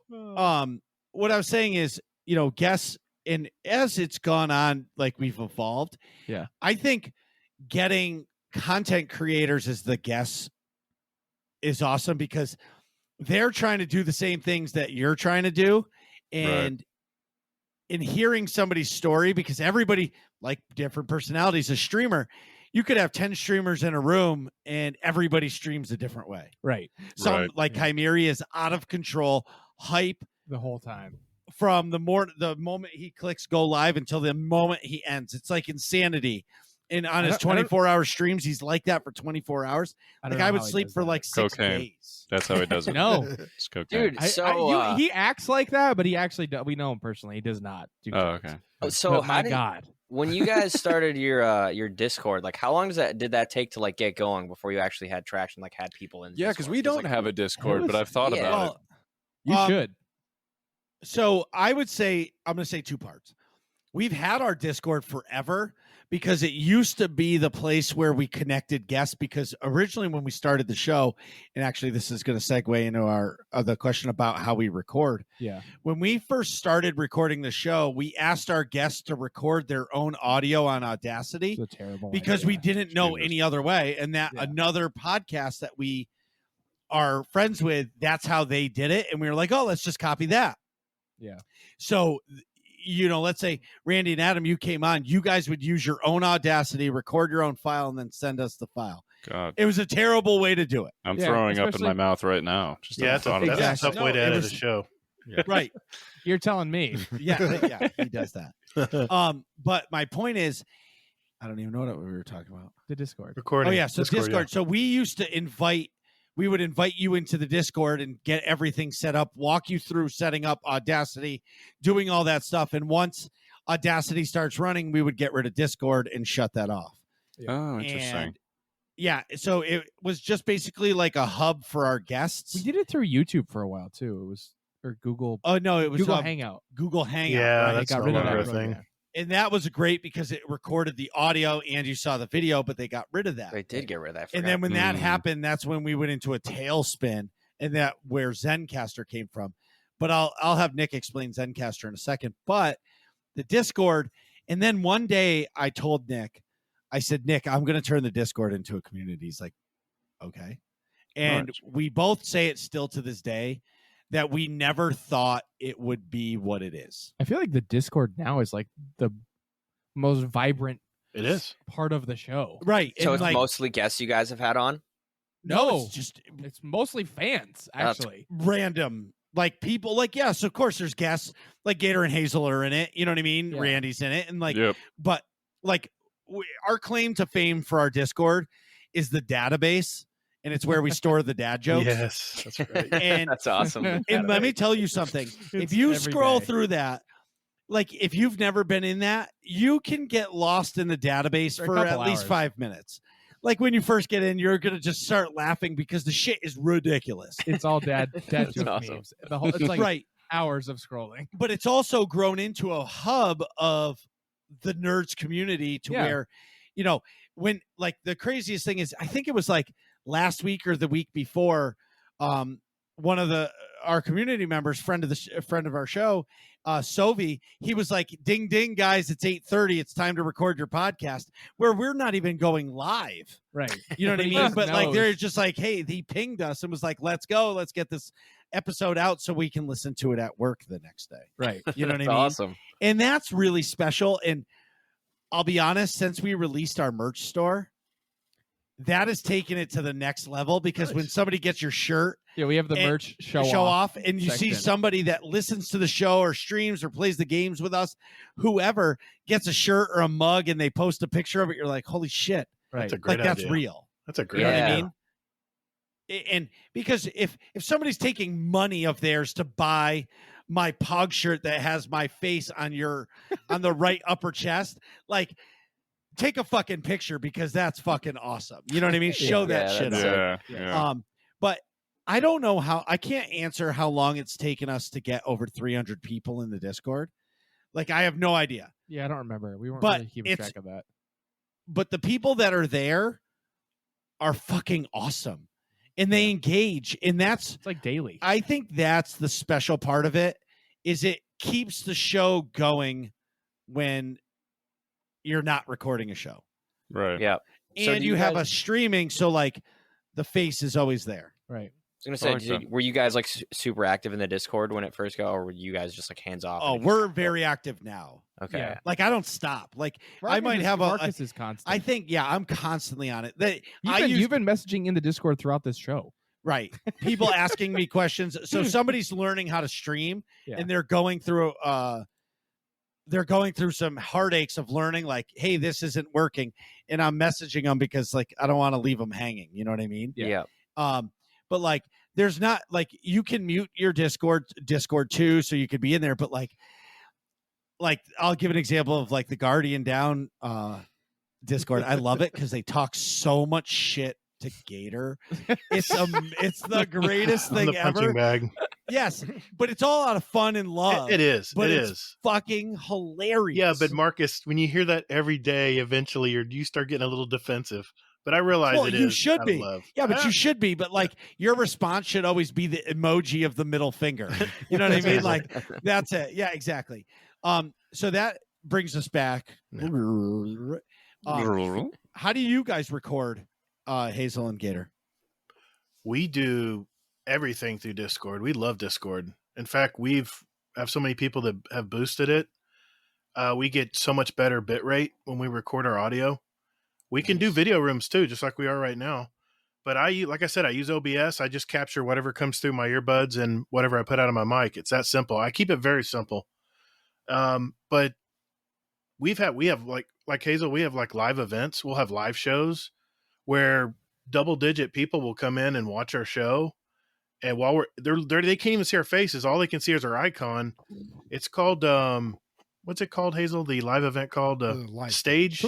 [SPEAKER 1] what I was saying is, you know, guests, and as it's gone on, like we've evolved.
[SPEAKER 2] Yeah.
[SPEAKER 1] I think getting content creators as the guests is awesome because they're trying to do the same things that you're trying to do. And in hearing somebody's story, because everybody like different personalities, a streamer, you could have 10 streamers in a room and everybody streams a different way.
[SPEAKER 2] Right.
[SPEAKER 1] Some
[SPEAKER 6] Right.
[SPEAKER 1] like Chimeri is out of control, hype
[SPEAKER 2] The whole time.
[SPEAKER 1] from the moment he clicks go live until the moment he ends. It's like insanity. And on his
[SPEAKER 2] I don't-
[SPEAKER 1] 24-hour streams, he's like that for 24 hours.
[SPEAKER 2] don't
[SPEAKER 1] Like
[SPEAKER 2] know
[SPEAKER 1] I would
[SPEAKER 2] how he
[SPEAKER 1] sleep
[SPEAKER 2] does
[SPEAKER 1] for
[SPEAKER 2] that.
[SPEAKER 1] like 6
[SPEAKER 6] Cocaine.
[SPEAKER 1] days.
[SPEAKER 6] that's how he does it.
[SPEAKER 2] No.
[SPEAKER 6] It's cocaine.
[SPEAKER 4] Dude,
[SPEAKER 2] he acts like that, but he actually we know him personally. He does not do
[SPEAKER 6] Oh,
[SPEAKER 2] drugs.
[SPEAKER 6] okay.
[SPEAKER 4] So
[SPEAKER 2] But
[SPEAKER 4] how
[SPEAKER 2] my
[SPEAKER 4] did,
[SPEAKER 2] God.
[SPEAKER 4] when you guys started your Discord, like how long did that take to like get going before you actually had traction, like had people in?
[SPEAKER 6] Yeah, because
[SPEAKER 4] Discord?
[SPEAKER 6] we don't have a Discord, but I've thought
[SPEAKER 4] Yeah.
[SPEAKER 6] about it.
[SPEAKER 2] You should.
[SPEAKER 1] So I would say, I'm going to say two parts. We've had our Discord forever because it used to be the place where we connected guests. Because originally when we started the show, and actually this is going to segue into our the question about how we record.
[SPEAKER 2] Yeah.
[SPEAKER 1] When we first started recording the show, we asked our guests to record their own audio on Audacity
[SPEAKER 2] It's a terrible
[SPEAKER 1] because
[SPEAKER 2] idea.
[SPEAKER 1] we didn't know
[SPEAKER 6] Jesus.
[SPEAKER 1] any other way. And that
[SPEAKER 2] Yeah.
[SPEAKER 1] another podcast that we are friends with, that's how they did it. And we were like, oh, let's just copy that.
[SPEAKER 2] Yeah.
[SPEAKER 1] So, you know, let's say Randy and Adam, you came on, you guys would use your own Audacity, record your own file, and then send us the file.
[SPEAKER 6] God,
[SPEAKER 1] It was a terrible way to do it.
[SPEAKER 6] I'm
[SPEAKER 2] Yeah,
[SPEAKER 6] throwing up in
[SPEAKER 2] especially-
[SPEAKER 6] my mouth right now. Just
[SPEAKER 3] Yeah,
[SPEAKER 6] the thought of
[SPEAKER 3] that's
[SPEAKER 6] that.
[SPEAKER 3] a
[SPEAKER 1] Exactly.
[SPEAKER 3] tough way to
[SPEAKER 1] No, it
[SPEAKER 3] edit
[SPEAKER 1] was-
[SPEAKER 3] a show.
[SPEAKER 1] Right.
[SPEAKER 2] You're telling me.
[SPEAKER 1] Yeah, he does that. But my point is, I don't even know what we were talking about.
[SPEAKER 2] The Discord.
[SPEAKER 3] Recording.
[SPEAKER 1] Oh yeah, so Discord. So we would invite you into the Discord and get everything set up, walk you through setting up Audacity, doing all that stuff. And once Audacity starts running, we would get rid of Discord and shut that off.
[SPEAKER 6] Oh, interesting.
[SPEAKER 1] And yeah, so it was just basically like a hub for our guests.
[SPEAKER 2] We did it through YouTube for a while too. It was or Google
[SPEAKER 1] Oh no, it was
[SPEAKER 2] Google Hangout.
[SPEAKER 1] Google Hangout.
[SPEAKER 3] Yeah,
[SPEAKER 1] right?
[SPEAKER 3] that's
[SPEAKER 2] They got
[SPEAKER 3] no
[SPEAKER 2] rid of
[SPEAKER 3] longer
[SPEAKER 2] that
[SPEAKER 3] a thing.
[SPEAKER 2] program.
[SPEAKER 1] And that was great because it recorded the audio and you saw the video, but they got rid of that.
[SPEAKER 4] They did get rid of that. I
[SPEAKER 1] And
[SPEAKER 4] forgot.
[SPEAKER 1] then when that
[SPEAKER 6] Mm.
[SPEAKER 1] happened, that's when we went into a tailspin, and that where Zencaster came from. But I'll have Nick explain Zencaster in a second. But the Discord, and then one day I told Nick, I said, Nick, I'm going to turn the Discord into a community. He's like, okay. And
[SPEAKER 6] Nice.
[SPEAKER 1] we both say it still to this day that we never thought it would be what it is.
[SPEAKER 2] I feel like the Discord now is like the most vibrant
[SPEAKER 3] It is.
[SPEAKER 2] part of the show.
[SPEAKER 1] Right.
[SPEAKER 4] so
[SPEAKER 1] and
[SPEAKER 4] it's
[SPEAKER 1] like,
[SPEAKER 4] mostly guests you guys have had on.
[SPEAKER 2] No,
[SPEAKER 1] it's just
[SPEAKER 2] it's mostly fans actually.
[SPEAKER 1] random like people like yes of course there's guests like GATR and Hazel are in it, you know what I mean?
[SPEAKER 2] Yeah.
[SPEAKER 1] Randy's in it, and like
[SPEAKER 6] Yep.
[SPEAKER 1] but like our claim to fame for our Discord is the database, and it's where we store the dad jokes.
[SPEAKER 3] Yes, that's right.
[SPEAKER 1] And
[SPEAKER 4] That's awesome.
[SPEAKER 1] and let me tell you something, if
[SPEAKER 2] It's
[SPEAKER 1] you
[SPEAKER 2] every
[SPEAKER 1] scroll
[SPEAKER 2] day.
[SPEAKER 1] through that, like if you've never been in that, you can get lost in the database
[SPEAKER 2] For a
[SPEAKER 1] for at
[SPEAKER 2] couple
[SPEAKER 1] least
[SPEAKER 2] hours.
[SPEAKER 1] 5 minutes. Like when you first get in, you're gonna just start laughing because the shit is ridiculous.
[SPEAKER 2] It's all dad
[SPEAKER 4] That's
[SPEAKER 2] joke
[SPEAKER 4] awesome.
[SPEAKER 2] memes. The whole it's like
[SPEAKER 1] Right.
[SPEAKER 2] hours of scrolling.
[SPEAKER 1] But it's also grown into a hub of the nerds community to
[SPEAKER 2] Yeah.
[SPEAKER 1] where you know, when like the craziest thing is, I think it was like last week or the week before, one of our community members, friend of our show, Sovi, he was like, ding ding guys, it's 8:30, it's time to record your podcast, where we're not even going live,
[SPEAKER 2] Right.
[SPEAKER 1] you know what I
[SPEAKER 2] He
[SPEAKER 1] mean?
[SPEAKER 2] just
[SPEAKER 1] But like
[SPEAKER 2] knows.
[SPEAKER 1] they're just like, hey, he pinged us and was like, let's go, let's get this episode out so we can listen to it at work the next day.
[SPEAKER 2] Right.
[SPEAKER 1] You know what I
[SPEAKER 4] That's
[SPEAKER 1] mean?
[SPEAKER 4] awesome.
[SPEAKER 1] And that's really special. And I'll be honest, since we released our merch store, that has taken it to the next level, because when somebody gets your shirt,
[SPEAKER 2] Yeah, we have the
[SPEAKER 1] and
[SPEAKER 2] merch show
[SPEAKER 1] off, and you see
[SPEAKER 2] section.
[SPEAKER 1] somebody that listens to the show or streams or plays the games with us, whoever gets a shirt or a mug and they post a picture of it, you're like, holy shit.
[SPEAKER 2] Right.
[SPEAKER 3] That's a great
[SPEAKER 1] Like that's
[SPEAKER 3] idea.
[SPEAKER 1] real.
[SPEAKER 3] That's a great
[SPEAKER 1] You know what I
[SPEAKER 3] idea.
[SPEAKER 1] mean? And because if somebody's taking money of theirs to buy my Pog shirt that has my face on the right upper chest, like, take a fucking picture, because that's fucking awesome. You know what I mean? Show that
[SPEAKER 4] Yeah,
[SPEAKER 1] shit
[SPEAKER 4] that's
[SPEAKER 1] off.
[SPEAKER 6] Yeah.
[SPEAKER 1] But I don't know I can't answer how long it's taken us to get over 300 people in the Discord. Like, I have no idea.
[SPEAKER 2] Yeah, I don't remember. We weren't
[SPEAKER 1] But
[SPEAKER 2] really keeping
[SPEAKER 1] it's-
[SPEAKER 2] track of that.
[SPEAKER 1] But the people that are there are fucking awesome, and they engage, and that's,
[SPEAKER 2] It's like daily.
[SPEAKER 1] I think that's the special part of it, is it keeps the show going when you're not recording a show.
[SPEAKER 6] Right.
[SPEAKER 4] Yeah. So
[SPEAKER 1] And
[SPEAKER 4] do
[SPEAKER 1] you have
[SPEAKER 4] guys-
[SPEAKER 1] us streaming, so like the face is always there.
[SPEAKER 2] Right.
[SPEAKER 4] I was gonna
[SPEAKER 6] like
[SPEAKER 4] say,
[SPEAKER 6] that.
[SPEAKER 4] were you guys like super active in the Discord when it first got, or were you guys just like hands off?
[SPEAKER 1] Oh,
[SPEAKER 4] and it
[SPEAKER 1] we're
[SPEAKER 4] just-
[SPEAKER 1] very active now.
[SPEAKER 4] okay.
[SPEAKER 2] Yeah.
[SPEAKER 1] Like, I don't stop. Like, I might have
[SPEAKER 2] Marcus is constant.
[SPEAKER 1] I think, yeah, I'm constantly on it.
[SPEAKER 2] You've been messaging in the Discord throughout this show.
[SPEAKER 1] Right. People asking me questions. So somebody's learning how to stream,
[SPEAKER 2] Yeah.
[SPEAKER 1] and they're going through some heartaches of learning, like, hey, this isn't working. And I'm messaging them because, like, I don't want to leave them hanging. You know what I mean?
[SPEAKER 2] Yeah.
[SPEAKER 4] Yeah.
[SPEAKER 1] But like, there's not, like, you can mute your Discord too, so you could be in there. But like I'll give an example of like the Guardian Down Discord. I love it because they talk so much shit to GATR. It's the greatest
[SPEAKER 3] On
[SPEAKER 1] thing
[SPEAKER 3] the punching
[SPEAKER 1] ever.
[SPEAKER 3] bag.
[SPEAKER 1] Yes, but it's all out of fun and love.
[SPEAKER 3] It is.
[SPEAKER 1] But
[SPEAKER 3] It
[SPEAKER 1] it's
[SPEAKER 3] is.
[SPEAKER 1] fucking hilarious.
[SPEAKER 3] Yeah, but Marcus, when you hear that every day, eventually you start getting a little defensive. But I realize
[SPEAKER 1] Well,
[SPEAKER 3] it
[SPEAKER 1] you
[SPEAKER 3] is
[SPEAKER 1] should
[SPEAKER 3] out of
[SPEAKER 1] be.
[SPEAKER 3] love.
[SPEAKER 1] Yeah, but you should be. But like, your response should always be the emoji of the middle finger. You know what I mean? Like, that's it. Yeah, exactly. So that brings us back. How do you guys record Hazel and GATR?
[SPEAKER 3] We do everything through Discord. We love Discord. In fact, have so many people that have boosted it. We get so much better bit rate when we record our audio. We can do video rooms too, just like we are right now. But like I said, I use OBS. I just capture whatever comes through my earbuds and whatever I put out of my mic. It's that simple. I keep it very simple. But we have like Hazel, we have like live events. We'll have live shows where double-digit people will come in and watch our show. And while we're there, they can't even see our faces. All they can see is our icon. It's called what's it called, Hazel? The live event called
[SPEAKER 5] Live.
[SPEAKER 3] Stage.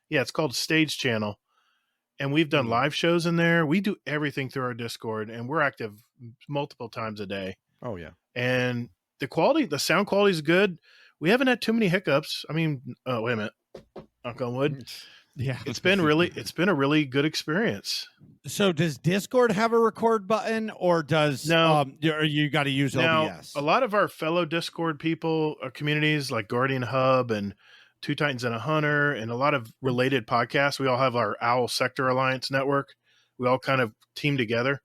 [SPEAKER 3] Yeah, it's called Stage Channel. And we've done live shows in there. We do everything through our Discord, and we're active multiple times a day.
[SPEAKER 5] Oh yeah.
[SPEAKER 3] And the sound quality is good. We haven't had too many hiccups. I mean, wait a minute. Knock on wood.
[SPEAKER 2] Yeah.
[SPEAKER 3] It's been a really good experience.
[SPEAKER 1] So does Discord have a record button, or does
[SPEAKER 3] No.
[SPEAKER 1] or you got to use
[SPEAKER 3] Now,
[SPEAKER 1] OBS?
[SPEAKER 3] a lot of our fellow Discord people, communities like Guardian Hub and Two Titans and a Hunter, and a lot of related podcasts. We all have our Owl Sector Alliance network. We all kind of team together.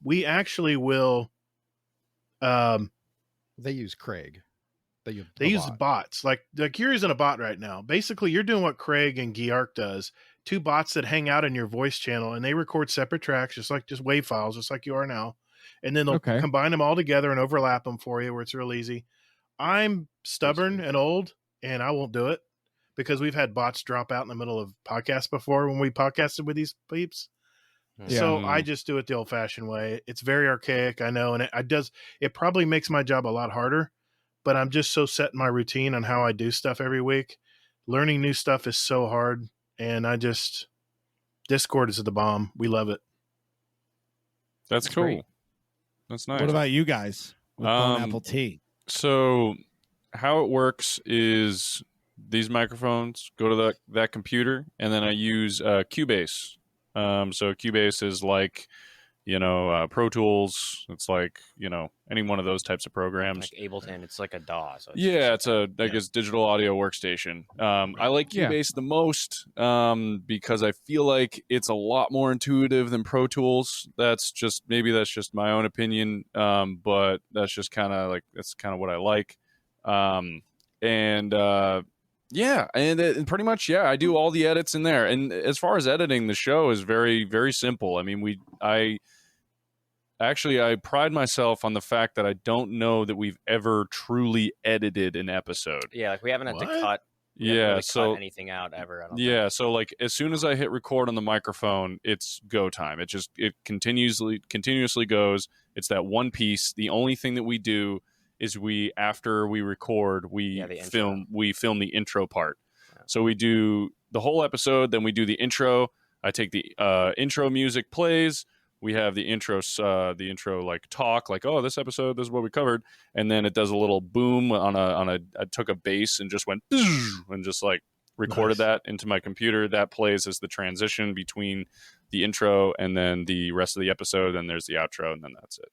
[SPEAKER 3] We actually will.
[SPEAKER 5] They use Craig.
[SPEAKER 3] They use bots. Like you're using a bot right now. Basically, you're doing what Craig and Geark does. Two bots that hang out in your voice channel, and they record separate tracks, just wave files, just like you are now. And then they'll combine them all together and overlap them for you, where it's real easy. I'm stubborn and old, and I won't do it because we've had bots drop out in the middle of podcasts before when we podcasted with these peeps.
[SPEAKER 2] Yeah.
[SPEAKER 3] So I just do it the old-fashioned way. It's very archaic, I know, and it probably makes my job a lot harder. But I'm just so set in my routine on how I do stuff every week. Learning new stuff is so hard, and Discord is the bomb. We love it.
[SPEAKER 6] That's cool.
[SPEAKER 4] great.
[SPEAKER 6] That's nice.
[SPEAKER 1] What about you guys with Apple tea?
[SPEAKER 6] So how it works is these microphones, go to that computer, and then I use Cubase. So Cubase is like, Pro Tools. It's like, any one of those types of programs.
[SPEAKER 4] Like Ableton, it's like a DAW. So
[SPEAKER 6] it's digital audio workstation. I like Cubase the most because I feel like it's a lot more intuitive than Pro Tools. That's just my own opinion, but that's just kind of what I like. And pretty much, I do all the edits in there. And as far as editing, the show is very, very simple. I mean, I pride myself on the fact that I don't know that we've ever truly edited an episode.
[SPEAKER 4] Yeah, like we haven't had to cut. Cut anything out ever. I don't think.
[SPEAKER 6] So like as soon as I hit record on the microphone, it's go time. It continuously goes. It's that one piece. The only thing that we do is after we record, we film the intro part. Yeah. So we do the whole episode, then we do the intro. I take the intro music plays. We have the intro like talk, like, oh, this episode, this is what we covered, and then it does a little boom I took a bass and just went and just like recorded that into my computer. That plays as the transition between the intro and then the rest of the episode. Then there's the outro, and then that's it.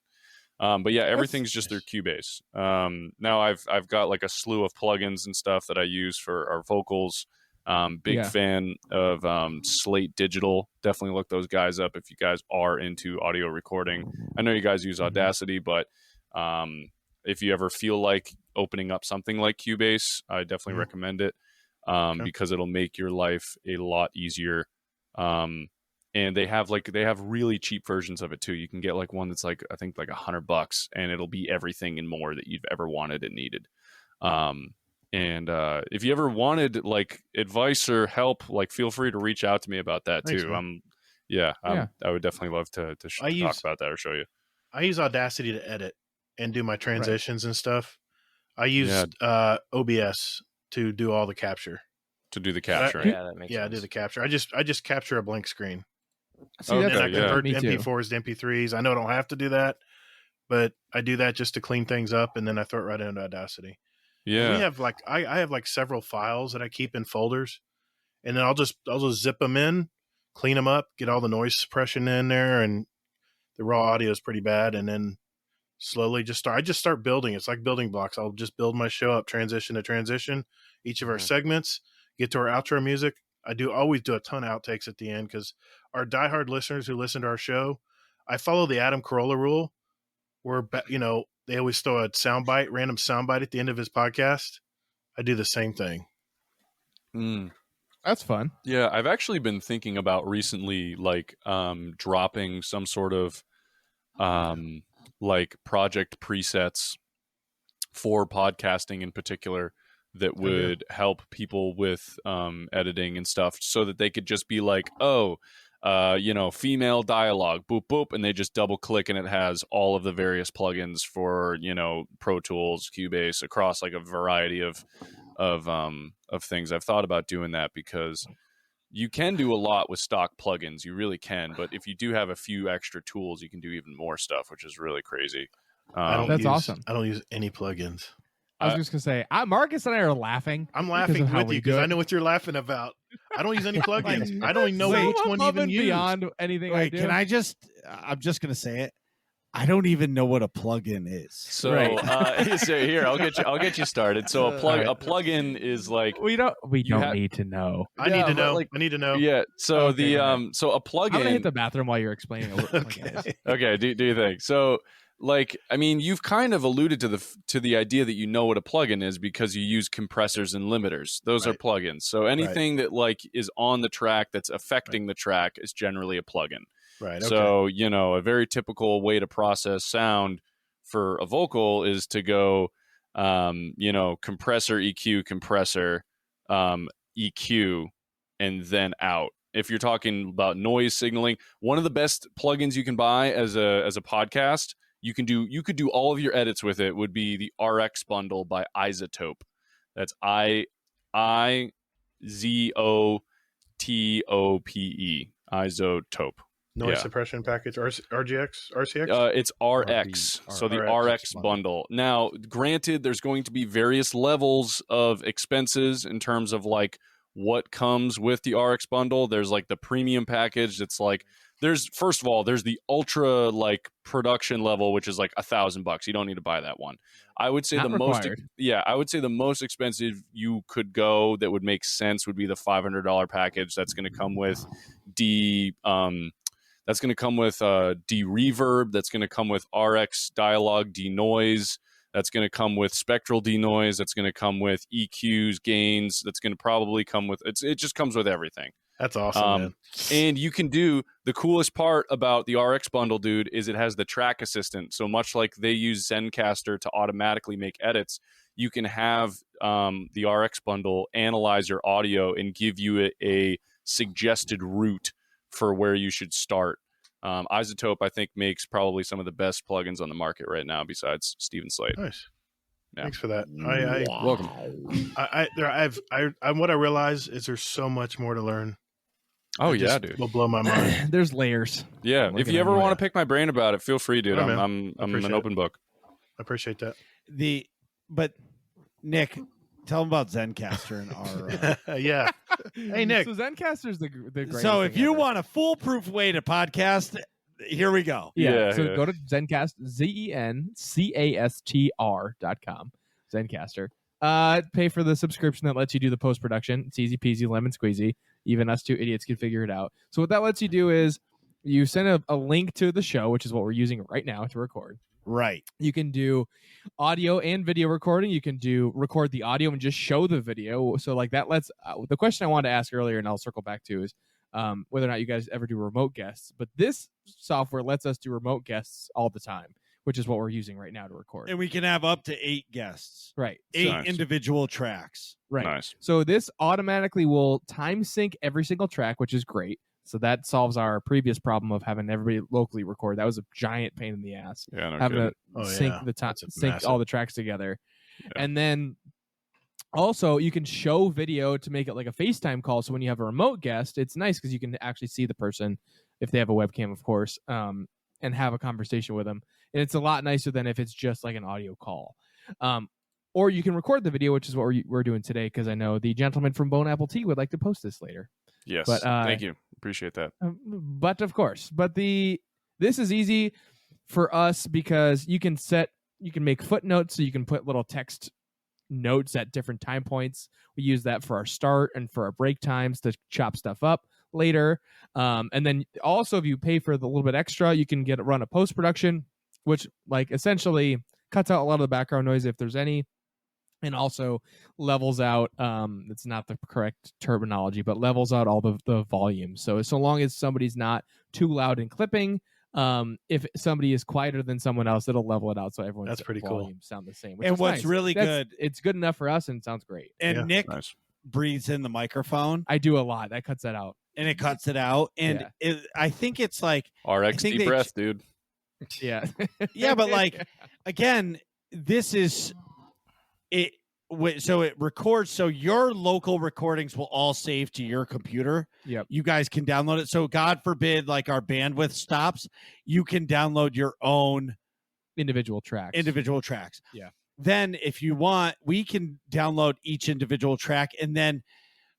[SPEAKER 6] But yeah, everything's just through Cubase. Now I've got like a slew of plugins and stuff that I use for our vocals. Big fan of Slate Digital. Definitely look those guys up if you guys are into audio recording. I know you guys use Audacity, but if you ever feel like opening up something like Cubase, I definitely recommend it because it'll make your life a lot easier. And they have really cheap versions of it too. You can get like one that's like, I think like $100, and it'll be everything and more that you've ever wanted and needed. And if you ever wanted like advice or help, like feel free to reach out to me about that too. I would definitely love to talk about that or show you.
[SPEAKER 3] I use Audacity to edit and do my transitions and stuff. I use OBS to do all the capture.
[SPEAKER 6] To do the capture.
[SPEAKER 4] That makes sense.
[SPEAKER 3] I do the capture. I just capture a blank screen.
[SPEAKER 2] See,
[SPEAKER 3] And I convert
[SPEAKER 2] me too.
[SPEAKER 3] MP4s to MP3s. I know I don't have to do that, but I do that just to clean things up, and then I throw it right into Audacity.
[SPEAKER 6] Yeah,
[SPEAKER 3] we have like I have like several files that I keep in folders, and then I'll just zip them in, clean them up, get all the noise suppression in there, and the raw audio is pretty bad, and then slowly I just start building. It's like building blocks. I'll just build my show up, transition to transition, each of our segments, get to our outro music. I always do a ton of outtakes at the end because our diehard listeners who listen to our show, I follow the Adam Carolla rule, where they always throw a random soundbite at the end of his podcast. I do the same thing.
[SPEAKER 2] That's fun.
[SPEAKER 6] Yeah, I've actually been thinking about recently, like dropping some sort of like project presets for podcasting in particular that would help people with editing and stuff, so that they could just be like, female dialogue, boop, boop, and they just double click and it has all of the various plugins for, Pro Tools, Cubase, across like a variety of things. I've thought about doing that because you can do a lot with stock plugins. You really can. But if you do have a few extra tools, you can do even more stuff, which is really crazy.
[SPEAKER 2] That's awesome.
[SPEAKER 3] I don't use any plugins.
[SPEAKER 2] I was just going to say, Marcus and I are laughing.
[SPEAKER 3] I'm laughing with you because I know what you're laughing about. I don't use any plugins. I don't even know which one even use.
[SPEAKER 2] Beyond anything I do.
[SPEAKER 1] I'm just going to say it. I don't even know what a plugin is.
[SPEAKER 6] So, so here, I'll get you started. So a plugin is like
[SPEAKER 2] we don't need to know.
[SPEAKER 3] I need to know. I need to know.
[SPEAKER 6] Yeah. So so a plugin.
[SPEAKER 2] I'm gonna hit the bathroom while you're explaining what a plugin is.
[SPEAKER 6] Okay. Do you think so? Like, I mean, you've kind of alluded to the idea that you know what a plugin is because you use compressors and limiters. Those are plugins. So anything that like is on the track that's affecting the track is generally a plugin.
[SPEAKER 3] Right. Okay.
[SPEAKER 6] So, a very typical way to process sound for a vocal is to go, compressor, EQ, EQ, and then out. If you're talking about noise signaling, one of the best plugins you can buy as a podcast, you could do all of your edits with it, would be the RX bundle by iZotope. That's IZOTOPE, iZotope.
[SPEAKER 3] noise
[SPEAKER 6] Yeah.
[SPEAKER 3] suppression package, RGX, RCX.
[SPEAKER 6] It's RX, so the RX bundle. Now, granted, there's going to be various levels of expenses in terms of like what comes with the RX bundle. There's like the premium package. It's like there's first of all there's the ultra like production level, which is like $1,000. You don't need to buy that one. I would say
[SPEAKER 2] Not
[SPEAKER 6] the
[SPEAKER 2] required.
[SPEAKER 6] I would say the most expensive you could go that would make sense would be the $500 package. That's going to come with that's going to come with de-reverb. That's going to come with RX dialogue denoise. That's going to come with spectral denoise. That's going to come with EQs, gains. That's going to probably come with it just comes with everything.
[SPEAKER 3] That's awesome, man.
[SPEAKER 6] And you can do the coolest part about the RX bundle, dude, is it has the track assistant. So much like they use Zencastr to automatically make edits, you can have the RX bundle analyze your audio and give you a suggested route for where you should start. Isotope, I think, makes probably some of the best plugins on the market right now besides Steven Slate.
[SPEAKER 3] Nice.
[SPEAKER 6] Yeah.
[SPEAKER 3] Thanks for that.
[SPEAKER 6] Welcome.
[SPEAKER 3] What I realize is there's so much more to learn.
[SPEAKER 6] Oh,
[SPEAKER 3] It
[SPEAKER 6] yeah,
[SPEAKER 3] just
[SPEAKER 6] dude.
[SPEAKER 3] will blow my mind.
[SPEAKER 2] There's layers.
[SPEAKER 6] Yeah,
[SPEAKER 2] I'm
[SPEAKER 6] if
[SPEAKER 2] looking
[SPEAKER 6] you
[SPEAKER 2] at
[SPEAKER 6] ever
[SPEAKER 2] you.
[SPEAKER 6] want to pick my brain about it, feel free, dude.
[SPEAKER 3] Yeah, man.
[SPEAKER 6] I'm
[SPEAKER 3] Appreciate
[SPEAKER 6] an
[SPEAKER 3] it.
[SPEAKER 6] open book.
[SPEAKER 3] I appreciate that.
[SPEAKER 1] But Nick, tell them about Zencastr and our.
[SPEAKER 3] Yeah. Hey, Nick.
[SPEAKER 2] So Zencaster's the greatest
[SPEAKER 1] So if
[SPEAKER 2] thing
[SPEAKER 1] you
[SPEAKER 2] ever.
[SPEAKER 1] want a foolproof way to podcast, here we go.
[SPEAKER 2] Yeah. So
[SPEAKER 6] Yeah.
[SPEAKER 2] go to Zencast, ZENCASTR.com. Zencaster. Pay for the subscription that lets you do the post production. It's easy peasy, lemon squeezy. Even us two idiots can figure it out. So what that lets you do is you send a link to the show, which is what we're using right now to record.
[SPEAKER 1] Right.
[SPEAKER 2] You can do audio and video recording. You can record the audio and just show the video. So like that lets the question I wanted to ask earlier, and I'll circle back to, is whether or not you guys ever do remote guests. But this software lets us do remote guests all the time, which is what we're using right now to record.
[SPEAKER 1] And we can have up to 8 guests,
[SPEAKER 2] Right.
[SPEAKER 1] 8
[SPEAKER 6] Nice.
[SPEAKER 1] individual tracks.
[SPEAKER 2] Right.
[SPEAKER 6] Nice.
[SPEAKER 2] So this automatically will time sync every single track, which is great. So that solves our previous problem of having everybody locally record. That was a giant pain in the ass.
[SPEAKER 6] Yeah, no
[SPEAKER 2] Having
[SPEAKER 6] kidding.
[SPEAKER 2] to
[SPEAKER 3] Oh,
[SPEAKER 2] sync
[SPEAKER 3] yeah.
[SPEAKER 2] the time,
[SPEAKER 3] That's a
[SPEAKER 2] sync
[SPEAKER 3] massive-
[SPEAKER 2] all the tracks together,
[SPEAKER 6] Yeah.
[SPEAKER 2] and then also you can show video to make it like a FaceTime call. So when you have a remote guest, it's nice because you can actually see the person if they have a webcam, of course, and have a conversation with them. And it's a lot nicer than if it's just like an audio call. Or you can record the video, which is what we're doing today, because I know the gentleman from Bone Apple Tea would like to post this later.
[SPEAKER 6] Yes.
[SPEAKER 2] But,
[SPEAKER 6] Thank you. Appreciate that.
[SPEAKER 2] But of course, this is easy for us because you can make footnotes, so you can put little text notes at different time points. We use that for our start and for our break times to chop stuff up later. And then also, if you pay for the little bit extra, you can run a post production, which like essentially cuts out a lot of the background noise if there's any. And also levels out, it's not the correct terminology, but levels out all the volume. So long as somebody's not too loud and clipping, if somebody is quieter than someone else, it'll level it out so everyone's
[SPEAKER 3] That's pretty cool.
[SPEAKER 2] volume sound the same. Which
[SPEAKER 1] And
[SPEAKER 2] is
[SPEAKER 1] what's
[SPEAKER 2] nice.
[SPEAKER 1] really good,
[SPEAKER 2] it's good enough for us and it sounds great.
[SPEAKER 1] and
[SPEAKER 3] Yeah.
[SPEAKER 1] Nick
[SPEAKER 6] Nice.
[SPEAKER 1] breathes in the microphone
[SPEAKER 2] I do a lot. That cuts that out.
[SPEAKER 1] and it cuts it out. And I think it's like,
[SPEAKER 6] RX
[SPEAKER 1] think
[SPEAKER 6] deep
[SPEAKER 1] they-
[SPEAKER 6] breath, dude.
[SPEAKER 2] Yeah.
[SPEAKER 1] yeah, but like, again, this is it. So it records. So your local recordings will all save to your computer.
[SPEAKER 2] Yep.
[SPEAKER 1] You guys can download it. So God forbid, like our bandwidth stops, you can download your own
[SPEAKER 2] Individual tracks.
[SPEAKER 1] individual tracks.
[SPEAKER 2] Yeah.
[SPEAKER 1] Then if you want, we can download each individual track and then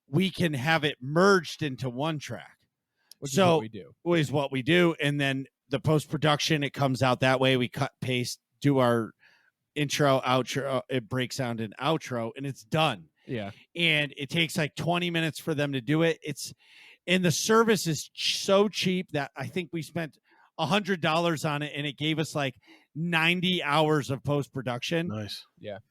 [SPEAKER 1] we can have it merged into one track.
[SPEAKER 2] Which is
[SPEAKER 1] so
[SPEAKER 2] what we do.
[SPEAKER 1] is what we do. And then the post-production, it comes out that way. We cut, paste, do our intro, outro, it breaks down an outro, and it's done.
[SPEAKER 2] Yeah.
[SPEAKER 1] And it takes like 20 minutes for them to do it. And the service is so cheap that I think we spent $100 on it, and it gave us like 90 hours of post-production.
[SPEAKER 3] Nice.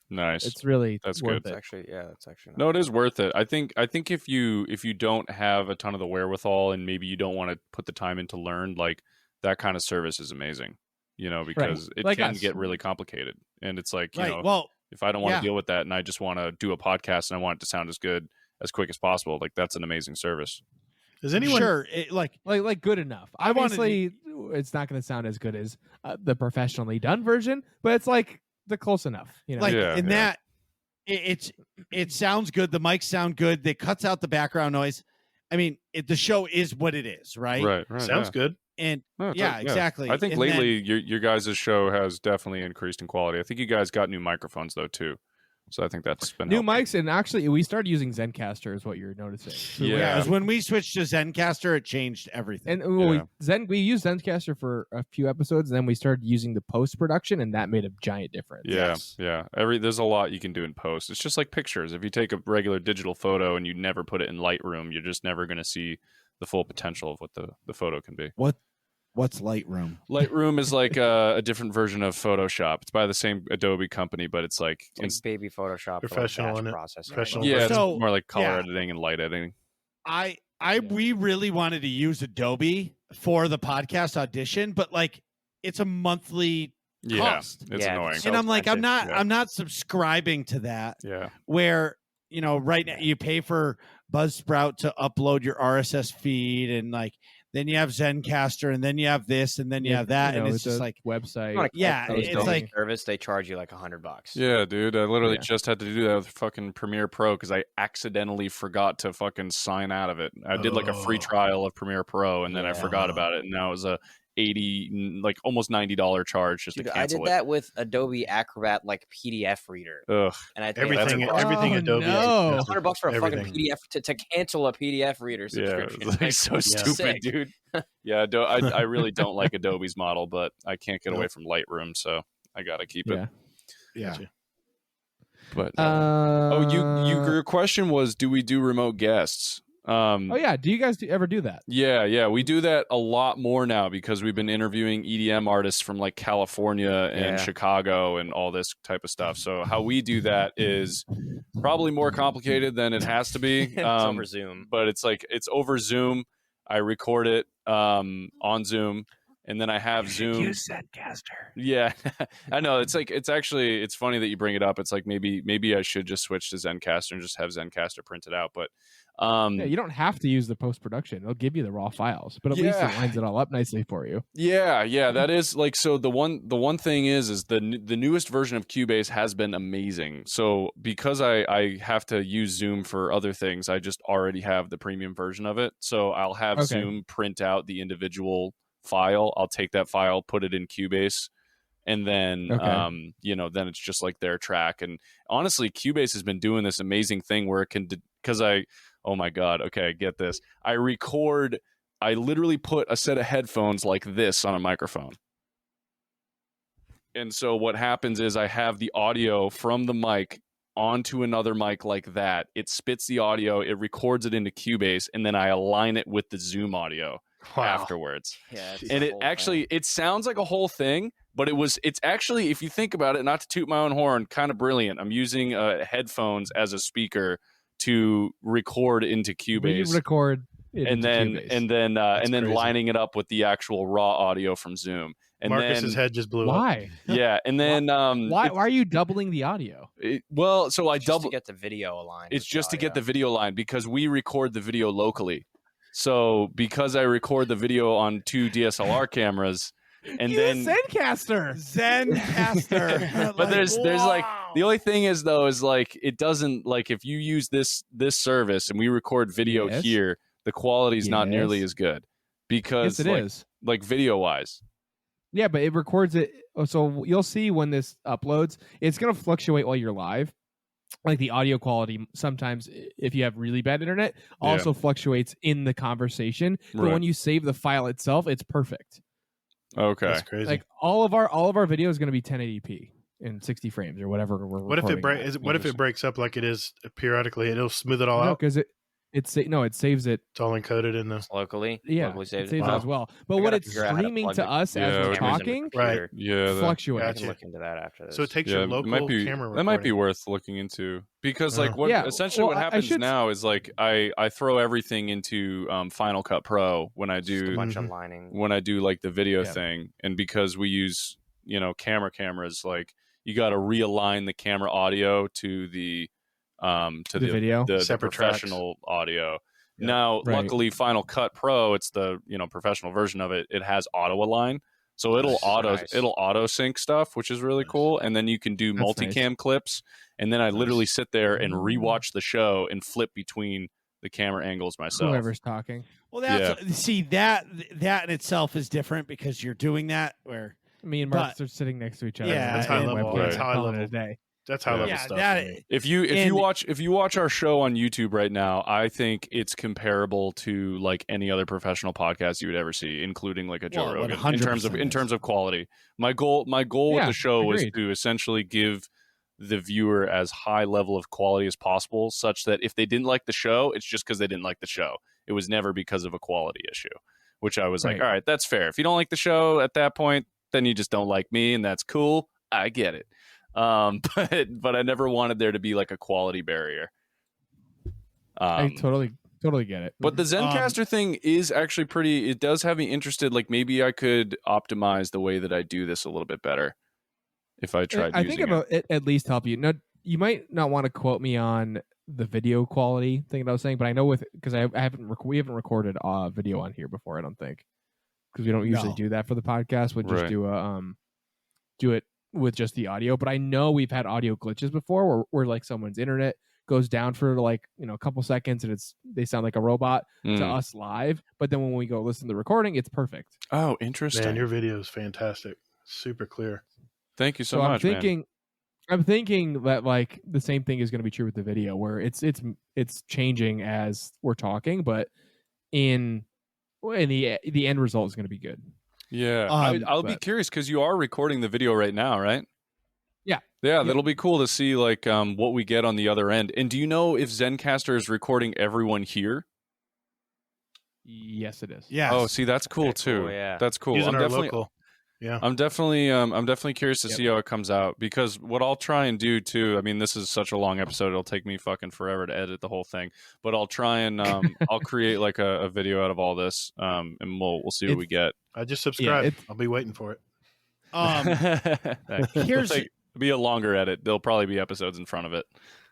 [SPEAKER 6] Nice.
[SPEAKER 2] It's really
[SPEAKER 6] That's
[SPEAKER 2] worth
[SPEAKER 6] good.
[SPEAKER 2] it.
[SPEAKER 4] That's actually
[SPEAKER 6] No, it is worth it. I think if you don't have a ton of the wherewithal and maybe you don't want to put the time in to learn, like that kind of service is amazing. Because it
[SPEAKER 2] Like
[SPEAKER 6] can
[SPEAKER 2] us.
[SPEAKER 6] get really complicated. And it's like,
[SPEAKER 1] Right. Well,
[SPEAKER 6] if I don't want
[SPEAKER 1] yeah.
[SPEAKER 6] to deal with that and I just want to do a podcast and I want it to sound as good as quick as possible, like that's an amazing service.
[SPEAKER 3] Is anyone
[SPEAKER 1] sure.
[SPEAKER 2] Like good enough.
[SPEAKER 1] I wanted
[SPEAKER 2] Obviously, it's not going to sound as good as the professionally done version, but it's like the close enough.
[SPEAKER 1] like
[SPEAKER 6] Yeah,
[SPEAKER 1] in
[SPEAKER 6] yeah.
[SPEAKER 1] that it sounds good. The mics sound good. It cuts out the background noise. I mean, the show is what it is, right?
[SPEAKER 6] Right.
[SPEAKER 3] sounds
[SPEAKER 6] yeah.
[SPEAKER 3] good?
[SPEAKER 1] And
[SPEAKER 6] No,
[SPEAKER 1] yeah, exactly.
[SPEAKER 6] I think
[SPEAKER 1] And
[SPEAKER 6] lately your guys' show has definitely increased in quality. I think you guys got new microphones though too, so I think that's been
[SPEAKER 2] New
[SPEAKER 6] helping.
[SPEAKER 2] mics, and actually, we started using Zencaster, is what you're noticing. So
[SPEAKER 6] Yeah.
[SPEAKER 1] as when we switched to Zencaster, it changed everything.
[SPEAKER 2] And well,
[SPEAKER 6] Yeah.
[SPEAKER 2] we used Zencaster for a few episodes, and then we started using the post production, and that made a giant difference.
[SPEAKER 6] Yeah,
[SPEAKER 1] Yes.
[SPEAKER 6] yeah. There's a lot you can do in post. It's just like pictures. If you take a regular digital photo and you never put it in Lightroom, you're just never going to see the full potential of what the photo can be.
[SPEAKER 1] What's Lightroom?
[SPEAKER 6] Lightroom is like a different version of Photoshop. It's by the same Adobe company, but it's like
[SPEAKER 4] It's like baby Photoshop,
[SPEAKER 3] Professional,
[SPEAKER 4] batch
[SPEAKER 3] isn't it?
[SPEAKER 4] processing.
[SPEAKER 3] Professional.
[SPEAKER 6] yeah,
[SPEAKER 1] So,
[SPEAKER 6] it's more like color
[SPEAKER 1] yeah.
[SPEAKER 6] editing and light editing.
[SPEAKER 1] We really wanted to use Adobe for the podcast audition, but like it's a monthly
[SPEAKER 6] Yeah,
[SPEAKER 1] cost.
[SPEAKER 6] it's
[SPEAKER 4] Yeah,
[SPEAKER 6] annoying.
[SPEAKER 4] so
[SPEAKER 1] And I'm like,
[SPEAKER 4] expensive.
[SPEAKER 6] Yeah.
[SPEAKER 1] I'm not subscribing to that.
[SPEAKER 6] Yeah,
[SPEAKER 1] Where right now you pay for Buzzsprout to upload your RSS feed, and like then you have Zencaster, and then you have this, and then you have that, and it's just like
[SPEAKER 2] website.
[SPEAKER 4] You wanna
[SPEAKER 1] Yeah,
[SPEAKER 4] click those
[SPEAKER 1] it's
[SPEAKER 4] domain
[SPEAKER 1] like-
[SPEAKER 4] service. They charge you like $100.
[SPEAKER 6] yeah, dude. I literally
[SPEAKER 2] Yeah.
[SPEAKER 6] just had to do that with fucking Premiere Pro because I accidentally forgot to fucking sign out of it. I did like a free
[SPEAKER 3] Oh.
[SPEAKER 6] trial of Premiere Pro, and then I
[SPEAKER 4] Yeah.
[SPEAKER 6] forgot about it, and now it was a almost $90 charge just
[SPEAKER 4] Dude,
[SPEAKER 6] to
[SPEAKER 4] I
[SPEAKER 6] cancel
[SPEAKER 4] did that with Adobe Acrobat like PDF reader,
[SPEAKER 6] it. Ugh.
[SPEAKER 4] and I think
[SPEAKER 3] Everything,
[SPEAKER 6] That's-
[SPEAKER 3] everything
[SPEAKER 2] Oh,
[SPEAKER 3] Adobe.
[SPEAKER 2] no.
[SPEAKER 3] is
[SPEAKER 4] $100 for a fucking
[SPEAKER 3] everything.
[SPEAKER 4] PDF to cancel a PDF reader
[SPEAKER 6] Yeah,
[SPEAKER 4] subscription.
[SPEAKER 6] it's like so stupid,
[SPEAKER 4] sick.
[SPEAKER 6] dude. Yeah, I really don't like Adobe's model, but I can't get away
[SPEAKER 3] Nope.
[SPEAKER 6] from Lightroom, so I gotta keep
[SPEAKER 2] Yeah.
[SPEAKER 6] it.
[SPEAKER 1] yeah.
[SPEAKER 3] Gotcha.
[SPEAKER 6] But
[SPEAKER 2] Oh,
[SPEAKER 6] your question was, do we do remote guests?
[SPEAKER 2] Oh yeah. Do you guys ever do that?
[SPEAKER 6] Yeah, we do that a lot more now because we've been interviewing EDM artists from like California and
[SPEAKER 4] Yeah.
[SPEAKER 6] Chicago and all this type of stuff. So how we do that is probably more complicated than it has to be.
[SPEAKER 4] It's over Zoom.
[SPEAKER 6] But it's over Zoom. I record it on Zoom, and then I have Zoom.
[SPEAKER 1] Zencaster.
[SPEAKER 6] Yeah, I know. It's funny that you bring it up. It's like maybe I should just switch to Zencaster and just have Zencaster printed out. But
[SPEAKER 2] Yeah, you don't have to use the post production. It'll give you the raw files, but at least
[SPEAKER 6] Yeah.
[SPEAKER 2] it lines it all up nicely for you.
[SPEAKER 6] yeah, that is like, so the one thing is the newest version of Cubase has been amazing. So because I have to use Zoom for other things, I just already have the premium version of it. So I'll have
[SPEAKER 2] Okay.
[SPEAKER 6] Zoom print out the individual file. I'll take that file, put it in Cubase, and then
[SPEAKER 2] Okay.
[SPEAKER 6] then it's just like their track. And honestly, Cubase has been doing this amazing thing where it can, because oh my god, okay, get this. I literally put a set of headphones like this on a microphone. And so what happens is I have the audio from the mic onto another mic like that. It spits the audio, it records it into Cubase, and then I align it with the Zoom audio afterwards.
[SPEAKER 4] Yeah, it's
[SPEAKER 6] And
[SPEAKER 4] the
[SPEAKER 6] it
[SPEAKER 4] whole
[SPEAKER 6] actually, it sounds like a whole thing, but it's actually, if you think about it, not to toot my own horn, kind of brilliant. I'm using headphones as a speaker to record into Cubase,
[SPEAKER 2] Record it
[SPEAKER 6] and
[SPEAKER 2] into
[SPEAKER 6] then
[SPEAKER 2] Cubase.
[SPEAKER 6] and then
[SPEAKER 3] crazy.
[SPEAKER 6] lining it up with the actual raw audio from Zoom. And
[SPEAKER 3] Marcus's
[SPEAKER 6] then
[SPEAKER 3] head just blew up.
[SPEAKER 2] Why?
[SPEAKER 6] yeah, and then
[SPEAKER 2] Why are you doubling the audio?
[SPEAKER 6] so I
[SPEAKER 4] just
[SPEAKER 6] double.
[SPEAKER 4] to get the video aligned.
[SPEAKER 6] It's
[SPEAKER 4] with
[SPEAKER 6] just to get the
[SPEAKER 4] audio.
[SPEAKER 6] video line because we record the video locally. So because I record the video on 2 DSLR cameras, and
[SPEAKER 2] Use
[SPEAKER 6] then
[SPEAKER 2] Zencaster.
[SPEAKER 1] Zencaster.
[SPEAKER 6] But there's like, the only thing is though is like, it doesn't, like, if you use this service and we record video
[SPEAKER 2] Yes.
[SPEAKER 6] here, the quality is not nearly
[SPEAKER 2] Yes.
[SPEAKER 6] as good because
[SPEAKER 2] Yes, it is.
[SPEAKER 6] like video wise.
[SPEAKER 2] Yeah, but it records it. So you'll see when this uploads, it's going to fluctuate while you're live. Like the audio quality sometimes, if you have really bad internet, also fluctuates in the conversation. But
[SPEAKER 6] Right.
[SPEAKER 2] when you save the file itself, it's perfect.
[SPEAKER 6] Okay.
[SPEAKER 3] That's crazy.
[SPEAKER 2] Like all of our video is going to be 1080p in 60 frames or whatever we're
[SPEAKER 3] what if it
[SPEAKER 2] recording at.
[SPEAKER 3] What if it breaks up like it is periodically? It'll smooth it all
[SPEAKER 2] No,
[SPEAKER 3] out.
[SPEAKER 2] because it saves it.
[SPEAKER 3] It's all encoded in the.
[SPEAKER 4] locally.
[SPEAKER 2] Yeah,
[SPEAKER 4] locally
[SPEAKER 2] it
[SPEAKER 4] saved
[SPEAKER 2] saves
[SPEAKER 4] it.
[SPEAKER 2] it as well. But
[SPEAKER 4] I
[SPEAKER 2] when
[SPEAKER 4] gotta
[SPEAKER 2] it's
[SPEAKER 4] figure out how to
[SPEAKER 2] streaming
[SPEAKER 4] plug
[SPEAKER 2] to
[SPEAKER 4] the
[SPEAKER 2] us
[SPEAKER 6] Yeah,
[SPEAKER 2] as we're
[SPEAKER 6] cameras in the
[SPEAKER 2] talking,
[SPEAKER 3] Right.
[SPEAKER 6] Yeah.
[SPEAKER 2] fluctuates.
[SPEAKER 4] I
[SPEAKER 3] Gotcha.
[SPEAKER 4] can look into that after this.
[SPEAKER 3] So it takes
[SPEAKER 6] Yeah,
[SPEAKER 3] your local camera.
[SPEAKER 6] that might be
[SPEAKER 3] recording.
[SPEAKER 6] worth looking into because like what
[SPEAKER 2] Yeah,
[SPEAKER 6] essentially
[SPEAKER 2] well,
[SPEAKER 6] what
[SPEAKER 2] I
[SPEAKER 6] happens
[SPEAKER 2] should-
[SPEAKER 6] now is like I throw everything into Final Cut Pro when I
[SPEAKER 4] Just a
[SPEAKER 6] do
[SPEAKER 4] bunch
[SPEAKER 3] Mhm.
[SPEAKER 4] of lining.
[SPEAKER 6] like the video
[SPEAKER 2] Yeah.
[SPEAKER 6] thing, and because we use cameras, like you got to realign the camera audio to the
[SPEAKER 2] The video?
[SPEAKER 6] the
[SPEAKER 3] Separate tracks.
[SPEAKER 6] professional audio.
[SPEAKER 3] Yeah.
[SPEAKER 6] Now,
[SPEAKER 2] Right.
[SPEAKER 6] luckily, Final Cut Pro, it's the professional version of it. It has auto align, so it'll
[SPEAKER 4] Nice.
[SPEAKER 6] auto sync stuff, which is really cool. And then you can do
[SPEAKER 2] That's
[SPEAKER 6] multicam clips. And then I literally sit there and rewatch the show and flip between the camera angles myself.
[SPEAKER 2] Whoever's talking.
[SPEAKER 1] Well, that's see that in itself is different because you're doing that where
[SPEAKER 2] Me and Marcus are sitting next to each other.
[SPEAKER 1] Yeah,
[SPEAKER 3] That's high
[SPEAKER 1] and
[SPEAKER 3] level.
[SPEAKER 2] Webcam.
[SPEAKER 3] That's high
[SPEAKER 2] Calling it
[SPEAKER 3] level.
[SPEAKER 2] a day.
[SPEAKER 3] That's high level
[SPEAKER 1] yeah,
[SPEAKER 3] stuff.
[SPEAKER 1] that
[SPEAKER 3] for me.
[SPEAKER 6] If you watch our show on YouTube right now, I think it's comparable to like any other professional podcast you would ever see, including like a Joe
[SPEAKER 1] Well,
[SPEAKER 6] Rogan
[SPEAKER 1] 100%
[SPEAKER 6] in terms of quality. My goal with
[SPEAKER 2] Yeah,
[SPEAKER 6] the show was
[SPEAKER 2] agreed.
[SPEAKER 6] to essentially give the viewer as high level of quality as possible, such that if they didn't like the show, it's just because they didn't like the show. It was never because of a quality issue, which I was like,
[SPEAKER 2] Right.
[SPEAKER 6] all right, that's fair. If you don't like the show at that point, then you just don't like me, and that's cool. I get it. But I never wanted there to be like a quality barrier.
[SPEAKER 2] I totally get it.
[SPEAKER 6] But the Zencaster thing is actually pretty. It does have me interested. Like maybe I could optimize the way that I do this a little bit better if I tried.
[SPEAKER 2] I think
[SPEAKER 6] using
[SPEAKER 2] it at least help you. Now, you might not want to quote me on the video quality thing that I was saying, but I know because we haven't recorded video on here before. I don't think because we don't usually
[SPEAKER 1] No.
[SPEAKER 2] do that for the podcast. We'll just
[SPEAKER 6] Right.
[SPEAKER 2] do it with just the audio. But I know we've had audio glitches before where like someone's internet goes down for like a couple seconds and they sound like a robot to
[SPEAKER 6] Mm.
[SPEAKER 2] us live. But then when we go listen to the recording, it's perfect.
[SPEAKER 6] Oh, interesting.
[SPEAKER 3] Man, your video is fantastic. Super clear.
[SPEAKER 6] Thank you so
[SPEAKER 2] So
[SPEAKER 6] much, man.
[SPEAKER 2] I'm thinking that like the same thing is going to be true with the video, where it's changing as we're talking, but in the end result is going to be good.
[SPEAKER 6] Yeah, I'll be curious because you are recording the video right now, right?
[SPEAKER 2] Yeah.
[SPEAKER 6] Yeah, that'll be cool to see like what we get on the other end. And do you know if Zencaster is recording everyone here?
[SPEAKER 2] Yes, it is.
[SPEAKER 1] Yes.
[SPEAKER 6] Oh, see, that's cool
[SPEAKER 4] Okay,
[SPEAKER 6] too.
[SPEAKER 4] cool, yeah.
[SPEAKER 6] That's cool.
[SPEAKER 3] Using
[SPEAKER 6] I'm
[SPEAKER 3] our
[SPEAKER 6] definitely
[SPEAKER 3] local. Yeah.
[SPEAKER 6] I'm definitely curious to see how it comes out, because what I'll try and do too, I mean, this is such a long episode, it'll take me fucking forever to edit the whole thing, but I'll try and I'll create like a video out of all this, and we'll see what we get.
[SPEAKER 3] I just subscribed.
[SPEAKER 2] it's-
[SPEAKER 3] I'll be waiting for it.
[SPEAKER 1] Here's
[SPEAKER 6] It'll be a longer edit. There'll probably be episodes in front of it,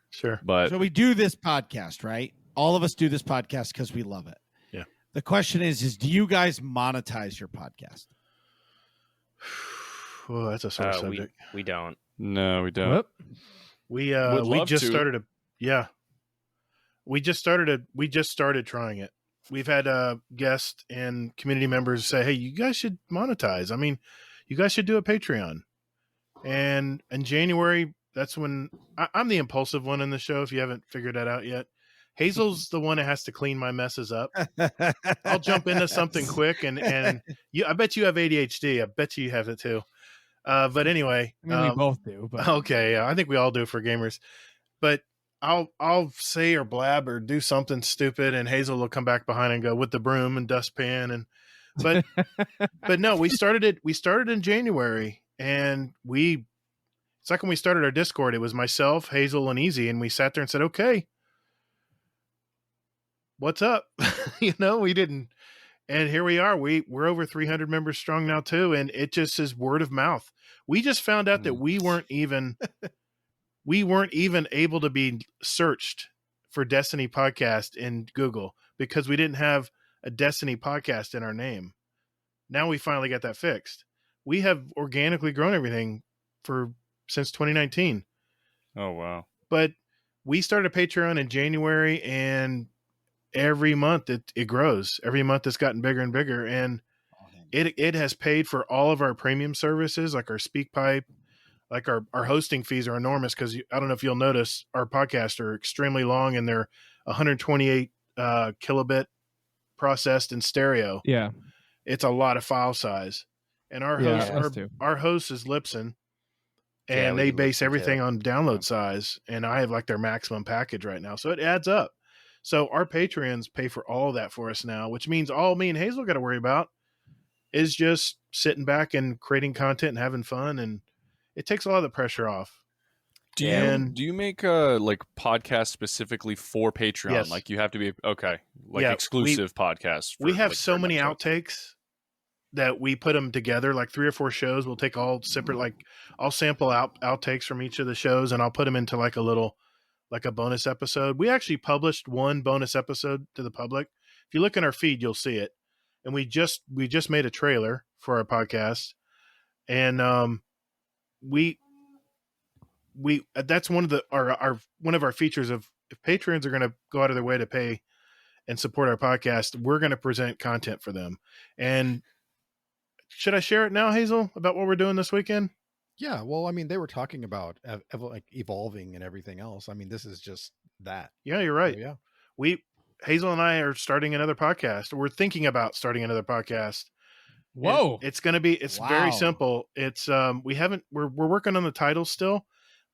[SPEAKER 3] Sure.
[SPEAKER 6] but
[SPEAKER 1] so we do this podcast, right? All of us do this podcast because we love it.
[SPEAKER 3] Yeah.
[SPEAKER 1] The question is do you guys monetize your podcast?
[SPEAKER 3] Well, that's a sore subject.
[SPEAKER 4] We don't.
[SPEAKER 6] no, we don't.
[SPEAKER 2] Whoop.
[SPEAKER 3] We
[SPEAKER 6] Would
[SPEAKER 3] we
[SPEAKER 6] love
[SPEAKER 3] just
[SPEAKER 6] to.
[SPEAKER 3] started we just started trying it. We've had guests and community members say, "Hey, you guys should monetize. I mean, you guys should do a Patreon." And in January, that's when I'm the impulsive one in the show. If you haven't figured that out yet, Hazel's the one that has to clean my messes up. I'll jump into something quick, and I bet you have ADHD. I bet you have it too. But anyway,
[SPEAKER 2] I mean, we both do, but
[SPEAKER 3] okay, yeah, I think we all do for gamers. But I'll say or blab or do something stupid, and Hazel will come back behind and go with the broom and dustpan, and but no, we started it. We started in January, and it's like when we started our Discord. It was myself, Hazel, and Easy, and we sat there and said, "Okay, what's up?" We didn't, and here we are. We're over 300 members strong now too, and it just is word of mouth. We just found out that we weren't even able to be searched for Destiny Podcast in Google because we didn't have a Destiny Podcast in our name. Now we finally got that fixed. We have organically grown everything since 2019.
[SPEAKER 6] Oh wow.
[SPEAKER 3] But we started a Patreon in January, and every month it grows. Every month it's gotten bigger and bigger, and it has paid for all of our premium services, like our SpeakPipe, like our hosting fees are enormous because I don't know if you'll notice our podcasts are extremely long and they're 128 kilobit processed in stereo.
[SPEAKER 2] yeah,
[SPEAKER 3] It's a lot of file size, and our
[SPEAKER 2] Yeah,
[SPEAKER 3] host
[SPEAKER 2] us too.
[SPEAKER 3] our host is Lipson, and
[SPEAKER 4] Yeah, we
[SPEAKER 3] they
[SPEAKER 4] do
[SPEAKER 3] base
[SPEAKER 4] Lipson,
[SPEAKER 3] everything
[SPEAKER 4] too.
[SPEAKER 3] on download size, and I have like their maximum package right now, so it adds up. So our Patreons pay for all of that for us now, which means all me and Hazel got to worry about is just sitting back and creating content and having fun, and it takes a lot of the pressure off.
[SPEAKER 6] Do
[SPEAKER 3] And-
[SPEAKER 6] you make like podcasts specifically for Patreon?
[SPEAKER 3] Yes.
[SPEAKER 6] Like you have to be like
[SPEAKER 3] Yeah,
[SPEAKER 6] exclusive podcasts.
[SPEAKER 3] We have
[SPEAKER 6] like,
[SPEAKER 3] so
[SPEAKER 6] certain
[SPEAKER 3] many
[SPEAKER 6] episodes.
[SPEAKER 3] outtakes that we put them together, like 3 or 4 shows. We'll take all separate, like I'll sample out outtakes from each of the shows, and I'll put them into like a bonus episode. We actually published one bonus episode to the public. If you look in our feed, you'll see it. And we just made a trailer for our podcast, and we that's one of our features of if patrons are going to go out of their way to pay and support our podcast, we're going to present content for them. And should I share it now, Hazel, about what we're doing this weekend?
[SPEAKER 5] Yeah, well, I mean, they were talking about like evolving and everything else. I mean, this is just that.
[SPEAKER 3] Yeah, you're right.
[SPEAKER 5] So, yeah.
[SPEAKER 3] Hazel and I are starting another podcast. We're thinking about starting another podcast.
[SPEAKER 2] Whoa.
[SPEAKER 3] And it's
[SPEAKER 1] Wow.
[SPEAKER 3] very simple. It's we're working on the title still,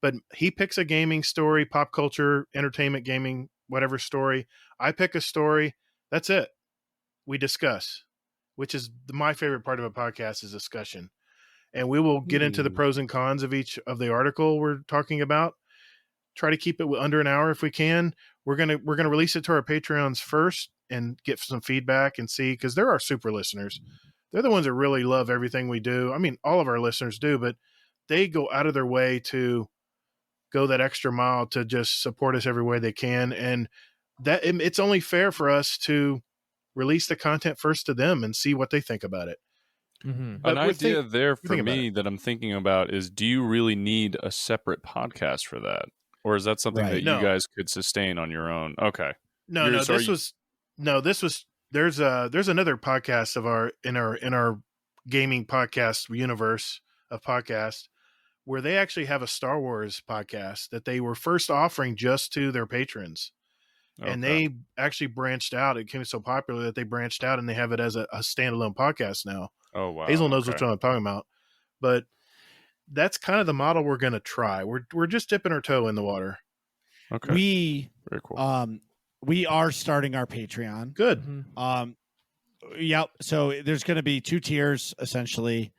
[SPEAKER 3] but he picks a gaming story, pop culture, entertainment, gaming, whatever story. I pick a story. That's it. We discuss, which is my favorite part of a podcast is discussion. And we will get into the pros and cons of each of the article we're talking about. Try to keep it under an hour if we can. We're gonna release it to our Patreons first and get some feedback and see, because they're our super listeners. They're the ones that really love everything we do. I mean, all of our listeners do, but they go out of their way to go that extra mile to just support us every way they can. And that it's only fair for us to release the content first to them and see what they think about it.
[SPEAKER 2] Mm-hmm.
[SPEAKER 3] But
[SPEAKER 6] An idea there for
[SPEAKER 3] thinking about
[SPEAKER 6] me that I'm thinking about is, do you really need a separate podcast for that? Or is that something
[SPEAKER 5] Right.
[SPEAKER 6] that
[SPEAKER 3] No.
[SPEAKER 6] you guys could sustain on your own? Okay.
[SPEAKER 3] No, there's another podcast of in our gaming podcast universe of podcasts where they actually have a Star Wars podcast that they were first offering just to their patrons. And they actually branched out. It became so popular that they branched out and they have it as a standalone podcast now.
[SPEAKER 6] Oh, wow.
[SPEAKER 3] Hazel knows
[SPEAKER 6] okay.
[SPEAKER 3] what I'm talking about, but that's kind of the model we're going to try. We're just dipping our toe in the water.
[SPEAKER 6] Okay.
[SPEAKER 1] We
[SPEAKER 6] Very cool.
[SPEAKER 1] we are starting our Patreon.
[SPEAKER 3] Good.
[SPEAKER 2] Mm-hmm.
[SPEAKER 1] Yep. So there's going to be 2 tiers essentially.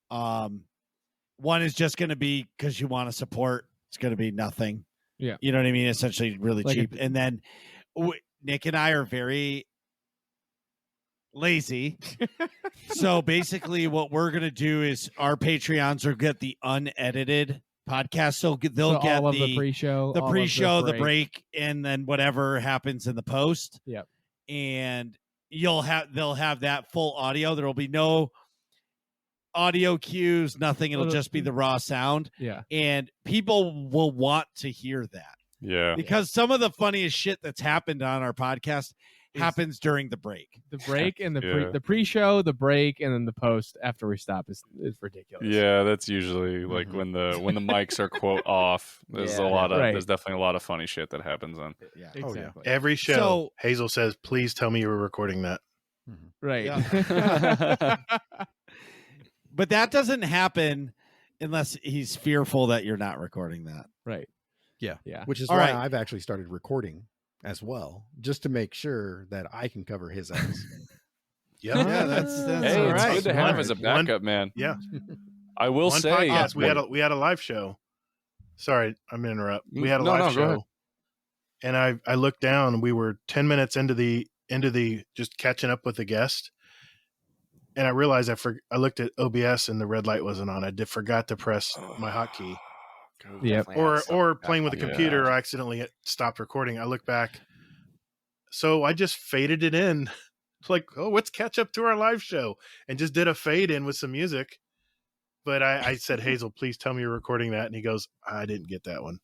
[SPEAKER 1] One is just going to be because you want to support. It's going to be nothing.
[SPEAKER 2] Yeah.
[SPEAKER 1] You know what I mean? Essentially really
[SPEAKER 2] Like
[SPEAKER 1] cheap. And then Nick and I are very lazy. So basically what we're going to do is our Patreons will get the unedited podcast. So they'll get
[SPEAKER 2] all of the pre-show, all of
[SPEAKER 1] the break, and then whatever happens in the post.
[SPEAKER 2] Yep.
[SPEAKER 1] And they'll have that full audio. There will be no audio cues, nothing. It'll just be the raw sound.
[SPEAKER 2] Yeah.
[SPEAKER 1] And people will want to hear that
[SPEAKER 6] Yeah.
[SPEAKER 1] because some of the funniest shit that's happened on our podcast happens during the break.
[SPEAKER 2] The break and
[SPEAKER 6] Yeah.
[SPEAKER 2] the pre-show, the break, and then the post after we stop is ridiculous.
[SPEAKER 6] Yeah, that's usually like when the mics are quote off. There's
[SPEAKER 4] Yeah.
[SPEAKER 6] there's definitely a lot of funny shit that happens on.
[SPEAKER 1] Yeah.
[SPEAKER 2] Exactly.
[SPEAKER 3] Every show,
[SPEAKER 1] So-
[SPEAKER 3] Hazel says, please tell me you were recording that.
[SPEAKER 2] Right.
[SPEAKER 1] But that doesn't happen unless he's fearful that you're not recording that.
[SPEAKER 2] Right.
[SPEAKER 5] Yeah.
[SPEAKER 2] Yeah.
[SPEAKER 5] Which is
[SPEAKER 1] All
[SPEAKER 5] why
[SPEAKER 1] right.
[SPEAKER 5] I've actually started recording as well, just to make sure that I can cover his ass.
[SPEAKER 3] Yep.
[SPEAKER 1] Yeah, that's
[SPEAKER 6] Hey,
[SPEAKER 1] all
[SPEAKER 6] it's
[SPEAKER 1] right.
[SPEAKER 6] good to have
[SPEAKER 3] One-
[SPEAKER 6] as a backup, man.
[SPEAKER 3] Yeah.
[SPEAKER 6] I will
[SPEAKER 3] One
[SPEAKER 6] say,
[SPEAKER 3] podcast, we had a live show. Sorry, I'm gonna interrupt. We had a
[SPEAKER 6] No,
[SPEAKER 3] live
[SPEAKER 6] no, go ahead.
[SPEAKER 3] show, and I looked down. We were 10 minutes into the just catching up with the guest, and I realized I looked at OBS and the red light wasn't on. I forgot to press my hotkey,
[SPEAKER 2] Yep.
[SPEAKER 3] or playing with the
[SPEAKER 6] Yeah.
[SPEAKER 3] computer. I accidentally stopped recording. I look back, so I just faded it in, like, oh, let's catch up to our live show, and just did a fade in with some music. But I said, Hazel, please tell me you're recording that, and he goes, I didn't get that one.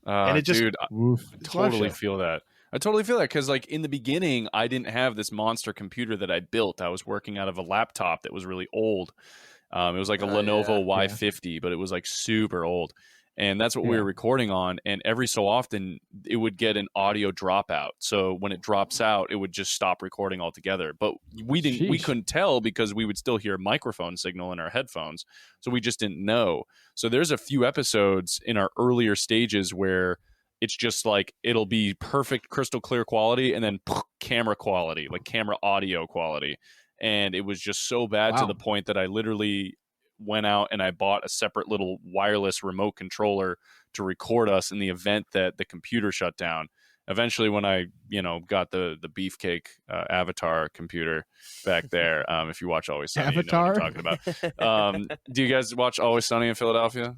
[SPEAKER 3] And it just-
[SPEAKER 6] dude, I
[SPEAKER 2] Woof.
[SPEAKER 3] It's a live
[SPEAKER 6] totally
[SPEAKER 3] show.
[SPEAKER 6] feel that. I totally feel that because, like, in the beginning, I didn't have this monster computer that I built. I was working out of a laptop that was really old. It was like a Lenovo Y50, but it was like super old. And that's what we were recording on. And every so often, it would get an audio dropout. So when it drops out, it would just stop recording altogether. But we
[SPEAKER 2] Sheesh.
[SPEAKER 6] couldn't tell because we would still hear a microphone signal in our headphones. So we just didn't know. So there's a few episodes in our earlier stages where it's just like it'll be perfect crystal clear quality and then camera quality, like camera audio quality. And it was just so bad to
[SPEAKER 2] Wow.
[SPEAKER 6] the point that I literally went out and I bought a separate little wireless remote controller to record us in the event that the computer shut down. Eventually, when I, got the beefcake Avatar computer back there, if you watch Always Sunny, you know what I'm talking about. Do you guys watch Always Sunny in Philadelphia?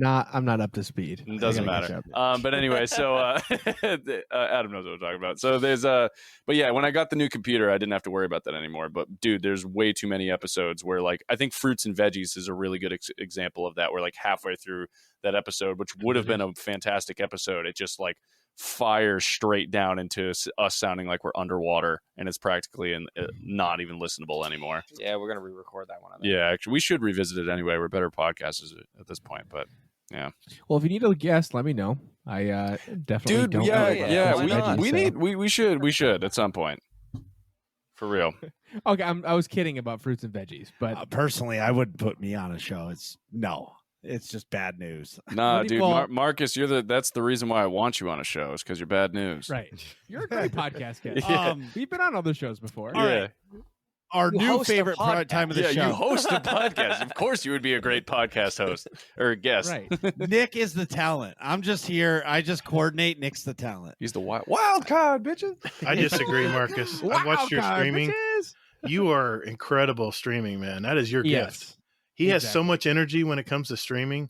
[SPEAKER 2] I'm not up to speed.
[SPEAKER 6] It doesn't
[SPEAKER 2] I gotta
[SPEAKER 6] matter.
[SPEAKER 2] catch up.
[SPEAKER 6] But anyway, so Adam knows what I'm talking about. So there's but yeah, when I got the new computer, I didn't have to worry about that anymore. But dude, there's way too many episodes where, like, I think Fruits and Veggies is a really good example of that. Where like halfway through that episode, which would have been a fantastic episode, it just like fires straight down into us sounding like we're underwater, and it's practically not even listenable anymore.
[SPEAKER 4] Yeah, we're gonna re-record that one. I think.
[SPEAKER 6] Yeah, actually, we should revisit it anyway. We're better podcasters at this point, but yeah.
[SPEAKER 2] Well, if you need a guest, let me know. I definitely
[SPEAKER 6] Dude,
[SPEAKER 2] don't.
[SPEAKER 6] yeah,
[SPEAKER 4] why not?
[SPEAKER 6] we should at some point. For real.
[SPEAKER 2] Okay, I was kidding about fruits and veggies, but
[SPEAKER 1] Personally, I wouldn't put me on a show. It's just bad news.
[SPEAKER 6] Nah,
[SPEAKER 2] What do
[SPEAKER 6] dude,
[SPEAKER 2] you-
[SPEAKER 6] Marcus, that's the reason why I want you on a show is because you're bad news.
[SPEAKER 2] right, you're a great podcast guest.
[SPEAKER 6] Yeah.
[SPEAKER 2] We've been on other shows before.
[SPEAKER 1] All right. Our
[SPEAKER 4] You
[SPEAKER 1] new
[SPEAKER 4] host a
[SPEAKER 1] favorite
[SPEAKER 4] podcast.
[SPEAKER 1] time of the
[SPEAKER 6] Yeah,
[SPEAKER 1] show.
[SPEAKER 6] you host a podcast. Of course, you would be a great podcast host or guest.
[SPEAKER 2] Right.
[SPEAKER 1] Nick is the talent. I'm just here. I just coordinate. Nick's the talent.
[SPEAKER 6] He's the wild card, bitches.
[SPEAKER 3] I disagree, Marcus. I've watched your
[SPEAKER 2] Wild card,
[SPEAKER 3] streaming.
[SPEAKER 2] bitches.
[SPEAKER 3] You are incredible streaming, man. That is your
[SPEAKER 2] Yes.
[SPEAKER 3] gift. He has so
[SPEAKER 2] Exactly.
[SPEAKER 3] much energy when it comes to streaming.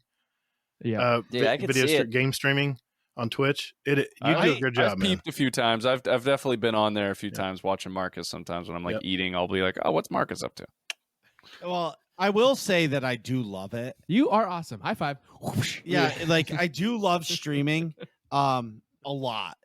[SPEAKER 2] Yeah.
[SPEAKER 4] Yeah, I could see it.
[SPEAKER 3] game streaming on Twitch. You do a good job,
[SPEAKER 6] I've
[SPEAKER 3] man.
[SPEAKER 6] peeped a few times. I've definitely been on there a few times watching Marcus. Sometimes when I'm like
[SPEAKER 3] Yep.
[SPEAKER 6] eating, I'll be like, "Oh, what's Marcus up to?"
[SPEAKER 1] Well, I will say that I do love it.
[SPEAKER 2] You are awesome. High five.
[SPEAKER 1] Yeah, like I do love streaming a lot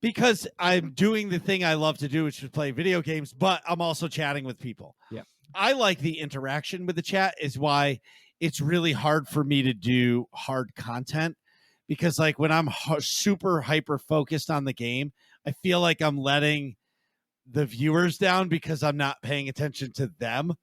[SPEAKER 1] because I'm doing the thing I love to do, which is play video games, but I'm also chatting with people.
[SPEAKER 2] Yeah.
[SPEAKER 1] I like the interaction with the chat is why it's really hard for me to do hard content because like when I'm super hyper focused on the game, I feel like I'm letting the viewers down because I'm not paying attention to them.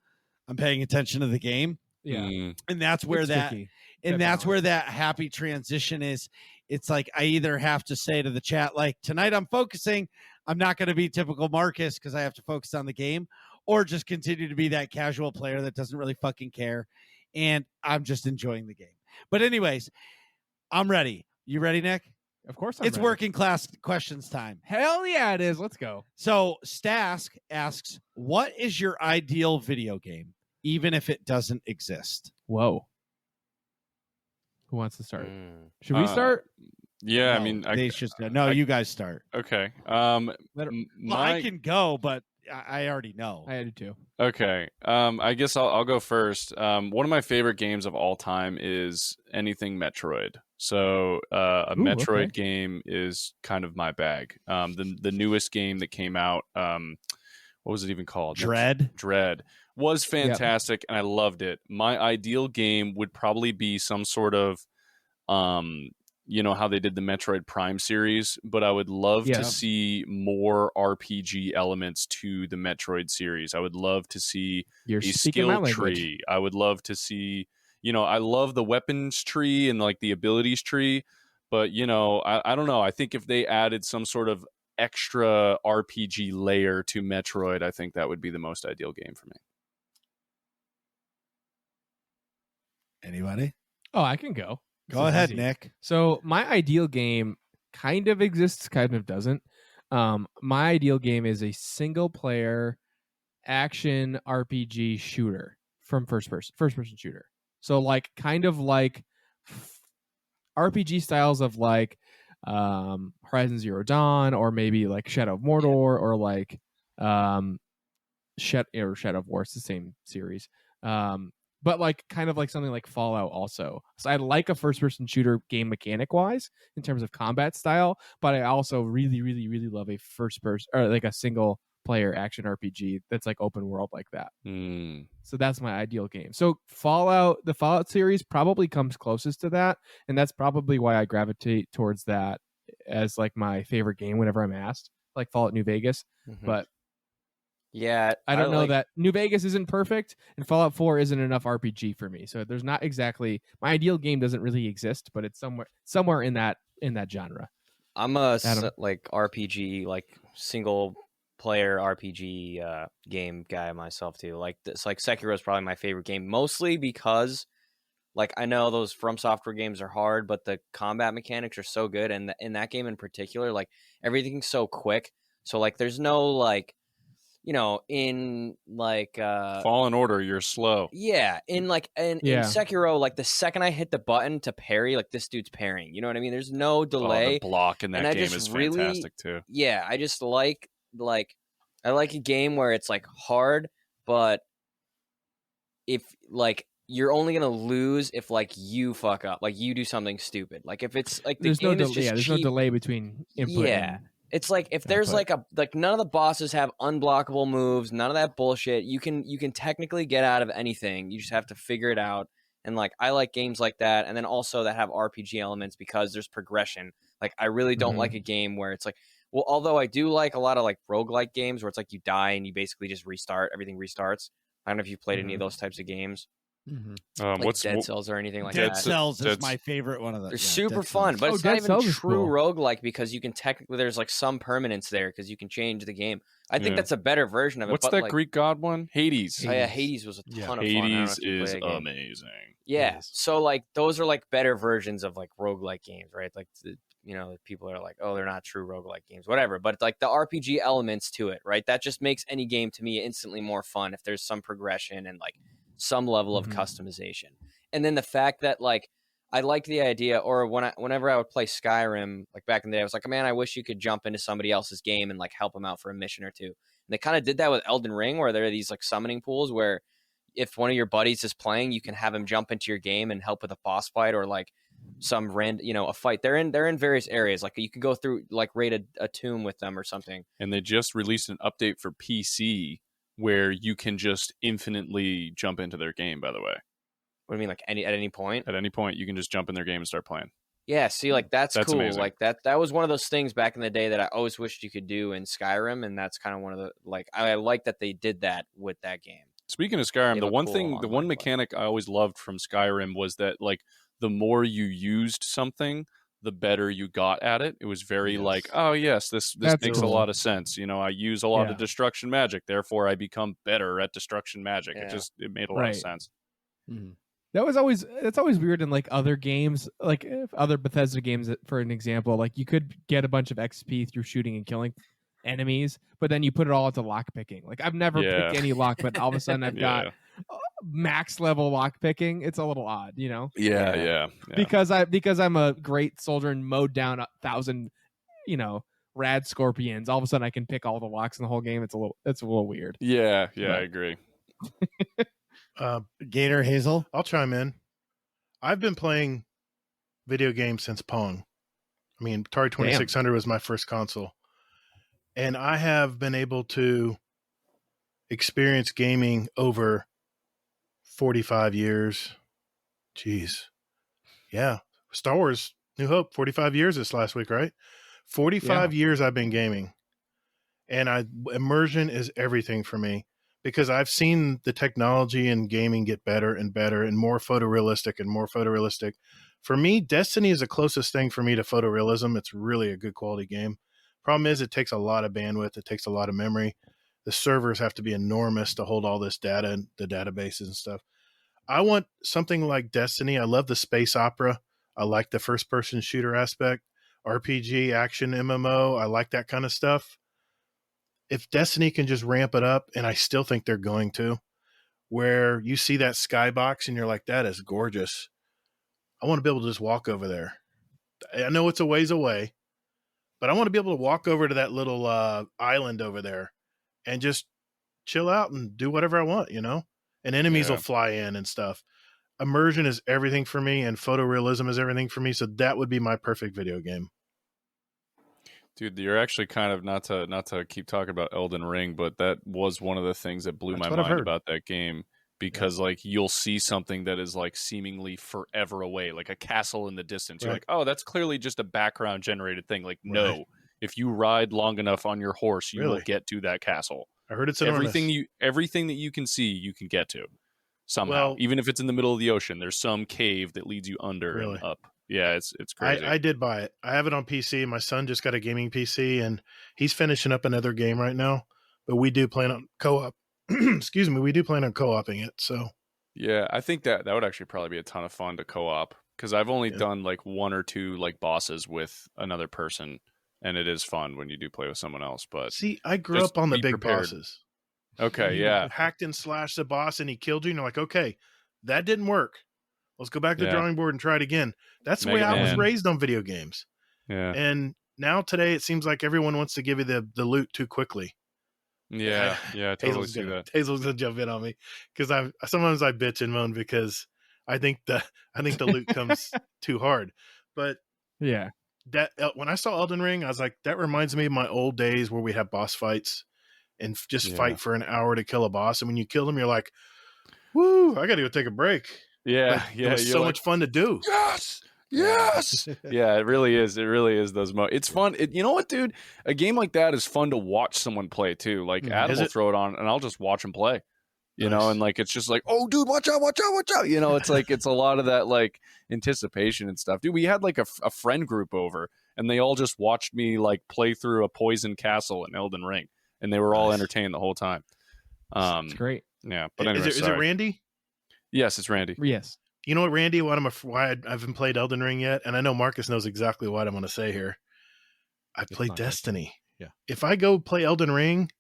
[SPEAKER 1] I'm paying attention to the game.
[SPEAKER 2] Yeah.
[SPEAKER 1] And that's where
[SPEAKER 2] It's
[SPEAKER 1] that
[SPEAKER 2] tricky.
[SPEAKER 1] and that's
[SPEAKER 2] Definitely.
[SPEAKER 1] where that happy transition is. It's like I either have to say to the chat, like, tonight I'm focusing. I'm not going to be typical Marcus because I have to focus on the game, or just continue to be that casual player that doesn't really fucking care. And I'm just enjoying the game. But, anyways, I'm ready. You ready, Nick?
[SPEAKER 2] Of course I'm
[SPEAKER 1] It's
[SPEAKER 2] ready.
[SPEAKER 1] working class questions time.
[SPEAKER 2] Hell yeah, it is. Let's go.
[SPEAKER 1] So, Stask asks, what is your ideal video game, even if it doesn't exist?
[SPEAKER 2] Whoa. Who wants to start?
[SPEAKER 4] Mm.
[SPEAKER 2] Should we
[SPEAKER 6] Uh,
[SPEAKER 2] start?
[SPEAKER 6] Yeah, I
[SPEAKER 1] No,
[SPEAKER 6] mean,
[SPEAKER 1] they should. No, you guys start.
[SPEAKER 6] okay.
[SPEAKER 2] Let her-
[SPEAKER 1] Well, I can go, but I already know.
[SPEAKER 2] I had to.
[SPEAKER 6] Okay. I guess I'll go first. One of my favorite games of all time is anything Metroid. So a
[SPEAKER 2] Ooh,
[SPEAKER 6] Metroid
[SPEAKER 2] okay.
[SPEAKER 6] game is kind of my bag. The newest game that came out, what was it even called? Dread was fantastic, and I loved it. My ideal game would probably be some sort of, you know how they did the Metroid Prime series, but I would love
[SPEAKER 2] Yeah.
[SPEAKER 6] to see more RPG elements to the Metroid series. I would love to see
[SPEAKER 2] You're
[SPEAKER 6] a
[SPEAKER 2] speaking my
[SPEAKER 6] skill
[SPEAKER 2] language.
[SPEAKER 6] tree. I would love to see, I love the weapons tree and like the abilities tree, but I don't know. I think if they added some sort of extra RPG layer to Metroid, I think that would be the most ideal game for me.
[SPEAKER 1] Anybody?
[SPEAKER 2] Oh, I can go. This
[SPEAKER 1] Go
[SPEAKER 2] is
[SPEAKER 1] ahead,
[SPEAKER 2] easy.
[SPEAKER 1] Nick.
[SPEAKER 2] So my ideal game kind of exists, kind of doesn't. My ideal game is a single player action RPG shooter from first person shooter. So like kind of like RPG styles of like Horizon Zero Dawn, or maybe like Shadow of Mordor, or like Shadow of War. It's the same series. But like kind of like something like Fallout also. So I like a first person shooter game mechanic wise in terms of combat style, but I also really, really, really love a first person or like a single player action RPG that's like open world like that. So that's my ideal game. So the Fallout series probably comes closest to that, and that's probably why I gravitate towards that as like my favorite game whenever I'm asked, like Fallout New Vegas.
[SPEAKER 4] Mhm.
[SPEAKER 2] But
[SPEAKER 4] Yeah,
[SPEAKER 2] I don't know
[SPEAKER 4] like-
[SPEAKER 2] that New Vegas isn't perfect, and Fallout 4 isn't enough RPG for me. So there's not exactly my ideal game doesn't really exist, but it's somewhere in that genre.
[SPEAKER 4] I'm a
[SPEAKER 2] Adam?
[SPEAKER 4] like RPG, like single player RPG game guy myself too. Like this, like Sekiro is probably my favorite game, mostly because like I know those From Software games are hard, but the combat mechanics are so good, and in that game in particular, like everything's so quick. So like there's no like, in like
[SPEAKER 6] Fallen Order, you're slow.
[SPEAKER 4] yeah, in Sekiro, like the second I hit the button to parry, like this dude's parrying. You know what I mean? There's no
[SPEAKER 6] Oh,
[SPEAKER 4] delay.
[SPEAKER 6] the block in that
[SPEAKER 4] and I
[SPEAKER 6] game
[SPEAKER 4] just
[SPEAKER 6] is
[SPEAKER 4] really-
[SPEAKER 6] fantastic too.
[SPEAKER 4] Yeah, I just like I like a game where it's like hard, but if like you're only gonna lose if like you fuck up, like you do something stupid. Like if it's like the
[SPEAKER 2] There's no
[SPEAKER 4] game is just
[SPEAKER 2] there's no
[SPEAKER 4] cheap,
[SPEAKER 2] delay between input.
[SPEAKER 4] Yeah. It's like if there's
[SPEAKER 2] output.
[SPEAKER 4] like none of the bosses have unblockable moves, none of that bullshit. You can technically get out of anything. You just have to figure it out. And like I like games like that, and then also that have RPG elements because there's progression. Like I really don't like a game where it's like, well, although I do like a lot of like roguelike games where it's like you die and you basically just restart, everything restarts. I don't know if you've played any of those types of games. Like
[SPEAKER 6] What's
[SPEAKER 4] Dead Cells or anything like
[SPEAKER 1] Dead
[SPEAKER 4] that.
[SPEAKER 1] Cells is
[SPEAKER 6] Dead-
[SPEAKER 1] my favorite one of them.
[SPEAKER 4] They're
[SPEAKER 1] Yeah,
[SPEAKER 4] super
[SPEAKER 1] Dead
[SPEAKER 4] fun,
[SPEAKER 1] Cells.
[SPEAKER 4] but
[SPEAKER 2] Oh,
[SPEAKER 4] it's not
[SPEAKER 2] Dead
[SPEAKER 4] even
[SPEAKER 2] Cells is
[SPEAKER 4] true
[SPEAKER 2] cool.
[SPEAKER 4] roguelike because you can technically there's like some permanence there because you can change the game. I think
[SPEAKER 6] Yeah.
[SPEAKER 4] that's a better version of it.
[SPEAKER 6] What's
[SPEAKER 4] but
[SPEAKER 6] that
[SPEAKER 4] like,
[SPEAKER 6] Greek god one? Hades.
[SPEAKER 4] Oh, yeah, Hades was a
[SPEAKER 5] Yeah.
[SPEAKER 4] ton of fun. I don't know
[SPEAKER 6] Hades
[SPEAKER 4] if you
[SPEAKER 6] is
[SPEAKER 4] played that game.
[SPEAKER 6] amazing.
[SPEAKER 4] Yeah,
[SPEAKER 5] is.
[SPEAKER 4] so like those are like better versions of like roguelike games, right? Like people are like, oh, they're not true roguelike games, whatever. But like the RPG elements to it, right? That just makes any game to me instantly more fun if there's some progression and like some level of customization. And then the fact that like I like the idea, or whenever I would play Skyrim, like back in the day, I was like, man, I wish you could jump into somebody else's game and like help them out for a mission or two. And they kind of did that with Elden Ring, where there are these like summoning pools where if one of your buddies is playing, you can have him jump into your game and help with a boss fight or like some a fight. They're in various areas. Like you can go through like raid a tomb with them or something.
[SPEAKER 6] And they just released an update for PC where you can just infinitely jump into their game, by the way.
[SPEAKER 4] What do you mean, like at any point?
[SPEAKER 6] At any point, you can just jump in their game and start playing.
[SPEAKER 4] Yeah, see, like that's cool.
[SPEAKER 6] amazing.
[SPEAKER 4] Like that was one of those things back in the day that I always wished you could do in Skyrim, and that's kind of one of the like I like that they did that with that game.
[SPEAKER 6] Speaking of Skyrim,
[SPEAKER 4] They
[SPEAKER 6] the
[SPEAKER 4] look
[SPEAKER 6] one
[SPEAKER 4] cool
[SPEAKER 6] thing, the
[SPEAKER 4] online
[SPEAKER 6] one
[SPEAKER 4] play.
[SPEAKER 6] mechanic I always loved from Skyrim was that like the more you used something, the better you got at it. It was very
[SPEAKER 5] Yes.
[SPEAKER 6] like, oh yes, this
[SPEAKER 2] That's
[SPEAKER 6] makes
[SPEAKER 2] cool.
[SPEAKER 6] a lot of sense. You know, I use a lot
[SPEAKER 2] Yeah.
[SPEAKER 6] of destruction magic, therefore I become better at destruction magic.
[SPEAKER 4] Yeah.
[SPEAKER 6] It made a lot of
[SPEAKER 2] Right.
[SPEAKER 6] sense.
[SPEAKER 2] That's always weird in like other games, like if other Bethesda games, for an example. Like you could get a bunch of XP through shooting and killing enemies, but then you put it all into lock picking. Like I've never
[SPEAKER 6] Yeah.
[SPEAKER 2] picked any lock, but all of a sudden I've got
[SPEAKER 6] Yeah.
[SPEAKER 2] max level lock picking. It's a little odd, you know,
[SPEAKER 6] Yeah.
[SPEAKER 2] because I'm a great soldier and mowed down 1,000, rad scorpions. All of a sudden I can pick all the locks in the whole game. It's a little weird.
[SPEAKER 6] Yeah,
[SPEAKER 2] Right.
[SPEAKER 6] I agree.
[SPEAKER 1] Gator Hazel.
[SPEAKER 3] I'll chime in. I've been playing video games since Pong. I mean, Atari 2600 was my first console. And I have been able to experience gaming over 45 years. Jeez. Yeah. Star Wars New Hope, 45 years this last week, right? 45 years I've been gaming. And immersion is everything for me because I've seen the technology in gaming get better and better and more photorealistic and more photorealistic. For me, Destiny is the closest thing for me to photorealism. It's really a good quality game. Problem is it takes a lot of bandwidth. It takes a lot of memory. The servers have to be enormous to hold all this data and the databases and stuff. I want something like Destiny. I love the space opera. I like the first person shooter aspect, RPG, action, MMO. I like that kind of stuff. If Destiny can just ramp it up, and I still think they're going to, where you see that skybox and you're like, that is gorgeous. I want to be able to just walk over there. I know it's a ways away, but I want to be able to walk over to that little island over there and just chill out and do whatever I want, and enemies
[SPEAKER 6] Yeah.
[SPEAKER 3] will fly in and stuff. Immersion is everything for me, and photorealism is everything for me. So that would be my perfect video game.
[SPEAKER 6] Dude, you're actually kind of not to keep talking about Elden Ring, but that was one of the things that blew
[SPEAKER 3] That's
[SPEAKER 6] my
[SPEAKER 3] what I've
[SPEAKER 6] mind
[SPEAKER 3] heard.
[SPEAKER 6] about that game because like you'll see something that is like seemingly forever away, like a castle in the distance. You're
[SPEAKER 3] Right.
[SPEAKER 6] like, "Oh, that's clearly just a background generated thing." Like,
[SPEAKER 3] Right.
[SPEAKER 6] no. If you ride long enough on your horse, you will
[SPEAKER 3] Really?
[SPEAKER 6] get to that castle.
[SPEAKER 3] I heard it's enormous.
[SPEAKER 6] Everything that you can see, you can get to somehow.
[SPEAKER 3] Well-
[SPEAKER 6] Even if it's in the middle of the ocean, there's some cave that leads you under
[SPEAKER 3] Really?
[SPEAKER 6] and up. Yeah, it's crazy.
[SPEAKER 3] I did buy it. I have it on PC. My son just got a gaming PC, and he's finishing up another game right now. But we do plan on co-op. Excuse me. We do plan on co-oping it. So
[SPEAKER 6] Yeah, I think that would actually probably be a ton of fun to co-op because I've only
[SPEAKER 3] Yeah.
[SPEAKER 6] done like one or two like bosses with another person, and it is fun when you do play with someone else. But
[SPEAKER 3] see, I grew
[SPEAKER 6] just
[SPEAKER 3] up on the
[SPEAKER 6] be
[SPEAKER 3] big
[SPEAKER 6] prepared.
[SPEAKER 3] bosses.
[SPEAKER 6] okay,
[SPEAKER 3] You
[SPEAKER 6] yeah,
[SPEAKER 3] hacked and slashed the boss, and he killed you. And you're like, okay, that didn't work. Let's go back to the
[SPEAKER 6] Yeah.
[SPEAKER 3] drawing board and try it again. That's the way
[SPEAKER 6] Mega
[SPEAKER 3] I was
[SPEAKER 6] Man.
[SPEAKER 3] raised on video games.
[SPEAKER 6] yeah,
[SPEAKER 3] And now today, it seems like everyone wants to give you the loot too quickly.
[SPEAKER 6] Yeah, I totally see that.
[SPEAKER 3] Hazel's gonna jump in on me because sometimes I bitch and moan because I think the loot comes too hard. But
[SPEAKER 2] Yeah.
[SPEAKER 3] that when I saw Elden Ring, I was like, that reminds me of my old days where we have boss fights and just fight for an hour to kill a boss. And when you kill them, you're like, woo, I got to go take a break.
[SPEAKER 6] Yeah,
[SPEAKER 3] But it was so much fun to do.
[SPEAKER 6] Yes. Yeah, it really is. It really is those It's fun. You know what, dude? A game like that is fun to watch someone play too. Like Adam will throw it on and I'll just watch him play. You know, and like it's just like, oh dude, watch out. You know, it's like it's a lot of that like anticipation and stuff. Dude, we had like a friend group over and they all just watched me like play through a poison castle in Elden Ring. And they were all entertained the whole time.
[SPEAKER 2] It's great.
[SPEAKER 6] Yeah. But anyway,
[SPEAKER 3] is it Randy?
[SPEAKER 6] Yes, it's Randy.
[SPEAKER 2] Yes.
[SPEAKER 3] You know what, Randy? Why I haven't played Elden Ring yet, and I know Marcus knows exactly what I'm going to say here. I played Destiny.
[SPEAKER 5] Yeah.
[SPEAKER 3] If I go play Elden Ring,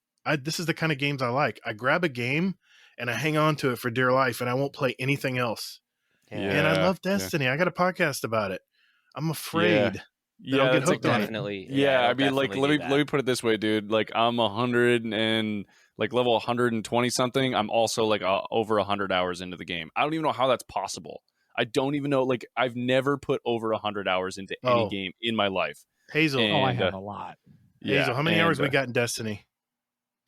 [SPEAKER 3] this is the kind of games I like. I grab a game and I hang on to it for dear life, and I won't play anything else.
[SPEAKER 4] Yeah.
[SPEAKER 3] And I love Destiny. I got a podcast about it. I'm afraid that I'll get hooked on it.
[SPEAKER 4] Definitely.
[SPEAKER 6] Yeah, I mean,
[SPEAKER 4] it'll
[SPEAKER 6] like,
[SPEAKER 4] definitely
[SPEAKER 6] let me put it this way, dude. Like, I'm 100 and like level 120 something. I'm also like over 100 hours into the game. I don't even know how that's possible. I don't even know. Like, I've never put over 100 hours into any game in my life.
[SPEAKER 3] Hazel,
[SPEAKER 2] I have a lot.
[SPEAKER 3] Hazel, how many hours we got in Destiny?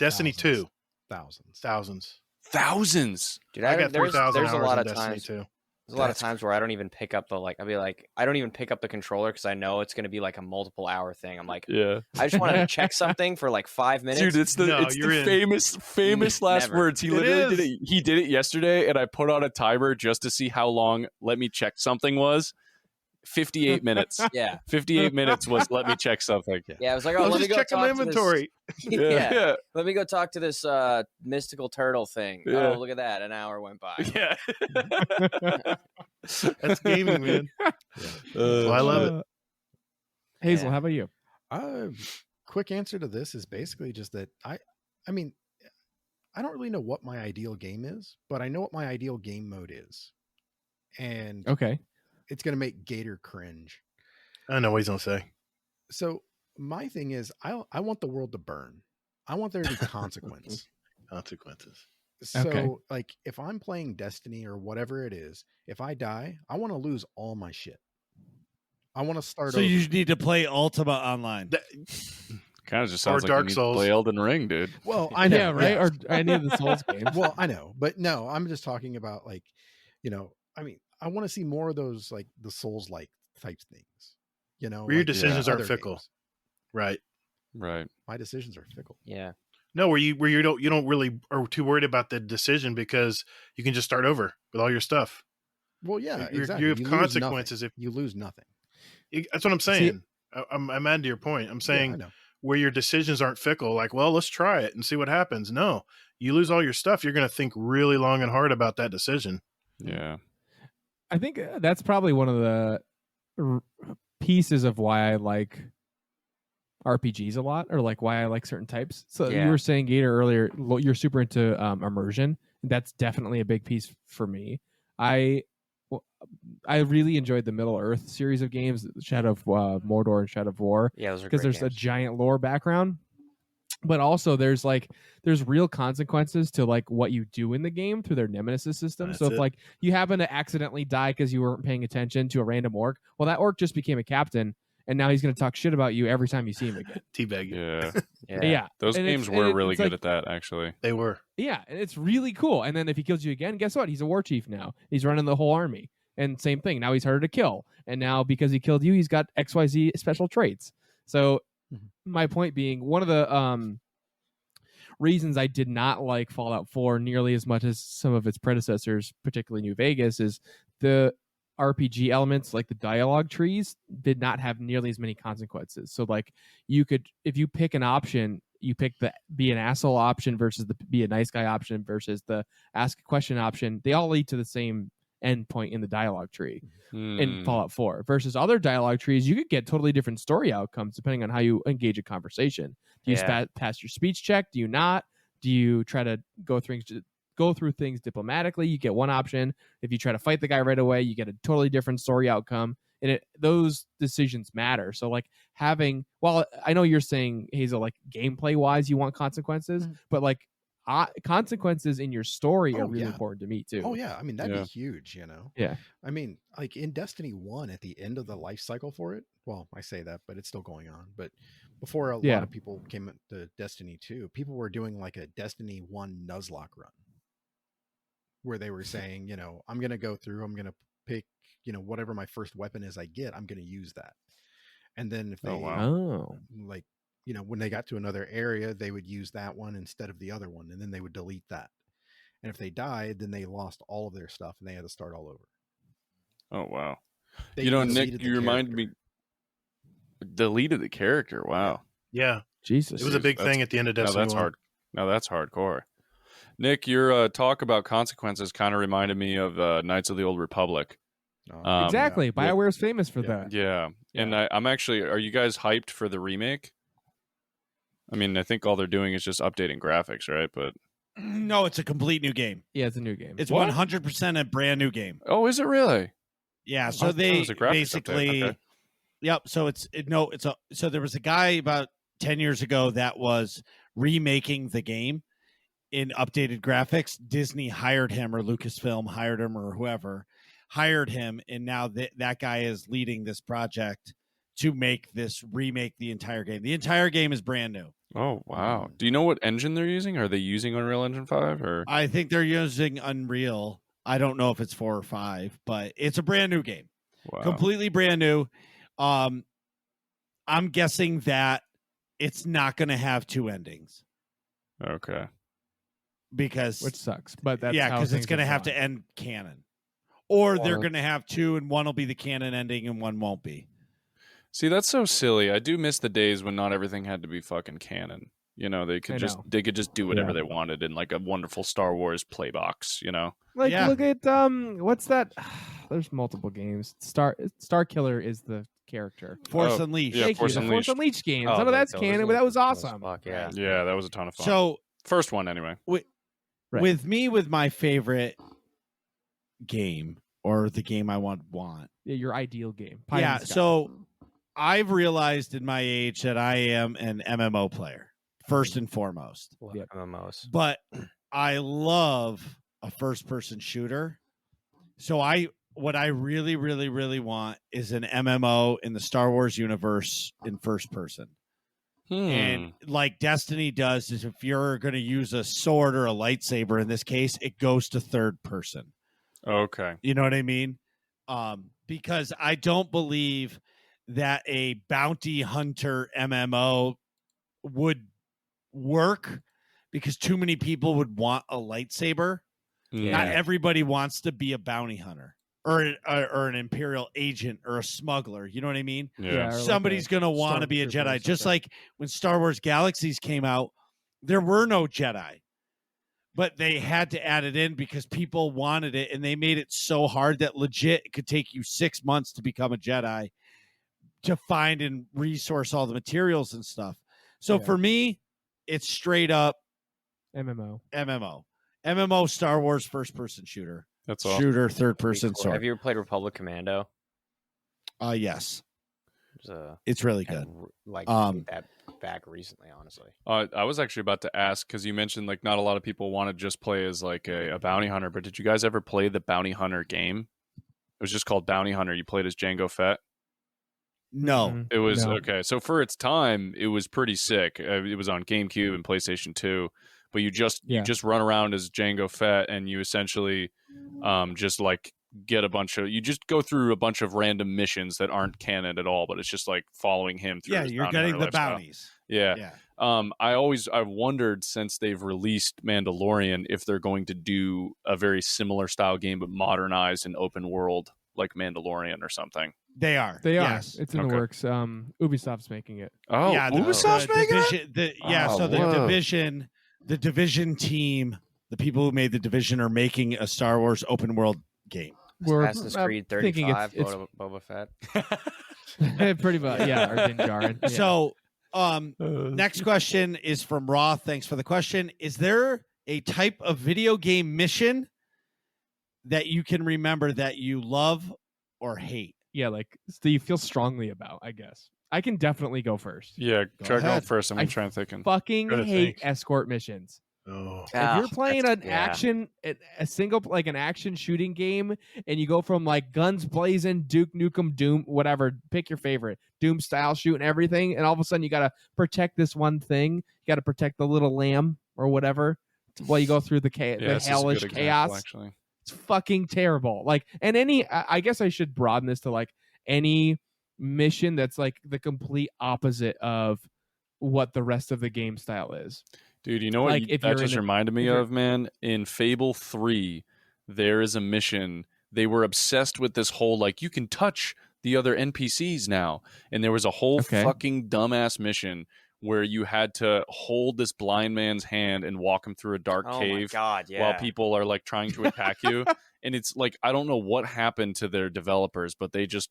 [SPEAKER 3] Destiny 2.
[SPEAKER 5] Thousands.
[SPEAKER 4] Dude,
[SPEAKER 3] I got 3,000
[SPEAKER 4] there's a
[SPEAKER 3] hours
[SPEAKER 4] lot
[SPEAKER 3] in
[SPEAKER 4] of
[SPEAKER 3] Destiny
[SPEAKER 4] times.
[SPEAKER 3] 2.
[SPEAKER 4] There's a lot of times where I don't even pick up I don't even pick up the controller because I know it's going to be like a multiple hour thing. I'm like, I just want to check something for like 5 minutes.
[SPEAKER 6] Dude, it's the famous last
[SPEAKER 4] Never.
[SPEAKER 6] words. He literally did it. He did it yesterday, and I put on a timer just to see how long let me check something was. 58 minutes.
[SPEAKER 4] Yeah.
[SPEAKER 6] 58 minutes was let me check something.
[SPEAKER 4] Yeah, I was like,
[SPEAKER 3] I was
[SPEAKER 4] let me
[SPEAKER 3] just
[SPEAKER 4] go
[SPEAKER 3] checking my inventory.
[SPEAKER 4] Yeah. Let me go talk to this mystical turtle thing.
[SPEAKER 6] Yeah.
[SPEAKER 4] Oh, look at that. An hour went by.
[SPEAKER 6] Yeah.
[SPEAKER 3] That's gaming, man. Well, I love it.
[SPEAKER 2] Hazel, how about you?
[SPEAKER 5] Quick answer to this is basically just that I mean, I don't really know what my ideal game is, but I know what my ideal game mode is. And it's going to make Gator cringe.
[SPEAKER 3] I know what he's going to say.
[SPEAKER 5] So my thing is, I want the world to burn. I want there to be consequences. So like if I'm playing Destiny or whatever it is, if I die, I want to lose all my shit. I want to start over.
[SPEAKER 1] You need to play Ultima Online.
[SPEAKER 6] Kind of just sounds like
[SPEAKER 3] Dark
[SPEAKER 6] you need
[SPEAKER 3] Souls.
[SPEAKER 6] to play Elden Ring, dude.
[SPEAKER 5] Well, I know,
[SPEAKER 2] yeah, right? Or any of the Souls games.
[SPEAKER 5] Well, I know, but no, I'm just talking about like, I mean, I want to see more of those like the Souls-like type things,
[SPEAKER 3] where your decisions aren't fickle,
[SPEAKER 5] games.
[SPEAKER 3] Right?
[SPEAKER 5] My decisions are fickle.
[SPEAKER 4] Yeah.
[SPEAKER 3] No, where you don't really are too worried about the decision because you can just start over with all your stuff.
[SPEAKER 5] Well, yeah,
[SPEAKER 3] exactly. You have consequences if
[SPEAKER 5] you lose nothing.
[SPEAKER 3] That's what I'm saying. I'm adding to your point. I'm saying where your decisions aren't fickle, like, well, let's try it and see what happens. No, you lose all your stuff. You're going to think really long and hard about that decision.
[SPEAKER 6] Yeah.
[SPEAKER 2] I think that's probably one of the pieces of why I like RPGs a lot, or like why I like certain types. So you were saying, Gator, earlier, you're super into immersion. That's definitely a big piece for me. I really enjoyed the Middle Earth series of games, Shadow of Mordor and Shadow of War.
[SPEAKER 4] Yeah, those are
[SPEAKER 2] because
[SPEAKER 4] great
[SPEAKER 2] there's
[SPEAKER 4] games.
[SPEAKER 2] a giant lore background, but also there's real consequences to like what you do in the game through their nemesis system. So if like you happen to accidentally die because you weren't paying attention to a random orc, well, that orc just became a captain, and now he's going to talk shit about you every time you see him again.
[SPEAKER 3] Teabag.
[SPEAKER 2] Yeah.
[SPEAKER 6] Those games were really good at that, actually.
[SPEAKER 3] They were.
[SPEAKER 2] Yeah, and it's really cool. And then if he kills you again, guess what? He's a war chief now. He's running the whole army. And same thing. Now he's harder to kill. And now because he killed you, he's got XYZ special traits. So my point being, one of the reasons I did not like Fallout 4 nearly as much as some of its predecessors, particularly New Vegas, is the RPG elements, like the dialogue trees, did not have nearly as many consequences. So like you could, if you pick an option, you pick the be an asshole option versus the be a nice guy option versus the ask a question option. They all lead to the same endpoint in the dialogue tree in Fallout 4 versus other dialogue trees. You could get totally different story outcomes depending on how you engage a conversation. Do you pass your speech check? Do you not? Do you try to go through things diplomatically? You get one option. If you try to fight the guy right away, you get a totally different story outcome. and those decisions matter. So like having, well, I know you're saying, Hazel, like gameplay wise, you want consequences, but like consequences in your story are really important to me too.
[SPEAKER 5] Oh yeah, I mean that'd be huge, you know.
[SPEAKER 2] Yeah,
[SPEAKER 5] I mean, like in Destiny 1, at the end of the life cycle for it, well, I say that, but it's still going on. But before a lot of people came to Destiny 2, people were doing like a Destiny 1 Nuzlocke run, where they were saying, you know, I'm gonna go through, I'm gonna pick, you know, whatever my first weapon is I get, I'm gonna use that. And then if they like, you know, when they got to another area, they would use that one instead of the other one, and then they would delete that. And if they died, then they lost all of their stuff and they had to start all over.
[SPEAKER 6] Oh wow!
[SPEAKER 5] They
[SPEAKER 6] you know, Nick, you reminded me. Deleted the character. Wow.
[SPEAKER 3] Yeah,
[SPEAKER 2] Jesus,
[SPEAKER 3] it was a big thing at the end of Destiny.
[SPEAKER 6] That's hard. Now that's hardcore. Nick, your talk about consequences kind of reminded me of Knights of the Old Republic.
[SPEAKER 2] Exactly. BioWare's famous for that.
[SPEAKER 6] Yeah, and I'm actually. Are you guys hyped for the remake? I mean, I think all they're doing is just updating graphics, right? But
[SPEAKER 1] no, it's a complete new game.
[SPEAKER 2] Yeah, it's a new game.
[SPEAKER 1] It's 100% a brand new game.
[SPEAKER 6] Oh, is it really?
[SPEAKER 1] Yeah. So they basically, yep. So so there was a guy about 10 years ago that was remaking the game in updated graphics. Disney hired him, or Lucasfilm hired him, or whoever hired him, and now that guy is leading this project to remake the entire game. The entire game is brand new.
[SPEAKER 6] Oh wow! Do you know what engine they're using? Are they using Unreal Engine 5 or?
[SPEAKER 1] I think they're using Unreal. I don't know if it's 4 or 5, but it's a brand new game.
[SPEAKER 6] Wow.
[SPEAKER 1] Completely brand new. I'm guessing that it's not going to have 2 endings.
[SPEAKER 6] Okay.
[SPEAKER 1] Because
[SPEAKER 2] which sucks, but that's
[SPEAKER 1] because it's going to have to end canon, or they're going to have 2 and one will be the canon ending and one won't be.
[SPEAKER 6] See, that's so silly. I do miss the days when not everything had to be fucking canon. You know, they could just do whatever they wanted in like a wonderful Star Wars playbox, you know?
[SPEAKER 2] Like look at what's that? There's multiple games. Star Killer is the character.
[SPEAKER 1] Force Unleashed.
[SPEAKER 6] Yeah, Force
[SPEAKER 2] Unleashed. Force Unleashed games. None of that's canon, but that was awesome.
[SPEAKER 4] Yeah,
[SPEAKER 6] that was a ton of fun.
[SPEAKER 1] So
[SPEAKER 6] first one anyway.
[SPEAKER 1] With my favorite game, or the game I want.
[SPEAKER 2] Yeah, your ideal game.
[SPEAKER 1] So I've realized in my age that I am an MMO player, first and foremost.
[SPEAKER 4] MMOs.
[SPEAKER 1] But I love a first-person shooter. So what I really, really, really want is an MMO in the Star Wars universe in first person. And like Destiny does, is if you're going to use a sword or a lightsaber, in this case, it goes to third person.
[SPEAKER 6] Okay.
[SPEAKER 1] You know what I mean? Because I don't believe that a bounty hunter MMO would work, because too many people would want a lightsaber.
[SPEAKER 6] Yeah.
[SPEAKER 1] Not everybody wants to be a bounty hunter or an Imperial agent or a smuggler. You know what I mean?
[SPEAKER 6] Yeah.
[SPEAKER 1] Somebody's going to want to be a Jedi. Just like when Star Wars Galaxies came out, there were no Jedi, but they had to add it in because people wanted it, and they made it so hard that legit it could take you 6 months to become a Jedi, to find and resource all the materials and stuff. So for me, it's straight up
[SPEAKER 2] MMO
[SPEAKER 1] Star Wars first person shooter.
[SPEAKER 6] That's awesome.
[SPEAKER 1] Shooter, third person sword.
[SPEAKER 4] Have you ever played Republic Commando?
[SPEAKER 1] Yes. It's really good.
[SPEAKER 4] That back recently, honestly.
[SPEAKER 6] I was actually about to ask, because you mentioned like not a lot of people want to just play as like a bounty hunter, but did you guys ever play the bounty hunter game? It was just called Bounty Hunter. You played as Jango Fett.
[SPEAKER 1] No.
[SPEAKER 6] It was okay. So for its time, it was pretty sick. It was on GameCube and PlayStation 2. But you just run around as Jango Fett, and you essentially just like you just go through a bunch of random missions that aren't canon at all, but it's just like following him through.
[SPEAKER 1] Yeah, you're getting the bounties.
[SPEAKER 6] Yeah. I've wondered, since they've released Mandalorian, if they're going to do a very similar style game but modernized and open world like Mandalorian or something.
[SPEAKER 1] They are.
[SPEAKER 2] Yes. It's in the works. Ubisoft's making it.
[SPEAKER 6] Oh,
[SPEAKER 1] yeah,
[SPEAKER 6] Ubisoft's making it?
[SPEAKER 1] The Division team, the people who made the Division, are making a Star Wars open world game.
[SPEAKER 4] Assassin's Creed 35,
[SPEAKER 2] it's
[SPEAKER 4] Boba Fett.
[SPEAKER 2] Pretty much, yeah. Or Din Djarin. Yeah.
[SPEAKER 1] So, next question is from Roth. Thanks for the question. Is there a type of video game mission that you can remember that you love or hate?
[SPEAKER 2] like do you feel strongly about? I guess I can definitely go first.
[SPEAKER 6] Yeah, try going
[SPEAKER 5] ahead.
[SPEAKER 6] first. I'm
[SPEAKER 2] I
[SPEAKER 6] trying to think.
[SPEAKER 2] Fucking
[SPEAKER 3] Gotta
[SPEAKER 2] hate
[SPEAKER 3] think.
[SPEAKER 2] escort missions.
[SPEAKER 3] Oh,
[SPEAKER 2] If you're playing an
[SPEAKER 4] yeah.
[SPEAKER 2] action, a single like an action shooting game, and you go from like guns blazing, Duke Nukem, Doom, whatever, pick your favorite, Doom style shooting everything, and all of a sudden you gotta protect this one thing. You gotta protect the little lamb or whatever while you go through the
[SPEAKER 6] Yeah,
[SPEAKER 2] the
[SPEAKER 6] this is a good
[SPEAKER 2] hellish
[SPEAKER 6] example,
[SPEAKER 2] chaos.
[SPEAKER 6] actually.
[SPEAKER 2] It's fucking terrible. Like, and I guess I should broaden this to like any mission that's like the complete opposite of what the rest of the game style is.
[SPEAKER 6] Dude, you know what
[SPEAKER 2] Like, if
[SPEAKER 6] that
[SPEAKER 2] you're
[SPEAKER 6] just
[SPEAKER 2] in a-
[SPEAKER 6] reminded me
[SPEAKER 2] if you're-
[SPEAKER 6] of, man? In Fable 3, there is a mission. They were obsessed with this whole, like, you can touch the other NPCs now. And there was a whole
[SPEAKER 2] Okay.
[SPEAKER 6] fucking dumbass mission where you had to hold this blind man's hand and walk him through a dark
[SPEAKER 4] Oh my
[SPEAKER 6] cave
[SPEAKER 4] god, yeah.
[SPEAKER 6] while people are, like, trying to attack you. And it's like, I don't know what happened to their developers, but they just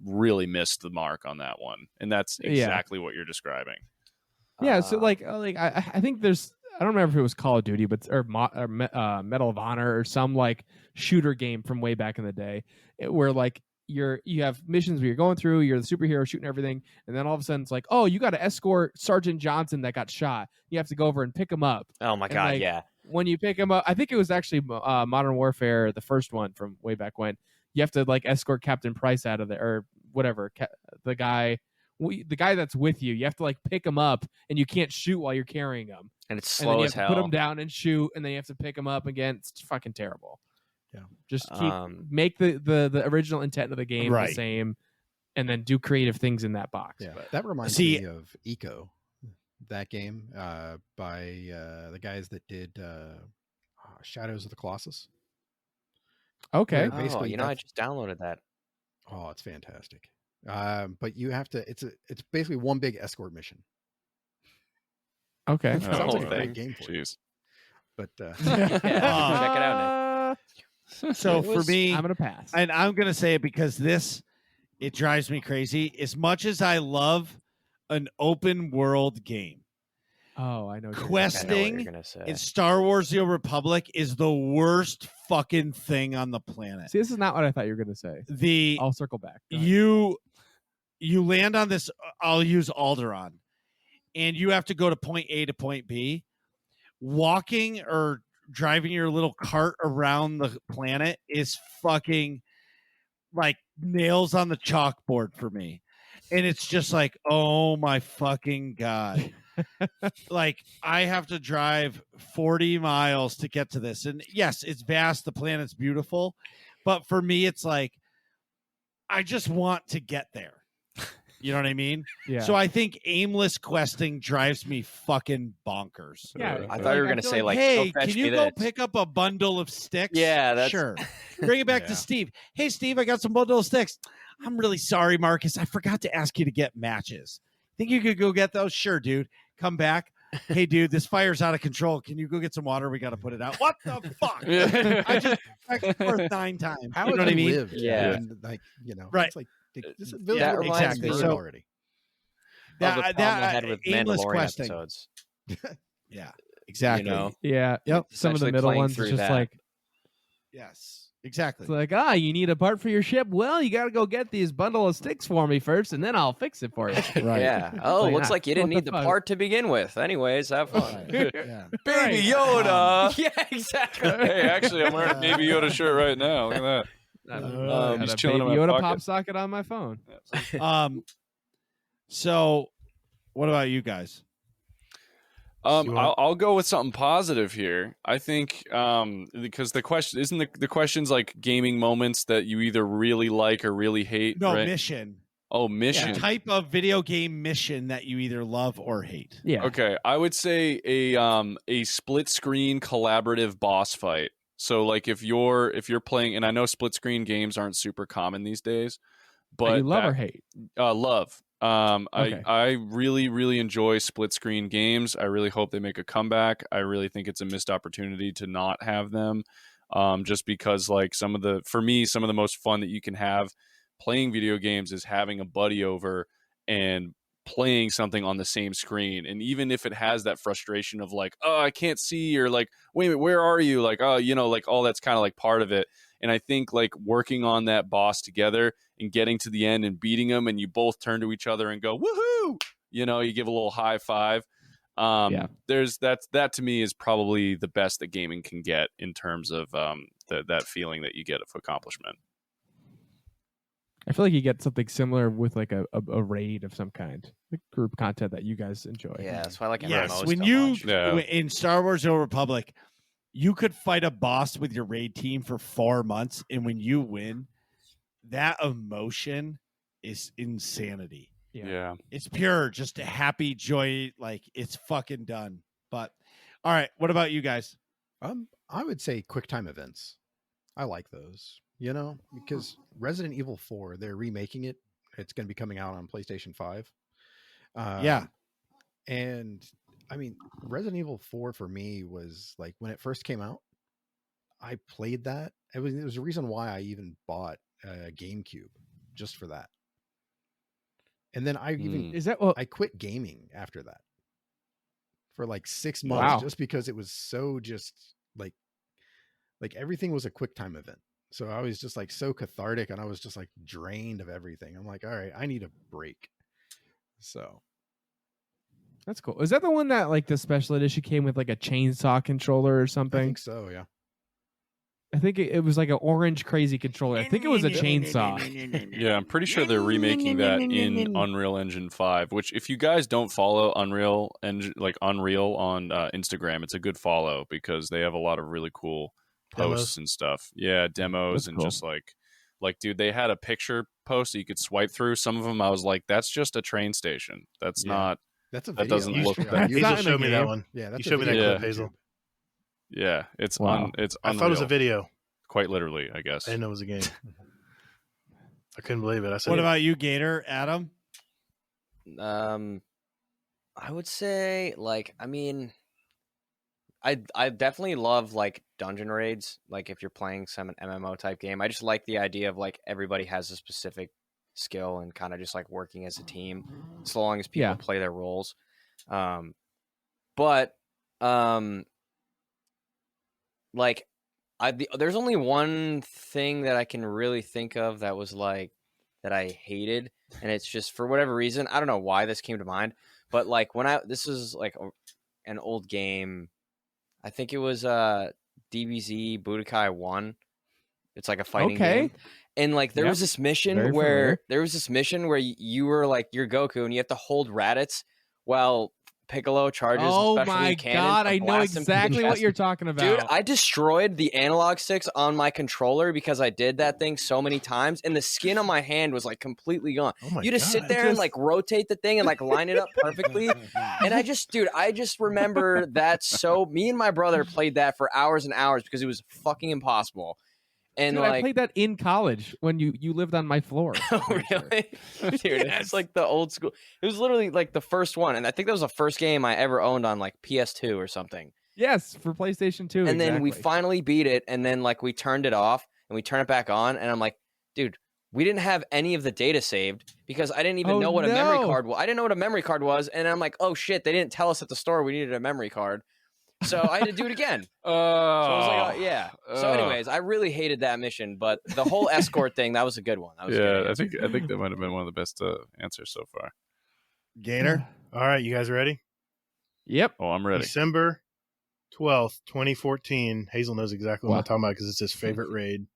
[SPEAKER 6] really missed the mark on that one. And that's
[SPEAKER 2] Yeah.
[SPEAKER 6] exactly what you're describing.
[SPEAKER 2] Yeah, so
[SPEAKER 4] Uh,
[SPEAKER 2] like I think there's I don't remember if it was Call of Duty, but or Medal of Honor or some like shooter game from way back in the day, where like you have missions where you're going through, you're the superhero shooting everything, and then all of a sudden it's like, oh, you got to escort Sergeant Johnson that got shot. You have to go over and pick him up.
[SPEAKER 4] oh my
[SPEAKER 2] and,
[SPEAKER 4] god,
[SPEAKER 2] like,
[SPEAKER 4] yeah.
[SPEAKER 2] When you pick him up, I think it was actually Modern Warfare, the first one from way back when. You have to like escort Captain Price out of there or whatever, the guy that's with you. You have to like pick him up, and you can't shoot while you're carrying him.
[SPEAKER 4] And it's
[SPEAKER 2] And then
[SPEAKER 4] slow
[SPEAKER 2] you
[SPEAKER 4] as
[SPEAKER 2] have to put
[SPEAKER 4] hell.
[SPEAKER 2] him down and shoot, and then you have to pick him up again. It's fucking terrible.
[SPEAKER 5] Yeah.
[SPEAKER 2] Just keep
[SPEAKER 4] Um,
[SPEAKER 2] make the original intent of the game the
[SPEAKER 1] Right.
[SPEAKER 2] same, and then do creative things in that box.
[SPEAKER 5] Yeah,
[SPEAKER 2] But
[SPEAKER 5] that reminds
[SPEAKER 1] See-
[SPEAKER 5] me of Eco, that game by the guys that did Shadows of the Colossus.
[SPEAKER 2] okay,
[SPEAKER 5] Where basically
[SPEAKER 4] I
[SPEAKER 5] that's-
[SPEAKER 4] just downloaded that.
[SPEAKER 5] Oh, it's fantastic. But you have to. It's basically one big escort mission.
[SPEAKER 2] okay.
[SPEAKER 5] Sounds
[SPEAKER 6] Oh,
[SPEAKER 5] like a great
[SPEAKER 6] thank-
[SPEAKER 5] game for you.
[SPEAKER 6] Jeez.
[SPEAKER 5] But
[SPEAKER 4] Yeah, check it out,
[SPEAKER 1] So
[SPEAKER 2] It
[SPEAKER 1] for
[SPEAKER 2] was-
[SPEAKER 1] me,
[SPEAKER 2] I'm gonna pass.
[SPEAKER 1] and I'm gonna say it because it drives me crazy. As much as I love an open world game,
[SPEAKER 2] Oh, I know. what you're
[SPEAKER 1] Quest-
[SPEAKER 4] I know what
[SPEAKER 1] Questing
[SPEAKER 4] you're gonna say.
[SPEAKER 1] in Star Wars: The Old Republic is the worst fucking thing on the planet.
[SPEAKER 2] See, this is not what I thought you were gonna say.
[SPEAKER 1] The
[SPEAKER 2] I'll circle back. Go ahead.
[SPEAKER 1] you land on this. I'll use Alderaan, and you have to go to point A to point B. Walking or driving your little cart around the planet is fucking like nails on the chalkboard for me. And it's just like, oh my fucking God. Like, I have to drive 40 miles to get to this. And yes, it's vast. The planet's beautiful. But for me, it's like, I just want to get there. You know what I mean?
[SPEAKER 2] Yeah.
[SPEAKER 1] So I think aimless questing drives me fucking bonkers.
[SPEAKER 2] Yeah,
[SPEAKER 4] I thought you were
[SPEAKER 2] I
[SPEAKER 4] gonna
[SPEAKER 2] feel
[SPEAKER 4] say like,
[SPEAKER 1] hey,
[SPEAKER 4] go fetch
[SPEAKER 1] can you
[SPEAKER 4] me
[SPEAKER 1] go
[SPEAKER 4] this.
[SPEAKER 1] pick up a bundle of sticks?
[SPEAKER 4] Yeah, that's-
[SPEAKER 1] sure. Bring it back
[SPEAKER 5] Yeah.
[SPEAKER 1] to Steve. Hey, Steve, I got some bundle of sticks. I'm really sorry, Marcus. I forgot to ask you to get matches. Think you could go get those? Sure, dude. Come back. Hey, dude, this fire's out of control. Can you go get some water? We got to put it out. What the fuck?
[SPEAKER 6] Yeah.
[SPEAKER 1] I just back and forth 9 times.
[SPEAKER 5] how
[SPEAKER 1] you know
[SPEAKER 5] have
[SPEAKER 1] what I
[SPEAKER 5] you
[SPEAKER 1] mean?
[SPEAKER 5] lived?
[SPEAKER 4] Yeah.
[SPEAKER 5] And, like,
[SPEAKER 1] Right.
[SPEAKER 5] It's like this village
[SPEAKER 4] that
[SPEAKER 5] already
[SPEAKER 4] reminds
[SPEAKER 5] exists
[SPEAKER 4] me-
[SPEAKER 1] So-
[SPEAKER 5] already.
[SPEAKER 4] Of the problem I had with
[SPEAKER 1] aimless
[SPEAKER 4] Mandalorian
[SPEAKER 1] questing.
[SPEAKER 4] episodes.
[SPEAKER 1] Yeah, exactly.
[SPEAKER 4] You know?
[SPEAKER 2] yeah.
[SPEAKER 1] Yep.
[SPEAKER 2] Some of the
[SPEAKER 4] Essentially
[SPEAKER 2] middle
[SPEAKER 4] playing
[SPEAKER 2] ones
[SPEAKER 4] through
[SPEAKER 2] is just
[SPEAKER 4] that.
[SPEAKER 2] like
[SPEAKER 1] Yes, exactly.
[SPEAKER 2] it's like you need a part for your ship. Well, you got to go get these bundle of sticks for me first, and then I'll fix it for you.
[SPEAKER 1] Right.
[SPEAKER 4] Yeah. Oh,
[SPEAKER 2] like,
[SPEAKER 4] looks like you didn't
[SPEAKER 2] what
[SPEAKER 4] need
[SPEAKER 2] the
[SPEAKER 4] the
[SPEAKER 2] fuck?
[SPEAKER 4] part to begin with. Anyways, have fun.
[SPEAKER 1] Yeah.
[SPEAKER 6] Baby Yoda.
[SPEAKER 4] yeah, exactly.
[SPEAKER 6] Hey, actually, I'm wearing a Baby Yoda shirt right now. Look at that.
[SPEAKER 2] Got
[SPEAKER 6] he's
[SPEAKER 2] a
[SPEAKER 6] chilling in
[SPEAKER 2] Baby
[SPEAKER 6] my
[SPEAKER 2] Yoda
[SPEAKER 6] pocket.
[SPEAKER 2] pop socket on my phone.
[SPEAKER 1] So, what about you guys?
[SPEAKER 6] I'll go with something positive here. I think because the question isn't the question's like gaming moments that you either really like or really hate.
[SPEAKER 1] No,
[SPEAKER 6] right?
[SPEAKER 1] mission.
[SPEAKER 6] Oh, mission.
[SPEAKER 1] A type of video game mission that you either love or hate.
[SPEAKER 2] Yeah.
[SPEAKER 6] Okay, I would say a split screen collaborative boss fight. So like if you're playing, and I know split screen games aren't super common these days, but
[SPEAKER 2] you love
[SPEAKER 6] that-
[SPEAKER 2] or hate?
[SPEAKER 6] love.
[SPEAKER 2] Okay.
[SPEAKER 6] I really, really enjoy split screen games. I really hope they make a comeback. I really think it's a missed opportunity to not have them. Just because like some of the most fun that you can have playing video games is having a buddy over and playing something on the same screen. And even if it has that frustration of like, oh, I can't see, or like, wait a minute, where are you? Like, oh, like all that's kind of like part of it. And I think like working on that boss together and getting to the end and beating him, and you both turn to each other and go, woohoo! You know, you give a little high five. There's that to me is probably the best that gaming can get in terms of that feeling that you get of accomplishment.
[SPEAKER 2] I feel like you get something similar with like a raid of some kind, like group content that you guys enjoy.
[SPEAKER 4] Yeah, that's why I like
[SPEAKER 1] Yes,
[SPEAKER 4] MMOs
[SPEAKER 1] when
[SPEAKER 4] so
[SPEAKER 1] you
[SPEAKER 4] much.
[SPEAKER 1] in Star Wars: The Old Republic, you could fight a boss with your raid team for 4 months, and when you win, that emotion is insanity.
[SPEAKER 6] Yeah.
[SPEAKER 1] It's pure, just a happy joy, like it's fucking done. But all right, what about you guys?
[SPEAKER 5] I would say QuickTime events. I like those, you know, because Resident Evil 4, they're remaking it. It's going to be coming out on PlayStation 5.
[SPEAKER 1] Yeah.
[SPEAKER 5] And I mean, Resident Evil 4 for me was like when it first came out, I played that. It was a reason why I even bought a GameCube just for that. And then I quit gaming after that for like 6 months just because it was so just like everything was a QuickTime event. So I was just like so cathartic and I was just like drained of everything. I'm like, all right, I need a break. So
[SPEAKER 2] That's cool. Is that the one that like the special edition came with like a chainsaw controller or something?
[SPEAKER 5] I think so, yeah.
[SPEAKER 2] I think it was like an orange crazy controller. I think it was a chainsaw.
[SPEAKER 6] Yeah, I'm pretty sure they're remaking that in Unreal Engine 5, which if you guys don't follow Unreal on Instagram, it's a good follow because they have a lot of really cool posts and stuff. Yeah, demos. That's and cool. Just like dude, they had a picture post that you could swipe through. Some of them I was like, that's just a train station. That's not
[SPEAKER 5] that's a
[SPEAKER 6] that
[SPEAKER 5] video.
[SPEAKER 6] doesn't look that
[SPEAKER 3] Hazel showed me that one.
[SPEAKER 5] Yeah,
[SPEAKER 3] you showed me that clip, Hazel.
[SPEAKER 6] Yeah, it's it's
[SPEAKER 3] I thought it was a video.
[SPEAKER 6] Quite literally, I guess.
[SPEAKER 3] I didn't know it was a game. I couldn't believe it. I said,
[SPEAKER 1] what about you, Gator? Adam?
[SPEAKER 4] I would say like I definitely love like dungeon raids. Like if you're playing some MMO type game, I just like the idea of like everybody has a specific skill and kind of just like working as a team, so long as people play their roles. Like there's only one thing that I can really think of that was like that I hated, and it's just for whatever reason, I don't know why this came to mind, but like this is like an old game. I think it was DBZ Budokai 1. It's like a fighting game. And like there was this mission where you were like you're Goku and you have to hold Raditz while Piccolo charges.
[SPEAKER 2] Oh
[SPEAKER 4] a
[SPEAKER 2] my
[SPEAKER 4] cannon
[SPEAKER 2] god, I know exactly what you're talking about.
[SPEAKER 4] Dude, I destroyed the analog sticks on my controller because I did that thing so many times, and the skin on my hand was like completely gone. You just sit there and like rotate the thing and like line it up perfectly. And I just remember that. So me and my brother played that for hours and hours because it was fucking impossible. And
[SPEAKER 2] dude,
[SPEAKER 4] like,
[SPEAKER 2] I played that in college when you lived on my floor.
[SPEAKER 4] Oh, really? Dude, it's like the old school. It was literally like the first one. And I think that was the first game I ever owned on like PS2 or something.
[SPEAKER 2] Yes, for PlayStation 2.
[SPEAKER 4] And then we finally beat it. And then like we turned it off and we turned it back on. And I'm like, dude, we didn't have any of the data saved because I didn't even know what a memory card was. I didn't know what a memory card was. And I'm like, oh shit, they didn't tell us at the store we needed a memory card. So I had to do it again. So I was like, oh, yeah. So anyways, I really hated that mission, but the whole escort thing, that was a good one. That was good.
[SPEAKER 6] I think that might have been one of the best answers so far.
[SPEAKER 1] Gator?
[SPEAKER 3] All right, you guys ready?
[SPEAKER 2] Yep.
[SPEAKER 6] Oh, I'm ready.
[SPEAKER 3] December 12th, 2014. Hazel knows exactly what I'm talking about because it's his favorite raid.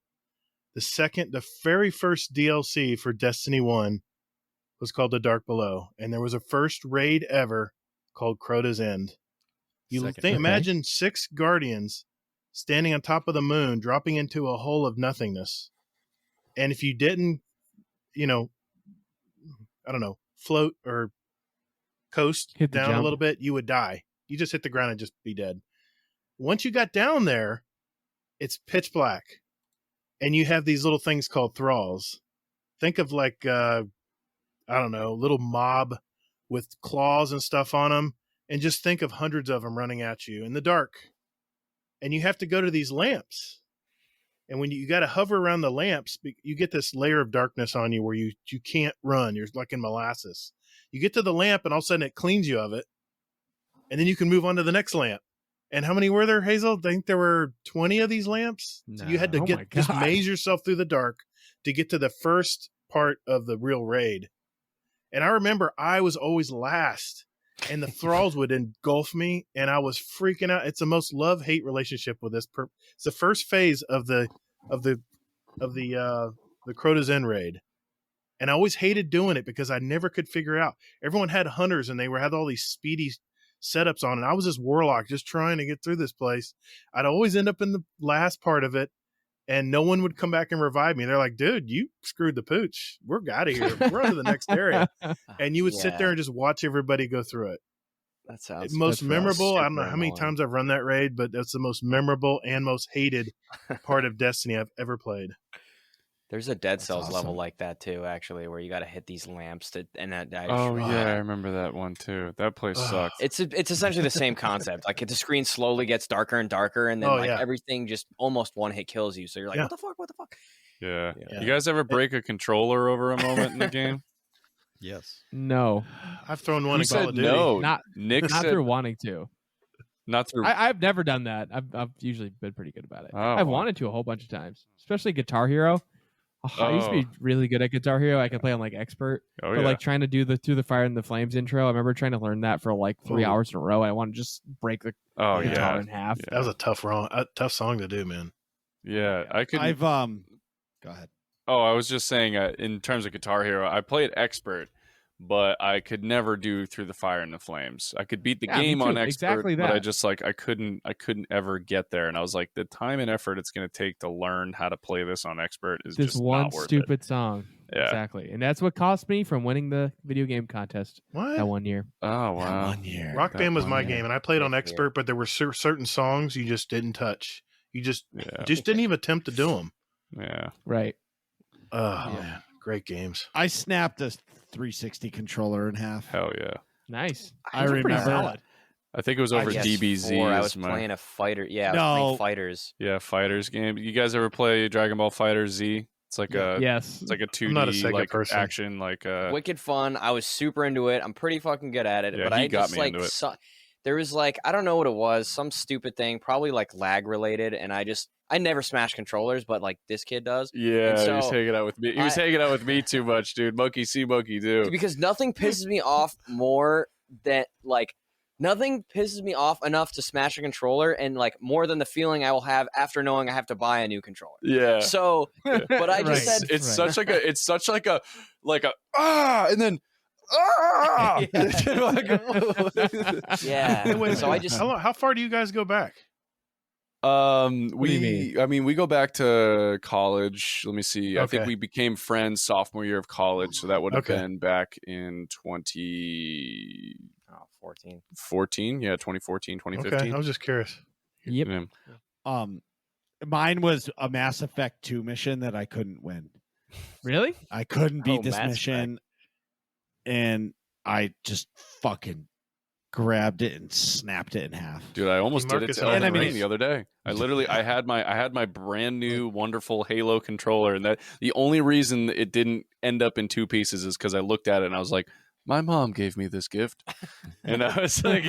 [SPEAKER 3] The very first DLC for Destiny 1 was called The Dark Below, and there was a first raid ever called Crota's End. Imagine 6 Guardians standing on top of the moon, dropping into a hole of nothingness. And if you didn't, float or coast down a little bit, you would die. You just hit the ground and just be dead. Once you got down there, it's pitch black. And you have these little things called thralls. Think of like, little mob with claws and stuff on them. And just think of hundreds of them running at you in the dark. And you have to go to these lamps. And when you got to hover around the lamps, you get this layer of darkness on you where you can't run. You're like in molasses. You get to the lamp and all of a sudden it cleans you of it. And then you can move on to the next lamp. And how many were there, Hazel? I think there were 20 of these lamps. So you had to
[SPEAKER 2] No. Oh my
[SPEAKER 3] just
[SPEAKER 2] God.
[SPEAKER 3] maze yourself through the dark to get to the first part of the real raid. And I remember I was always last, and the thralls would engulf me, and I was freaking out. It's the most love-hate relationship with this. It's the first phase of the Crota's End raid. And I always hated doing it because I never could figure out. Everyone had hunters and they had all these speedy setups on, and I was this warlock just trying to get through this place. I'd always end up in the last part of it, and no one would come back and revive me. They're like, dude, you screwed the pooch. We're out of here. We're on to the next area. And you would sit there and just watch everybody go through it.
[SPEAKER 4] That sounds
[SPEAKER 3] Most memorable. I don't know
[SPEAKER 4] super
[SPEAKER 3] how many
[SPEAKER 4] annoying.
[SPEAKER 3] times I've run that raid, but that's the most memorable and most hated part of Destiny I've ever played.
[SPEAKER 4] There's a Dead
[SPEAKER 5] That's
[SPEAKER 4] Cells level
[SPEAKER 5] awesome.
[SPEAKER 4] like that too, actually, where you got to hit these lamps and that.
[SPEAKER 6] Oh yeah, I remember that one too. That place sucked.
[SPEAKER 4] It's essentially the same concept. Like the screen slowly gets darker and darker, and then everything just almost one hit kills you. So you're like, what the fuck? What the fuck?
[SPEAKER 6] Yeah.
[SPEAKER 3] Yeah.
[SPEAKER 6] You guys ever break a controller over a moment in the game?
[SPEAKER 5] Yes.
[SPEAKER 2] No,
[SPEAKER 3] I've thrown one
[SPEAKER 6] Who
[SPEAKER 3] in Call
[SPEAKER 6] said
[SPEAKER 3] of Duty.
[SPEAKER 6] no?
[SPEAKER 2] not
[SPEAKER 6] Nick
[SPEAKER 2] not
[SPEAKER 6] said
[SPEAKER 2] through wanting to.
[SPEAKER 6] not through.
[SPEAKER 2] I've never done that. I've usually been pretty good about it.
[SPEAKER 6] Oh,
[SPEAKER 2] I've
[SPEAKER 6] wow.
[SPEAKER 2] wanted to a whole bunch of times, especially Guitar Hero. I used to be really good at Guitar Hero. I could play on like expert,
[SPEAKER 6] Oh
[SPEAKER 2] but
[SPEAKER 6] yeah.
[SPEAKER 2] like trying to do the Through the Fire and the Flames intro. I remember trying to learn that for like 3
[SPEAKER 3] Ooh.
[SPEAKER 2] hours in a row. I want to just break the
[SPEAKER 6] Oh
[SPEAKER 2] guitar
[SPEAKER 6] yeah.
[SPEAKER 2] in half.
[SPEAKER 3] That was a tough song to do, man.
[SPEAKER 6] Yeah. I could.
[SPEAKER 1] I've go ahead.
[SPEAKER 6] Oh, I was just saying. In terms of Guitar Hero, I played expert, but I could never do Through the Fire and the Flames. I could beat the
[SPEAKER 2] Yeah, me
[SPEAKER 6] game
[SPEAKER 2] too.
[SPEAKER 6] on expert,
[SPEAKER 2] Exactly
[SPEAKER 6] but I
[SPEAKER 2] that.
[SPEAKER 6] just like I couldn't ever get there. And I was like, the time and effort it's going to take to learn how to play this on expert is
[SPEAKER 2] This
[SPEAKER 6] just
[SPEAKER 2] one
[SPEAKER 6] not worth
[SPEAKER 2] stupid song.
[SPEAKER 6] Yeah.
[SPEAKER 2] Exactly. And that's what cost me from winning the video game contest
[SPEAKER 3] What?
[SPEAKER 2] that one year.
[SPEAKER 6] it. Oh wow.
[SPEAKER 1] 1 year.
[SPEAKER 3] Rock
[SPEAKER 6] That
[SPEAKER 3] Band was
[SPEAKER 6] one,
[SPEAKER 3] my
[SPEAKER 6] yeah.
[SPEAKER 3] game, and I played on
[SPEAKER 4] Yeah.
[SPEAKER 3] expert, but there were certain songs you just didn't touch. You just
[SPEAKER 6] Yeah.
[SPEAKER 3] didn't even attempt to do them.
[SPEAKER 6] Yeah.
[SPEAKER 2] Right.
[SPEAKER 3] Oh,
[SPEAKER 1] Yeah.
[SPEAKER 3] man. Great games.
[SPEAKER 1] I snapped a 360 controller in half.
[SPEAKER 6] Hell yeah.
[SPEAKER 2] Nice.
[SPEAKER 1] I
[SPEAKER 2] Those are pretty
[SPEAKER 1] remember-
[SPEAKER 2] solid.
[SPEAKER 6] I think it was over DBZ.
[SPEAKER 4] I
[SPEAKER 6] is
[SPEAKER 4] was
[SPEAKER 6] my-
[SPEAKER 4] playing a fighter. Yeah, I was
[SPEAKER 1] No.
[SPEAKER 4] playing fighters.
[SPEAKER 6] Yeah, fighters game. You guys ever play Dragon Ball Fighter Z? It's like a
[SPEAKER 2] Yes.
[SPEAKER 6] it's like a 2D
[SPEAKER 3] not a Sega
[SPEAKER 6] like
[SPEAKER 3] person.
[SPEAKER 6] action like
[SPEAKER 4] Wicked fun. I was super into it. I'm pretty fucking good at it.
[SPEAKER 6] Yeah,
[SPEAKER 4] but
[SPEAKER 6] he
[SPEAKER 4] I
[SPEAKER 6] got
[SPEAKER 4] just
[SPEAKER 6] me
[SPEAKER 4] like
[SPEAKER 6] into it.
[SPEAKER 4] there was like I don't know what it was, some stupid thing, probably like lag related, and I never smash controllers, but like this kid does.
[SPEAKER 6] Yeah,
[SPEAKER 4] And
[SPEAKER 6] he was
[SPEAKER 4] so
[SPEAKER 6] hanging out with me. He was hanging out with me too much, dude. Monkey see, monkey do.
[SPEAKER 4] Because nothing pisses me off more than nothing pisses me off enough to smash a controller and like more than the feeling I will have after knowing I have to buy a new controller.
[SPEAKER 6] Yeah.
[SPEAKER 4] So, but I just
[SPEAKER 2] Right.
[SPEAKER 4] said
[SPEAKER 6] It's
[SPEAKER 2] Right.
[SPEAKER 6] such like a and then
[SPEAKER 4] yeah.
[SPEAKER 3] Wait,
[SPEAKER 4] So I just
[SPEAKER 3] how far do you guys go back?
[SPEAKER 2] do you mean?
[SPEAKER 6] I mean, we go back to college. Let me see. I think
[SPEAKER 3] Okay.
[SPEAKER 6] we became friends sophomore year of college, so that would have
[SPEAKER 3] Okay.
[SPEAKER 6] been back in 2014.
[SPEAKER 4] 14.
[SPEAKER 6] Yeah, 2014,
[SPEAKER 3] Okay,
[SPEAKER 6] 2015.
[SPEAKER 3] I was just curious.
[SPEAKER 2] Yep.
[SPEAKER 6] Yeah.
[SPEAKER 1] Mine was a Mass Effect 2 mission that I couldn't win.
[SPEAKER 2] Really?
[SPEAKER 1] I couldn't beat this
[SPEAKER 4] Mass
[SPEAKER 1] mission, and I just fucking grabbed it and snapped it in half.
[SPEAKER 6] Dude, I almost did it
[SPEAKER 3] Marcus
[SPEAKER 6] to
[SPEAKER 3] and I
[SPEAKER 6] Elden
[SPEAKER 3] mean,
[SPEAKER 6] Ring the other day. I literally, I had my brand new wonderful Halo controller, and that the only reason it didn't end up in two pieces is because I looked at it and I was like, my mom gave me this gift, and I was like,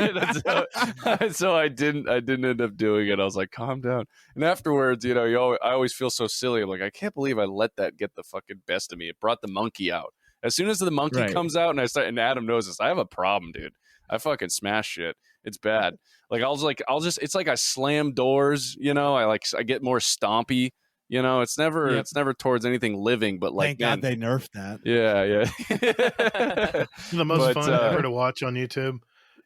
[SPEAKER 6] so I didn't end up doing it. I was like, calm down. And afterwards, I always feel so silly. I'm like, I can't believe I let that get the fucking best of me. It brought the monkey out. As soon as the monkey
[SPEAKER 2] Right.
[SPEAKER 6] comes out, and Adam knows this, I have a problem, dude. I fucking smash shit. It's bad. Like I'll just it's like I slam doors, I get more stompy, it's never towards anything living, but like
[SPEAKER 1] Thank God
[SPEAKER 6] man,
[SPEAKER 1] they nerfed that.
[SPEAKER 6] yeah.
[SPEAKER 3] The most
[SPEAKER 6] But,
[SPEAKER 3] fun ever to watch on YouTube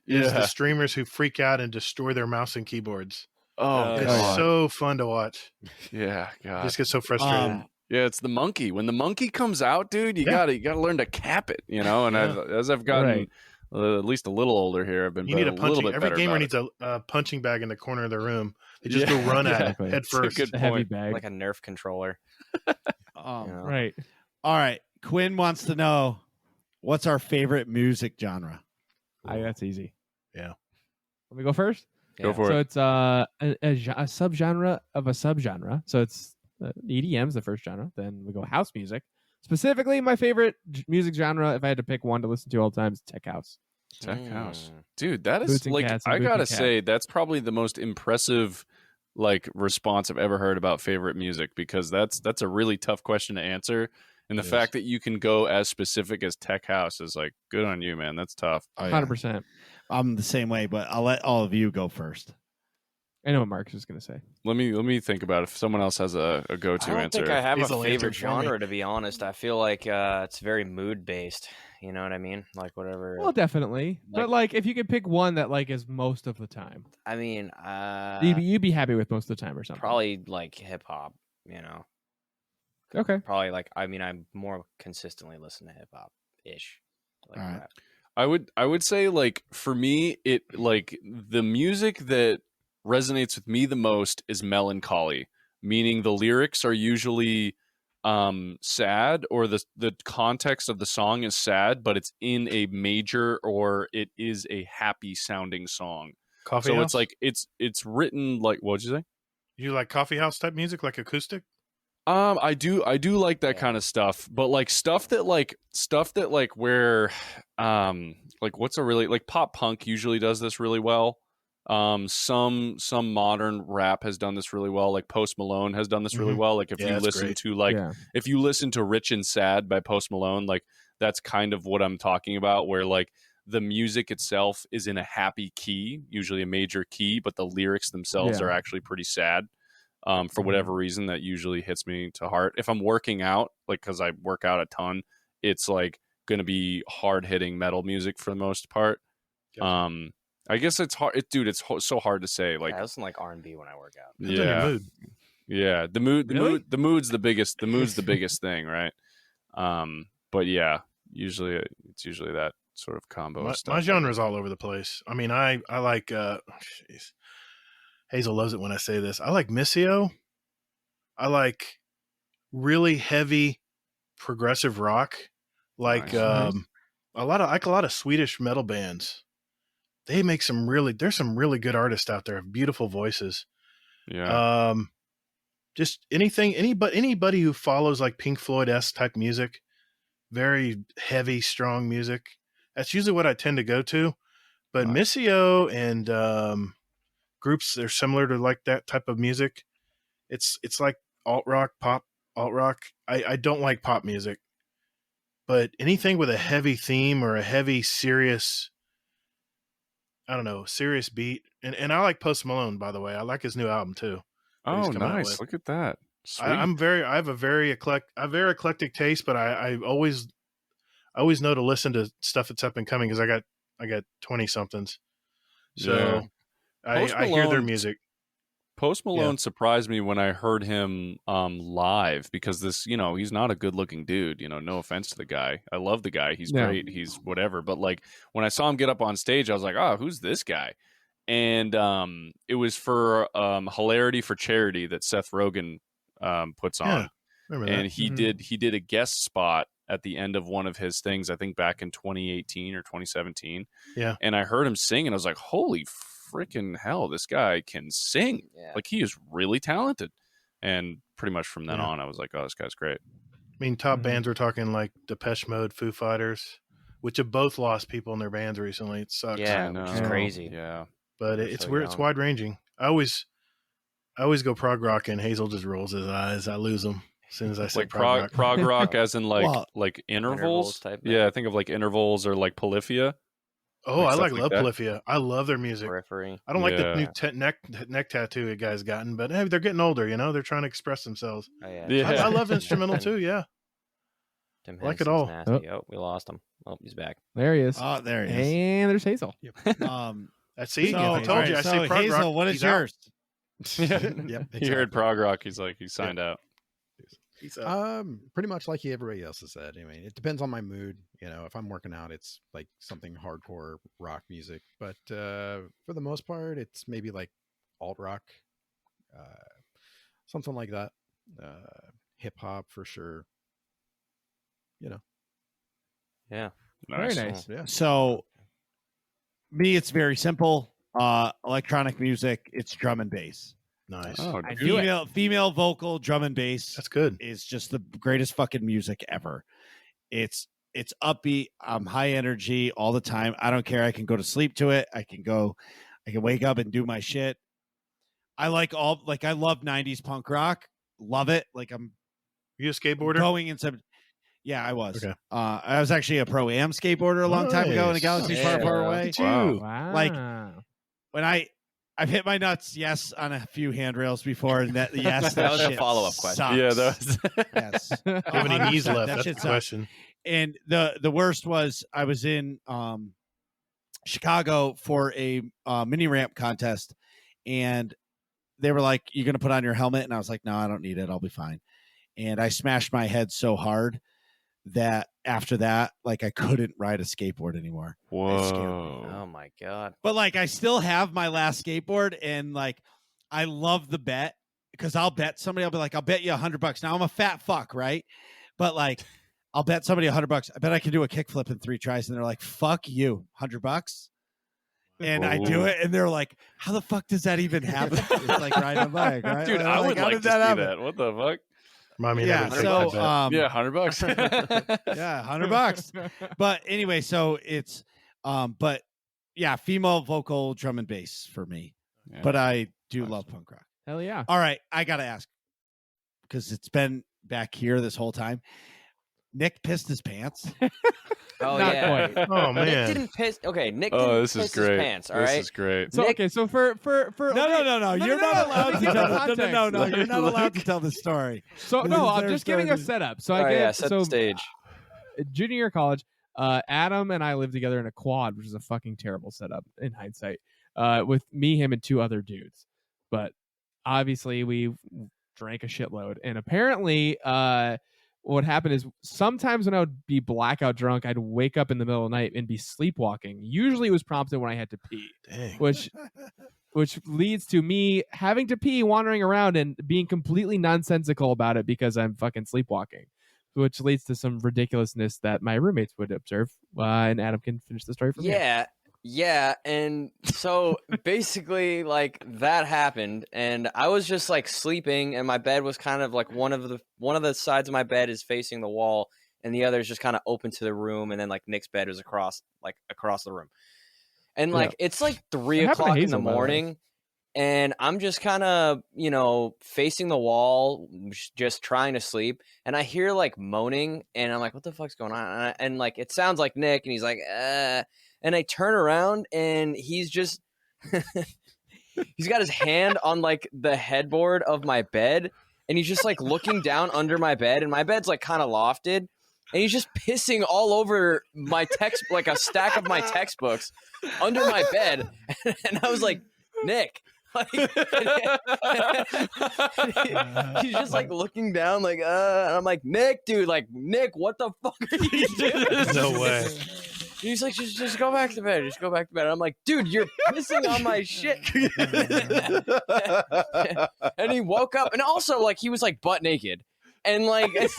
[SPEAKER 3] is
[SPEAKER 6] Yeah.
[SPEAKER 3] the streamers who freak out and destroy their mouse and keyboards.
[SPEAKER 6] Oh,
[SPEAKER 3] It's
[SPEAKER 6] God.
[SPEAKER 3] so fun to watch.
[SPEAKER 6] Yeah, God.
[SPEAKER 3] Just get so frustrated.
[SPEAKER 6] Yeah, it's the monkey. When the monkey comes out, dude, you gotta learn to cap it, And as I've gotten
[SPEAKER 2] Right.
[SPEAKER 6] at least a little older here, I've been
[SPEAKER 3] You need a
[SPEAKER 6] little
[SPEAKER 3] punching.
[SPEAKER 6] bit
[SPEAKER 3] Every
[SPEAKER 6] better
[SPEAKER 3] gamer
[SPEAKER 6] about
[SPEAKER 3] needs a punching bag in the corner of their room. They just
[SPEAKER 6] Yeah,
[SPEAKER 3] go run at
[SPEAKER 2] exactly.
[SPEAKER 3] it head
[SPEAKER 6] It's a
[SPEAKER 3] first.
[SPEAKER 6] good
[SPEAKER 2] A heavy
[SPEAKER 6] point.
[SPEAKER 2] bag.
[SPEAKER 4] like a Nerf controller.
[SPEAKER 1] Um,
[SPEAKER 4] You know?
[SPEAKER 2] Right.
[SPEAKER 1] All right. Quinn wants to know what's our favorite music genre?
[SPEAKER 2] That's easy.
[SPEAKER 3] Yeah.
[SPEAKER 2] Let me go first.
[SPEAKER 6] Go for
[SPEAKER 2] So
[SPEAKER 6] it.
[SPEAKER 2] it's a subgenre of a subgenre. So it's EDM is the first genre. Then we go house music. Specifically, my favorite music genre, if I had to pick one to listen to all the time, is tech house.
[SPEAKER 6] Tech house, dude. That
[SPEAKER 2] Boots
[SPEAKER 6] is
[SPEAKER 2] and
[SPEAKER 6] like,
[SPEAKER 2] cats and
[SPEAKER 6] I
[SPEAKER 2] boots and
[SPEAKER 6] gotta
[SPEAKER 2] cats.
[SPEAKER 6] say, that's probably the most impressive like response I've ever heard about favorite music, because that's a really tough question to answer. And the
[SPEAKER 3] It
[SPEAKER 6] fact that you can go as specific as tech house is like, good on you, man. That's tough.
[SPEAKER 5] Oh, yeah.
[SPEAKER 2] 100%.
[SPEAKER 1] I'm the same way, but I'll let all of you go first.
[SPEAKER 2] I know what Mark's just gonna say.
[SPEAKER 6] Let me think about if someone else has a go-to
[SPEAKER 4] I don't
[SPEAKER 6] answer.
[SPEAKER 4] think I have
[SPEAKER 3] Hazel
[SPEAKER 4] a favorite
[SPEAKER 3] answered for me.
[SPEAKER 4] genre, to be honest. I feel like it's very mood based. You know what I mean? Like whatever.
[SPEAKER 2] Well, definitely. But like, if you could pick one that like is most of the time,
[SPEAKER 4] I mean,
[SPEAKER 2] you'd be happy with most of the time or something.
[SPEAKER 4] probably like hip hop. You know,
[SPEAKER 2] Okay.
[SPEAKER 4] probably like I mean, I more consistently listen to hip hop ish. Like
[SPEAKER 1] All right.
[SPEAKER 4] rap.
[SPEAKER 6] I would say, like, for me, it like the music that resonates with me the most is melancholy, meaning the lyrics are usually sad, or the context of the song is sad, but it's in a major, or it is a happy sounding song.
[SPEAKER 3] Coffee
[SPEAKER 6] So
[SPEAKER 3] house?
[SPEAKER 6] it's like it's written like, what'd you say?
[SPEAKER 3] You like coffee house type music, like acoustic?
[SPEAKER 6] I do like that
[SPEAKER 4] Yeah.
[SPEAKER 6] kind of stuff, but like stuff that where like what's a really like pop punk usually does this really well. Some modern rap has done this really well. Like Post Malone has done this really
[SPEAKER 3] Mhm.
[SPEAKER 6] well. Like if
[SPEAKER 3] Yeah,
[SPEAKER 6] you
[SPEAKER 3] that's
[SPEAKER 6] listen
[SPEAKER 3] great.
[SPEAKER 6] to like
[SPEAKER 2] Yeah.
[SPEAKER 6] if you listen to Rich and Sad by Post Malone, like that's kind of what I'm talking about, where like the music itself is in a happy key, usually a major key, but the lyrics themselves
[SPEAKER 2] Yeah.
[SPEAKER 6] are actually pretty sad. For whatever reason, that usually hits me to heart. If I'm working out, like because I work out a ton, it's like going to be hard hitting metal music for the most part.
[SPEAKER 3] Gotcha.
[SPEAKER 6] I guess it's hard, dude. It's so hard to say. Like,
[SPEAKER 4] Yeah, I listen to, like R&B when I work out.
[SPEAKER 3] Depends on your
[SPEAKER 6] yeah,
[SPEAKER 3] mood.
[SPEAKER 6] yeah. The mood's the biggest. The mood's the biggest thing, right? But yeah, usually it's usually that sort of combo of stuff.
[SPEAKER 3] My genre's all over the place. I mean, I like jeez. Hazel loves it when I say this. I like Missio. I like really heavy progressive rock. Like
[SPEAKER 6] Nice.
[SPEAKER 3] a lot of Swedish metal bands. They make there's some really good artists out there with beautiful voices.
[SPEAKER 6] Yeah,
[SPEAKER 3] Just anybody who follows like Pink Floyd-esque type music, very heavy, strong music. That's usually what I tend to go to. But
[SPEAKER 6] Nice.
[SPEAKER 3] Missio and groups that are similar to like that type of music, it's like alt rock, pop, alt rock. I don't like pop music, but anything with a heavy theme or a heavy, serious, I don't know, serious beat. And I like Post Malone, by the way. I like his new album too. that he's
[SPEAKER 6] Oh,
[SPEAKER 3] come out
[SPEAKER 6] nice.
[SPEAKER 3] with.
[SPEAKER 6] Look at that. Sweet.
[SPEAKER 3] I have a very eclectic taste, but I always know to listen to stuff that's up and coming because I got 20 somethings. So
[SPEAKER 6] Post
[SPEAKER 3] I hear their
[SPEAKER 6] Malone-
[SPEAKER 3] music.
[SPEAKER 6] Post Malone surprised me when I heard him live, because this, he's not a good looking dude, no offense to the guy. I love the guy. He's
[SPEAKER 2] Yeah.
[SPEAKER 6] great. He's whatever. But like when I saw him get up on stage, I was like, oh, who's this guy? And it was for Hilarity for Charity that Seth Rogen puts on.
[SPEAKER 3] Yeah, remember that.
[SPEAKER 6] And he did a guest spot at the end of one of his things, I think back in 2018 or 2017.
[SPEAKER 3] Yeah.
[SPEAKER 6] And I heard him sing and I was like, holy freaking hell, this guy can sing.
[SPEAKER 4] Yeah.
[SPEAKER 6] Like, he is really talented. And pretty much from then
[SPEAKER 3] Yeah.
[SPEAKER 6] on, I was like, oh, this guy's great.
[SPEAKER 3] I mean, top
[SPEAKER 2] Mhm.
[SPEAKER 3] bands we're talking like Depeche Mode, Foo Fighters, which have both lost people in their bands recently. It sucks.
[SPEAKER 4] Yeah,
[SPEAKER 6] I
[SPEAKER 4] which
[SPEAKER 6] know.
[SPEAKER 4] is crazy.
[SPEAKER 6] Yeah.
[SPEAKER 3] But
[SPEAKER 4] They're
[SPEAKER 3] it's
[SPEAKER 4] so
[SPEAKER 3] weird. It's
[SPEAKER 4] young.
[SPEAKER 3] wide ranging. I always go prog rock, and Hazel just rolls his eyes. I lose him as soon as I say
[SPEAKER 6] Like
[SPEAKER 3] prog rock.
[SPEAKER 6] prog rock as in like
[SPEAKER 1] Well,
[SPEAKER 6] like intervals.
[SPEAKER 4] intervals type thing.
[SPEAKER 6] Yeah, I think of like intervals or like Polyphia.
[SPEAKER 3] Oh,
[SPEAKER 6] like
[SPEAKER 3] I
[SPEAKER 6] stuff
[SPEAKER 3] like
[SPEAKER 6] like
[SPEAKER 3] Love
[SPEAKER 6] that.
[SPEAKER 3] Polyphia. I love their music.
[SPEAKER 4] Periphery.
[SPEAKER 3] I don't like the new
[SPEAKER 6] Yeah.
[SPEAKER 3] neck tattoo a guy's gotten, but hey, they're getting older. They're trying to express themselves.
[SPEAKER 4] Oh, yeah.
[SPEAKER 6] Yeah.
[SPEAKER 3] I love instrumental too. Yeah,
[SPEAKER 4] Tim
[SPEAKER 3] I like it
[SPEAKER 4] Henson's
[SPEAKER 3] all.
[SPEAKER 4] Nasty. Oh, we lost him. Oh, he's back.
[SPEAKER 2] There he is.
[SPEAKER 1] Oh, there he is.
[SPEAKER 2] And there's Hazel.
[SPEAKER 3] that's see.
[SPEAKER 1] So,
[SPEAKER 3] I told
[SPEAKER 1] all
[SPEAKER 3] you.
[SPEAKER 1] right,
[SPEAKER 3] I
[SPEAKER 1] so
[SPEAKER 3] say prog
[SPEAKER 1] Hazel,
[SPEAKER 3] rock.
[SPEAKER 1] what is
[SPEAKER 3] He's out.
[SPEAKER 1] yours?
[SPEAKER 5] Yep,
[SPEAKER 6] He heard prog rock. He's like, he signed out.
[SPEAKER 3] He's out.
[SPEAKER 5] Pretty much like everybody else has said. I mean, it depends on my mood. If I'm working out, it's like something hardcore rock music. But for the most part, it's maybe like alt rock, something like that. Hip hop for sure.
[SPEAKER 4] Yeah.
[SPEAKER 6] Nice.
[SPEAKER 2] Very nice.
[SPEAKER 5] Yeah.
[SPEAKER 1] So, me, it's very simple. Electronic music. It's drum and bass.
[SPEAKER 3] Nice.
[SPEAKER 6] Oh,
[SPEAKER 2] I
[SPEAKER 6] dude.
[SPEAKER 2] knew it.
[SPEAKER 1] Female vocal drum and bass
[SPEAKER 3] That's good.
[SPEAKER 1] is just the greatest fucking music ever. It's It's upbeat. I'm high energy all the time. I don't care. I can go to sleep to it. I can wake up and do my shit. I love 90s punk rock. Love it. Like I'm
[SPEAKER 3] You a skateboarder?
[SPEAKER 1] going in some. Yeah, I was.
[SPEAKER 3] Okay.
[SPEAKER 1] I was actually a pro-am skateboarder a long time ago in a
[SPEAKER 3] Nice.
[SPEAKER 1] galaxy
[SPEAKER 4] Yeah.
[SPEAKER 1] far, far away.
[SPEAKER 6] Wow.
[SPEAKER 2] Wow.
[SPEAKER 1] Like, when I've hit my nuts, yes, on a few handrails before, and that yes,
[SPEAKER 4] That was a
[SPEAKER 1] shit
[SPEAKER 4] follow-up question.
[SPEAKER 1] sucks.
[SPEAKER 6] Yeah, that was.
[SPEAKER 1] Yes.
[SPEAKER 3] Do you have any knees
[SPEAKER 1] 100%,
[SPEAKER 3] left?
[SPEAKER 1] that
[SPEAKER 3] That's
[SPEAKER 1] shit
[SPEAKER 3] the
[SPEAKER 1] sucks.
[SPEAKER 3] question.
[SPEAKER 1] And the worst was I was in Chicago for a mini ramp contest, and they were like, "You're gonna put on your helmet," and I was like, "No, I don't need it. I'll be fine." And I smashed my head so hard that after that, like I couldn't ride a skateboard anymore. It scared me.
[SPEAKER 6] Whoa.
[SPEAKER 4] Oh my god.
[SPEAKER 1] But like I still have my last skateboard, and like I love the bet because I'll bet somebody. I'll be like, "I'll bet you $100." Now I'm a fat fuck, right? But like, I'll bet somebody $100. I bet I can do a kickflip in 3 tries, and they're like, "Fuck you, $100." And I do
[SPEAKER 6] Whoa.
[SPEAKER 1] it, and they're like, "How the fuck does that even happen?" It's like riding a bike, right?
[SPEAKER 6] Dude,
[SPEAKER 1] And
[SPEAKER 6] I
[SPEAKER 1] I'm
[SPEAKER 6] would
[SPEAKER 1] "How
[SPEAKER 6] like
[SPEAKER 1] did
[SPEAKER 6] to see
[SPEAKER 1] happen?"
[SPEAKER 6] that. What the fuck?
[SPEAKER 3] Remind me
[SPEAKER 1] Yeah,
[SPEAKER 3] never to
[SPEAKER 1] so
[SPEAKER 3] take that bet.
[SPEAKER 6] Yeah, $100.
[SPEAKER 1] yeah, $100. But anyway, so it's but yeah, female vocal drum and bass for me.
[SPEAKER 6] Yeah.
[SPEAKER 1] But I do love punk rock.
[SPEAKER 2] Hell yeah.
[SPEAKER 1] All right, I gotta ask because it's been back here this whole time. Nick pissed his pants.
[SPEAKER 4] Oh
[SPEAKER 2] Not
[SPEAKER 4] yeah.
[SPEAKER 2] quite.
[SPEAKER 3] Oh
[SPEAKER 4] Nick
[SPEAKER 3] man.
[SPEAKER 4] didn't piss. Okay, Nick
[SPEAKER 6] Oh,
[SPEAKER 4] didn't
[SPEAKER 6] this
[SPEAKER 4] piss
[SPEAKER 6] is great.
[SPEAKER 4] his pants. All
[SPEAKER 6] This
[SPEAKER 4] right.
[SPEAKER 6] is great.
[SPEAKER 2] So
[SPEAKER 4] Nick-
[SPEAKER 2] okay, so for
[SPEAKER 1] No, you're not allowed to
[SPEAKER 2] Let me give
[SPEAKER 1] tell
[SPEAKER 2] the
[SPEAKER 1] this. No,
[SPEAKER 2] context.
[SPEAKER 1] you're not allowed to tell the story.
[SPEAKER 2] So no, I'm
[SPEAKER 1] There's
[SPEAKER 2] just giving a
[SPEAKER 1] stories.
[SPEAKER 2] setup. So
[SPEAKER 4] All
[SPEAKER 2] I
[SPEAKER 4] right,
[SPEAKER 2] get
[SPEAKER 4] yeah, set
[SPEAKER 2] so
[SPEAKER 4] the stage.
[SPEAKER 2] junior year of college, Adam and I lived together in a quad, which is a fucking terrible setup in hindsight. With me, him, and 2 other dudes. But obviously we drank a shitload. And apparently, what happened is sometimes when I would be blackout drunk, I'd wake up in the middle of the night and be sleepwalking. Usually it was prompted when I had to pee,
[SPEAKER 3] Dang.
[SPEAKER 2] which leads to me having to pee, wandering around and being completely nonsensical about it because I'm fucking sleepwalking, which leads to some ridiculousness that my roommates would observe. And Adam can finish the story from here.
[SPEAKER 4] Yeah, and so basically like that happened, and I was just like sleeping, and my bed was kind of like one of the sides of my bed is facing the wall, and the other is just kind of open to the room, and then like Nick's bed was across the room, and like it's like 3
[SPEAKER 2] It happened to
[SPEAKER 4] o'clock in
[SPEAKER 2] Hazel,
[SPEAKER 4] the
[SPEAKER 2] by the way.
[SPEAKER 4] morning, and I'm just kind of facing the wall, just trying to sleep, and I hear like moaning, and I'm like, what the fuck's going on? And like it sounds like Nick, and he's like, and I turn around, and he's just he's got his hand on like the headboard of my bed, and he's just like looking down under my bed, and my bed's like kind of lofted, and he's just pissing all over my text, like a stack of my textbooks under my bed, and I was like, Nick. Like, he's just like looking down, like, and I'm like, Nick, dude, like, Nick, what the fuck are you doing?
[SPEAKER 3] No way.
[SPEAKER 4] And he's like, just go back to bed. Just go back to bed. And I'm like, dude, you're pissing on my shit. And he woke up, and also like he was like butt naked, and like, and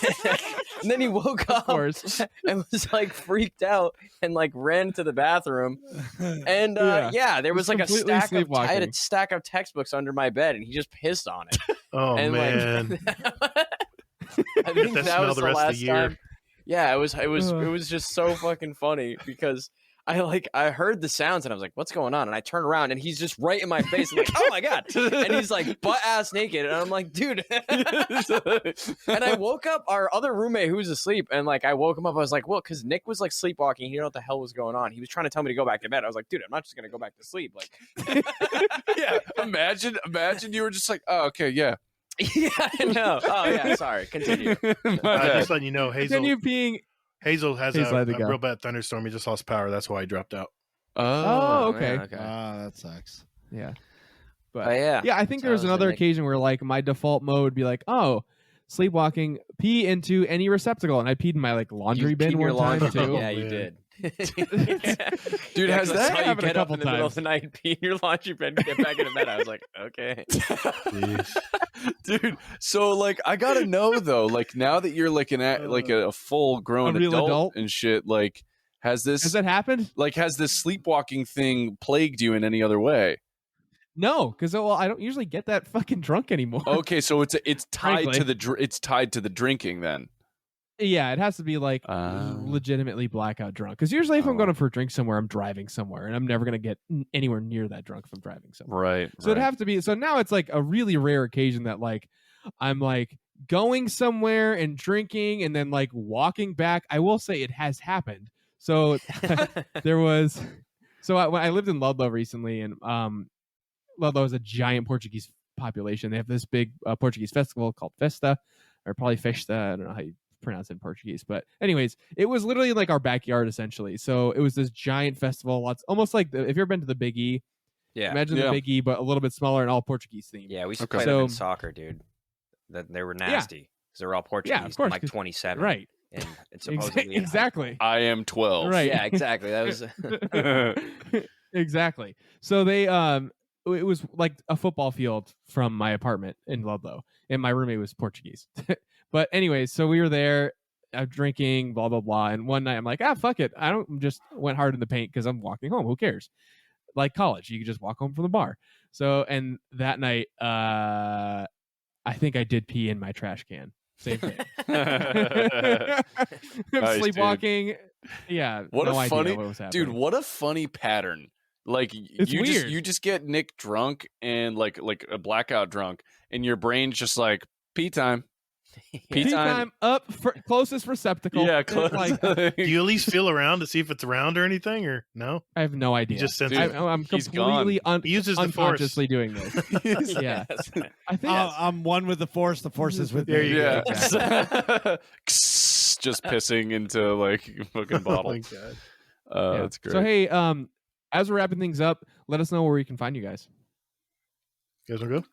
[SPEAKER 4] then he woke up
[SPEAKER 2] course.
[SPEAKER 4] and was like freaked out and like ran to the bathroom. And
[SPEAKER 2] Yeah.
[SPEAKER 4] there was like a
[SPEAKER 2] completely
[SPEAKER 4] I had a
[SPEAKER 2] sleepwalking.
[SPEAKER 4] stack of textbooks under my bed, and he just pissed on it.
[SPEAKER 3] Oh
[SPEAKER 4] And, like,
[SPEAKER 3] man.
[SPEAKER 4] I think
[SPEAKER 3] that
[SPEAKER 4] that
[SPEAKER 3] smell
[SPEAKER 4] was
[SPEAKER 3] the
[SPEAKER 4] the
[SPEAKER 3] rest of
[SPEAKER 4] last
[SPEAKER 3] the year.
[SPEAKER 4] time. Yeah, it was just so fucking funny because I heard the sounds and I was like, what's going on? And I turn around and he's just right in my face. I'm like, oh my God. And he's like butt ass naked. And I'm like, dude. And I woke up our other roommate who was asleep, and like I woke him up. I was like, well, because Nick was like sleepwalking. He didn't know what the hell was going on. He was trying to tell me to go back to bed. I was like, dude, I'm not just gonna go back to sleep. Like
[SPEAKER 6] Yeah, imagine you were just like, oh, okay, yeah.
[SPEAKER 4] yeah, I know. Oh yeah, sorry. Continue.
[SPEAKER 3] Just letting you know,
[SPEAKER 2] Continue being.
[SPEAKER 3] Hazel has
[SPEAKER 2] Hazel
[SPEAKER 3] a
[SPEAKER 2] had to go.
[SPEAKER 3] real bad thunderstorm. He just lost power. That's why he dropped out.
[SPEAKER 2] Oh, okay.
[SPEAKER 4] man, okay.
[SPEAKER 1] That sucks.
[SPEAKER 2] Yeah.
[SPEAKER 4] But
[SPEAKER 2] But
[SPEAKER 4] yeah.
[SPEAKER 2] I think
[SPEAKER 4] So
[SPEAKER 2] there was
[SPEAKER 4] I was
[SPEAKER 2] another
[SPEAKER 4] like-
[SPEAKER 2] occasion where like my default mode would be like, oh, sleepwalking, pee into any receptacle, and I peed in my like laundry
[SPEAKER 4] You
[SPEAKER 2] bin
[SPEAKER 4] peed in your
[SPEAKER 2] one time
[SPEAKER 4] laundry.
[SPEAKER 2] too.
[SPEAKER 4] Yeah, you
[SPEAKER 3] man.
[SPEAKER 4] did.
[SPEAKER 6] Dude, has
[SPEAKER 4] I
[SPEAKER 6] that
[SPEAKER 4] saw you
[SPEAKER 2] happened a
[SPEAKER 4] get up
[SPEAKER 2] couple
[SPEAKER 4] in the middle of
[SPEAKER 2] times?
[SPEAKER 4] the night and pee in your laundry bin, get back into bed? I was like, okay.
[SPEAKER 3] Jeez.
[SPEAKER 6] Dude, so like I gotta know though, like now that you're like a full grown
[SPEAKER 2] A real adult?
[SPEAKER 6] and shit, like has
[SPEAKER 2] Has
[SPEAKER 6] this
[SPEAKER 2] that happened?
[SPEAKER 6] sleepwalking thing plagued you in any other way?
[SPEAKER 2] No, because I don't usually get that fucking drunk anymore.
[SPEAKER 6] Okay, so it's tied
[SPEAKER 2] Frankly.
[SPEAKER 6] to the drinking then.
[SPEAKER 2] Yeah, it has to be like legitimately blackout drunk. Because usually if I'm going for a drink somewhere, I'm driving somewhere, and I'm never going to get anywhere near that drunk if I'm driving somewhere.
[SPEAKER 6] Right.
[SPEAKER 2] So it'd have to be. So now it's like a really rare occasion that like I'm like going somewhere and drinking and then like walking back. I will say it has happened. So there was. So when I lived in Ludlow recently, and Ludlow is a giant Portuguese population. They have this big Portuguese festival called Festa, or probably Festa. I don't know how you pronounce it in Portuguese, but anyways, it was literally like our backyard essentially. So it was this giant festival, almost like if you've ever been to the Big E, imagine the Big E, but a little bit smaller and all Portuguese themed.
[SPEAKER 4] Yeah, we used to play them in soccer, dude. They were nasty because they were all Portuguese.
[SPEAKER 2] Yeah, of course,
[SPEAKER 4] I'm like 27,
[SPEAKER 2] right?
[SPEAKER 4] And supposedly
[SPEAKER 2] exactly.
[SPEAKER 6] I am 12.
[SPEAKER 2] Right.
[SPEAKER 4] Yeah, exactly. That was
[SPEAKER 2] exactly. So they it was like a football field from my apartment in Ludlow, and my roommate was Portuguese. But anyways, so we were there drinking, blah blah blah, and one night I'm like, fuck it, I don't just went hard in the paint because I'm walking home. Who cares? Like college, you could just walk home from the bar. So and that night, I think I did pee in my trash can. Same thing.
[SPEAKER 6] Nice,
[SPEAKER 2] sleepwalking.
[SPEAKER 6] Dude.
[SPEAKER 2] Yeah.
[SPEAKER 6] What
[SPEAKER 2] no
[SPEAKER 6] a funny
[SPEAKER 2] idea what was happening.
[SPEAKER 6] dude. What a funny pattern. Like
[SPEAKER 2] It's weird.
[SPEAKER 6] you just get Nick drunk and like a blackout drunk, and your brain's just like pee time.
[SPEAKER 2] Pee time up for closest receptacle.
[SPEAKER 6] Yeah, close.
[SPEAKER 2] Like,
[SPEAKER 3] Do you at least feel around to see if it's around or anything, or no?
[SPEAKER 2] I have no idea.
[SPEAKER 3] You just sense
[SPEAKER 6] Dude,
[SPEAKER 3] it.
[SPEAKER 2] I'm
[SPEAKER 6] he's
[SPEAKER 2] completely
[SPEAKER 3] He uses the force.
[SPEAKER 2] unconsciously doing this. Yeah. I think
[SPEAKER 1] I'm one with the Force. The Force is with
[SPEAKER 3] There
[SPEAKER 1] me.
[SPEAKER 3] you go.
[SPEAKER 6] Yeah. Just pissing into like a fucking
[SPEAKER 3] Oh
[SPEAKER 6] bottle.
[SPEAKER 3] my God.
[SPEAKER 2] yeah.
[SPEAKER 6] That's great.
[SPEAKER 2] So hey, as we're wrapping things up, let us know where we can find you guys.
[SPEAKER 3] You guys want to go?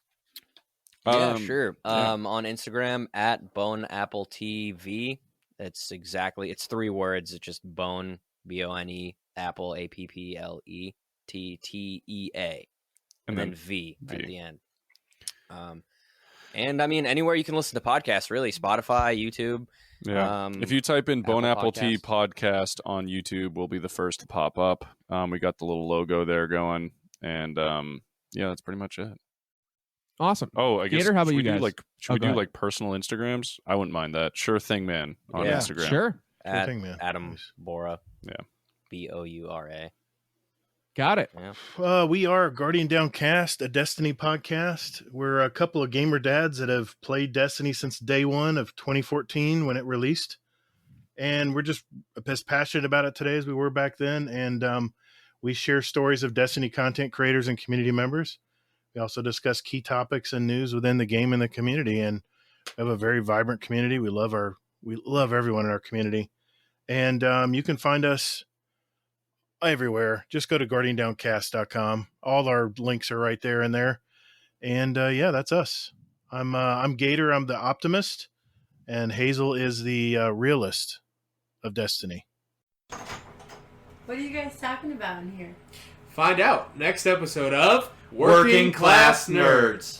[SPEAKER 4] Yeah, sure. On Instagram at BoneAppleTV. It's 3 words. It's just Bone, BONE, Apple, APPLE, TTEA, and then V at the end. And I mean, anywhere you can listen to podcasts, really. Spotify, YouTube.
[SPEAKER 6] Yeah. If you type in Bone Apple Tea
[SPEAKER 4] Podcast.
[SPEAKER 6] podcast on YouTube, we'll be the first to pop up. We got the little logo there going, and yeah, that's pretty much it.
[SPEAKER 2] Awesome.
[SPEAKER 6] Oh, I guess
[SPEAKER 2] Gator, how about
[SPEAKER 6] should
[SPEAKER 2] you
[SPEAKER 6] we do
[SPEAKER 2] guys?
[SPEAKER 6] like
[SPEAKER 2] Oh,
[SPEAKER 6] we
[SPEAKER 2] go
[SPEAKER 6] do
[SPEAKER 2] ahead.
[SPEAKER 6] like personal Instagrams? I wouldn't mind that. Sure thing, man, on
[SPEAKER 3] Yeah,
[SPEAKER 6] Instagram.
[SPEAKER 2] Sure.
[SPEAKER 4] At
[SPEAKER 3] thing, man.
[SPEAKER 4] Adam
[SPEAKER 3] Nice.
[SPEAKER 4] Bora.
[SPEAKER 6] Yeah.
[SPEAKER 4] BOURA.
[SPEAKER 2] Got it.
[SPEAKER 4] Yeah.
[SPEAKER 3] We are Guardian Downcast, a Destiny podcast. We're a couple of gamer dads that have played Destiny since day one of 2014 when it released. And we're just as passionate about it today as we were back then. And we share stories of Destiny content creators and community members. We also discuss key topics and news within the game and the community. And we have a very vibrant community. We love everyone in our community. And you can find us everywhere. Just go to guardiandowncast.com. All our links are right there and there. And yeah, that's us. I'm Gator. I'm the optimist, and Hazel is the realist of Destiny.
[SPEAKER 8] What are you guys talking about in here?
[SPEAKER 9] Find out next episode of Working Class Nerds.